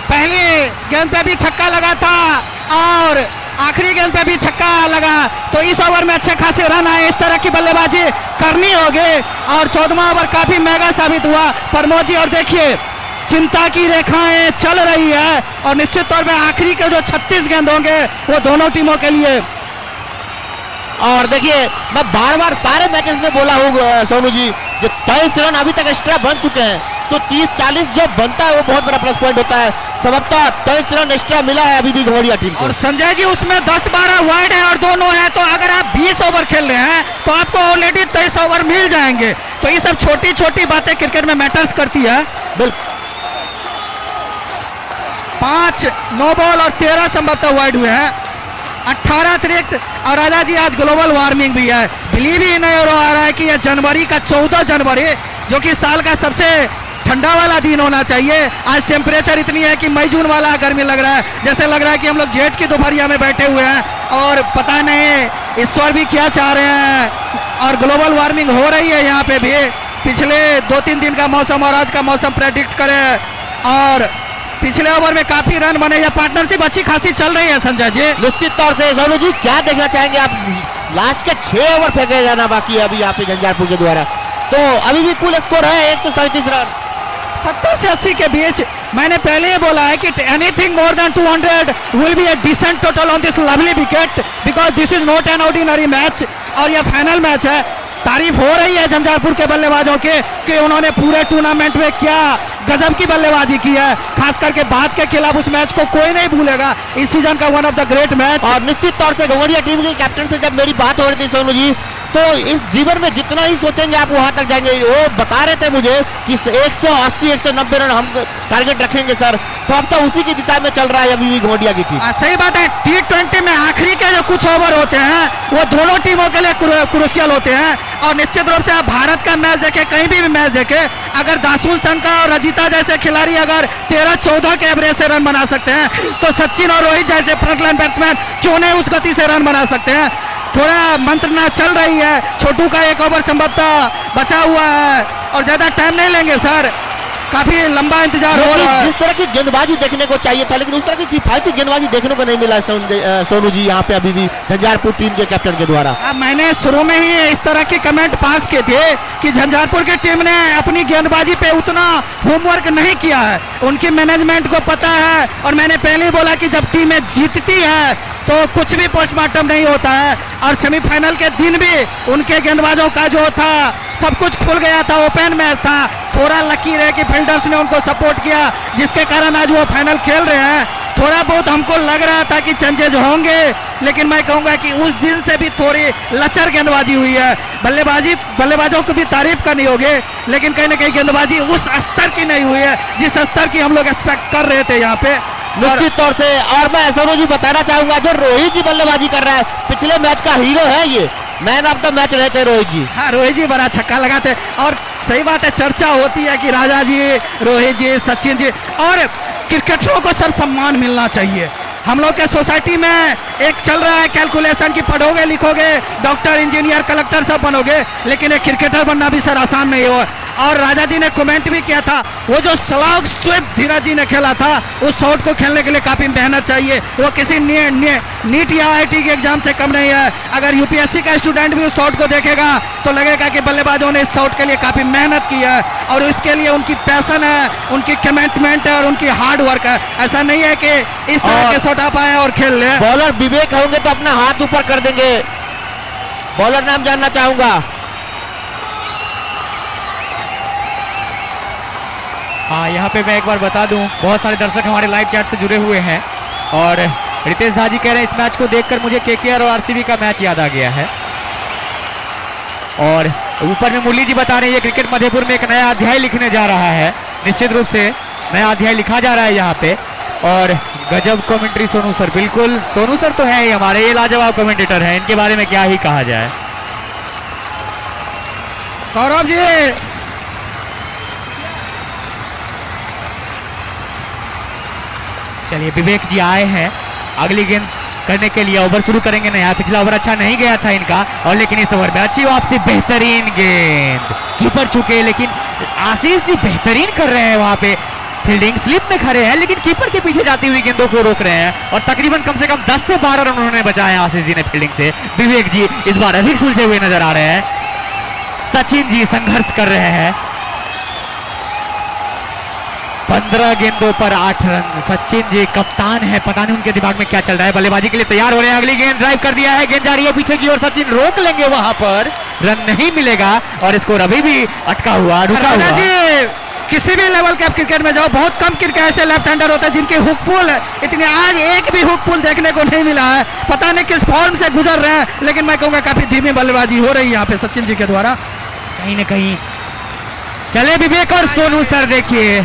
पहली गेंद पे भी छक्का लगा था और आखिरी गेंद पे भी छक्का लगा, तो इस ओवर में अच्छे खासे रन आए। इस तरह की बल्लेबाजी करनी होगी और 14वां ओवर काफी महंगा साबित हुआ प्रमोद जी। और देखिए चिंता की रेखाएं चल रही है और निश्चित तौर पे आखिरी के जो 36 गेंद होंगे वो दोनों टीमों के लिए। और देखिए मैं बार सारे मैचेस में बोला हूँ सोनू जी, जो 23 रन अभी तक एक्स्ट्रा बन चुके हैं, तो 30-40 जो बनता है वो बहुत बड़ा प्लस पॉइंट होता है। सबका 23 रन एक्स्ट्रा मिला है अभी भी घोड़िया टीम को। और संजय जी उसमें 10-12 वाइड है और दोनों है, तो अगर आप 20 ओवर खेल रहे हैं तो आपको ऑलरेडी 23 ओवर मिल जाएंगे। तो ये सब छोटी छोटी बातें क्रिकेट में मैटर्स करती है। बिल्कुल। 5 नो बॉल और 13 संभवतः वाइड हुए हैं, 18 अतिरिक्त। और राजा जी आज ग्लोबल वार्मिंग भी है, बिलीव ही नहीं हो रहा है कि यह जनवरी का 14 जनवरी जो कि साल का सबसे ठंडा वाला दिन होना चाहिए, आज टेम्परेचर इतनी है कि मई जून वाला गर्मी लग रहा है। जैसे लग रहा है कि हम लोग जेठ की दोपहरिया में बैठे हुए हैं और पता नहीं ईश्वर भी क्या चाह रहे हैं। और ग्लोबल वार्मिंग हो रही है यहाँ पे भी। पिछले 2-3 दिन का मौसम और आज का मौसम प्रेडिक्ट करें, और पिछले ओवर में काफी रन बने, या पार्टनरशिप अच्छी खासी चल रही है संजय जी। निश्चित तौर से सोनू जी, क्या देखना चाहेंगे आप? लास्ट के 6 ओवर फेंके जाना बाकी है अभी यहाँ पे झंझारपुर के द्वारा, तो अभी भी कुल स्कोर है 137 रन। 70 से 80 के बीच। मैंने पहले ही बोला है कि anything more than 200 will be a decent total on this lovely wicket, because this is not an ordinary match और यह फाइनल मैच है। तारीफ हो रही है झंझारपुर के बल्लेबाजों के कि उन्होंने पूरे टूर्नामेंट में क्या गजब की बल्लेबाजी की है। खास करके बाद के खिलाफ उस मैच को कोई नहीं भूलेगा, इस सीजन का one of the great match. और निश्चित तौर से घुमरिया टीम के कैप्टन से जब मेरी बात हो रही थी सोनू जी, तो इस जीवन में जितना ही सोचेंगे आप वहां तक जाएंगे। वो बता रहे थे मुझे कि 180-190 रन हम टारगेट रखेंगे सर। सब तो उसी की दिशा में चल रहा है अभी भी घुमरिया की टीम। सही बात है, T20 में आखिरी के जो कुछ ओवर होते हैं वो दोनों टीमों के लिए क्रूशियल होते हैं। और निश्चित रूप से आप भारत का मैच देखें, कहीं भी मैच देखें, अगर दासुल संका और रजिता जैसे खिलाड़ी अगर 13-14 के एवरेज से रन बना सकते हैं, तो सचिन और रोहित जैसे फ्रंटलाइन बैट्समैन क्यों नहीं उस गति से रन बना सकते हैं। थोड़ा मंत्रणा चल रही है, छोटू का एक ओवर संभवतः बचा हुआ है और ज्यादा टाइम नहीं लेंगे सर, काफी लंबा इंतजार हो रहा है। जिस तरह की गेंदबाजी देखने को चाहिए था, लेकिन उस तरह की किफायती गेंदबाजी देखने को नहीं मिला सोनू जी यहाँ पे अभी भी झंझारपुर टीम के कैप्टन के द्वारा। मैंने शुरू में ही इस तरह के कमेंट पास किए थे कि झंझारपुर की टीम ने अपनी गेंदबाजी पे उतना होमवर्क नहीं किया है, उनकी मैनेजमेंट को पता है। और मैंने पहले ही बोला कि जब टीमें जीतती है तो कुछ भी पोस्टमार्टम नहीं होता है। और सेमीफाइनल के दिन भी उनके गेंदबाजों का जो था सब कुछ खुल गया था, ओपन मैच था। थोड़ा लकीर है कि फील्डर्स ने उनको सपोर्ट किया, जिसके कारण आज वो फाइनल खेल रहे हैं। थोड़ा बहुत हमको लग रहा था कि चेंजेज होंगे, लेकिन मैं कहूंगा कि उस दिन से भी थोड़ी लचर गेंदबाजी हुई है। बल्लेबाजों को भी तारीफ करनी होगी, लेकिन कहीं ना कहीं गेंदबाजी उस स्तर की नहीं हुई है जिस स्तर की हम लोग एक्सपेक्ट कर रहे थे यहाँ पे। निश्चित तौर से। और मैं सोनू जी बताना चाहूंगा, जो रोहित जी बल्लेबाजी कर रहा है, पिछले मैच का हीरो है, ये मैन ऑफ द मैच रहे थे रोहित जी। हाँ, रोहित जी बड़ा छक्का लगाते। और सही बात है, चर्चा होती है कि राजा जी, रोहित जी, सचिन जी, और क्रिकेटरों को सर सम्मान मिलना चाहिए। हम लोग के सोसाइटी में एक चल रहा है कैलकुलेशन कि पढ़ोगे लिखोगे डॉक्टर इंजीनियर कलेक्टर सब बनोगे, लेकिन एक क्रिकेटर बनना भी सर आसान नहीं हो। और राजा जी ने कमेंट भी किया था, वो जो स्लॉग स्वीप धीरज जी ने खेला था, उस शॉट को खेलने के लिए काफी मेहनत चाहिए। वो किसी नीट या IIT के एग्जाम से कम नहीं है। अगर UPSC का स्टूडेंट भी उस शॉट को देखेगा तो लगेगा कि बल्लेबाजों ने इस शॉट के लिए काफी मेहनत की है, और इसके लिए उनकी पैशन है, उनकी कमिटमेंट है और उनकी हार्ड वर्क है। ऐसा नहीं है कि इस तरह के शॉट आप आए और खेल ले। बॉलर विवेक होंगे तो अपना हाथ ऊपर कर देंगे। बॉलर नाम जानना चाहूंगा। हाँ, यहाँ पे मैं एक बार बता दूं, बहुत सारे दर्शक हमारे लाइव चैट से जुड़े हुए हैं और रितेश झा जी कह रहे हैं इस मैच को देखकर मुझे KKR और RCB का मैच याद आ गया है। और ऊपर में मुरली जी बता रहे हैं ये क्रिकेट मधेपुर में एक नया अध्याय लिखने जा रहा है। निश्चित रूप से नया अध्याय लिखा जा रहा है यहाँ पे। और गजब कमेंट्री सोनू सर, बिल्कुल सोनू सर तो है ही हमारे, ये लाजवाब कमेंटेटर हैं, इनके बारे में क्या ही कहा जाए। गौरव जी, चलिए विवेक जी आए हैं अगली गेंद करने के लिए। ओवर शुरू करेंगे नया। पिछला ओवर अच्छा नहीं गया था इनका, और लेकिन इस ओवर में अच्छी वापसी, बेहतरीन गेंद, कीपर चुके, लेकिन आशीष जी बेहतरीन कर रहे हैं वहां पे। फील्डिंग स्लिप में खड़े हैं, लेकिन कीपर के पीछे जाती हुई गेंदों को रोक रहे हैं, और तकरीबन कम से कम 10 से 12 रन उन्होंने बचाए आशीष जी ने फील्डिंग से। विवेक जी इस बार अधिक सुलझे हुए नजर आ रहे हैं। सचिन जी संघर्ष कर रहे हैं। 15 गेंदों पर 8 रन। सचिन जी कप्तान है, पता नहीं उनके दिमाग में क्या चल रहा है। बल्लेबाजी के लिए तैयार हो रहे हैं। अगली गेंद ड्राइव कर दिया है, गेंद जा रही है पीछे की ओर, सचिन रोक लेंगे, वहां पर रन नहीं मिलेगा और स्कोर अभी भी अटका हुआ, रुका हुआ। जी किसी भी लेवल के आप क्रिकेट में जाओ, बहुत कम क्रिकेट ऐसे लेफ्ट हैंडर होते हैं जिनके हुक पुल इतने, आज एक भी हुक पुल देखने को नहीं मिला है। पता नहीं किस फॉर्म से गुजर रहे हैं, लेकिन मैं कहूंगा काफी धीमी बल्लेबाजी हो रही है यहाँ पे सचिन जी के द्वारा कहीं ना कहीं। चले विवेक और सोनू सर, देखिए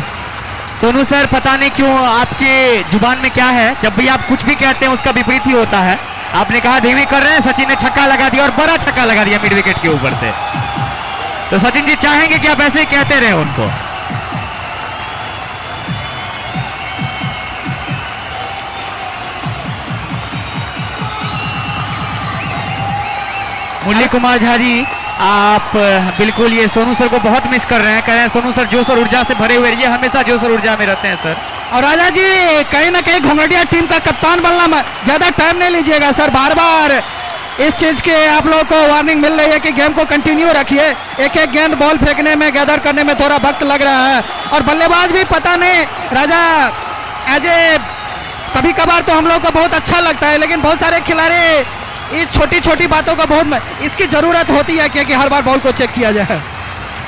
सोनू सर पता नहीं क्यों आपके जुबान में क्या है, जब भी आप कुछ भी कहते हैं उसका विपरीत ही होता है। आपने कहा धीमी कर रहे हैं, सचिन ने छक्का लगा दिया और बड़ा छक्का लगा दिया मिड विकेट के ऊपर से। तो सचिन जी चाहेंगे कि आप ऐसे ही कहते रहे उनको। मुरली कुमार झा जी, आप बिल्कुल ये सोनू सर को बहुत मिस कर रहे हैं, कह रहे हैं सोनू सर जोश और ऊर्जा से भरे हुए रहिए, हमेशा जोश और ऊर्जा में रहते हैं सर। और राजा जी कहीं ना कहीं घुंघटिया टीम का कप्तान बनना, ज्यादा टाइम नहीं लीजिएगा सर। बार बार इस चीज के आप लोगों को वार्निंग मिल रही है कि गेम को कंटिन्यू रखिए। एक एक गेंद बॉल फेंकने में, गैदर करने में थोड़ा वक्त लग रहा है। और बल्लेबाज भी पता नहीं राजा, कभी कभार तो हम लोग को बहुत अच्छा लगता है, लेकिन बहुत सारे खिलाड़ी इस छोटी छोटी बातों का बहुत इसकी जरूरत होती है कि हर बार बॉल को चेक किया जाए।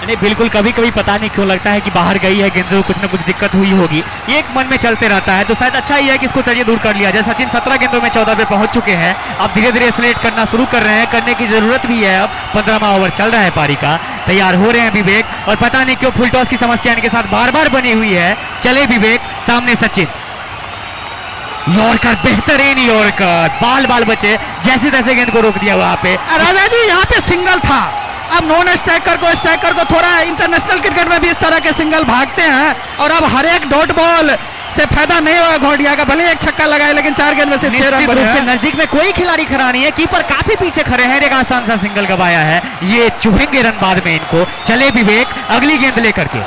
नहीं बिल्कुल, कभी कभी पता नहीं क्यों लगता है कि बाहर गई है गेंद, कुछ ना कुछ दिक्कत हुई होगी, ये एक मन में चलते रहता है। तो शायद अच्छा ही है कि इसको चलिए दूर कर लिया जाए। सचिन 17 गेंदों में 14 पे पहुंच चुके हैं, अब धीरे धीरे एक्सेलरेट करना शुरू कर रहे हैं, करने की जरूरत भी है। अब 15वां ओवर चल रहा है पारी का, तैयार हो रहे हैं विवेक, और पता नहीं क्यों फुल टॉस की समस्या इनके साथ बार बार बनी हुई है। चले विवेक, सामने सचिन, यॉर्कर, बेहतरीन यॉर्कर, बाल बाल बचे, जैसे तैसे गेंद को रोक दिया वहां पे। राजा जी यहाँ पे सिंगल था, अब नॉन स्ट्राइकर को थोड़ा इंटरनेशनल क्रिकेट में भी इस तरह के सिंगल भागते हैं, और अब हर एक डॉट बॉल से फायदा नहीं होगा घोड़िया का, भले एक छक्का लगाए लेकिन 4 गेंद में से 6 रन बने हैं। नजदीक में कोई खिलाड़ी खड़ा नहीं है, कीपर काफी पीछे खड़े हैं, एक आसान सा सिंगल गवाया है, ये चुभेंगे रन बाद में इनको। चले विवेक अगली गेंद लेकर के,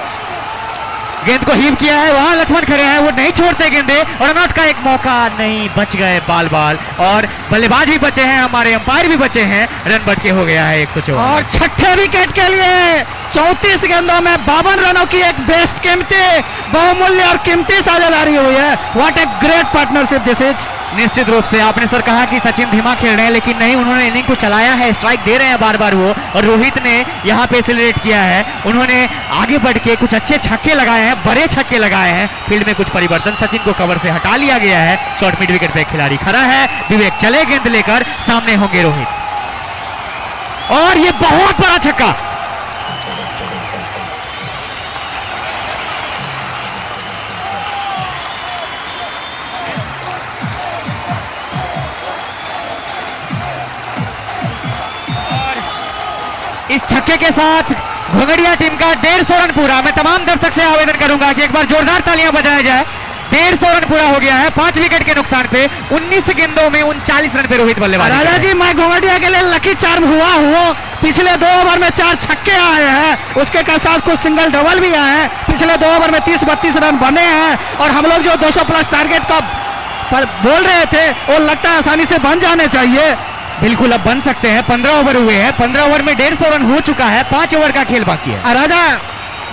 गेंद को हीव किया है, वहां लक्ष्मण खड़े हैं, वो नहीं छोड़ते गेंदे, और रनआउट का एक मौका नहीं, बच गए बाल बाल, और बल्लेबाज भी बचे हैं, हमारे अंपायर भी बचे हैं, रन बढ़ के हो गया है 114। और छठे विकेट के लिए 34 गेंदों में 52 रनों की एक बेशकीमती, बहुमूल्य और कीमती साझेदारी हुई है। What a great partnership this is. निश्चित रूप से आपने सर कहा कि सचिन धीमा खेल रहे हैं, लेकिन नहीं, उन्होंने इनिंग को चलाया है, स्ट्राइक दे रहे हैं बार बार वो, और रोहित ने यहाँ पे एक्सेलरेट किया है, उन्होंने आगे बढ़ के कुछ अच्छे छक्के लगाए हैं, बड़े छक्के लगाए हैं। फील्ड में कुछ परिवर्तन, सचिन को कवर से हटा लिया गया है, शॉर्ट मिड विकेट पे खिलाड़ी खड़ा है, विवेक चले गेंद लेकर, सामने होंगे रोहित, और ये बहुत बड़ा छक्का, इस छक्के के साथ घोंगड़िया टीम का 150 रन पूरा। मैं तमाम दर्शक से आवेदन करूंगा कि एक बार जोरदार तालियां बजाया जाए। 150 रन पूरा हो गया है 5 विकेट के नुकसान पे, 19 गेंदों में 39 रन पे रोहित बल्लेबाज। राजा जी, मैं घोंगड़िया के लिए लकी चार्म हुआ हूँ, पिछले 2 ओवर में 4 छक्के आए हैं, उसके साथ कुछ सिंगल डबल भी आए हैं, पिछले 2 ओवर में 30-32 रन बने हैं, और हम लोग जो 200 प्लस टारगेट का बोल रहे थे वो लगता है आसानी से बन जाने चाहिए। बिल्कुल अब बन सकते हैं, 15 ओवर हुए हैं, 15 ओवर में 150 रन हो चुका है, 5 ओवर का खेल बाकी है। राजा,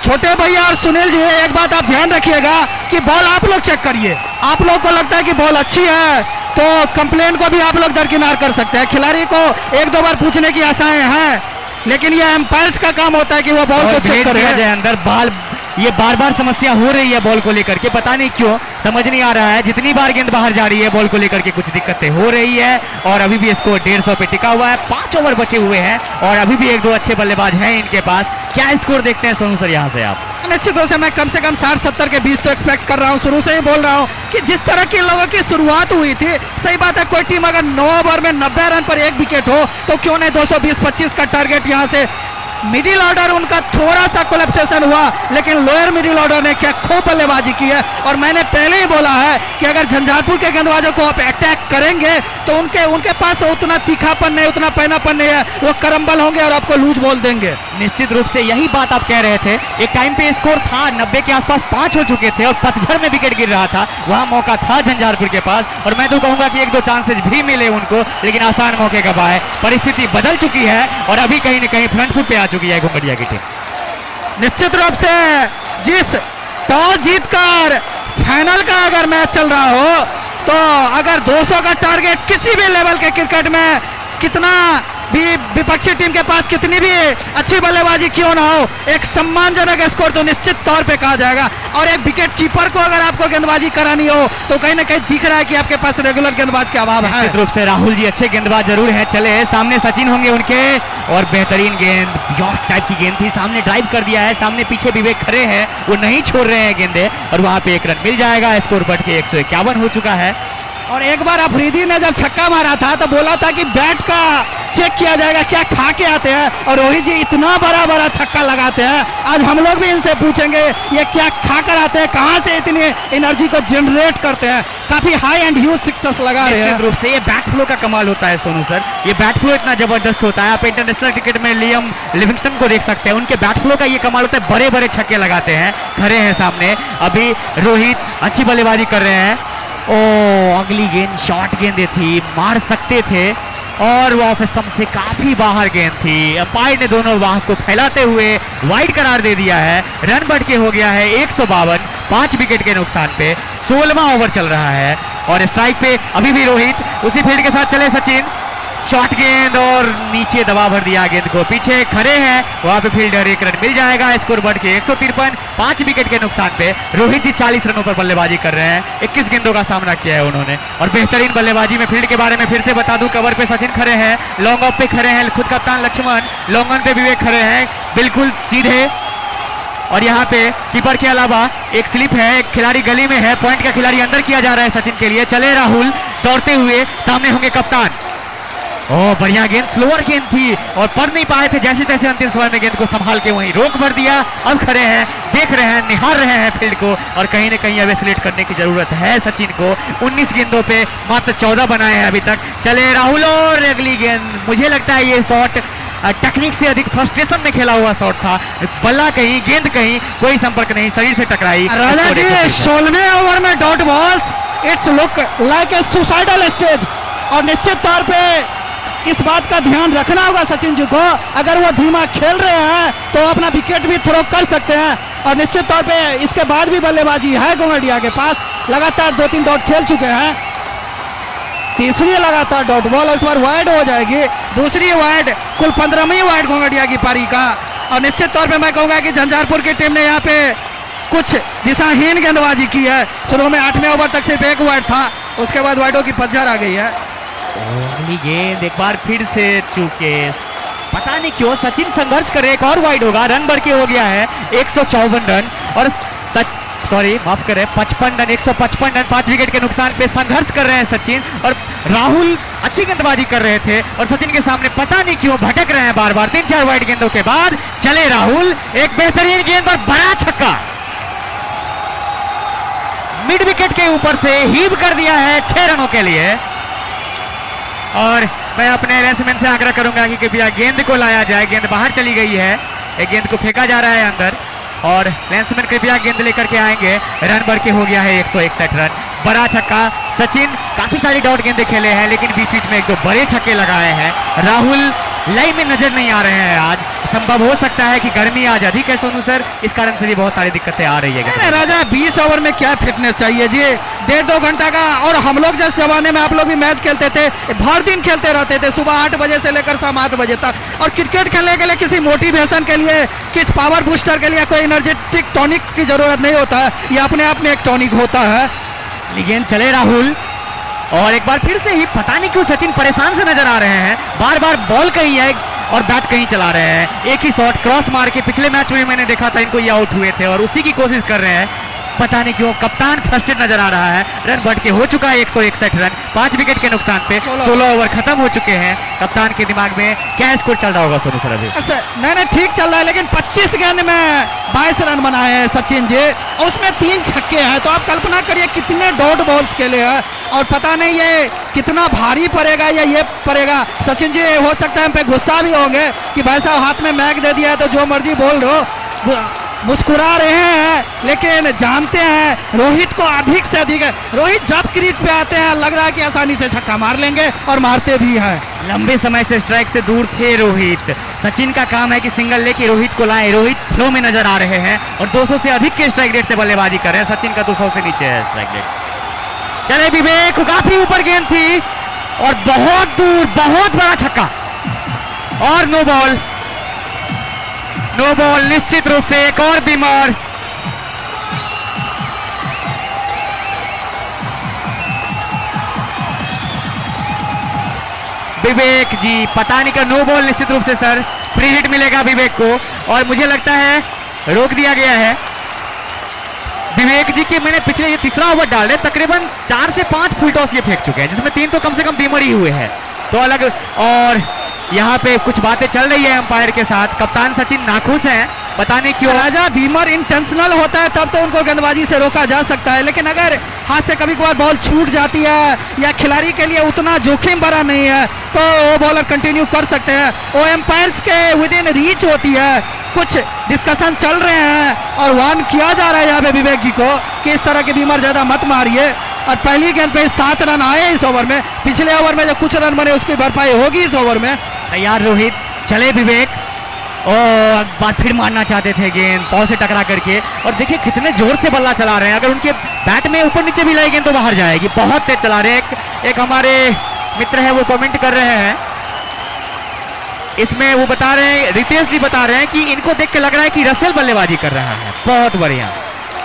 छोटे भैया और सुनील जी, एक बात आप ध्यान रखिएगा कि बॉल आप लोग चेक करिए, आप लोग को लगता है कि बॉल अच्छी है तो कंप्लेन को भी आप लोग दरकिनार कर सकते हैं। खिलाड़ी को 1-2 बार पूछने की आशाएं हैं, लेकिन ये एम्पायर्स का काम होता है कि वो बॉल को चेक करे। अंदर बाल, ये बार बार समस्या हो रही है बॉल को लेकर के, पता नहीं क्यों, समझ नहीं आ रहा है, जितनी बार गेंद बाहर जा रही है बॉल को लेकर के कुछ दिक्कतें हो रही है, और अभी भी स्कोर 150 पे टिका हुआ है, 5 ओवर बचे हुए हैं, और अभी भी 1-2 अच्छे बल्लेबाज हैं इनके पास। क्या स्कोर देखते हैं सोनू सर यहाँ से आप? निश्चित रूप से मैं कम से कम 60-70 के बीच तो एक्सपेक्ट कर रहा हूँ, शुरू से ही बोल रहा हूँ कि जिस तरह के लोगों की शुरुआत हुई थी, सही बात है, कोई टीम अगर 9 ओवर में 90 रन पर 1 विकेट हो तो क्यों नहीं 220-25 का टारगेट यहाँ से। मिडिल ऑर्डर उनका थोड़ा सा कोलैप्सेशन हुआ, लेकिन लोअर मिडिल ऑर्डर ने क्या खूब बल्लेबाजी की है, और मैंने पहले ही बोला है कि अगर झंझारपुर के गेंदबाजों को आप अटैक करेंगे तो उनके पास उतना तीखापन नहीं, उतना पैनापन नहीं है, वो करम्बल होंगे और आपको लूज बोल देंगे। निश्चित रूप से यही बात आप कह रहे थे, एक टाइम पे स्कोर था 90 के आसपास, 5 हो चुके थे, और पतझड़ में विकेट गिर रहा था, वहां मौका था झंझारपुर के पास, और मैं तो कहूंगा कि 1-2 चांसेस भी मिले उनको, लेकिन आसान मौके गवाए। परिस्थिति बदल चुकी है, और अभी कहीं न कहीं फ्रंट फुट पे आ चुकी है घोंगड़िया की टीम। निश्चित रूप से जिस टॉस जीतकर फाइनल का अगर मैच चल रहा हो, तो अगर 200 का टारगेट किसी भी लेवल के क्रिकेट में, कितना भी विपक्षी टीम के पास कितनी भी अच्छी बल्लेबाजी क्यों ना हो, एक सम्मानजनक स्कोर तो निश्चित तौर पे कहा जाएगा। और एक विकेट कीपर को अगर आपको गेंदबाजी करानी हो तो कहीं ना कहीं दिख रहा है कि आपके पास रेगुलर गेंदबाज के अभाव है। निश्चित रूप से राहुल जी अच्छे गेंदबाज जरूर हैं। चले सामने सचिन होंगे उनके, और बेहतरीन गेंद, यॉर्क टाइप की गेंद थी, सामने ड्राइव कर दिया है, सामने पीछे विवेक खड़े हैं, वो नहीं छोड़ रहे हैं गेंदे, और वहां पे 1 रन मिल जाएगा, स्कोर बढ़ के 151 हो चुका है। और एक बार अफरीदी ने जब छक्का मारा था तो बोला था कि बैट का चेक किया जाएगा, क्या खा के आते हैं, और रोहित जी इतना बड़ा छक्का लगाते हैं। आज हम लोग भी इनसे पूछेंगे ये क्या खा कर आते हैं, कहां से इतनी एनर्जी को जनरेट करते हैं। काफी हाई एंड ह्यूज सिक्सेस लगा रहे हैं। रूप से ये बैट फ्लो का कमाल होता है सोनू सर, ये बैट फ्लो इतना जबरदस्त होता है। आप इंटरनेशनल क्रिकेट में लियम लिविंगस्टन को देख सकते हैं, उनके बैट फ्लो का ये कमाल होता है, बड़े बड़े छक्के लगाते हैं। खड़े हैं सामने, अभी रोहित अच्छी बल्लेबाजी कर रहे हैं। ओ, अगली गेंद शॉर्ट गेंदें थी, मार सकते थे, और वो ऑफ स्टंप से काफी बाहर गेंद थी। अंपायर ने दोनों बाह को फैलाते हुए वाइड करार दे दिया है। रन बढ़ के हो गया है 152, 5 विकेट के नुकसान पे। 16वां ओवर चल रहा है, और स्ट्राइक पे अभी भी रोहित, उसी फील्ड के साथ चले सचिन, शॉर्ट गेंद और नीचे दबा भर दिया गेंद को, पीछे खड़े हैं वहां पे फील्डर, एक रन मिल जाएगा स्कोर बढ़ के 153, 5 विकेट के नुकसान पे। रोहित जी 40 रनों पर बल्लेबाजी कर रहे हैं, 21 गेंदों का सामना किया है उन्होंने और बेहतरीन बल्लेबाजी में। फील्ड के बारे में फिर से बता दूं, कवर पे सचिन खड़े हैं, लॉन्ग ऑफ पे खड़े हैं खुद कप्तान लक्ष्मण, लॉन्ग ऑन पे विवेक खड़े हैं बिल्कुल सीधे। और यहाँ पे कीपर के अलावा एक स्लिप है, एक खिलाड़ी गली में है, पॉइंट का खिलाड़ी अंदर किया जा रहा है सचिन के लिए। चले राहुल दौड़ते हुए, सामने होंगे कप्तान। ओह बढ़िया गेंद, स्लोअर गेंद थी और पढ़ नहीं पाए थे, जैसे तैसे अंतिम समय में गेंद को संभाल के वहीं रोक भर दिया। अब खड़े हैं, देख रहे हैं, निहार रहे हैं फील्ड को और कहीं ना कहीं अब एसलेट करने की जरूरत है सचिन को। 19 गेंदों पे मात्र 14 बनाए हैं अभी तक। चले राहुल और अगली गेंद, मुझे लगता है ये शॉट टेक्निक से अधिक फ्रस्ट्रेशन में खेला हुआ शॉट था। बल्ला कहीं, गेंद कहीं, कोई संपर्क नहीं, शरीर से टकराई। राजा जी 16वें ओवर में dot balls, it's look like a suicidal stage और निश्चित तौर पे इस बात का ध्यान रखना होगा सचिन जी को। अगर वो धीमा खेल रहे हैं तो अपना विकेट भी थ्रो कर सकते हैं और निश्चित तौर पे इसके बाद भी बल्लेबाजी है गोंगडिया के पास। लगातार 2-3 डॉट खेल चुके हैं, तीसरी लगातार डॉट बॉल और इस बार वाइड हो जाएगी, दूसरी वाइड, कुल 15वीं वाइड गोंगडिया की पारी का। और निश्चित तौर पे मैं कहूंगा कि झंझारपुर की टीम ने यहाँ पे कुछ दिशाहीन गेंदबाजी की है। शुरू में 8वें ओवर तक सिर्फ एक वाइड था, उसके बाद वाइडों की पतझड़ आ गई है। अगली गेंद एक बार फिर से चूके, पता नहीं क्यों सचिन संघर्ष कर रहे, एक और वाइड होगा, रन बढ़ के हो गया है 154 रन और माफ करें 55 रन, 155 रन, 5 विकेट के नुकसान पे संघर्ष कर रहे हैं सचिन। और राहुल अच्छी गेंदबाजी कर रहे थे और सचिन के सामने पता नहीं क्यों भटक रहे हैं बार बार। 3-4 वाइड गेंदों के बाद चले राहुल, एक बेहतरीन गेंद और बड़ा छक्का मिड विकेट के ऊपर से हीव कर दिया है 6 रनों के लिए। और मैं अपने रेसमैन से आग्रह करूंगा कि कृपया गेंद को लाया जाए, गेंद बाहर चली गई है, एक गेंद को फेंका जा रहा है अंदर और लेंसमैन कृपया गेंद लेकर के आएंगे। रन बढ़ के हो गया है 161 रन, बड़ा छक्का। सचिन काफी सारी डॉट गेंदें खेले हैं लेकिन बीच बीच में 1-2 बड़े छक्के लगाए हैं। राहुल लाइव में नजर नहीं आ रहे हैं आज, संभव हो सकता है कि गर्मी आज अधिक है सोनू सर, इस कारण से भी बहुत सारी दिक्कतें आ रही है। राजा 20 ओवर में क्या फिटनेस चाहिए जी, 1.5-2 घंटा का। और हम लोग जिस जमाने में आप लोग भी मैच खेलते थे, भर दिन खेलते रहते थे, सुबह 8 बजे से लेकर शाम 8 बजे तक। और क्रिकेट खेलने के लिए किसी मोटिवेशन के लिए, किस पावर बूस्टर के लिए कोई एनर्जेटिक टॉनिक की जरूरत नहीं होता है, ये अपने आप में एक टॉनिक होता है। गेंद चले राहुल और एक बार फिर से ही पता नहीं क्यों सचिन परेशान से नजर आ रहे हैं, बार बार बॉल कहीं है और बैट कहीं चला रहे हैं। एक ही शॉट क्रॉस मार के पिछले मैच में मैंने देखा था इनको ये आउट हुए थे और उसी की कोशिश कर रहे हैं, पता नहीं क्यों कप्तान फ्रस्ट्रेट नजर आ रहा है। रन बढ़ के हो चुका है 161 रन, 5 विकेट के नुकसान पे 16 ओवर खत्म हो चुके हैं। कप्तान के दिमाग में क्या स्कोर चल रहा होगा सोनू सर अभी? नहीं ठीक चल रहा है, लेकिन 25 गेंद में 22 रन बनाए हैं सचिन जी और उसमें 3 छक्के हैं। तो आप कल्पना करिए कितने डॉट बॉल्स खेले हैं और पता नहीं ये कितना भारी पड़ेगा या ये पड़ेगा। सचिन जी हो सकता है हम पे गुस्सा भी होंगे कि भाई साहब हाथ में मैच दे दिया है तो जो मर्जी बोल दो, मुस्कुरा रहे हैं लेकिन जानते हैं रोहित को अधिक से अधिक है। रोहित जब क्रीज पे आते हैं लग रहा है कि आसानी से छक्का मार लेंगे और मारते भी हैं। लंबे समय से स्ट्राइक से दूर थे रोहित, सचिन का काम है कि सिंगल लेके रोहित को लाए। रोहित फ्लो में नजर आ रहे हैं और 200 से अधिक के स्ट्राइक रेट से बल्लेबाजी कर रहे हैं, सचिन का 200 से नीचे है स्ट्राइक रेट। चले विवेक, काफी ऊपर गेंद थी और बहुत दूर, बहुत बड़ा छक्का और नो बॉल। नो बॉल निश्चित रूप से एक और बीमार। विवेक जी पता नहीं का नो बॉल निश्चित रूप से सर, फ्री हिट मिलेगा विवेक को और मुझे लगता है रोक दिया गया है। विवेक जी के मैंने पिछले ये तीसरा ओवर डाल रहे, तकरीबन 4 से 5 फुल टॉस ये फेंक चुके हैं जिसमें 3 तो कम से कम बीमर ही हुए हैं। तो अलग और यहाँ पे कुछ बातें चल रही है अंपायर के साथ, कप्तान सचिन नाखुश हैं, पता नहीं क्यों। राजा बीमर इंटेंशनल होता है तब तो उनको गेंदबाजी से रोका जा सकता है, लेकिन अगर हाथ से कभी कभार बॉल छूट जाती है या खिलाड़ी के लिए उतना जोखिम भरा नहीं है तो वो बॉलर कंटिन्यू कर सकते हैं। वो एम्पायर्स के विद इन रीच होती है। कुछ डिस्कशन चल रहे हैं और वार्न किया जा रहा है यहाँ पे विवेक जी को कि इस तरह के बीमर ज्यादा मत मारिए। और पहली गेंद पे 7 रन आए इस ओवर में, पिछले ओवर में जो कुछ रन बने उसकी भरपाई होगी इस ओवर में। तैयार रोहित, चले विवेक और बार फिर मारना चाहते थे गेंद, पाव से टकरा करके और देखिए कितने जोर से बल्ला चला रहे हैं। अगर उनके बैट में ऊपर नीचे भी लगी गेंद तो बाहर जाएगी, बहुत तेज चला रहे हैं। एक हमारे मित्र है वो कमेंट कर रहे हैं इसमें वो बता रहे हैं, रितेश जी बता रहे हैं कि इनको देख के लग रहा है कि रसेल बल्लेबाजी कर रहा है। बहुत बढ़िया।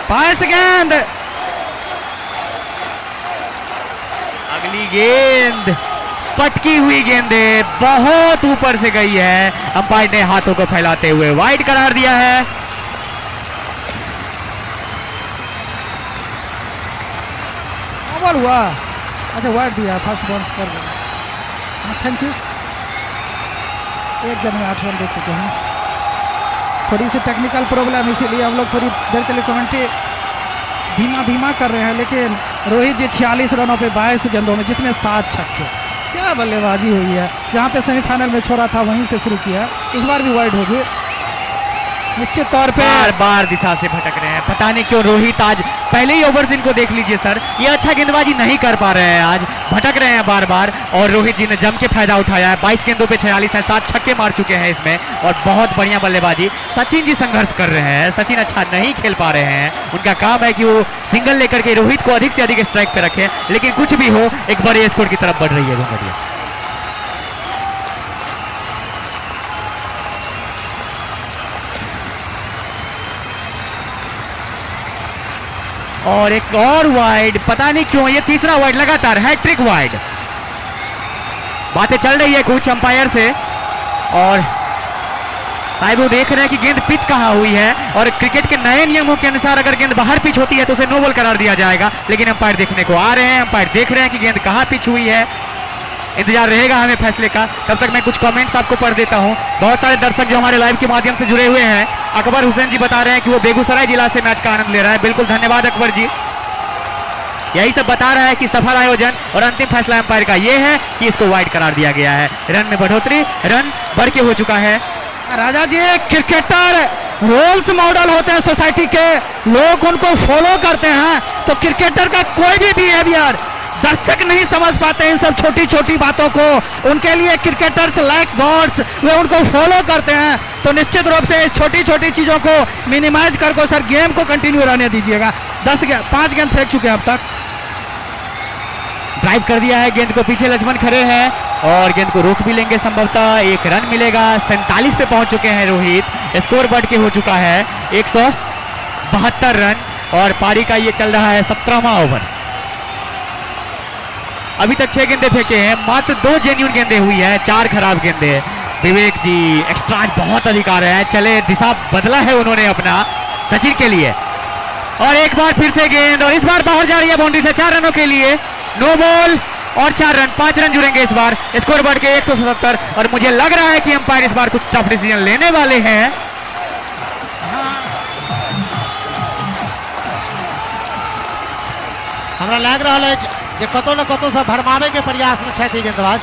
5 गेंद। अगली गेंद पटकी हुई गेंदे बहुत ऊपर से गई है। अंपायर ने हाथों को फैलाते हुए वाइड करार दिया है। बॉल हुआ, अच्छा वाइड दिया, फर्स्ट बॉल कर दिया। Thank you. एक गेंद में 8 रन दे चुके हैं। थोड़ी सी टेक्निकल प्रॉब्लम, इसीलिए हम लोग थोड़ी देर के लिए कमेंट्री धीमा कर रहे हैं, लेकिन रोहित जी 46 रनों पे 22 गेंदों में, जिसमें 7 छक्के, क्या बल्लेबाजी हुई है। जहां पे सेमीफाइनल में छोड़ा था वहीं से शुरू किया, इस बार भी वाइड होगी निश्चित तौर पे। बार बार दिशा से भटक रहे हैं, पता नहीं क्यों रोहित आज पहले ही ओवर्स इनको देख लीजिए सर, ये अच्छा गेंदबाजी नहीं कर पा रहे हैं, आज भटक रहे हैं बार बार। और रोहित जी ने जम के फायदा उठाया है, 22 गेंदों पे 46 है, 7 छक्के मार चुके हैं इसमें, और बहुत बढ़िया बल्लेबाजी। सचिन जी संघर्ष कर रहे हैं, सचिन अच्छा नहीं खेल पा रहे हैं, उनका काम है कि वो सिंगल लेकर के रोहित को अधिक से अधिक स्ट्राइक पे रखें, लेकिन कुछ भी हो एक बड़े स्कोर की तरफ बढ़ रही है घुंघरिया। और एक और वाइड, पता नहीं क्यों ये तीसरा वाइड लगातार, हैट्रिक वाइड। बातें चल रही है कुछ अंपायर से, और शायद वो देख रहे हैं कि गेंद पिच कहां हुई है, और क्रिकेट के नए नियमों के अनुसार अगर गेंद बाहर पिच होती है तो उसे नो बॉल करार दिया जाएगा, लेकिन अंपायर देखने को आ रहे हैं, अंपायर देख रहे हैं कि गेंद कहां पिच हुई है। इंतजार रहेगा हमें फैसले का। तब तक मैं कुछ कमेंट्स आपको पढ़ देता हूं। बहुत सारे दर्शक जो हमारे लाइव के माध्यम से जुड़े हुए हैं, अकबर हुसैन जी बता रहे हैं कि वो बेगूसराय जिला से मैच का आनंद ले रहा है। बिल्कुल धन्यवाद अकबर जी। यही सब बता रहा है कि सफल आयोजन और अंतिम फैसला अंपायर का ये है कि इसको वाइड करार दिया गया है। रन में बढ़ोतरी, रन बढ़ के हो चुका है। राजा जी, क्रिकेटर रोल्स मॉडल होते हैं सोसाइटी के, लोग उनको फॉलो करते हैं, तो क्रिकेटर का कोई भी बिहेवियर दर्शक नहीं समझ पाते इन सब छोटी छोटी बातों को। उनके लिए क्रिकेटर्स लाइक गॉड्स, वे उनको फॉलो करते हैं। तो निश्चित रूप से छोटी छोटी चीजों को मिनिमाइज करके सर गेम को कंटिन्यू रहने दीजिएगा। 5 गेंद फेंक चुके हैं अब तक। ड्राइव कर दिया है गेंद को, पीछे लक्ष्मण खड़े हैं और गेंद को रोक भी लेंगे संभवतः। 1 रन मिलेगा। 47 पे पहुंच चुके हैं रोहित। स्कोर बढ़ के हो चुका है 172 रन, और पारी का ये चल रहा है 17वां ओवर। अभी तक 6 गेंदे फेंके हैं, मात्र 2 जेन्युइन गेंदे हुई है, 4 खराब गेंदे। विवेक जी एक्स्ट्रा बहुत अधिक आ रहे हैं, चले दिशा बदला है उन्होंने अपना सचिन के लिए। और एक बार फिर से गेंद, और इस बार बाहर जा रही है बाउंड्री से 4 रनों के लिए। नो बॉल और 4 रन, 5 रन जुड़ेंगे इस बार। स्कोर बढ़ के 177, और मुझे लग रहा है कि अंपायर इस बार कुछ टफ डिसीजन लेने वाले हैं। हमरा लग रहा है जे कतौ न कतौ से भरमावे के प्रयास में छथि गेंदबाज,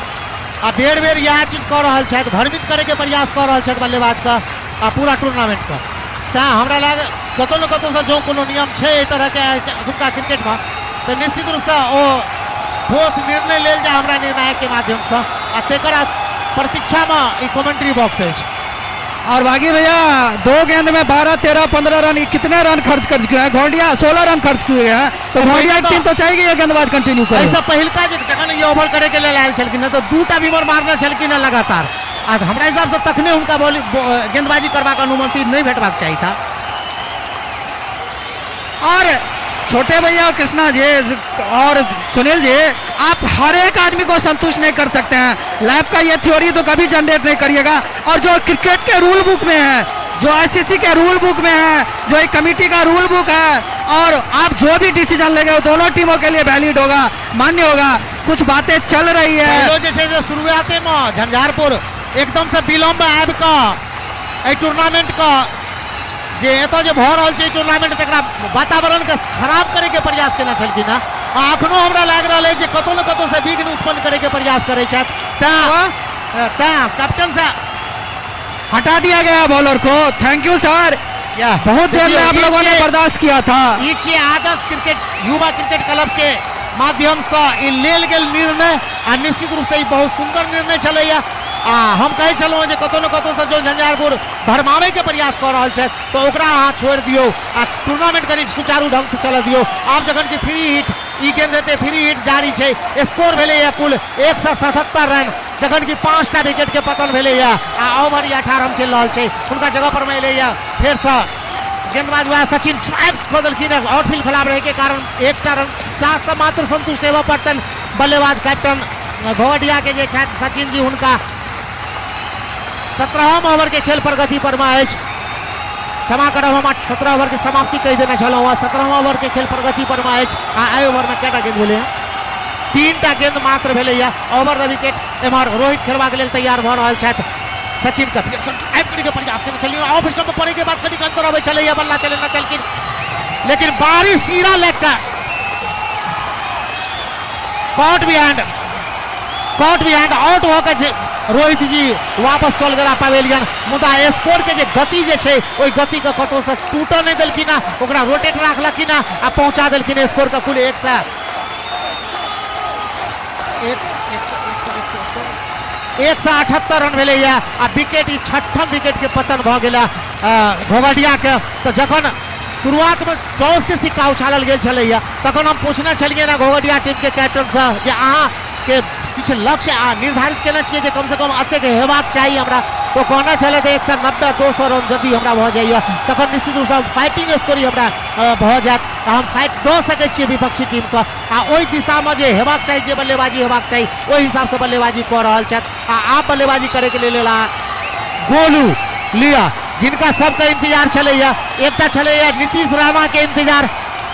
आ बेर बेर यह चीज कर रहा है, भ्रमित करे के प्रयास कर रहा है बल्लेबाज का आ पूरा टूर्नामेंट का। तैं हमरा लग कतौ न कतौ से जो कोनो नियम है एहि तरह के अजुका क्रिकेट में, तो निश्चित रूप से वो ठोस निर्णय लेल जाए हमरा निर्णायक के माध्यम से, आ तेकर प्रतीक्षा में कमेंट्री बॉक्स है। और बागी भैया 2 गेंद में 12, 13, 15 रन, कितने रन खर्च कर चुके हैं घोंडिया? 16 रन खर्च किए हैं। तो घोंडिया टीम तो चाहिए ये गेंदबाज कंटिन्यू करे। ऐसा पहिलका जखन ये ओवर करे के लेल आयल छलखिन तो 2टा विमर मारने छलखिन लगातार। आ हमरा हिसाब से तखने उनका गेंदबाजी करबाक अनुमति नहीं भेटबाक चाहिए था। और छोटे भैया और कृष्णा जी और सुनील जी, आप हर एक आदमी को संतुष्ट नहीं कर सकते हैं। लैब का ये थ्योरी तो कभी जनरेट नहीं करिएगा। और जो क्रिकेट के रूल बुक में है, जो आईसीसी के रूल बुक में है, जो एक कमेटी का रूल बुक है, और आप जो भी डिसीजन लेंगे वो दोनों टीमों के लिए वैलिड होगा, मान्य होगा। कुछ बातें चल रही है शुरुआते में झंझारपुर एकदम से विलम्ब आबि के टूर्नामेंट का जे एतो जे भ रहल छै टूर्नामेंट तकरा वातावरण के खराब करे के प्रयास केना छलखिन हँ। अखनो हमरा लाग रहल है जे कतौ न कतौ से विघ्न उत्पन्न करे के प्रयास करे छथि। कैप्टन से हटा दिया गया बॉलर को। थैंक यू सर, बहुत देर में आप लोगों ने बर्दाश्त किया था। ये आदर्श क्रिकेट युवा क्रिकेट क्लब के माध्यम से लेल गेल निर्णय, आ निश्चित रूप से बहुत सुंदर निर्णय छलैया। हम कहे चलूँ जे कतौ न कतौ से जो झंझारपुर भरमावे के प्रयास कर रहा है तो ओकरा अहाँ छोड़ दियो, आ टूर्नामेंट कनी सुचारू ढंग से चल दियो। आप जखन की फ्री हिट ई गेंद देते फ्री हिट जारी छे। स्कोर भेले या कुल 177 रन, जखन की 5टा विकेट के पतन भेले या आ ओवर 18 में चल रहल छे। उनका जगह पर में ले या फिर से गेंदबाज हुआ सचिन ड्राइव कर देलखिन। आउटफील्ड खराब रहे के कारण 1 रन से मात्र संतुष्ट हेबा पड़तन बल्लेबाज कैप्टन घोघटिया के जे छथि सचिन जी, हुनका 17वां ओवर के खेल प्रगति पर में क्षमा करब, हम 17 ओवर के समाप्ति कह देना छलहुँ। 17वां ओवर के खेल प्रगति पर में आई ओवर में कैटा गेंद भेले 3टा गेंद मात्र भेले या ओवर द विकेट। एमहर रोहित खेलबा के लेल तैयार भ रहल छथि। सचिन का ड्राइव करे के प्रयास करने चलिए, ऑफ स्टंप पर पड़े के बाद कनिक अंतर आवे चले या बल्ला चले न चलकिन, लेकिन बारी सीरा लेकर कॉट बिहाइंड आउट होकर रोहित जी वापस चल गया पवेलियन। मुदा स्कोर के जे गति जे छे ओई गति के कतो से टूटो नहीं देलखिन, ओकरा रोटेट राखलखिन आ पहुंचा देलखिन स्कोर का कुल 178 रन भेले या आ विकेट 6ठम विकेट के पतन भ गेला घोघटिया के। तो जखन शुरुआत में टॉस के सिक्का उछालल गेल छलैया तखन हम पूछने छलिए ना घोघटिया टीम के कैप्टन से जे अहाँ के किछ लक्ष्य निर्धारित केना छियै जे कम से कम अते के हेबाक चाहिए हमरा, तो कहना चले थे 190-200 रन जदि हमरा भ जाइए तखन निश्चित रूप से फाइटिंग स्कोर हमरा भ जात, हम फाइट द सकै छियै विपक्षी टीम के आ ओई दिशा में जे हेबाक चाहिए, जे बल्लेबाजी हेबाक चाहिए ओई हिसाब से बल्लेबाजी क रहल छथि। आ आप बल्लेबाजी करे के लेल गोलू लिया जिनका सबका इंतजार चलैया, एकटा चलैया नीतीश राणा के इंतजार,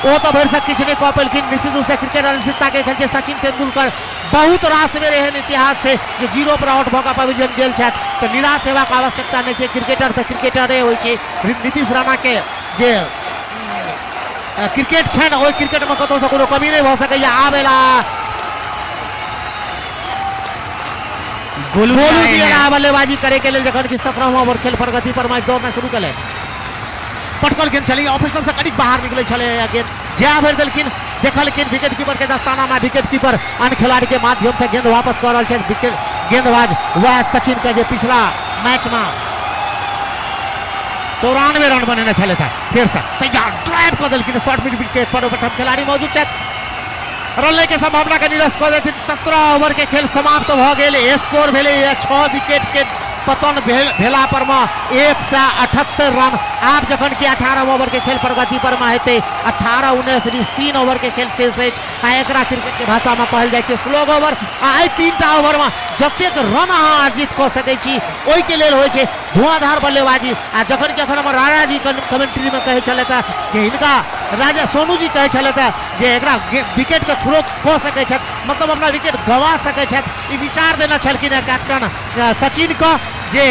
वो तो भर से किछ नहीं कह पेलखिन। निश्चित रूप से क्रिकेट अनिश्चितता के खेल सचिन तेंदुलकर बहुत रास बेर एहन इतिहास से जे 0 पर आउट भऽ कऽ पवेलियन गेल छथि, तो निराश हेबाक आवश्यकता नहीं है। क्रिकेटर तो क्रिकेटरे होइ छै। नीतीश राणा के जे क्रिकेट छै ओहि क्रिकेट में कतौ से कोनो कमी नहीं भऽ सकैया। आबेला गोलू जी बल्लेबाजी करे के लेल जखन कि 17वां ओवर खेल प्रगति पर मैच दौड़ना शुरू कले, पटकल गेंद चली ऑफ स्टंप से कनिक बाहर निकले छले गेंद जा भर देलखिन, देखलखिन विकेट कीपर के दस्ताना में विकेट कीपर अन्य खिलाड़ी के माध्यम से गेंद वापस कर रहल छथि। विकेट गेंदबाज वह सचिन के जे पिछला मैच में 94 रन बनेने छले था, फिर से तैयार ड्राइव कर देलखिन शॉर्ट मिड विकेट पर प्रथम खिलाड़ी मौजूद छथि। रन ले के संभावना के निरस्त कर देथिन। 17 ओवर के खेल समाप्त भ गेल, स्कोर भेले 6 विकेट के पतन भेला पर में 178 रन। आप जखन कि 18 ओवर के खेल प्रगति पर में हेते 18-19 3 ओवर के खेल शेष अछि। एकरा क्रिकेट के भाषा में कहल जाइ छै स्लो ओवर। आई 3टा ओवर में जतेक रन अहाँ अर्जित कऽ सकै छी ओहि के लेल होइ छै धुआंधार बल्लेबाजी। आ जखन कि अखन हमर राजा जी कमेंट्री में कहै छलै था कि हिनका राजा सोनू जी कहै छलै था जे एकरा विकेट के थ्रो कऽ सकै छथि, मतलब अपना विकेट गवा सकै छथि। ई विचार देना छलखिन कैप्टन सचिन के जे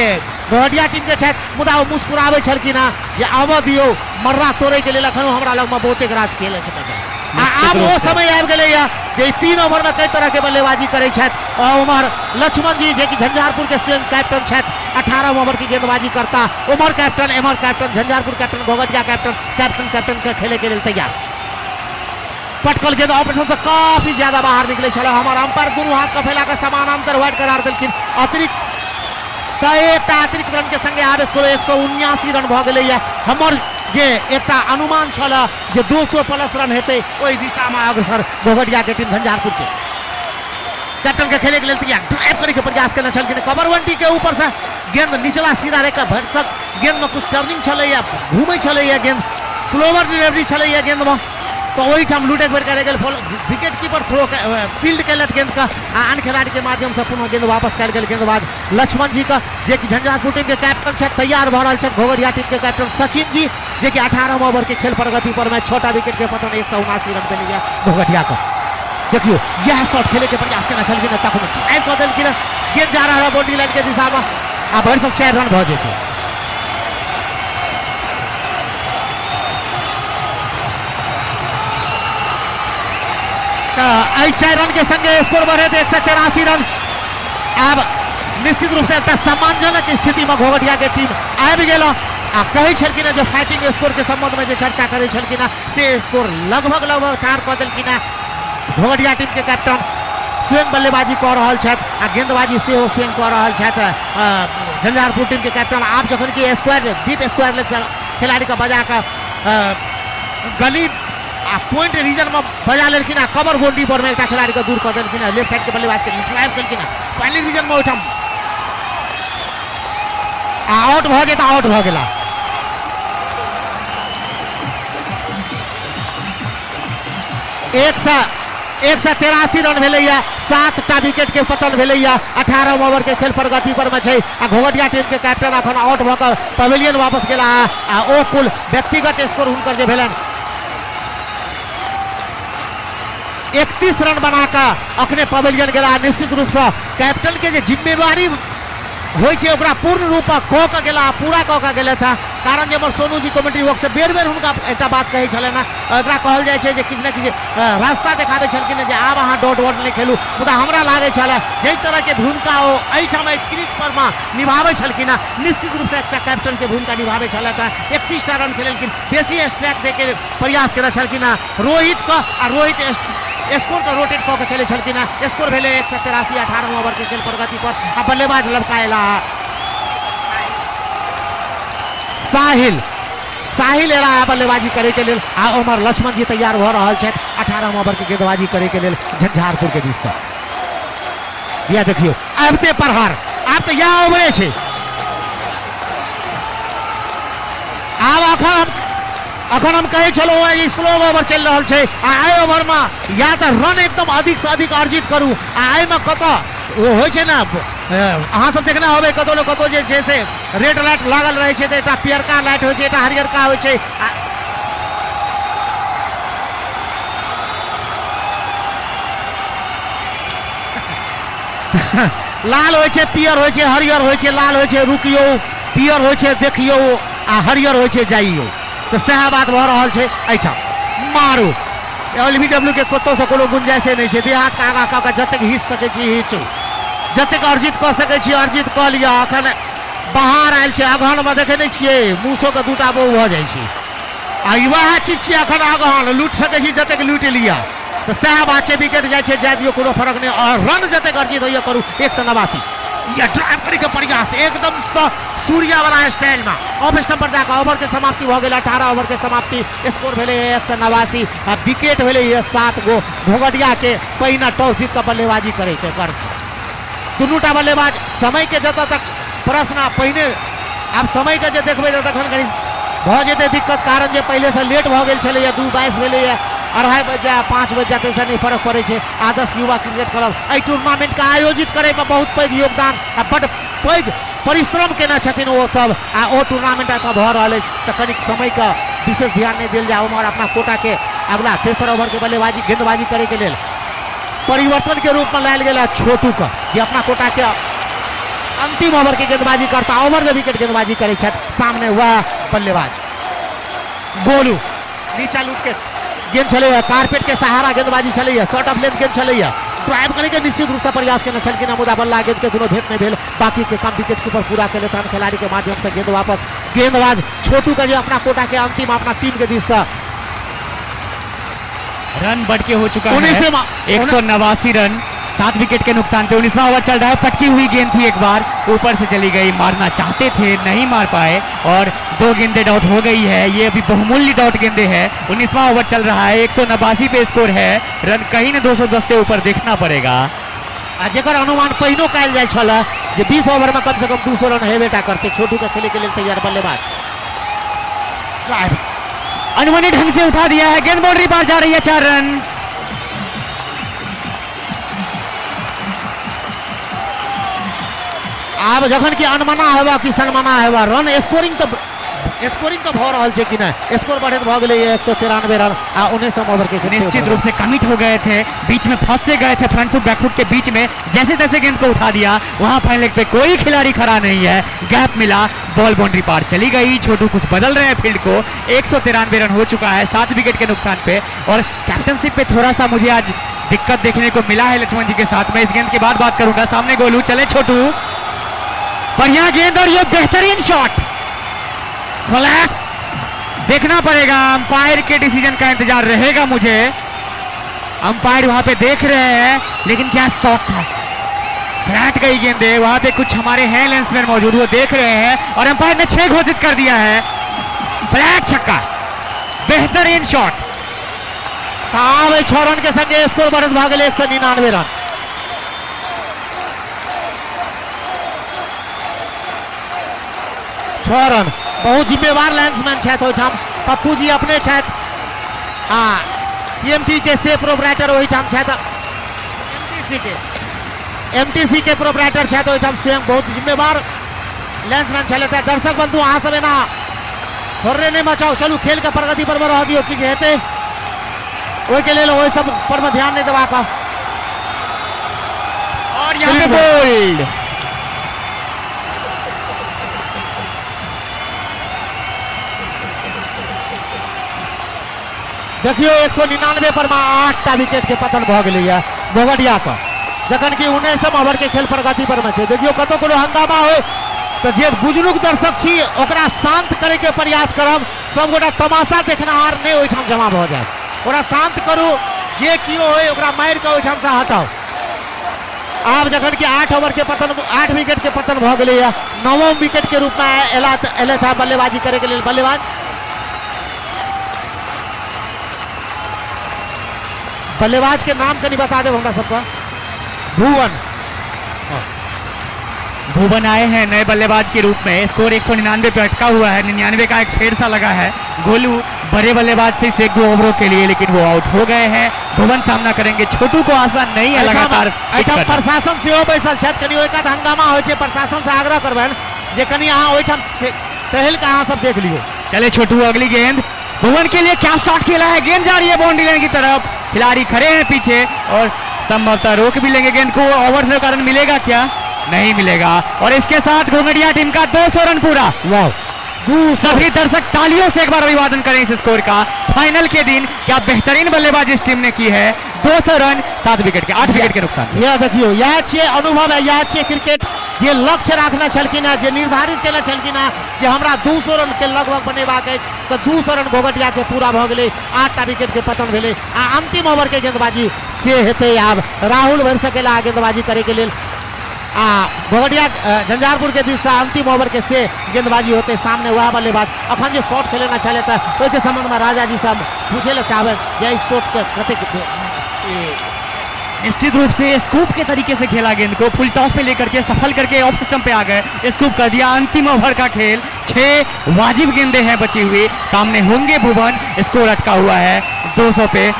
घोघटिया टीम के छथि, मुदा ओ मुस्कुराबै छलखिन जे आबऽ दियौ मर्रा तोड़े के लेल अखनो हमरा लग में बहुते रास खेल छै। आब वो समय आबि गेलै जे 3 ओवर में कई तरह के बल्लेबाजी करै छथि। और उमर लक्ष्मण जी जे कि झंझारपुर के स्वयं कैप्टन छथि, 18 ओवर की गेंदबाजी करता। उमर कैप्टन, एमर captain, Jhanjharpur captain, Ghoghatia captain के खेले के लिए तैयार। पटकल गेंद ऑपरेशन से काफी ज्यादा बाहर निकले छल। हमारा अंपायर दोनों हाथ का फैला कर समानांतर वाइड करार देलखिन। अतिरिक्त अतिरिक्त रन के संगे आब स्कोर 179 रन भ गेलै। हमर जे एकटा अनुमान छल जे 200 प्लस रन हेतै, ओहि दिशा में अग्रसर घोघटिया के टीम झंझारपुर के कैप्टन के खेले के लिए तैयार ड्राइव करे के प्रयास करने छलखिन। कमरवंटी के ऊपर से गेंद निचला सीधा रेखा भटक, गेंद में कुछ टर्निंग छलैया, घूमै छलैया गेंद, स्लोवर डिलीवरी छलैया गेंद में, तो वही ठाम लूटे बेर करे गेल। विकेट कीपर थ्रो फील्ड केलक गेंद का अन्य खिलाड़ी के माध्यम से पुनः गेंद वापस कल गेल। गेंदबाज लक्ष्मण जी का जे कि झंझारपुर टीम के कैप्टन छथि, तैयार भ रहल छथि। घोघटिया टीम के कैप्टन सचिन जी जे कि 18 ओवर के खेल प्रगति पर में 6टा विकेट के पतन 179 रन देलिए घोघटिया का। देखियो यह शॉट खेले के प्रयास करना छलखिन, तखन ड्राइव कऽ देलखिन, गेंद जा रहा है बाउंड्री लाइन के दिशा में। आ भरि सब 4 रन भ जेतै। आई 4 रन के संगे स्कोर बढ़े थे 183 रन। अब निश्चित रूप से एक सम्मानजनक स्थिति में घोघटिया के टीम आबि गेल। आ कहै छलखिन जो फाइटिंग स्कोर के संबंध में जो चर्चा करै छलखिन से स्कोर लगभग ठार कऽ देलखिन। घोघटिया टीम के कैप्टन स्वयं बल्लेबाजी कऽ रहल छथि आ गेंदबाजी सेहो स्वयं कऽ रहल छथि। झंझारपुर टीम के कैप्टन आप जखन कि स्क्वायर डीट स्क्वायर लेग खिलाड़ी का बजा कर गली पॉइंट रीजन में बजा लेकिन कवर बाउंड्री पर में एक खिलाड़ी को दूर कर देलकिन लेफ्ट साइड के बल्लेबाज के ट्राइव केलकिन फाइनल रीजन में उठम आउट भ गए तो आउट भ गेला एक सौ 83 रन भेलैया 7टा विकेट के पतन भेलैया 18 ओवर के खेल प्रगति पर में छै आ घोघटिया टीम के कैप्टन अखन आउट भ के पवेलियन वापस गेला आ ओ कुल व्यक्तिगत स्कोर हुनकर जे भेलन 31 रन बनाकर अखने पवेलियन गेला। निश्चित रूप से कैप्टन के जे जिम्मेवारी होय छै ओकरा पूर्ण रूप क के गेला पूरा क के गेले था कारण जे हमर सोनू जी कमेंट्री बॉक्स से बेर बेर हुनका एकटा बात कहै छले ना एकरा कहल जाय छै जे किछ ना किछ रास्ता देखाबै छलखिन जे आब अहाँ डॉट वॉट नहीं खेलू मुदा हमरा लागे छले जे तरह के भूमिका ओ एठाम क्रिकेट पर में निभाबै छलखिन निश्चित रूप से एकटा कैप्टन के भूमिका निभाबै छले था 31 रन खेललखिन बेसी स्ट्राइक दे के प्रयास केने छलखिन रोहित का आ रोहित स्कोर का रोटेट कऽ के चले छलखिन स्कोर भेले 183 18 ओवर के खेल प्रगति पर आ बल्लेबाज लपकाएला साहिल एला बल्लेबाजी करे के लेल आ उमर लक्ष्मण जी तैयार भ रहल छै 18 ओवर के गेंदबाजी करे के लेल झंझारपुर के दिस से या देखियो आबते प्रहार आब तो या ओवरे छै आब अखन हम कहे चलो स्लो ओवर चल रहा है आ ओवर में या तो रन एकदम अधिक से अधिक अर्जित करू आ में कत हो ना अहाँ सब देखना होबे कतो न कतो जे जैसे रेड लाइट लागल रहे छै त पियरका लाइट हो छै एटा हरियरका हो छै लाल हो छै पियर हो छै हरियर हो छै लाल हो छै रुकियो पियर हो छै देखियो आ हरियर हो छै जाइयो तो सह बात भ रहल छै एठा मारू एलबीडब्ल्यू के कतो से कोनो गुंजाइश नहीं छै देहात का आगा का जतक हिट सके छी हिचू जतक अर्जित क सके छी अर्जित क लिया अखन बाहर आयल छै अगहन में देखे नहीं छियै मूसो के दूटा बो भ जाइ छै आ वह चीज छै अखन अगहन लूट सके छी जतक लूट लिया तो सह बात छै विकेट जाइ छै जाय दियो कोनो फर्क नहीं और रन जतक अर्जित होइया करू 189 या ड्राइव करे के प्रयास एकदम सूर्या वाला स्टाइल में ऑफ स्टंप पर जाकर ओवर के समाप्ति हो गई 18 ओवर के समाप्ति स्कोर भेले 189 आ विकेट भेले 7 गो घोघटिया के पहिना टॉस जीत के बल्लेबाजी करे के कर दुनूटा बल्लेबाज समय के जत तक प्रश्न पहिने अब समय के जे देखबे तखन कनी भ जेते दिक्कत कारण जे पहले से लेट भ गेल छले 2:22 भेले 2:30 बजे 5 बजे तक नहीं फर्क पड़े छै आदर्श युवा क्रिकेट क्लब एहि टूर्नामेंट के आयोजित करे में बहुत पैघ योगदान आ बड़ पैघ परिश्रम केना छथिन वो सब आ ओ टूर्नामेंट का भ रहल अछि त कनिक समय का विशेष ध्यान नहीं देल जाए और अपना कोटा के अगला तेसर ओवर के बल्लेबाजी गेंदबाजी करे के लेल परिवर्तन के रूप में लायल गेला छोटू का जे अपना कोटा के अंतिम ओवर के गेंदबाजी करता ओवर में विकेट गेंदबाजी करे छथि सामने वह बल्लेबाज गोलू नीचा लूट के गेंद चले कारपेट के सहारा गेंदबाजी चले शॉर्ट ऑफ लेंथ गेंद चले ड्राइव करे के निश्चित रूप से प्रयास करना छलकिन मुदा बल्ला गेंद के कोनो भेट नहीं भेल बाकी के काम विकेट कीपर पूरा कर लेता खिलाड़ी के माध्यम से गेंद वापस गेंदबाज छोटू का जो अपना कोटा के अंतिम अपना टीम के दिश से रन बढ़ के हो चुका है 189 रन 7 विकेट के नुकसान पे 19वां ओवर चल रहा है पटकी हुई गेंद थी एक बार ऊपर से चली गई मारना चाहते थे नहीं मार पाए और 2 गेंदे डॉट हो गई है ये अभी बहुमूल्य डॉट गेंदे है 19वां ओवर चल रहा है 189 पे स्कोर है रन कहीं न 210 से ऊपर देखना पड़ेगा जेकर अनुमान पहिनो कायल जाय छला जे 20 ओवर में कम से कम 200 रन हेबेटा करते छोटू का खेले के लिए तैयार बल्लेबाज ड्राइव अनुमानित ढंग से उठा दिया है गेंद बाउंड्री पार जा रही है 4 रन अब जखन की अनमना हेबा कि सनमना हेबा रन स्कोरिंग तो भ रहल छै कि नहीं स्कोर बढ़े भ गेलै 193 रन आ 19 ओवर के निश्चित रूप से कमिट हो गए थे बीच में फंस से गए थे फ्रंट फुट बैक फुट के बीच में जैसे तैसे गेंद को उठा दिया वहां फाइनल लेग पे कोई खिलाड़ी खड़ा नहीं है गैप मिला बॉल बाउंड्री पार चली गई छोटू कुछ बदल रहे हैं फील्ड को 193 रन हो चुका है 7 विकेट के नुकसान पे और कैप्टनशिप पे थोड़ा सा मुझे आज दिक्कत देखने को मिला है लक्ष्मण जी के साथ में इस गेंद के बाद बात करूंगा सामने गोलू चले छोटू बढ़िया गेंद और ये बेहतरीन शॉट फ्लैट देखना पड़ेगा अंपायर के डिसीजन का इंतजार रहेगा मुझे अंपायर वहां पे देख रहे हैं लेकिन क्या शॉट था फ्लैट गई गेंदे वहां पे कुछ हमारे हैं लेंसमैन मौजूद वो देख रहे हैं और अंपायर ने 6 घोषित कर दिया है फ्लैट छक्का बेहतरीन शॉट ताव 6 रन के संगे स्कोर बढ़त भ गेल 199 रन। रन बहुत जिम्मेवार लाइन्समैन छथि ओहिठाम पप्पू जी अपने छथि आ टीएमटी के से प्रोपराइटर ओहिठाम छथि एमटीसी के प्रोपराइटर छथि ओहिठाम स्वयं बहुत जिम्मेवार लाइन्समैन छलथि। दर्शक बंधु अहाँ सब एना थोड़े नहीं मचाओ, चलू खेल के प्रगति पर रह दियो कि जे हेतै ओहि के लेल ओहि सब पर में ध्यान नहीं देबाक। और यहाँ पे बोल्ड देखियो 199 पर 8टा विकेट के पतन भ गेलै है भोगटिया का, जखन कि 19 ओवर के खेल प्रगति पर में छै। देखियो कतो कोनो हंगामा होय तो जे बुजुर्ग दर्शक छी ओकरा शांत करे के प्रयास करब, सब गोटा तमाशा देखनाहार नहीं ओहिठाम जमा भ जाए, ओकरा शांत करू, जे कियो होय ओकरा मार के ओहिठाम से हटाओ। आब जखन कि 8 ओवर के पतन 8 विकेट के पतन भ गेलै है, 9वां विकेट के रूप में एला था बल्लेबाजी करे के लेल बल्लेबाज के नाम कहीं बता दे हमरा सबका। भुवन आए हैं नए बल्लेबाज के रूप में। स्कोर 199 पे अटका हुआ है, 99 का एक फेर सा लगा है। गोलू बड़े बल्लेबाज थे इस 1-2 ओवरों के लिए, लेकिन वो आउट हो गए हैं। भुवन सामना करेंगे, छोटू को आसान नहीं है लगातार। प्रशासन से बैसल छथि, कनी ओइकात हंगामा होय छै, प्रशासन से आग्रह करबैन जे कनी अहाँ ओइठाम टहल के अहाँ सब देख लियो। चले छोटू, अगली गेंद भुवन के लिए, क्या शॉट खेला है, गेंद जा रही है बाउंड्री लाइन की तरफ, खिलाड़ी खड़े हैं पीछे और संभवतः रोक भी लेंगे गेंद को। ओवर के कारण मिलेगा क्या, नहीं मिलेगा। और इसके साथ घोंगडिया टीम का 200 रन पूरा। वाह, सभी दर्शक तालियों से एक बार अभिवादन करें इस स्कोर का। फाइनल के दिन क्या बेहतरीन बल्लेबाजी इस टीम ने की है। 200 रन 7 विकेट के 8 विकेट के नुकसान। यह देखियो, यह छे अनुभव है, यह छे क्रिकेट जे लक्ष्य राखना छलखिन है, जे निर्धारित केना छलखिन है जे हमरा 200 रन के लगभग बनेबाक अछि, तो 200 रन घोघटिया के पूरा भ गेलै। 8टा विकेट के पतन भेलै आ अंतिम ओवर के गेंदबाजी से हेतै। आब राहुल भर सकेला गेंदबाजी करे के लेल आ घोघटिया झंझारपुर के दिस से अंतिम ओवर के से गेंदबाजी होते। सामने वह बल्लेबाज अखन जे शॉट खेलेना चले था ओहि के संबंध में राजा जी से पूछे ले चाहबे जे इस शॉट के कते निश्चित रूप से स्कूप के तरीके से खेला गेंद को, फुल टॉस पे लेकर के सफल करके ऑफ स्टंप पे आ गए, स्कूप कर दिया। अंतिम ओवर का खेल, 6 वाजिब गेंदे हैं बची हुई, सामने होंगे भुवन। स्कोर अटका हुआ है 200 पे।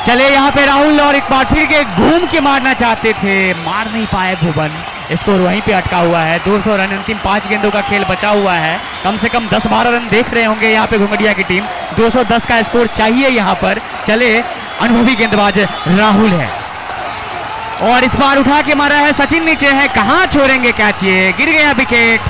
चले यहाँ पे राहुल और एक बार फिर के घूम के मारना चाहते थे, मार नहीं पाए भुवन। स्कोर वहीं पे अटका हुआ है। 200 रन, अंतिम 5 गेंदों का खेल बचा हुआ है। कम से कम 10-12 रन देख रहे होंगे यहाँ पे घुंगडिया की टीम। 210 का स्कोर चाहिए यहाँ पर। चले, अनुभवी गेंदबाज राहुल है और इस बार उठा के मारा है सचिन, नीचे है, कहां छोड़ेंगे कैच, ये गिर गया विकेट।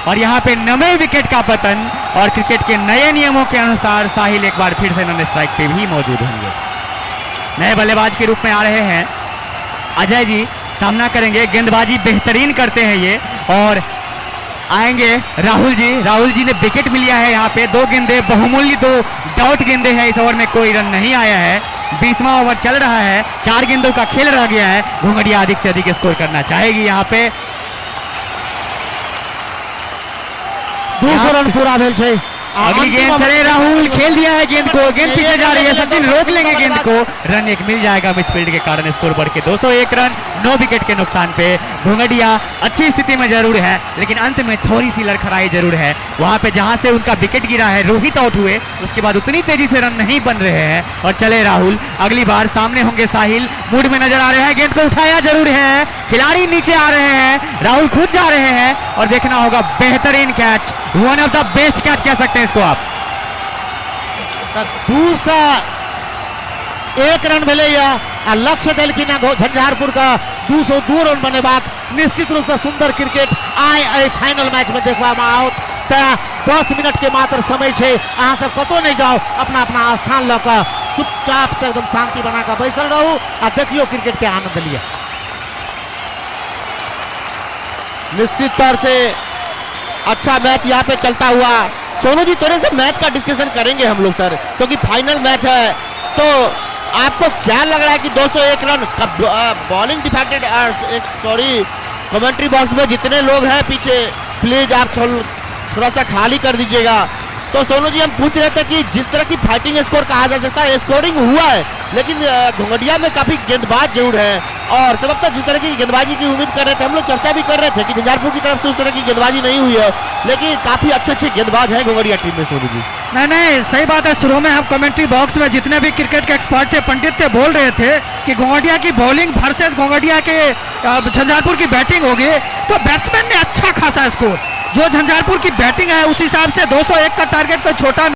और यहाँ पे 9वें विकेट का पतन और क्रिकेट के नए नियमों के अनुसार साहिल एक बार फिर से नॉन स्ट्राइक पे भी मौजूद होंगे। नए बल्लेबाज के रूप में आ रहे हैं अजय जी, सामना करेंगे। गेंदबाजी बेहतरीन करते हैं ये और आएंगे राहुल जी। राहुल जी ने विकेट भी लिया है यहाँ पे। 2 गेंदे बहुमूल्य, 2 डॉट गेंदे हैं। इस ओवर में कोई रन नहीं आया है। 20वां ओवर चल रहा है, 4 गेंदों का खेल रह गया है। घुंगडिया अधिक से अधिक स्कोर करना चाहेगी यहाँ पे। 200 रन पूरा भेल छै। अगली गेंद चले, राहुल खेल दिया है गेंद को, गेंद पीछे जा रही है, सचिन रोक लेंगे गेंद को, रन एक मिल जाएगा मिसफील्ड के कारण। स्कोर बढ़ के 201 रन 9 विकेट के नुकसान पे। घुंगडिया अच्छी स्थिति में जरूर है, लेकिन अंत में थोड़ी सी लड़खड़ाई जरूर है। वहां पे जहां से उनका विकेट गिरा है, रोहित आउट हुए, उसके बाद उतनी तेजी से रन नहीं बन रहे हैं। और चले राहुल, अगली बार सामने होंगे साहिल, मूड में नजर आ रहे हैं। गेंद को उठाया जरूर है, खिलाड़ी नीचे आ रहे हैं, राहुल खुद जा रहे हैं और देखना होगा बेहतरीन catch, one of the best catch कह सकते हैं इसको आप। 201 रन भेले आ लक्ष्य देलखिन झंझारपुर का 202 रन बनेबाक। निश्चित रूप से सुंदर क्रिकेट आइ फाइनल मैच में देखबा में आओत। 10 मिनट के मात्र समय है, अहाँ सब कतो नहीं जाओ, अपना अपना स्थान ल कर चुपचाप से एकदम शांति बना कर बैसल रहू आ देखियो क्रिकेट के आनंद लिया। निश्चित तौर से अच्छा मैच यहाँ पे चलता हुआ। सोनू जी, थोड़े से मैच का डिस्कशन करेंगे हम लोग सर, क्योंकि फाइनल मैच है तो आपको क्या लग रहा है कि 201 run bowling defected? Sorry, commentary box में जितने लोग हैं पीछे प्लीज आप थोड़ा सा खाली कर दीजिएगा। तो सोनू जी, हम पूछ रहे थे कि जिस तरह की फाइटिंग स्कोर कहा जा सकता है, स्कोरिंग हुआ है, लेकिन घोंघटिया में काफी गेंदबाज जरूर है और सबक जिस तरह की गेंदबाजी की उम्मीद कर रहे थे, हम लोग चर्चा भी कर रहे थे कि झंझारपुर की तरफ से उस तरह की गेंदबाजी नहीं हुई है, लेकिन काफी अच्छे गेंदबाज है घोंघटिया टीम में। सोनू जी, नहीं, सही बात है। शुरू में हम कमेंट्री बॉक्स में जितने भी क्रिकेट के एक्सपर्ट थे, पंडित थे, बोल रहे थे कि घोंघटिया की बॉलिंग वर्सेस घोंघटिया के झंझारपुर की बैटिंग होगी, तो बैट्समैन ने अच्छा खासा स्कोर, जो झंझारपुर की बैटिंग है उस हिसाब से 201 का टारगेट कोई छोटा